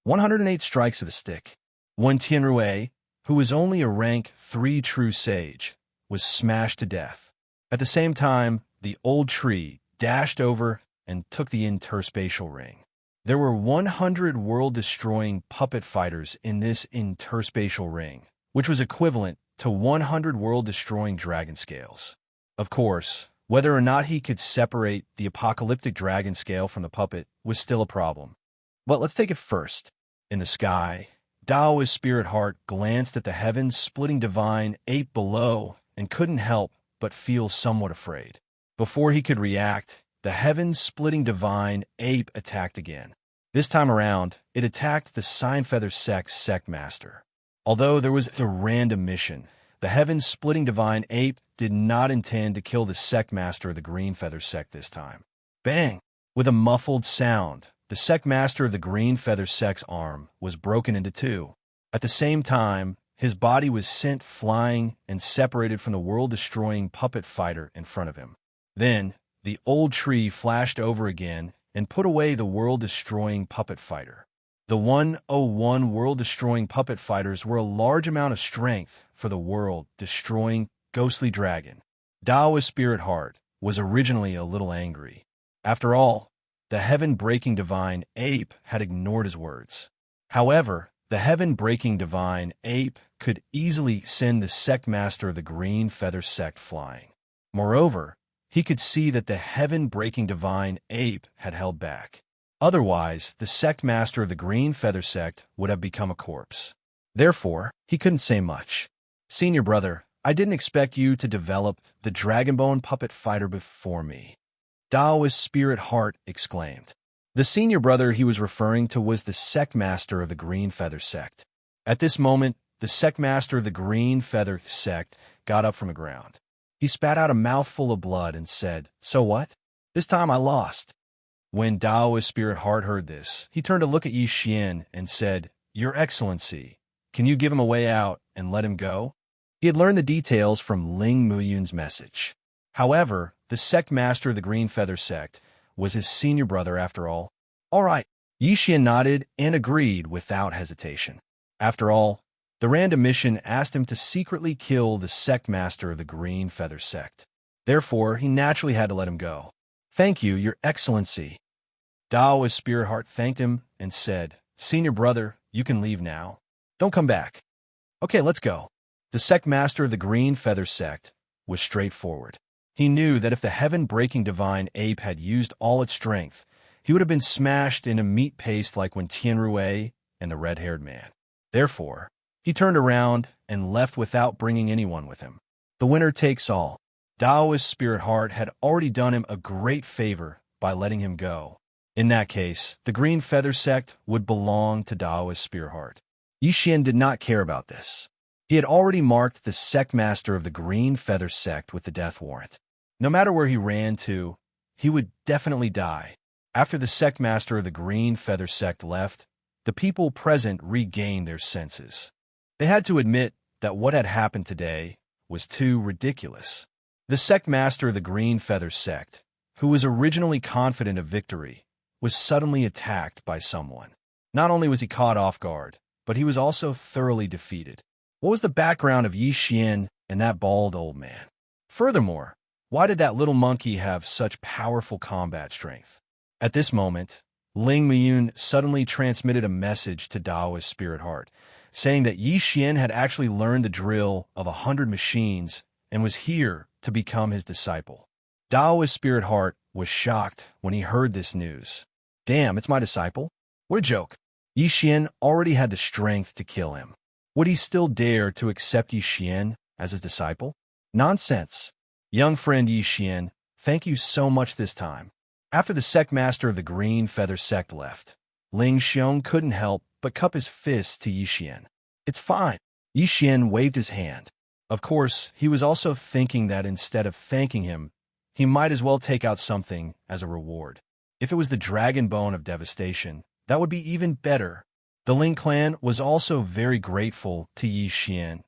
108 strikes of the stick. One Tianrui, who was only a rank 3 true sage, was smashed to death. At the same time, the old tree dashed over and took the interspatial ring. There were 100 world-destroying puppet fighters in this interspatial ring, which was equivalent to 100 world-destroying dragon scales. Of course, whether or not he could separate the apocalyptic dragon scale from the puppet was still a problem. But let's take it first. In the sky, Dao's spirit heart glanced at the heaven-splitting divine ape below and couldn't help but feel somewhat afraid. Before he could react, the heaven-splitting divine ape attacked again. This time around, it attacked the Sign-Feather sect master. Although there was a random mission, the heaven-splitting divine ape did not intend to kill the sect master of the Green Feather sect this time. Bang! With a muffled sound, the sect master of the Green Feather sect's arm was broken into two. At the same time, his body was sent flying and separated from the world-destroying puppet fighter in front of him. Then, the old tree flashed over again and put away the world-destroying puppet fighter. The 101 world-destroying puppet fighters were a large amount of strength for the world-destroying ghostly dragon. Dao's spirit heart was originally a little angry. After all, the heaven-breaking divine ape had ignored his words. However, the heaven-breaking divine ape could easily send the sect master of the Green Feather sect flying. Moreover, he could see that the heaven-breaking divine ape had held back. Otherwise, the sect master of the Green Feather sect would have become a corpse. Therefore, he couldn't say much. Senior brother, I didn't expect you to develop the Dragonbone puppet fighter before me. Dao's spirit heart exclaimed. The senior brother he was referring to was the sect master of the Green Feather sect. At this moment, the sect master of the Green Feather sect got up from the ground. He spat out a mouthful of blood and said, "So what? This time I lost." When Dao's spirit heart heard this, he turned to look at Xianxia and said, "Your Excellency, can you give him a way out and let him go?" He had learned the details from Ling Muyun's message. However, the sect master of the Green Feather sect was his senior brother after all. All right, Xianxia nodded and agreed without hesitation. After all, the random mission asked him to secretly kill the sect master of the Green Feather sect. Therefore, he naturally had to let him go. "Thank you, Your Excellency." Dao's spirit heart thanked him and said, "Senior brother, you can leave now. Don't come back." "Okay, let's go." The sect master of the Green Feather sect was straightforward. He knew that if the heaven-breaking divine ape had used all its strength, he would have been smashed into meat paste like when Tianrui and the red-haired man. Therefore, he turned around and left without bringing anyone with him. The winner takes all. Dao's spirit heart had already done him a great favor by letting him go. In that case, the Green Feather sect would belong to Dao's spirit heart. Xianxia did not care about this. He had already marked the sect master of the Green Feather sect with the death warrant. No matter where he ran to, he would definitely die. After the sect master of the Green Feather sect left, the people present regained their senses. They had to admit that what had happened today was too ridiculous. The sect master of the Green Feather sect, who was originally confident of victory, was suddenly attacked by someone. Not only was he caught off guard, but he was also thoroughly defeated. What was the background of Xianxia and that bald old man? Furthermore, why did that little monkey have such powerful combat strength? At this moment, Ling Muyun suddenly transmitted a message to Dao's spirit heart, saying that Xianxia had actually learned the drill of 100 machines and was here to become his disciple. Dao's spirit heart was shocked when he heard this news. Damn, it's my disciple? What a joke. Xianxia already had the strength to kill him. Would he still dare to accept Xianxia as his disciple? Nonsense. Young friend Xianxia, thank you so much this time. After the sect master of the Green Feather sect left, Ling Xiong couldn't help but cup his fist to Xianxia. It's fine. Xianxia waved his hand. Of course, he was also thinking that instead of thanking him, he might as well take out something as a reward. If it was the Dragon Bone of Devastation, that would be even better. The Ling clan was also very grateful to Xianxia,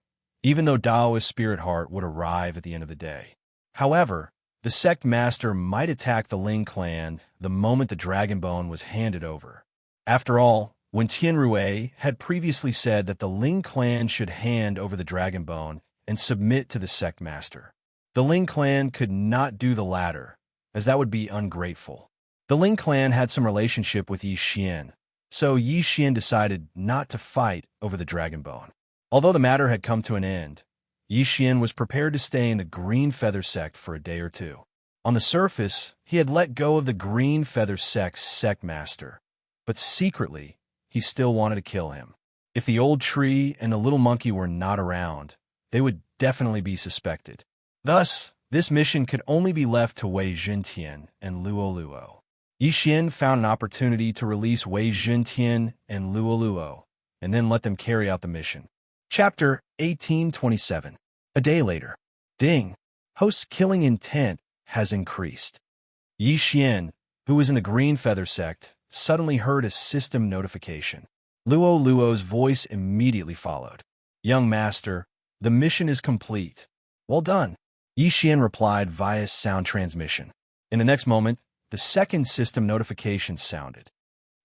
even though Dao's spirit heart would arrive at the end of the day. However, the sect master might attack the Ling clan the moment the dragon bone was handed over. After all, when Tianrui had previously said that the Ling clan should hand over the dragon bone and submit to the sect master, the Ling clan could not do the latter, as that would be ungrateful. The Ling clan had some relationship with Yi Xian, so Yi Xian decided not to fight over the dragon bone. Although the matter had come to an end, Yi Xian was prepared to stay in the Green Feather sect for a day or two. On the surface, he had let go of the Green Feather sect's sect master, but secretly, he still wanted to kill him. If the old tree and the little monkey were not around, they would definitely be suspected. Thus, this mission could only be left to Wei Zhentian and Luo Luo. Yi Xian found an opportunity to release Wei Zhentian and Luo Luo, and then let them carry out the mission. Chapter 1827. A day later. Ding. Host's killing intent has increased. Yi Xian, who was in the Green Feather sect, suddenly heard a system notification. Luo Luo's voice immediately followed. Young master, the mission is complete. Well done. Yi Xian replied via sound transmission. In the next moment, the second system notification sounded.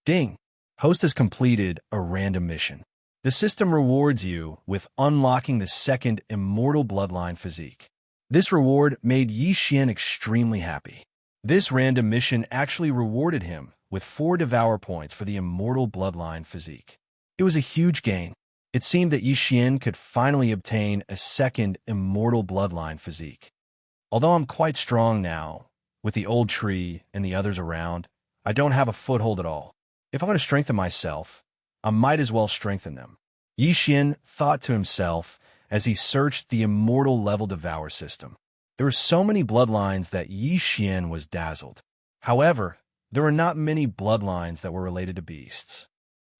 Ding. Host has completed a random mission. The system rewards you with unlocking the second Immortal Bloodline physique. This reward made Yi Xian extremely happy. This random mission actually rewarded him with 4 Devourer points for the Immortal Bloodline physique. It was a huge gain. It seemed that Yi Xian could finally obtain a second Immortal Bloodline physique. Although I'm quite strong now, with the old tree and the others around, I don't have a foothold at all. If I'm going to strengthen myself, I might as well strengthen them. Yi Xian thought to himself as he searched the immortal level Devourer system. There were so many bloodlines that Yi Xian was dazzled. However, there were not many bloodlines that were related to beasts.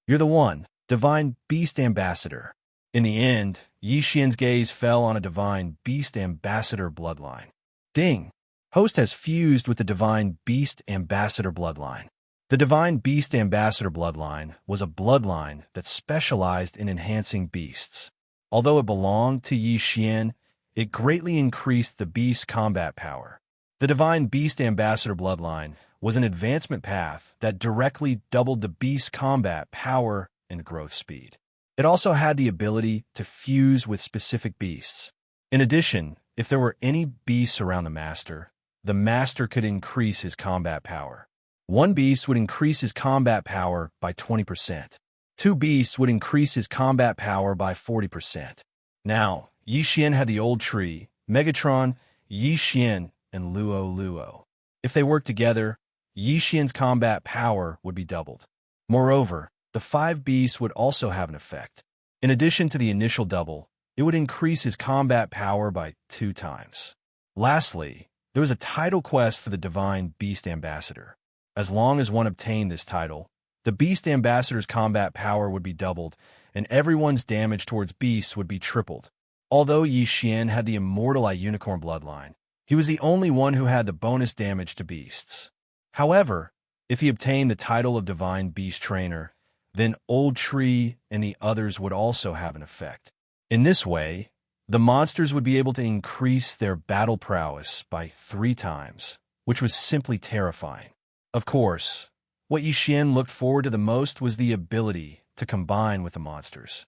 You're the one, Divine Beast Ambassador. In the end, Yi Xian's gaze fell on a Divine Beast Ambassador bloodline. Ding! Host has fused with the Divine Beast Ambassador bloodline. The Divine Beast Ambassador bloodline was a bloodline that specialized in enhancing beasts. Although it belonged to Yi Xian, it greatly increased the beast's combat power. The Divine Beast Ambassador bloodline was an advancement path that directly doubled the beast's combat power and growth speed. It also had the ability to fuse with specific beasts. In addition, if there were any beasts around the master could increase his combat power. One beast would increase his combat power by 20%. 2 beasts would increase his combat power by 40%. Now, Yi Xian had the old tree, Megatron, Yi Xian, and Luo Luo. If they worked together, Yi Xian's combat power would be doubled. Moreover, the 5 beasts would also have an effect. In addition to the initial double, it would increase his combat power by 2 times. Lastly, there was a title quest for the Divine Beast Ambassador. As long as one obtained this title, the Beast Ambassador's combat power would be doubled, and everyone's damage towards beasts would be tripled. Although Yi Xian had the Immortal Unicorn bloodline, he was the only one who had the bonus damage to beasts. However, if he obtained the title of Divine Beast Trainer, then Old Tree and the others would also have an effect. In this way, the monsters would be able to increase their battle prowess by 3 times, which was simply terrifying. Of course, what Yi Xian looked forward to the most was the ability to combine with the monsters.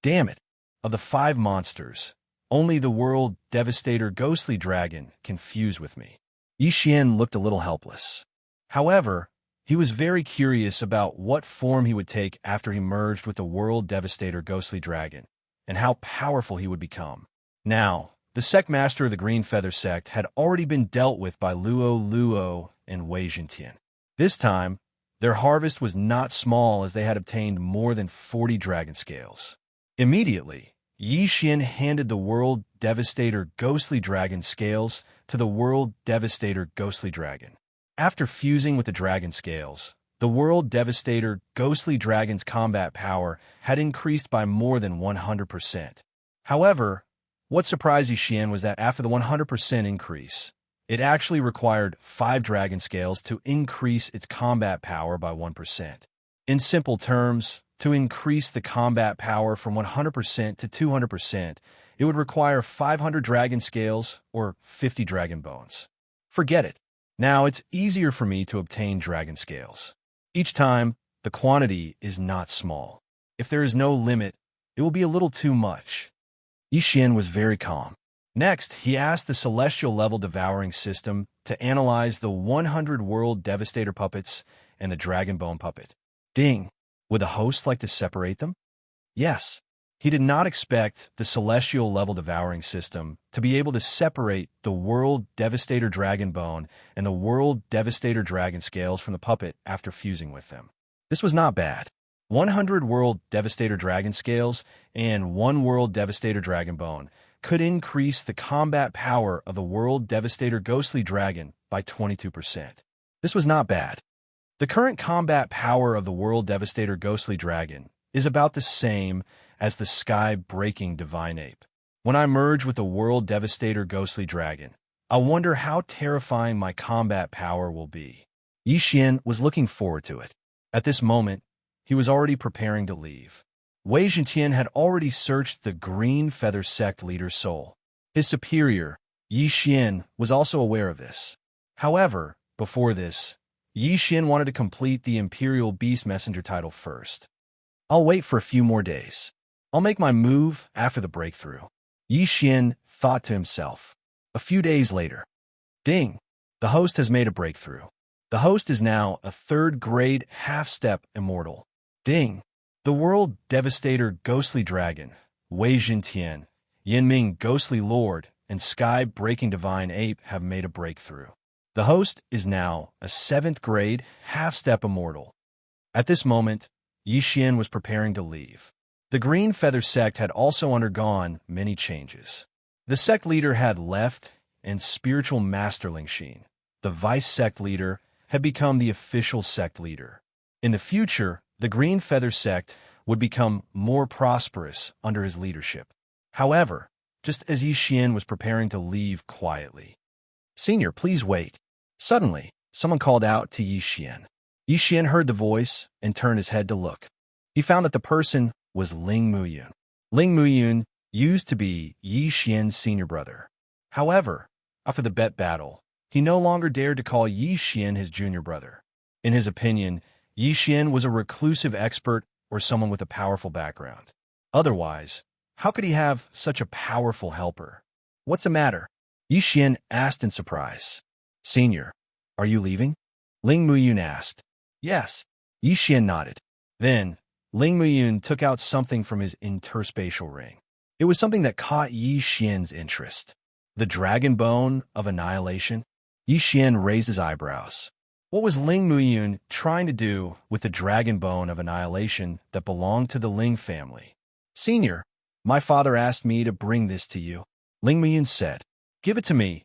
Damn it! Of the 5 monsters, only the World Devastator Ghostly Dragon can fuse with me. Yi Xian looked a little helpless. However, he was very curious about what form he would take after he merged with the World Devastator Ghostly Dragon, and how powerful he would become. Now, the sect master of the Green Feather sect had already been dealt with by Luo Luo and Wei Zhentian. This time, their harvest was not small as they had obtained more than 40 dragon scales. Immediately, Yi Xian handed the World Devastator Ghostly Dragon scales to the World Devastator Ghostly Dragon. After fusing with the dragon scales, the World Devastator Ghostly Dragon's combat power had increased by more than 100%. However, what surprised Yi Xian was that after the 100% increase, it actually required 5 dragon scales to increase its combat power by 1%. In simple terms, to increase the combat power from 100% to 200%, it would require 500 dragon scales or 50 dragon bones. Forget it. Now it's easier for me to obtain dragon scales. Each time, the quantity is not small. If there is no limit, it will be a little too much. Yixian was very calm. Next, he asked the celestial level devouring system to analyze the 100 world devastator puppets and the dragon bone puppet. Ding! Would the host like to separate them? Yes. He did not expect the celestial level devouring system to be able to separate the world devastator dragon bone and the world devastator dragon scales from the puppet after fusing with them. This was not bad. 100 world devastator dragon scales and 1 world devastator dragon bone could increase the combat power of the world devastator ghostly dragon by 22%. This was not bad. The current combat power of the world devastator ghostly dragon is about the same as the sky-breaking divine ape. When I merge with the world devastator ghostly dragon, I wonder how terrifying my combat power will be. Yixian was looking forward to it. At this moment, he was already preparing to leave. Wei Zhentian had already searched the Green Feather Sect leader's soul. His superior, Yixian, was also aware of this. However, before this, Yixian wanted to complete the Imperial Beast Messenger title first. I'll wait for a few more days. I'll make my move after the breakthrough. Yixian thought to himself. A few days later. Ding! The host has made a breakthrough. The host is now a 3rd grade half-step immortal. Ding! The world devastator ghostly dragon, Wei Zhentian, Yinming ghostly lord, and sky-breaking divine ape have made a breakthrough. The host is now a 7th grade half-step immortal. At this moment, Yixian was preparing to leave. The Green Feather Sect had also undergone many changes. The sect leader had left, and spiritual master Lingxin, the vice sect leader, had become the official sect leader. In the future, the Green Feather Sect would become more prosperous under his leadership. However, just as Yixian was preparing to leave quietly, "Senior, please wait." Suddenly, someone called out to Yixian. Yixian heard the voice and turned his head to look. He found that the person was Ling Muyun. Ling Muyun used to be Yixian's senior brother. However, after the bet battle, he no longer dared to call Yixian his junior brother. In his opinion, Yixian was a reclusive expert or someone with a powerful background. Otherwise, how could he have such a powerful helper? "What's the matter?" Yixian asked in surprise. "Senior, are you leaving?" Ling Muyun asked. "Yes." Yixian nodded. Then, Ling Muyun took out something from his interspatial ring. It was something that caught Yixian's interest. The dragon bone of annihilation? Yixian raised his eyebrows. What was Ling Muyun trying to do with the dragon bone of annihilation that belonged to the Ling family? "Senior, my father asked me to bring this to you," Ling Muyun said. "Give it to me."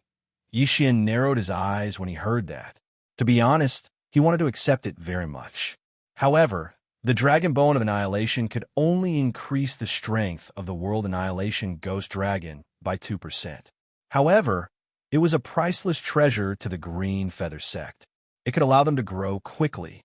Yixian narrowed his eyes when he heard that. To be honest, he wanted to accept it very much. However, the dragon bone of annihilation could only increase the strength of the world annihilation ghost dragon by 2%. However, it was a priceless treasure to the Green Feather Sect. It could allow them to grow quickly.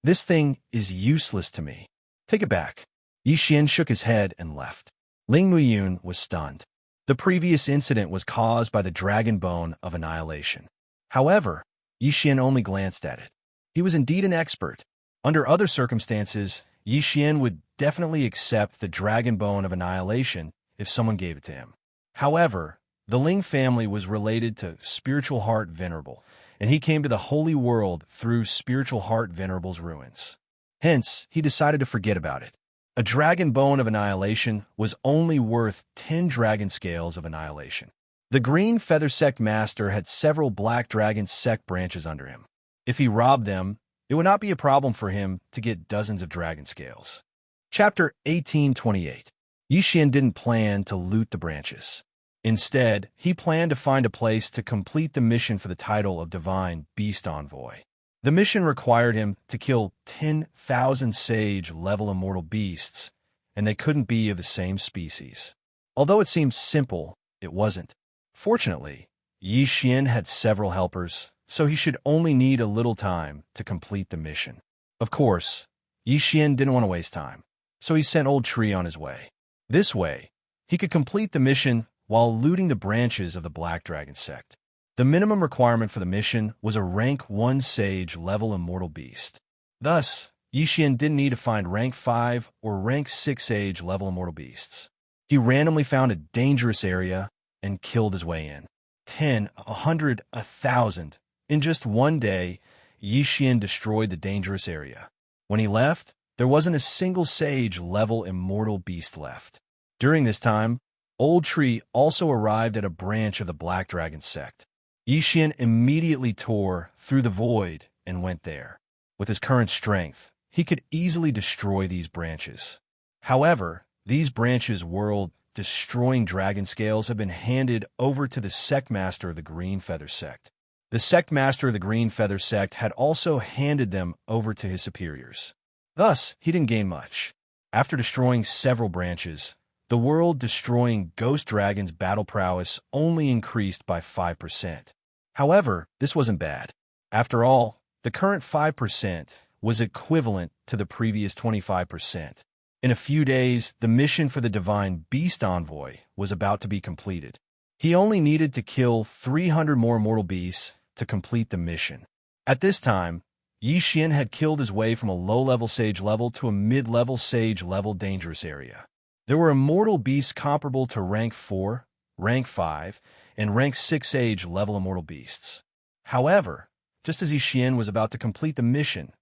"This thing is useless to me. Take it back." Yixian shook his head and left. Ling Muyun was stunned. The previous incident was caused by the dragon bone of annihilation. However, Yixian only glanced at it. He was indeed an expert. Under other circumstances, Yixian would definitely accept the dragon bone of annihilation if someone gave it to him. However, the Ling family was related to Spiritual Heart Venerable, and he came to the Holy World through Spiritual Heart Venerable's ruins. Hence, he decided to forget about it. A dragon bone of annihilation was only worth 10 dragon scales of annihilation. The Green Feather Sect master had several Black Dragon Sect branches under him. If he robbed them, it would not be a problem for him to get dozens of dragon scales. Chapter 1828. Yixian didn't plan to loot the branches. Instead, he planned to find a place to complete the mission for the title of Divine Beast Envoy. The mission required him to kill 10,000 Sage-level immortal beasts, and they couldn't be of the same species. Although it seemed simple, it wasn't. Fortunately, Yixian had several helpers, so he should only need a little time to complete the mission. Of course, Yixian didn't want to waste time, so he sent Old Tree on his way. This way, he could complete the mission while looting the branches of the Black Dragon Sect. The minimum requirement for the mission was a rank 1 sage level immortal beast. Thus, Yixian didn't need to find rank 5 or rank 6 sage level immortal beasts. He randomly found a dangerous area and killed his way in. 10, 100, 1,000. In just one day, Yixian destroyed the dangerous area. When he left, there wasn't a single sage-level immortal beast left. During this time, Old Tree also arrived at a branch of the Black Dragon sect. Yixian immediately tore through the void and went there. With his current strength, he could easily destroy these branches. However, these branches' world-destroying dragon scales have been handed over to the sect master of the Green Feather sect. The sect master of the Green Feather sect had also handed them over to his superiors. Thus, he didn't gain much. After destroying several branches, the world-destroying Ghost Dragon's battle prowess only increased by 5%. However, this wasn't bad. After all, the current 5% was equivalent to the previous 25%. In a few days, the mission for the Divine Beast Envoy was about to be completed. He only needed to kill 300 more mortal beasts to complete the mission. At this time, Yixian had killed his way from a low-level sage level to a mid-level sage level dangerous area. There were immortal beasts comparable to rank 4, rank 5, and rank 6 sage level immortal beasts. However, just as Yixian was about to complete the mission,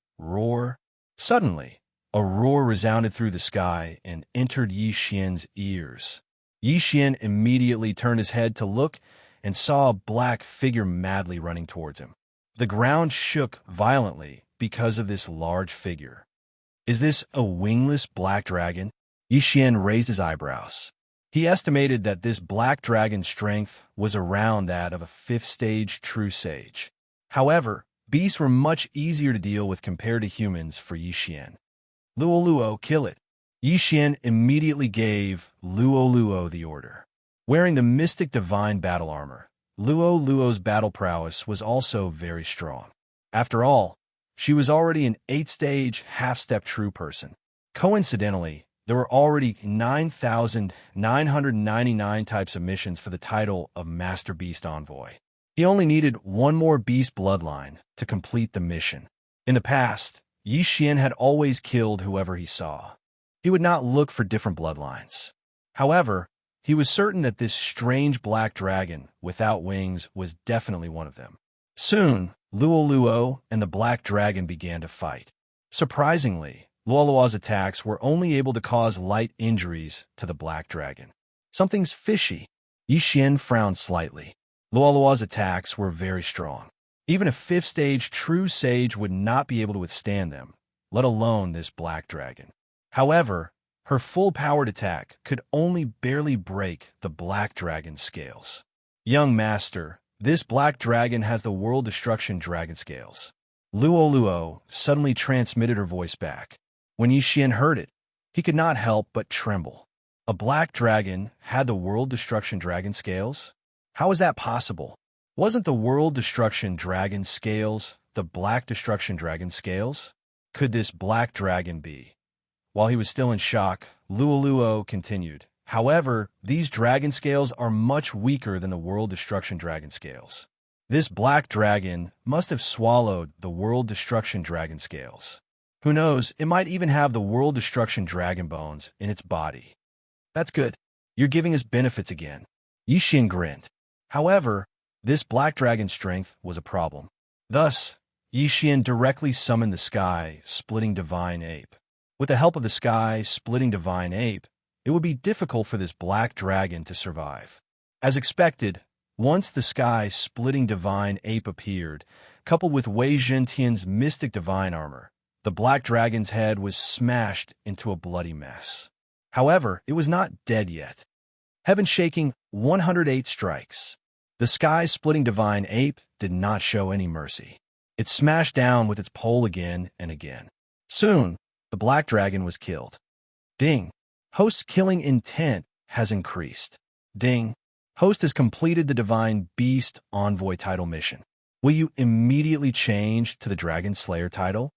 suddenly, a roar resounded through the sky and entered Yixian's ears. Yixian immediately turned his head to look and saw a black figure madly running towards him. The ground shook violently because of this large figure. Is this a wingless black dragon? Yixian raised his eyebrows. He estimated that this black dragon's strength was around that of a 5th stage true sage. However, beasts were much easier to deal with compared to humans for Yixian. Luo, kill it. Yixian immediately gave Luo the order. Wearing the Mystic Divine battle armor, Luo's battle prowess was also very strong. After all, she was already an 8th-stage half-step true person. Coincidentally, there were already 9,999 types of missions for the title of Master Beast Envoy. He only needed one more beast bloodline to complete the mission. In the past, Yixian had always killed whoever he saw. He would not look for different bloodlines. However, he was certain that this strange black dragon without wings was definitely one of them. Soon, Luo and the black dragon began to fight. Surprisingly, Luo's attacks were only able to cause light injuries to the black dragon. Something's fishy. Yixian frowned slightly. Luo's attacks were very strong. Even a 5th stage true sage would not be able to withstand them, let alone this black dragon. However, her full-powered attack could only barely break the black dragon's scales. Young master, this black dragon has the world destruction dragon scales. Luo suddenly transmitted her voice back. When Yixian heard it, he could not help but tremble. A black dragon had the world destruction dragon scales? How is that possible? Wasn't the world destruction dragon scales the black destruction dragon scales? Could this black dragon be? While he was still in shock, Luo continued. However, these dragon scales are much weaker than the world destruction dragon scales. This black dragon must have swallowed the world destruction dragon scales. Who knows, it might even have the world destruction dragon bones in its body. That's good. You're giving us benefits again. Yixian grinned. However, this black dragon's strength was a problem. Thus, Yixian directly summoned the sky-splitting divine ape. With the help of the sky-splitting divine ape, it would be difficult for this black dragon to survive. As expected, once the sky-splitting divine ape appeared, coupled with Wei Zhentian's mystic divine armor, the black dragon's head was smashed into a bloody mess. However, it was not dead yet. Heaven-shaking 108 strikes. The sky-splitting divine ape did not show any mercy. It smashed down with its pole again and again. Soon, the black dragon was killed. Ding. Host's killing intent has increased. Ding. Host has completed the Divine Beast Envoy title mission. Will you immediately change to the Dragon Slayer title?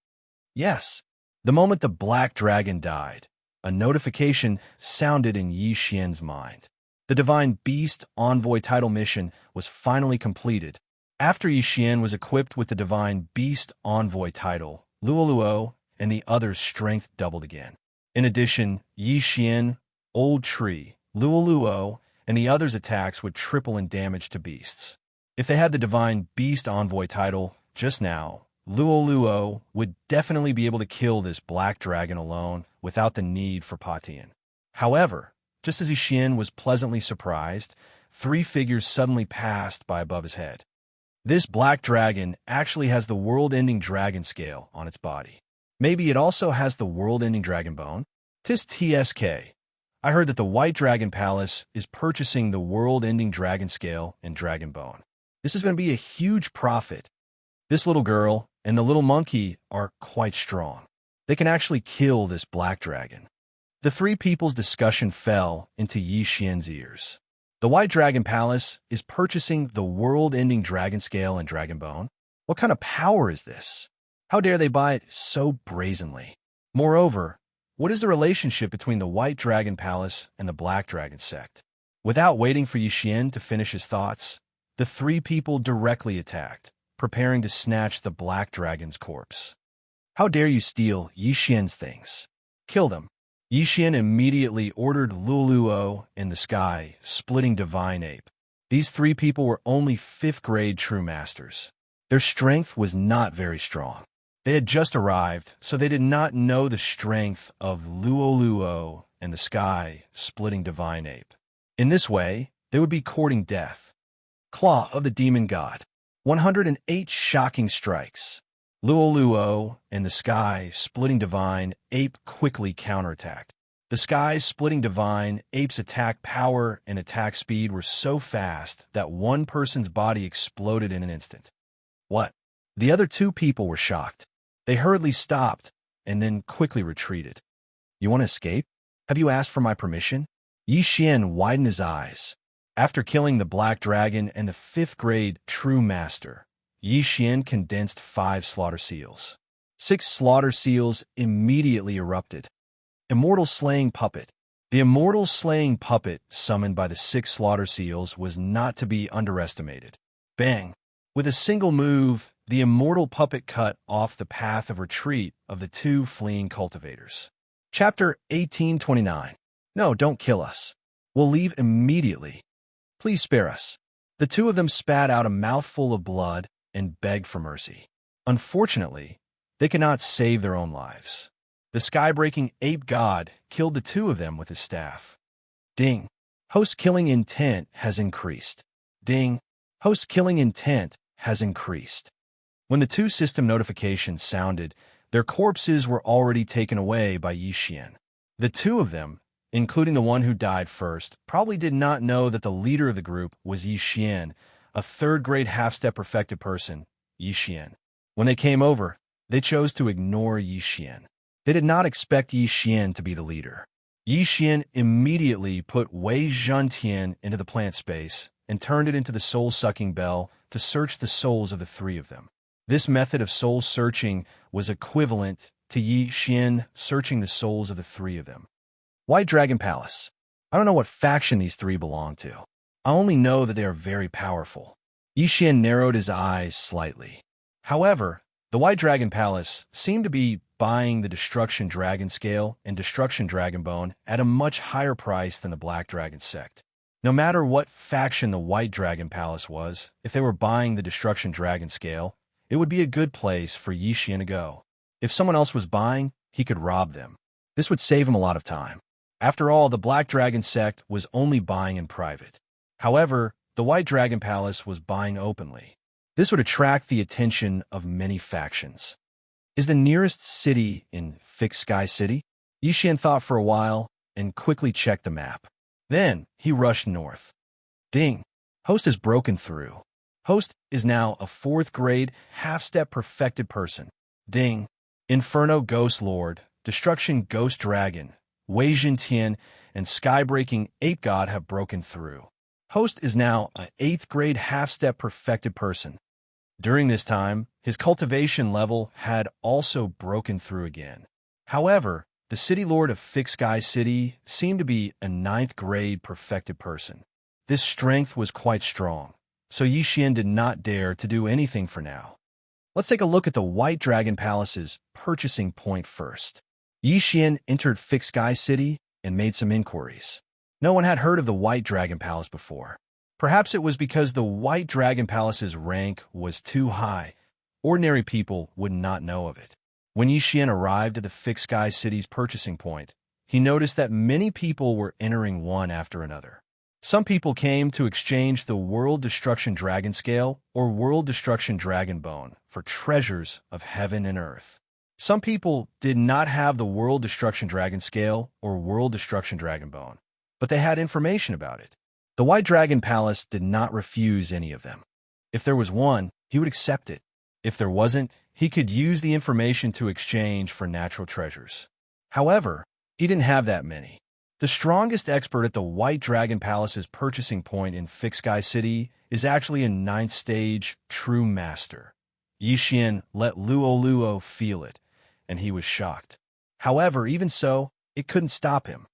Yes. The moment the black dragon died, a notification sounded in Yixian's mind. The Divine Beast Envoy title mission was finally completed, After Yixian was equipped with the Divine Beast Envoy title, Luoluo and the others' strength doubled again. In addition, Yixian, Old Tree, Luoluo, and the others' attacks would triple in damage to beasts. If they had the Divine Beast Envoy title just now, Luoluo would definitely be able to kill this black dragon alone without the need for Patian. However, just as Yixian was pleasantly surprised, three figures suddenly passed by above his head. This black dragon actually has the world-ending dragon scale on its body. Maybe it also has the world-ending dragon bone? Tis TSK. I heard that the White Dragon Palace is purchasing the world-ending dragon scale and dragon bone. This is going to be a huge profit. This little girl and the little monkey are quite strong. They can actually kill this black dragon. The three people's discussion fell into Yixian's ears. The White Dragon Palace is purchasing the world-ending dragon scale and dragon bone? What kind of power is this? How dare they buy it so brazenly? Moreover, what is the relationship between the White Dragon Palace and the Black Dragon sect? Without waiting for Yixian to finish his thoughts, the three people directly attacked, preparing to snatch the Black Dragon's corpse. How dare you steal Yixian's things? Kill them. Yixian immediately ordered Luoluo in the sky, splitting Divine Ape. These three people were only 5th grade true masters. Their strength was not very strong. They had just arrived, so they did not know the strength of Luoluo and the sky, splitting Divine Ape. In this way, they would be courting death. Claw of the Demon God. 108 shocking strikes. Luoluo and the sky, splitting Divine Ape quickly counterattacked. The sky's splitting Divine Ape's attack power and attack speed were so fast that one person's body exploded in an instant. What? The other two people were shocked. They hurriedly stopped and then quickly retreated. You want to escape? Have you asked for my permission? Yixian widened his eyes. After killing the Black Dragon and the 5th grade True Master, Yixian condensed 5 slaughter seals. 6 slaughter seals immediately erupted. Immortal Slaying Puppet. The Immortal Slaying Puppet summoned by the 6 slaughter seals was not to be underestimated. Bang! With a single move, the Immortal Puppet cut off the path of retreat of the 2 fleeing cultivators. Chapter 1829. No, don't kill us. We'll leave immediately. Please spare us. The 2 of them spat out a mouthful of blood and begged for mercy. Unfortunately, they cannot save their own lives. The sky-breaking ape god killed the 2 of them with his staff. Ding. Host killing intent has increased. Ding. Host killing intent has increased. When the 2 system notifications sounded, their corpses were already taken away by Yixian. The 2 of them, including the one who died first, probably did not know that the leader of the group was Yixian, a 3rd grade half-step perfected person, Yixian. When they came over, they chose to ignore Yixian. They did not expect Yixian to be the leader. Yixian immediately put Wei Zhentian into the plant space and turned it into the soul-sucking bell to search the souls of the 3 of them. This method of soul searching was equivalent to Yixian searching the souls of the 3 of them. White Dragon Palace. I don't know what faction these 3 belong to. I only know that they are very powerful. Yixian narrowed his eyes slightly. However, the White Dragon Palace seemed to be buying the Destruction Dragon Scale and Destruction Dragon Bone at a much higher price than the Black Dragon sect. No matter what faction the White Dragon Palace was, if they were buying the Destruction Dragon Scale, it would be a good place for Yixian to go. If someone else was buying, he could rob them. This would save him a lot of time. After all, the Black Dragon sect was only buying in private. However, the White Dragon Palace was buying openly. This would attract the attention of many factions. Is the nearest city in Fixed Sky City? Yixian thought for a while and quickly checked the map. Then he rushed north. Ding! Host has broken through. Host is now a 4th grade half-step perfected person. Ding! Inferno Ghost Lord, Destruction Ghost Dragon, Wei Zhentian, and Skybreaking Ape God have broken through. Host is now an 8th grade half-step perfected person. During this time, his cultivation level had also broken through again. However, the City Lord of Fixed Sky City seemed to be a 9th grade perfected person. This strength was quite strong, so Yixian did not dare to do anything for now. Let's take a look at the White Dragon Palace's purchasing point first. Yixian entered Fixed Sky City and made some inquiries. No one had heard of the White Dragon Palace before. Perhaps it was because the White Dragon Palace's rank was too high. Ordinary people would not know of it. When Yixian arrived at the Fixed Sky City's purchasing point, he noticed that many people were entering one after another. Some people came to exchange the World Destruction Dragon Scale or World Destruction Dragon Bone for treasures of heaven and earth. Some people did not have the World Destruction Dragon Scale or World Destruction Dragon Bone, but they had information about it. The White Dragon Palace did not refuse any of them. If there was one, he would accept it. If there wasn't, he could use the information to exchange for natural treasures. However, he didn't have that many. The strongest expert at the White Dragon Palace's purchasing point in Fixed Sky City is actually a 9th stage True Master. Yixian let Luo feel it, and he was shocked. However, even so, it couldn't stop him.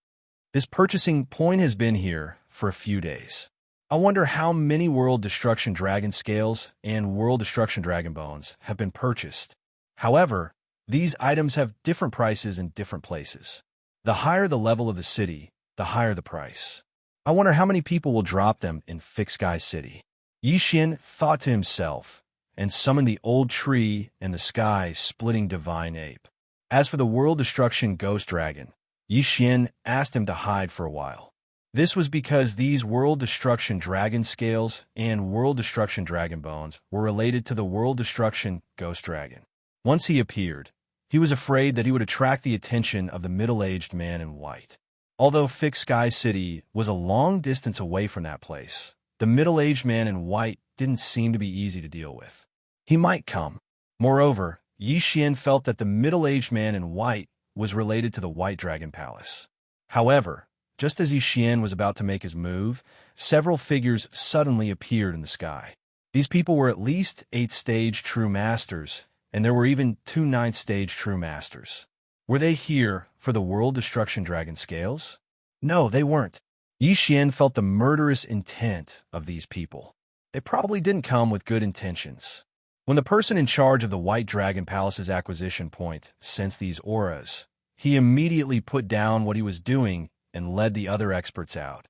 This purchasing point has been here for a few days. I wonder how many World Destruction Dragon Scales and World Destruction Dragon Bones have been purchased. However, these items have different prices in different places. The higher the level of the city, the higher the price. I wonder how many people will drop them in Fixed Sky City. Yixian thought to himself and summoned the old tree and the sky-splitting divine ape. As for the World Destruction Ghost Dragon, Yixian asked him to hide for a while. This was because these World Destruction Dragon Scales and World Destruction Dragon Bones were related to the World Destruction Ghost Dragon. Once he appeared, he was afraid that he would attract the attention of the middle-aged man in white. Although Fixed Sky City was a long distance away from that place, the middle-aged man in white didn't seem to be easy to deal with. He might come. Moreover, Yixian felt that the middle-aged man in white was related to the White Dragon Palace. However, just as Yixian was about to make his move, several figures suddenly appeared in the sky. These people were at least 8th stage True Masters, and there were even 2 9th stage True Masters. Were they here for the World Destruction Dragon Scales? No, they weren't. Yixian felt the murderous intent of these people. They probably didn't come with good intentions. When the person in charge of the White Dragon Palace's acquisition point sensed these auras, he immediately put down what he was doing and led the other experts out.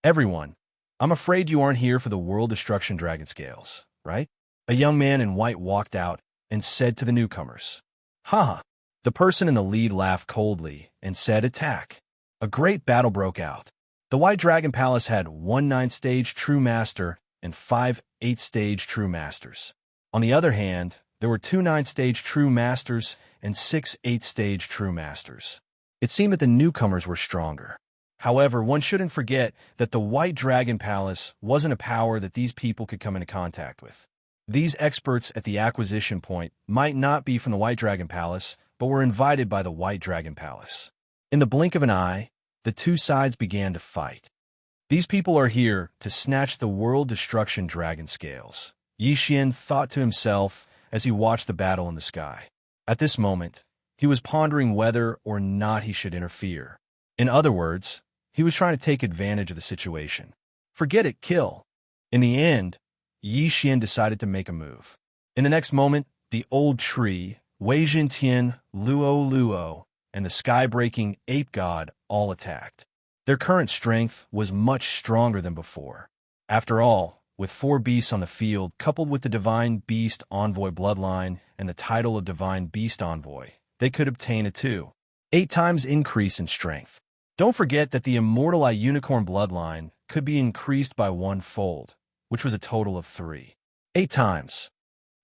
Everyone, I'm afraid you aren't here for the World Destruction Dragon Scales, right? A young man in white walked out and said to the newcomers. Haha. The person in the lead laughed coldly and said, attack. A great battle broke out. The White Dragon Palace had 1 9th stage True Master and 5 8th stage True Masters. On the other hand, there were 2 9th stage True Masters and 6 8th stage True Masters. It seemed that the newcomers were stronger. However, one shouldn't forget that the White Dragon Palace wasn't a power that these people could come into contact with. These experts at the acquisition point might not be from the White Dragon Palace, but were invited by the White Dragon Palace. In the blink of an eye, the two sides began to fight. These people are here to snatch the World Destruction Dragon Scales, Yixian thought to himself as he watched the battle in the sky. At this moment, he was pondering whether or not he should interfere. In other words, he was trying to take advantage of the situation. Forget it, kill. In the end, Yixian decided to make a move. In the next moment, the old tree, Wei Jintian, Luo, and the sky-breaking ape god all attacked. Their current strength was much stronger than before. After all, with 4 beasts on the field, coupled with the Divine Beast Envoy bloodline and the title of Divine Beast Envoy, they could obtain a 8 times increase in strength. Don't forget that the Immortal Unicorn bloodline could be increased by 1-fold, which was a total of 8 times.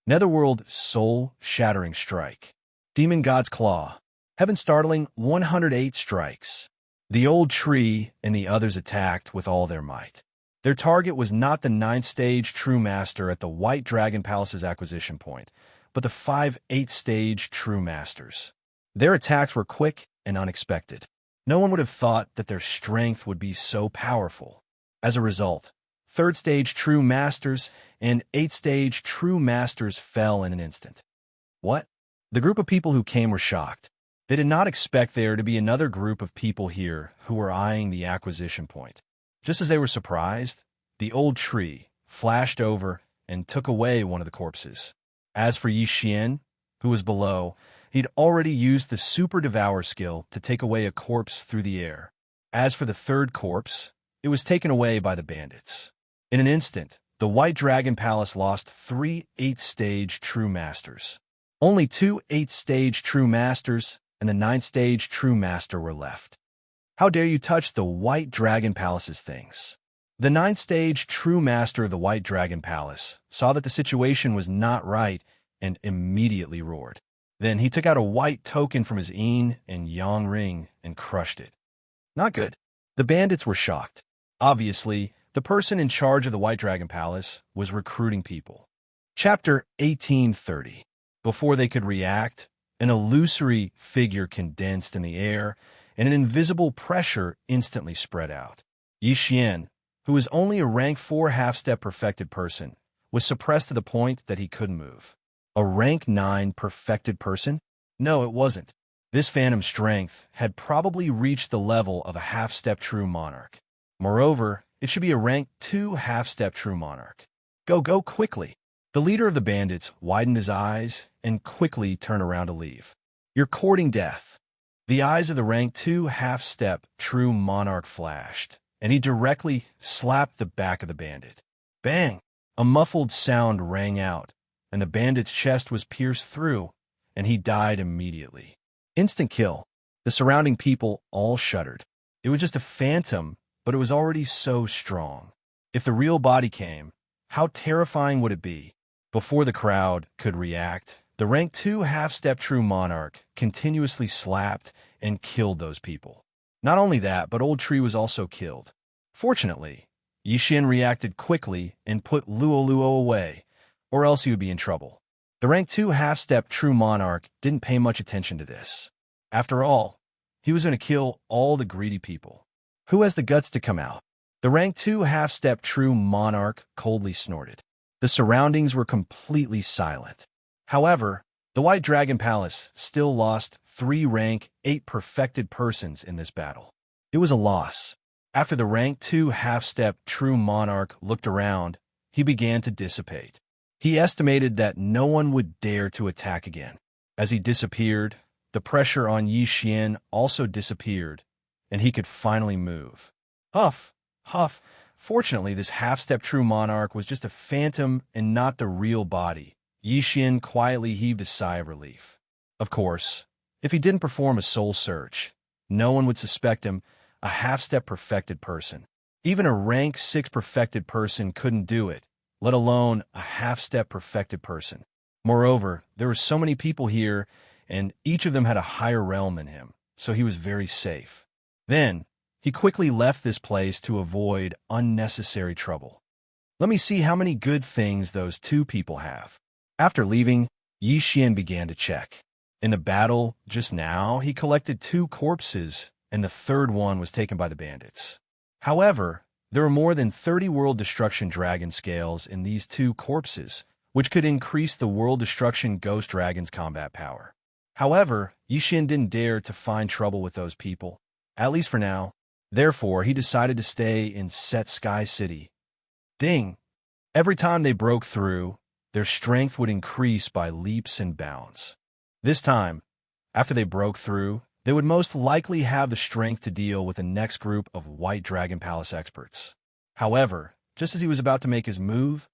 Netherworld Soul-Shattering Strike. Demon God's Claw. Heaven-Startling 108 strikes. The old tree and the others attacked with all their might. Their target was not the 9th stage True Master at the White Dragon Palace's acquisition point, but the 5 8th stage True Masters. Their attacks were quick and unexpected. No one would have thought that their strength would be so powerful. As a result, 3rd stage True Masters and 8th stage True Masters fell in an instant. What? The group of people who came were shocked. They did not expect there to be another group of people here who were eyeing the acquisition point. Just as they were surprised, the old tree, flashed over and took away one of the corpses. As for Yixian, who was below, he'd already used the Super Devourer skill to take away a corpse through the air. As for the third corpse, it was taken away by the bandits. In an instant, the White Dragon Palace lost 3 8th-stage True Masters. Only 2 8th-stage True Masters and the 9th-stage True Master were left. How dare you touch the White Dragon Palace's things? The 9th-stage True Master of the White Dragon Palace saw that the situation was not right and immediately roared. Then he took out a white token from his Yin and Yang ring and crushed it. Not good. The bandits were shocked. Obviously, the person in charge of the White Dragon Palace was recruiting people. Chapter 1830. Before they could react, an illusory figure condensed in the air, and an invisible pressure instantly spread out. Yixian, who was only a rank 4 half-step perfected person, was suppressed to the point that he couldn't move. A rank 9 perfected person? No, it wasn't. This phantom strength had probably reached the level of a half-step true monarch. Moreover, it should be a rank 2 half-step true monarch. Go quickly. The leader of the bandits widened his eyes and quickly turned around to leave. You're courting death. The eyes of the rank 2 half-step true monarch flashed, and he directly slapped the back of the bandit. Bang! A muffled sound rang out, and the bandit's chest was pierced through, and he died immediately. Instant kill. The surrounding people all shuddered. It was just a phantom, but it was already so strong. If the real body came, how terrifying would it be? Before the crowd could react, the rank 2 half-step true monarch continuously slapped and killed those people. Not only that, but Old Tree was also killed. Fortunately, Yixian reacted quickly and put Luo away, or else he would be in trouble. The rank 2 half-step true monarch didn't pay much attention to this. After all, he was going to kill all the greedy people. Who has the guts to come out? The rank 2 half-step true monarch coldly snorted. The surroundings were completely silent. However, the White Dragon Palace still lost 3 rank 8 perfected persons in this battle. It was a loss. After the rank 2 half-step true monarch looked around, he began to dissipate. He estimated that no one would dare to attack again. As he disappeared, the pressure on Yixian also disappeared, and he could finally move. Huff! Fortunately, this half-step true monarch was just a phantom and not the real body. Yixian quietly heaved a sigh of relief. Of course, if he didn't perform a soul search, no one would suspect him a half-step perfected person. Even a rank 6 perfected person couldn't do it, let alone a half-step perfected person. Moreover, there were so many people here, and each of them had a higher realm than him, so he was very safe. Then, he quickly left this place to avoid unnecessary trouble. Let me see how many good things those 2 people have. After leaving, Yixian began to check. In the battle just now, he collected 2 corpses, and the third one was taken by the bandits. However, there were more than 30 World Destruction Dragon scales in these 2 corpses, which could increase the World Destruction Ghost Dragon's combat power. However, Yixian didn't dare to find trouble with those people, at least for now. Therefore, he decided to stay in Set Sky City. Ding! Every time they broke through, their strength would increase by leaps and bounds. This time, after they broke through, they would most likely have the strength to deal with the next group of White Dragon Palace experts. However, just as he was about to make his move,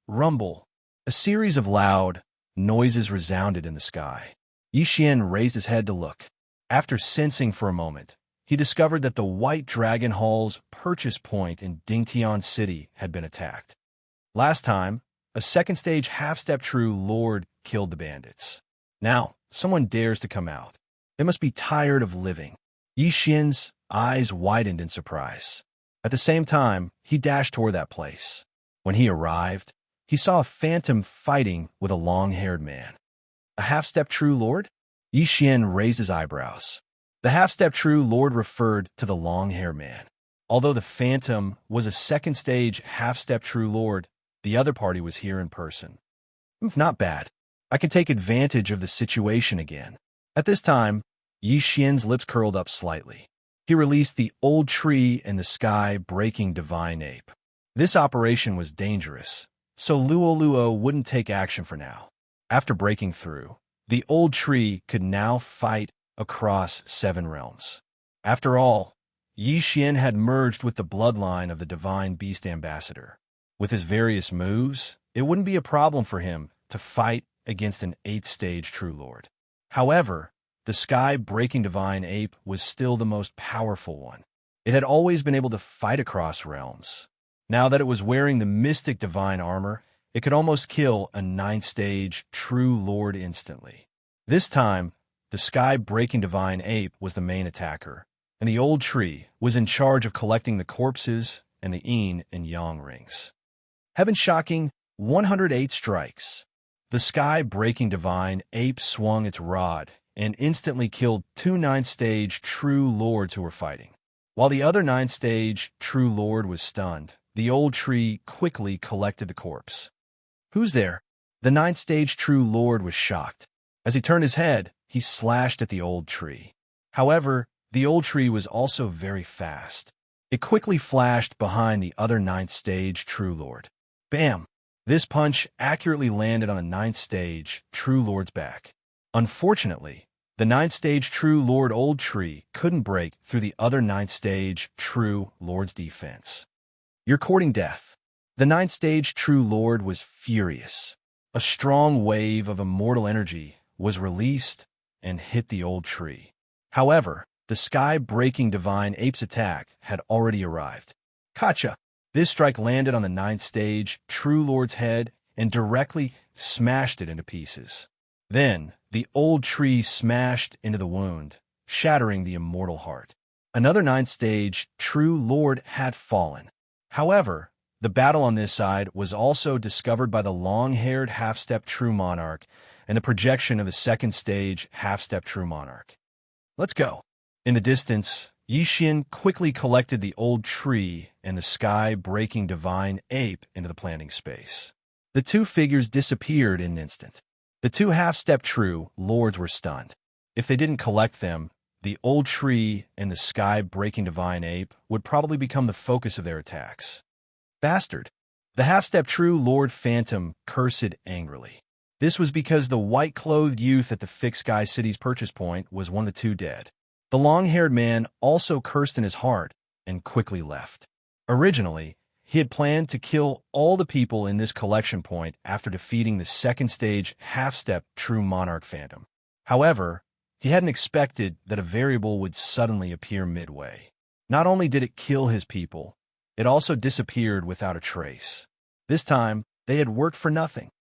rumble! A series of loud noises resounded in the sky. Yixian raised his head to look. After sensing for a moment, he discovered that the White Dragon Hall's purchase point in Dingtian City had been attacked. Last time, a second-stage half-step true lord killed the bandits. Now, someone dares to come out. They must be tired of living. Yixian's eyes widened in surprise. At the same time, he dashed toward that place. When he arrived, he saw a phantom fighting with a long-haired man. A half-step true lord? Yixian raised his eyebrows. The half-step true lord referred to the long-haired man. Although the phantom was a second-stage half-step true lord, the other party was here in person. Not bad. I can take advantage of the situation again. At this time, Yixian's lips curled up slightly. He released the Old Tree in the Sky Breaking Divine Ape. This operation was dangerous, so Luo wouldn't take action for now. After breaking through, the old tree could now fight across 7 realms. After all, Xian had merged with the bloodline of the Divine Beast Ambassador. With his various moves, it wouldn't be a problem for him to fight against an 8th-stage True Lord. However, the sky-breaking Divine Ape was still the most powerful one. It had always been able to fight across realms. Now that it was wearing the mystic divine armor, it could almost kill a 9th-stage True Lord instantly. This time, the sky-breaking Divine Ape was the main attacker, and the old tree was in charge of collecting the corpses and the yin and yang rings. Heaven-shocking 108 strikes. The sky-breaking Divine Ape swung its rod and instantly killed 2 9th-stage True Lords who were fighting. While the other 9th-stage True Lord was stunned, the old tree quickly collected the corpse. "Who's there?" The 9th-stage True Lord was shocked. As he turned his head, he slashed at the old tree. However, the old tree was also very fast. It quickly flashed behind the other 9th-stage True Lord. Bam! This punch accurately landed on a 9th-stage True Lord's back. Unfortunately, the 9th-stage True Lord Old Tree couldn't break through the other 9th-stage True Lord's defense. "You're courting death." The 9th-stage True Lord was furious. A strong wave of immortal energy was released and hit the old tree. However, the sky-breaking Divine Ape's attack had already arrived. Gotcha! This strike landed on the 9th-stage True Lord's head and directly smashed it into pieces. Then, the old tree smashed into the wound, shattering the immortal heart. Another 9th-stage True Lord had fallen. However, the battle on this side was also discovered by the long-haired half-step True Monarch and the projection of the 2nd-stage half-step True Monarch. "Let's go." In the distance, Xian quickly collected the old tree and the sky-breaking Divine Ape into the planting space. The 2 figures disappeared in an instant. The 2 half-step True Lords were stunned. If they didn't collect them, the old tree and the sky-breaking Divine Ape would probably become the focus of their attacks. "Bastard!" The half-step True Lord Phantom cursed angrily. This was because the white-clothed youth at the Fixed Sky City's purchase point was one of the 2 dead. The long-haired man also cursed in his heart and quickly left. Originally, he had planned to kill all the people in this collection point after defeating the 2nd-stage half-step True Monarch Phantom. However, he hadn't expected that a variable would suddenly appear midway. Not only did it kill his people, it also disappeared without a trace. This time, they had worked for nothing.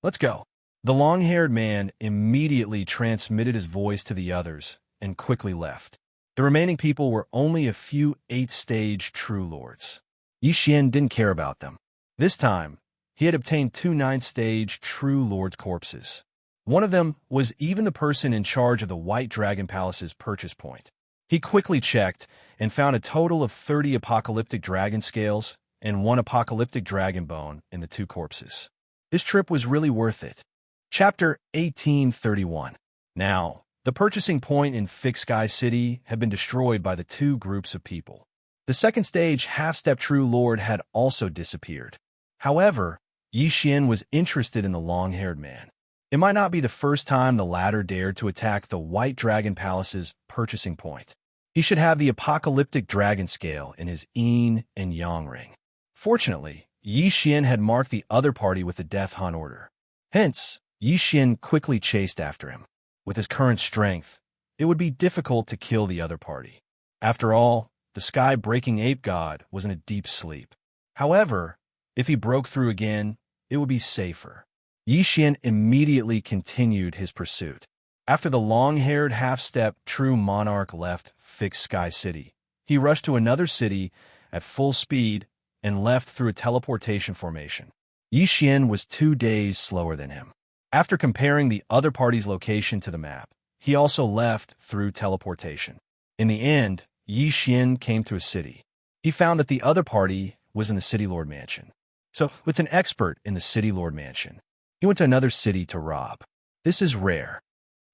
"Let's go." The long-haired man immediately transmitted his voice to the others and quickly left. The remaining people were only a few 8th-stage True Lords. Xian didn't care about them. This time, he had obtained 2 9th-stage True Lords' corpses. One of them was even the person in charge of the White Dragon Palace's purchase point. He quickly checked and found a total of 30 apocalyptic dragon scales and 1 apocalyptic dragon bone in the 2 corpses. This trip was really worth it. Chapter 1831. Now, the purchasing point in Fixed Sky City had been destroyed by the 2 groups of people. The 2nd-stage half-step True Lord had also disappeared. However, Xian was interested in the long-haired man. It might not be the first time the latter dared to attack the White Dragon Palace's purchasing point. He should have the apocalyptic dragon scale in his yin and yang ring. Fortunately, Xian had marked the other party with the death hunt order. Hence, Xian quickly chased after him. With his current strength, it would be difficult to kill the other party. After all, the sky-breaking ape god was in a deep sleep. However, if he broke through again, it would be safer. Xian immediately continued his pursuit. After the long-haired half-step True Monarch left Fixed Sky City, he rushed to another city at full speed and left through a teleportation formation. Xian was 2 days slower than him. After comparing the other party's location to the map, he also left through teleportation. In the end, Xian came to a city. He found that the other party was in the City Lord Mansion. So, it's an expert in the City Lord Mansion. He went to another city to rob. This is rare.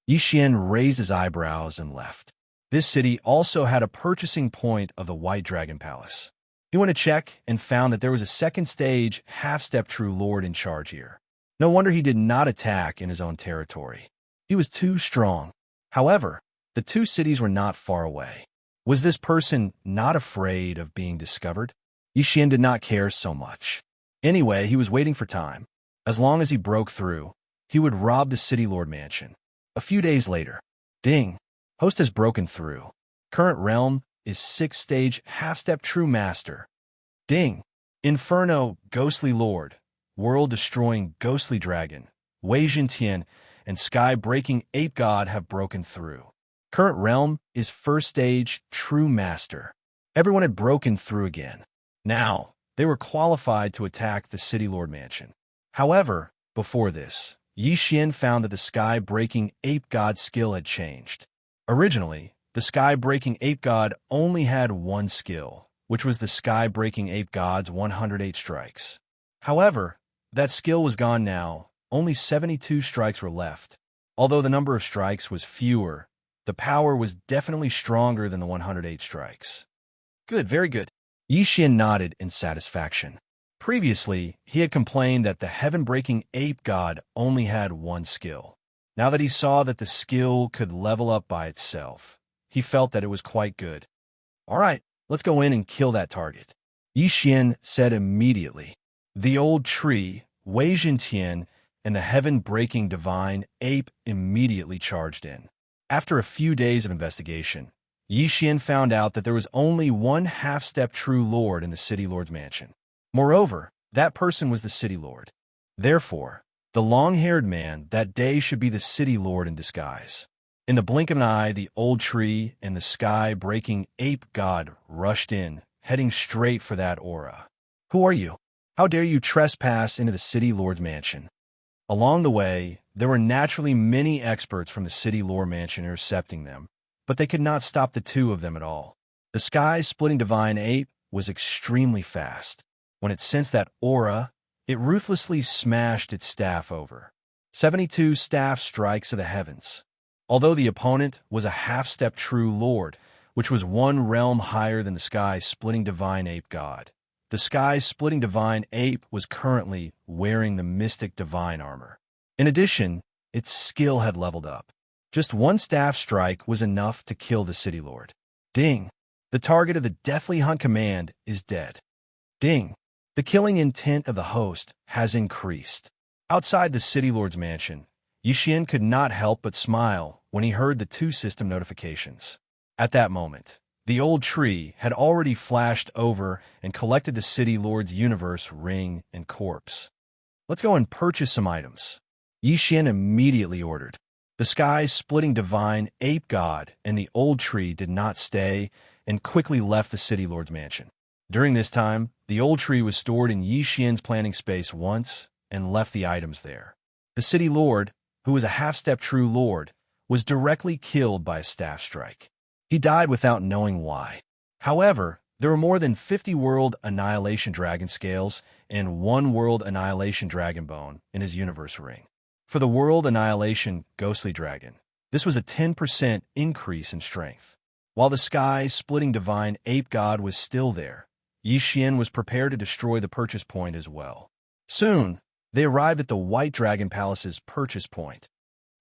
Xian raised his eyebrows and left. This city also had a purchasing point of the White Dragon Palace. He went to check and found that there was a second stage half-step true lord in charge here. No wonder he did not attack in his own territory. He was too strong. However, the two cities were not far away. Was this person not afraid of being discovered? Yixian did not care so much. Anyway, he was waiting for time. As long as he broke through, he would rob the city lord mansion. A few days later, ding, host has broken through. Current realm is 6th stage half-step true master. Ding, Inferno, ghostly lord, world-destroying ghostly dragon, Wei Jintian, and sky-breaking ape god have broken through. Current realm is 1st stage true master. Everyone had broken through again. Now, they were qualified to attack the city lord mansion. However, before this, Yixian found that the sky-breaking ape god skill had changed. Originally, the sky-breaking ape god only had one skill, which was the sky-breaking ape god's 108 strikes. However, that skill was gone now. Only 72 strikes were left. Although the number of strikes was fewer, the power was definitely stronger than the 108 strikes. Good, very good. Yixian nodded in satisfaction. Previously, he had complained that the heaven-breaking ape god only had one skill. Now that he saw that the skill could level up by itself, he felt that it was quite good. All right, let's go in and kill that target. Yixian said immediately. The old tree, Wei Jintian, and the heaven-breaking divine ape immediately charged in. After a few days of investigation, Yixian found out that there was only one half-step true lord in the city lord's mansion. Moreover, that person was the city lord. Therefore, the long-haired man that day should be the city lord in disguise. In the blink of an eye, the old tree and the sky-breaking ape god rushed in, heading straight for that aura. Who are you? How dare you trespass into the city lord's mansion? Along the way, there were naturally many experts from the city lord mansion intercepting them, but they could not stop the two of them at all. The sky-splitting divine ape was extremely fast. When it sensed that aura, it ruthlessly smashed its staff over. 72 staff strikes of the heavens. Although the opponent was a half-step true lord, which was one realm higher than the sky-splitting divine ape god, the sky-splitting divine ape was currently wearing the mystic divine armor. In addition, its skill had leveled up. Just one staff strike was enough to kill the city lord. Ding! The target of the deathly hunt command is dead. Ding! The killing intent of the host has increased. Outside the city lord's mansion, Yixian could not help but smile when he heard the two system notifications. At that moment, the old tree had already flashed over and collected the city lord's universe ring and corpse. Let's go and purchase some items. Yixian immediately ordered. The sky-splitting divine ape god and the old tree did not stay and quickly left the city lord's mansion. During this time, the old tree was stored in Yixian's planning space once and left the items there. The city lord, who was a half-step true lord, was directly killed by a staff strike. He died without knowing why. However, there were more than 50 World Annihilation Dragon Scales and 1 World Annihilation Dragon Bone in his universe ring. For the World Annihilation Ghostly Dragon, this was a 10% increase in strength. While the sky-splitting divine ape god was still there, Yixian was prepared to destroy the purchase point as well. Soon, they arrived at the White Dragon Palace's purchase point.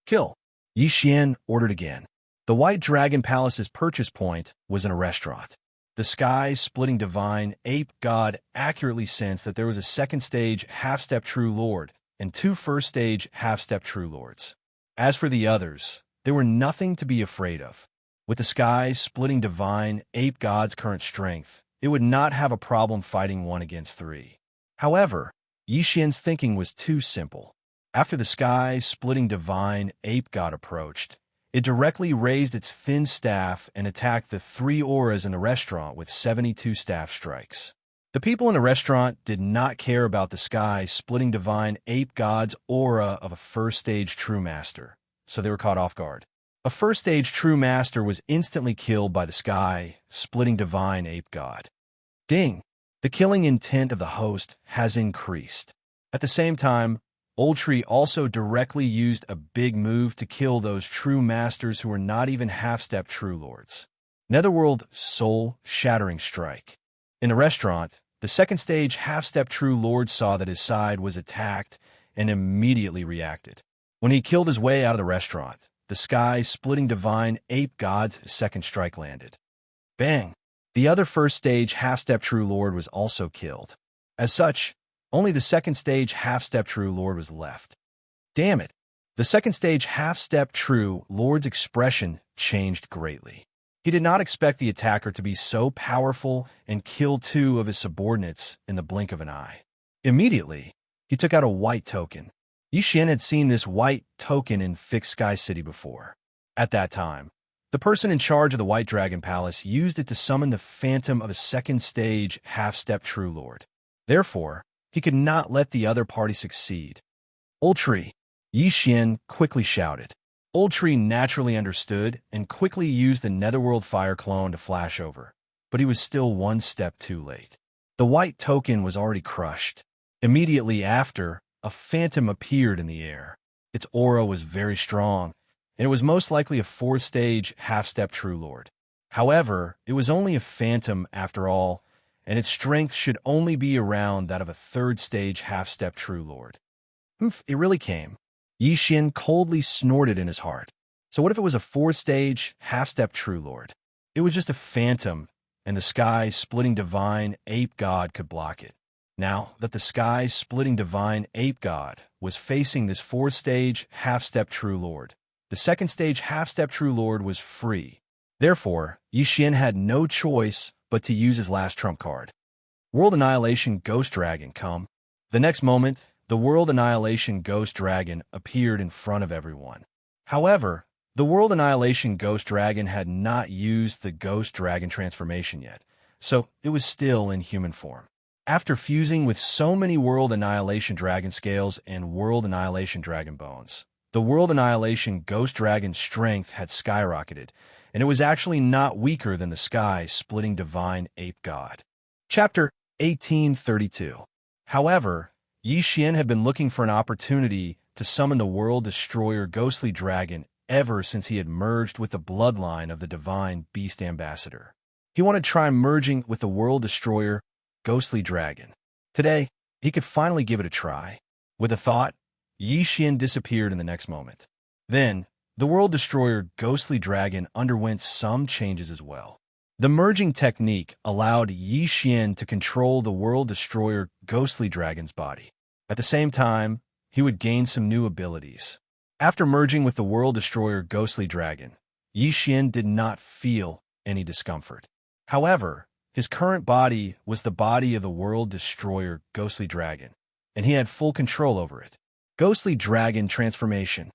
Kill! Yixian ordered again. The White Dragon Palace's purchase point was in a restaurant. The sky-splitting divine ape god accurately sensed that there was a second stage half-step true lord and 2 first-stage half-step true lords. As for the others, they were nothing to be afraid of. With the sky-splitting divine ape god's current strength, it would not have a problem fighting 1 against 3. However, Yixian's thinking was too simple. After the sky-splitting divine ape god approached, it directly raised its thin staff and attacked the 3 auras in the restaurant with 72 staff strikes. The people in the restaurant did not care about the sky-splitting divine ape god's aura of a first-stage true master, so they were caught off guard. A first-stage true master was instantly killed by the sky-splitting divine ape god. Ding! The killing intent of the host has increased. At the same time, Old Tree also directly used a big move to kill those true masters who were not even half-step true lords. Netherworld Soul Shattering Strike. In the restaurant, the second stage half-step true lord saw that his side was attacked and immediately reacted. When he killed his way out of the restaurant, the sky-splitting divine ape god's second strike landed. Bang! The other first stage half-step true lord was also killed. As such, only the second stage half-step true lord was left. Damn it! The second stage half-step true lord's expression changed greatly. He did not expect the attacker to be so powerful and kill two of his subordinates in the blink of an eye. Immediately, he took out a white token. Xianxia had seen this white token in Fixed Sky City before. At that time, the person in charge of the White Dragon Palace used it to summon the phantom of a second stage half-step true lord. Therefore, he could not let the other party succeed. Old Tree, Xianxia quickly shouted. Old Tree naturally understood and quickly used the Netherworld Fire Clone to flash over, but he was still one step too late. The white token was already crushed. Immediately after, a phantom appeared in the air. Its aura was very strong, and it was most likely a fourth-stage half-step true lord. However, it was only a phantom after all, and its strength should only be around that of a third-stage half-step true lord. Oof, it really came. Xianxia coldly snorted in his heart. So what if it was a fourth-stage half-step true lord? It was just a phantom, and the sky-splitting divine ape god could block it. Now that the sky-splitting divine ape god was facing this fourth-stage half-step true lord, the second-stage half-step true lord was free. Therefore, Xianxia had no choice but to use his last trump card. World Annihilation Ghost Dragon, come. The next moment, the World Annihilation Ghost Dragon appeared in front of everyone. However, the World Annihilation Ghost Dragon had not used the Ghost Dragon transformation yet, so it was still in human form. After fusing with so many World Annihilation Dragon Scales and World Annihilation Dragon Bones, the World Annihilation Ghost Dragon's strength had skyrocketed, and it was actually not weaker than the sky-splitting divine ape god. Chapter 1832. However, Xianxia had been looking for an opportunity to summon the World Destroyer Ghostly Dragon ever since he had merged with the bloodline of the Divine Beast Ambassador. He wanted to try merging with the World Destroyer Ghostly Dragon. Today, he could finally give it a try. With a thought, Xianxia disappeared in the next moment. Then, the World Destroyer Ghostly Dragon underwent some changes as well. The merging technique allowed Xianxia to control the World Destroyer Ghostly Dragon's body. At the same time, he would gain some new abilities. After merging with the World Destroyer Ghostly Dragon, Xianxia did not feel any discomfort. However, his current body was the body of the World Destroyer Ghostly Dragon, and he had full control over it. Ghostly Dragon Transformation.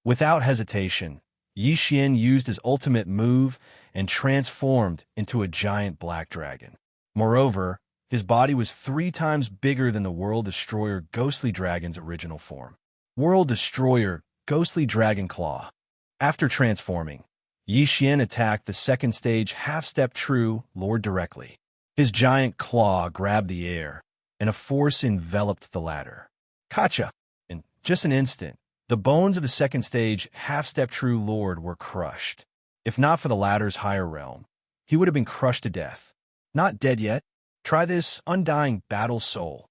Without hesitation, Xianxia used his ultimate move and transformed into a giant black dragon. Moreover, his body was 3 times bigger than the World Destroyer Ghostly Dragon's original form. World Destroyer Ghostly Dragon Claw. After transforming, Xianxia attacked the second stage half-step true lord directly. His giant claw grabbed the air, and a force enveloped the latter. Gotcha! In just an instant, the bones of the second stage half-step true lord were crushed. If not for the latter's higher realm, he would have been crushed to death. Not dead yet. Try this Undying Battle Soul.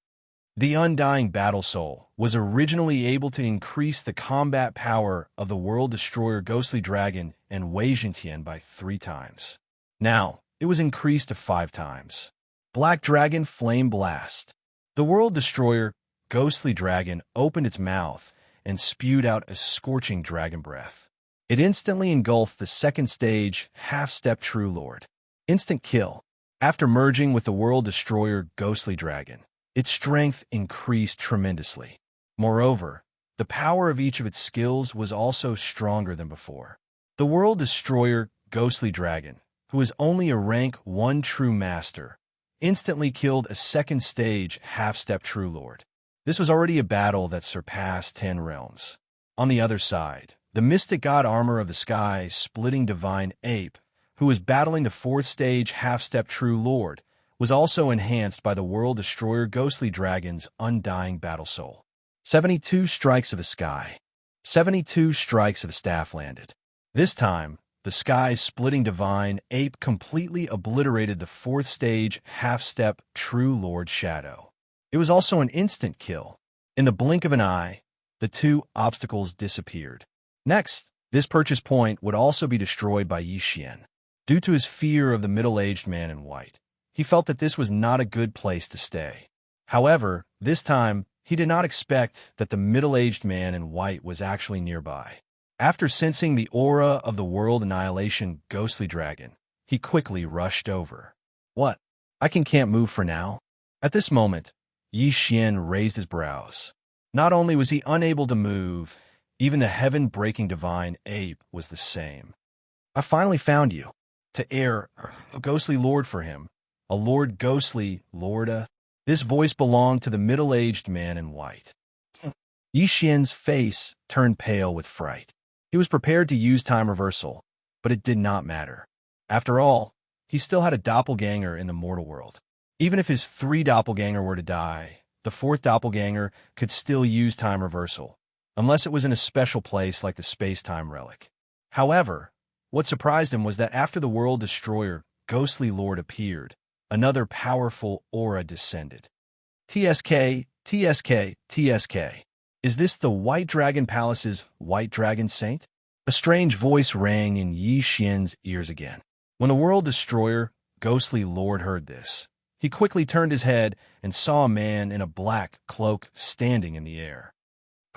The Undying Battle Soul was originally able to increase the combat power of the World Destroyer Ghostly Dragon and Wei Zhentian by 3 times. Now, it was increased to 5 times. Black Dragon Flame Blast. The World Destroyer Ghostly Dragon opened its mouth and spewed out a scorching dragon breath. It instantly engulfed the second stage half-step true lord. Instant kill. After merging with the World Destroyer Ghostly Dragon, its strength increased tremendously. Moreover, the power of each of its skills was also stronger than before. The World Destroyer Ghostly Dragon, who is only a rank 1 true master, instantly killed a second stage half-step true lord. This was already a battle that surpassed 10 realms. On the other side, the Mystic God Armor of the Sky Splitting Divine Ape, who was battling the 4th stage half-step true lord, was also enhanced by the World Destroyer Ghostly Dragon's Undying Battle Soul. 72 Strikes of the Sky. 72 strikes of the staff landed. This time, The sky's splitting divine ape completely obliterated the fourth stage half-step true Lord Shadow. It was also an instant kill. In the blink of an eye, the two obstacles disappeared. Next, this purchase point would also be destroyed by Xianxia. Due to his fear of the middle-aged man in white, he felt that this was not a good place to stay. However, this time, he did not expect that the middle-aged man in white was actually nearby. After sensing the aura of the world annihilation ghostly dragon, he quickly rushed over. What? Can't move for now? At this moment, Xianxia raised his brows. Not only was he unable to move, even the heaven-breaking divine ape was the same. I finally found you. To air a ghostly lord for him. A lord ghostly lorda. This voice belonged to the middle-aged man in white. Xianxia's face turned pale with fright. He was prepared to use time reversal, but it did not matter. After all, he still had a doppelganger in the mortal world. Even if his 3 doppelganger were to die, the 4th doppelganger could still use time reversal, unless it was in a special place like the space-time relic. However, what surprised him was that after the world destroyer, Ghostly Lord, appeared, another powerful aura descended. TSK, TSK, TSK. Is this the White Dragon Palace's White Dragon Saint? A strange voice rang in Xianxia's ears again. When the world destroyer, Ghostly Lord, heard this, he quickly turned his head and saw a man in a black cloak standing in the air.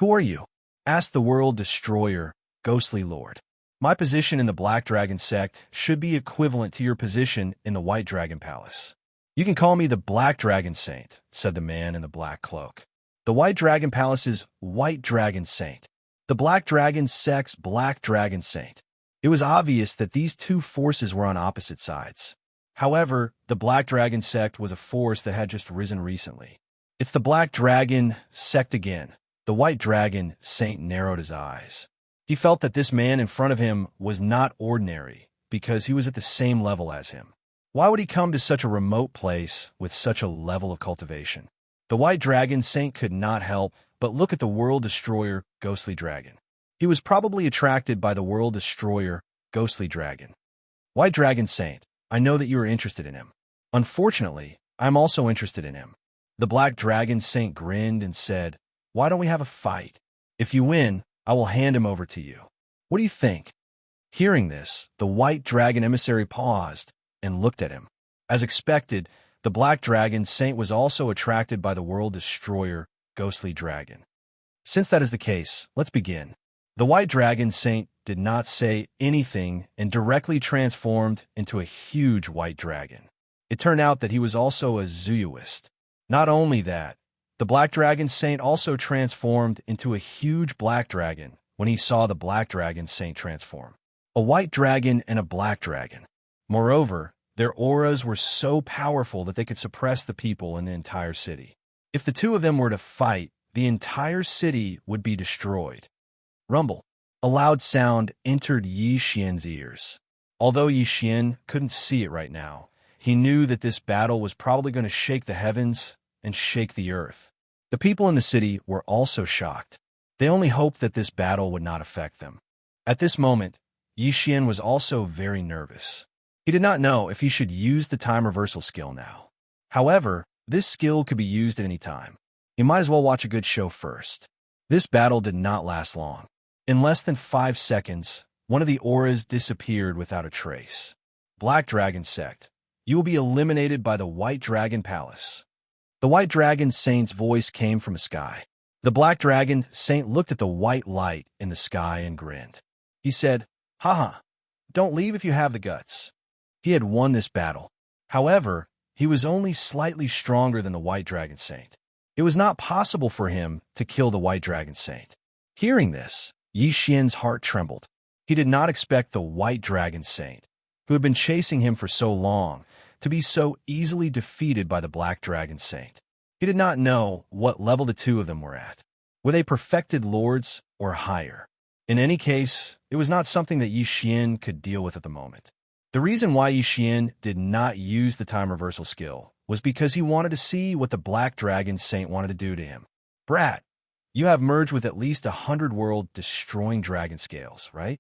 Who are you? Asked the world destroyer, Ghostly Lord. My position in the Black Dragon sect should be equivalent to your position in the White Dragon Palace. You can call me the Black Dragon Saint, said the man in the black cloak. The White Dragon Palace's White Dragon Saint. The Black Dragon sect's Black Dragon Saint. It was obvious that these two forces were on opposite sides. However, the Black Dragon sect was a force that had just risen recently. It's the Black Dragon sect again. The White Dragon Saint narrowed his eyes. He felt that this man in front of him was not ordinary because he was at the same level as him. Why would he come to such a remote place with such a level of cultivation? The White Dragon Saint could not help but look at the World Destroyer, Ghostly Dragon. He was probably attracted by the World Destroyer, Ghostly Dragon. White Dragon Saint, I know that you are interested in him. Unfortunately, I'm also interested in him. The Black Dragon Saint grinned and said, Why don't we have a fight? If you win, I will hand him over to you. What do you think? Hearing this, the White Dragon emissary paused and looked at him. As expected, the Black Dragon Saint was also attracted by the World Destroyer, Ghostly Dragon. Since that is the case, let's begin. The White Dragon Saint did not say anything and directly transformed into a huge white dragon. It turned out that he was also a Zuyuist. Not only that, the Black Dragon Saint also transformed into a huge black dragon when he saw the Black Dragon Saint transform. A white dragon and a black dragon. Moreover, their auras were so powerful that they could suppress the people in the entire city. If the two of them were to fight, the entire city would be destroyed. Rumble. A loud sound entered Xian's ears. Although Xian couldn't see it right now, he knew that this battle was probably going to shake the heavens and shake the earth. The people in the city were also shocked. They only hoped that this battle would not affect them. At this moment, Xian was also very nervous. He did not know if he should use the time reversal skill now. However, this skill could be used at any time. He might as well watch a good show first. This battle did not last long. In less than 5 seconds, one of the auras disappeared without a trace. Black Dragon Sect, you will be eliminated by the White Dragon Palace. The White Dragon Saint's voice came from the sky. The Black Dragon Saint looked at the white light in the sky and grinned. He said, Haha, don't leave if you have the guts. He had won this battle. However, he was only slightly stronger than the White Dragon Saint. It was not possible for him to kill the White Dragon Saint. Hearing this, Xian's heart trembled. He did not expect the White Dragon Saint, who had been chasing him for so long, to be so easily defeated by the Black Dragon Saint. He did not know what level the two of them were at. Were they perfected lords or higher? In any case, it was not something that Xian could deal with at the moment. The reason why Xian did not use the time reversal skill was because he wanted to see what the Black Dragon Saint wanted to do to him. Brat, you have merged with at least 100 world-destroying dragon scales, right?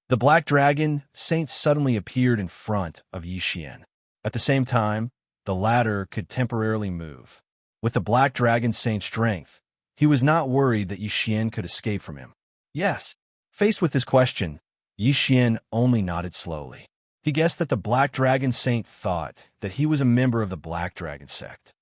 The Black Dragon Saint suddenly appeared in front of Yixian. At the same time, the latter could temporarily move. With the Black Dragon Saint's strength, he was not worried that Yixian could escape from him. Yes. Faced with this question, Yixian only nodded slowly. He guessed that the Black Dragon Saint thought that he was a member of the Black Dragon sect.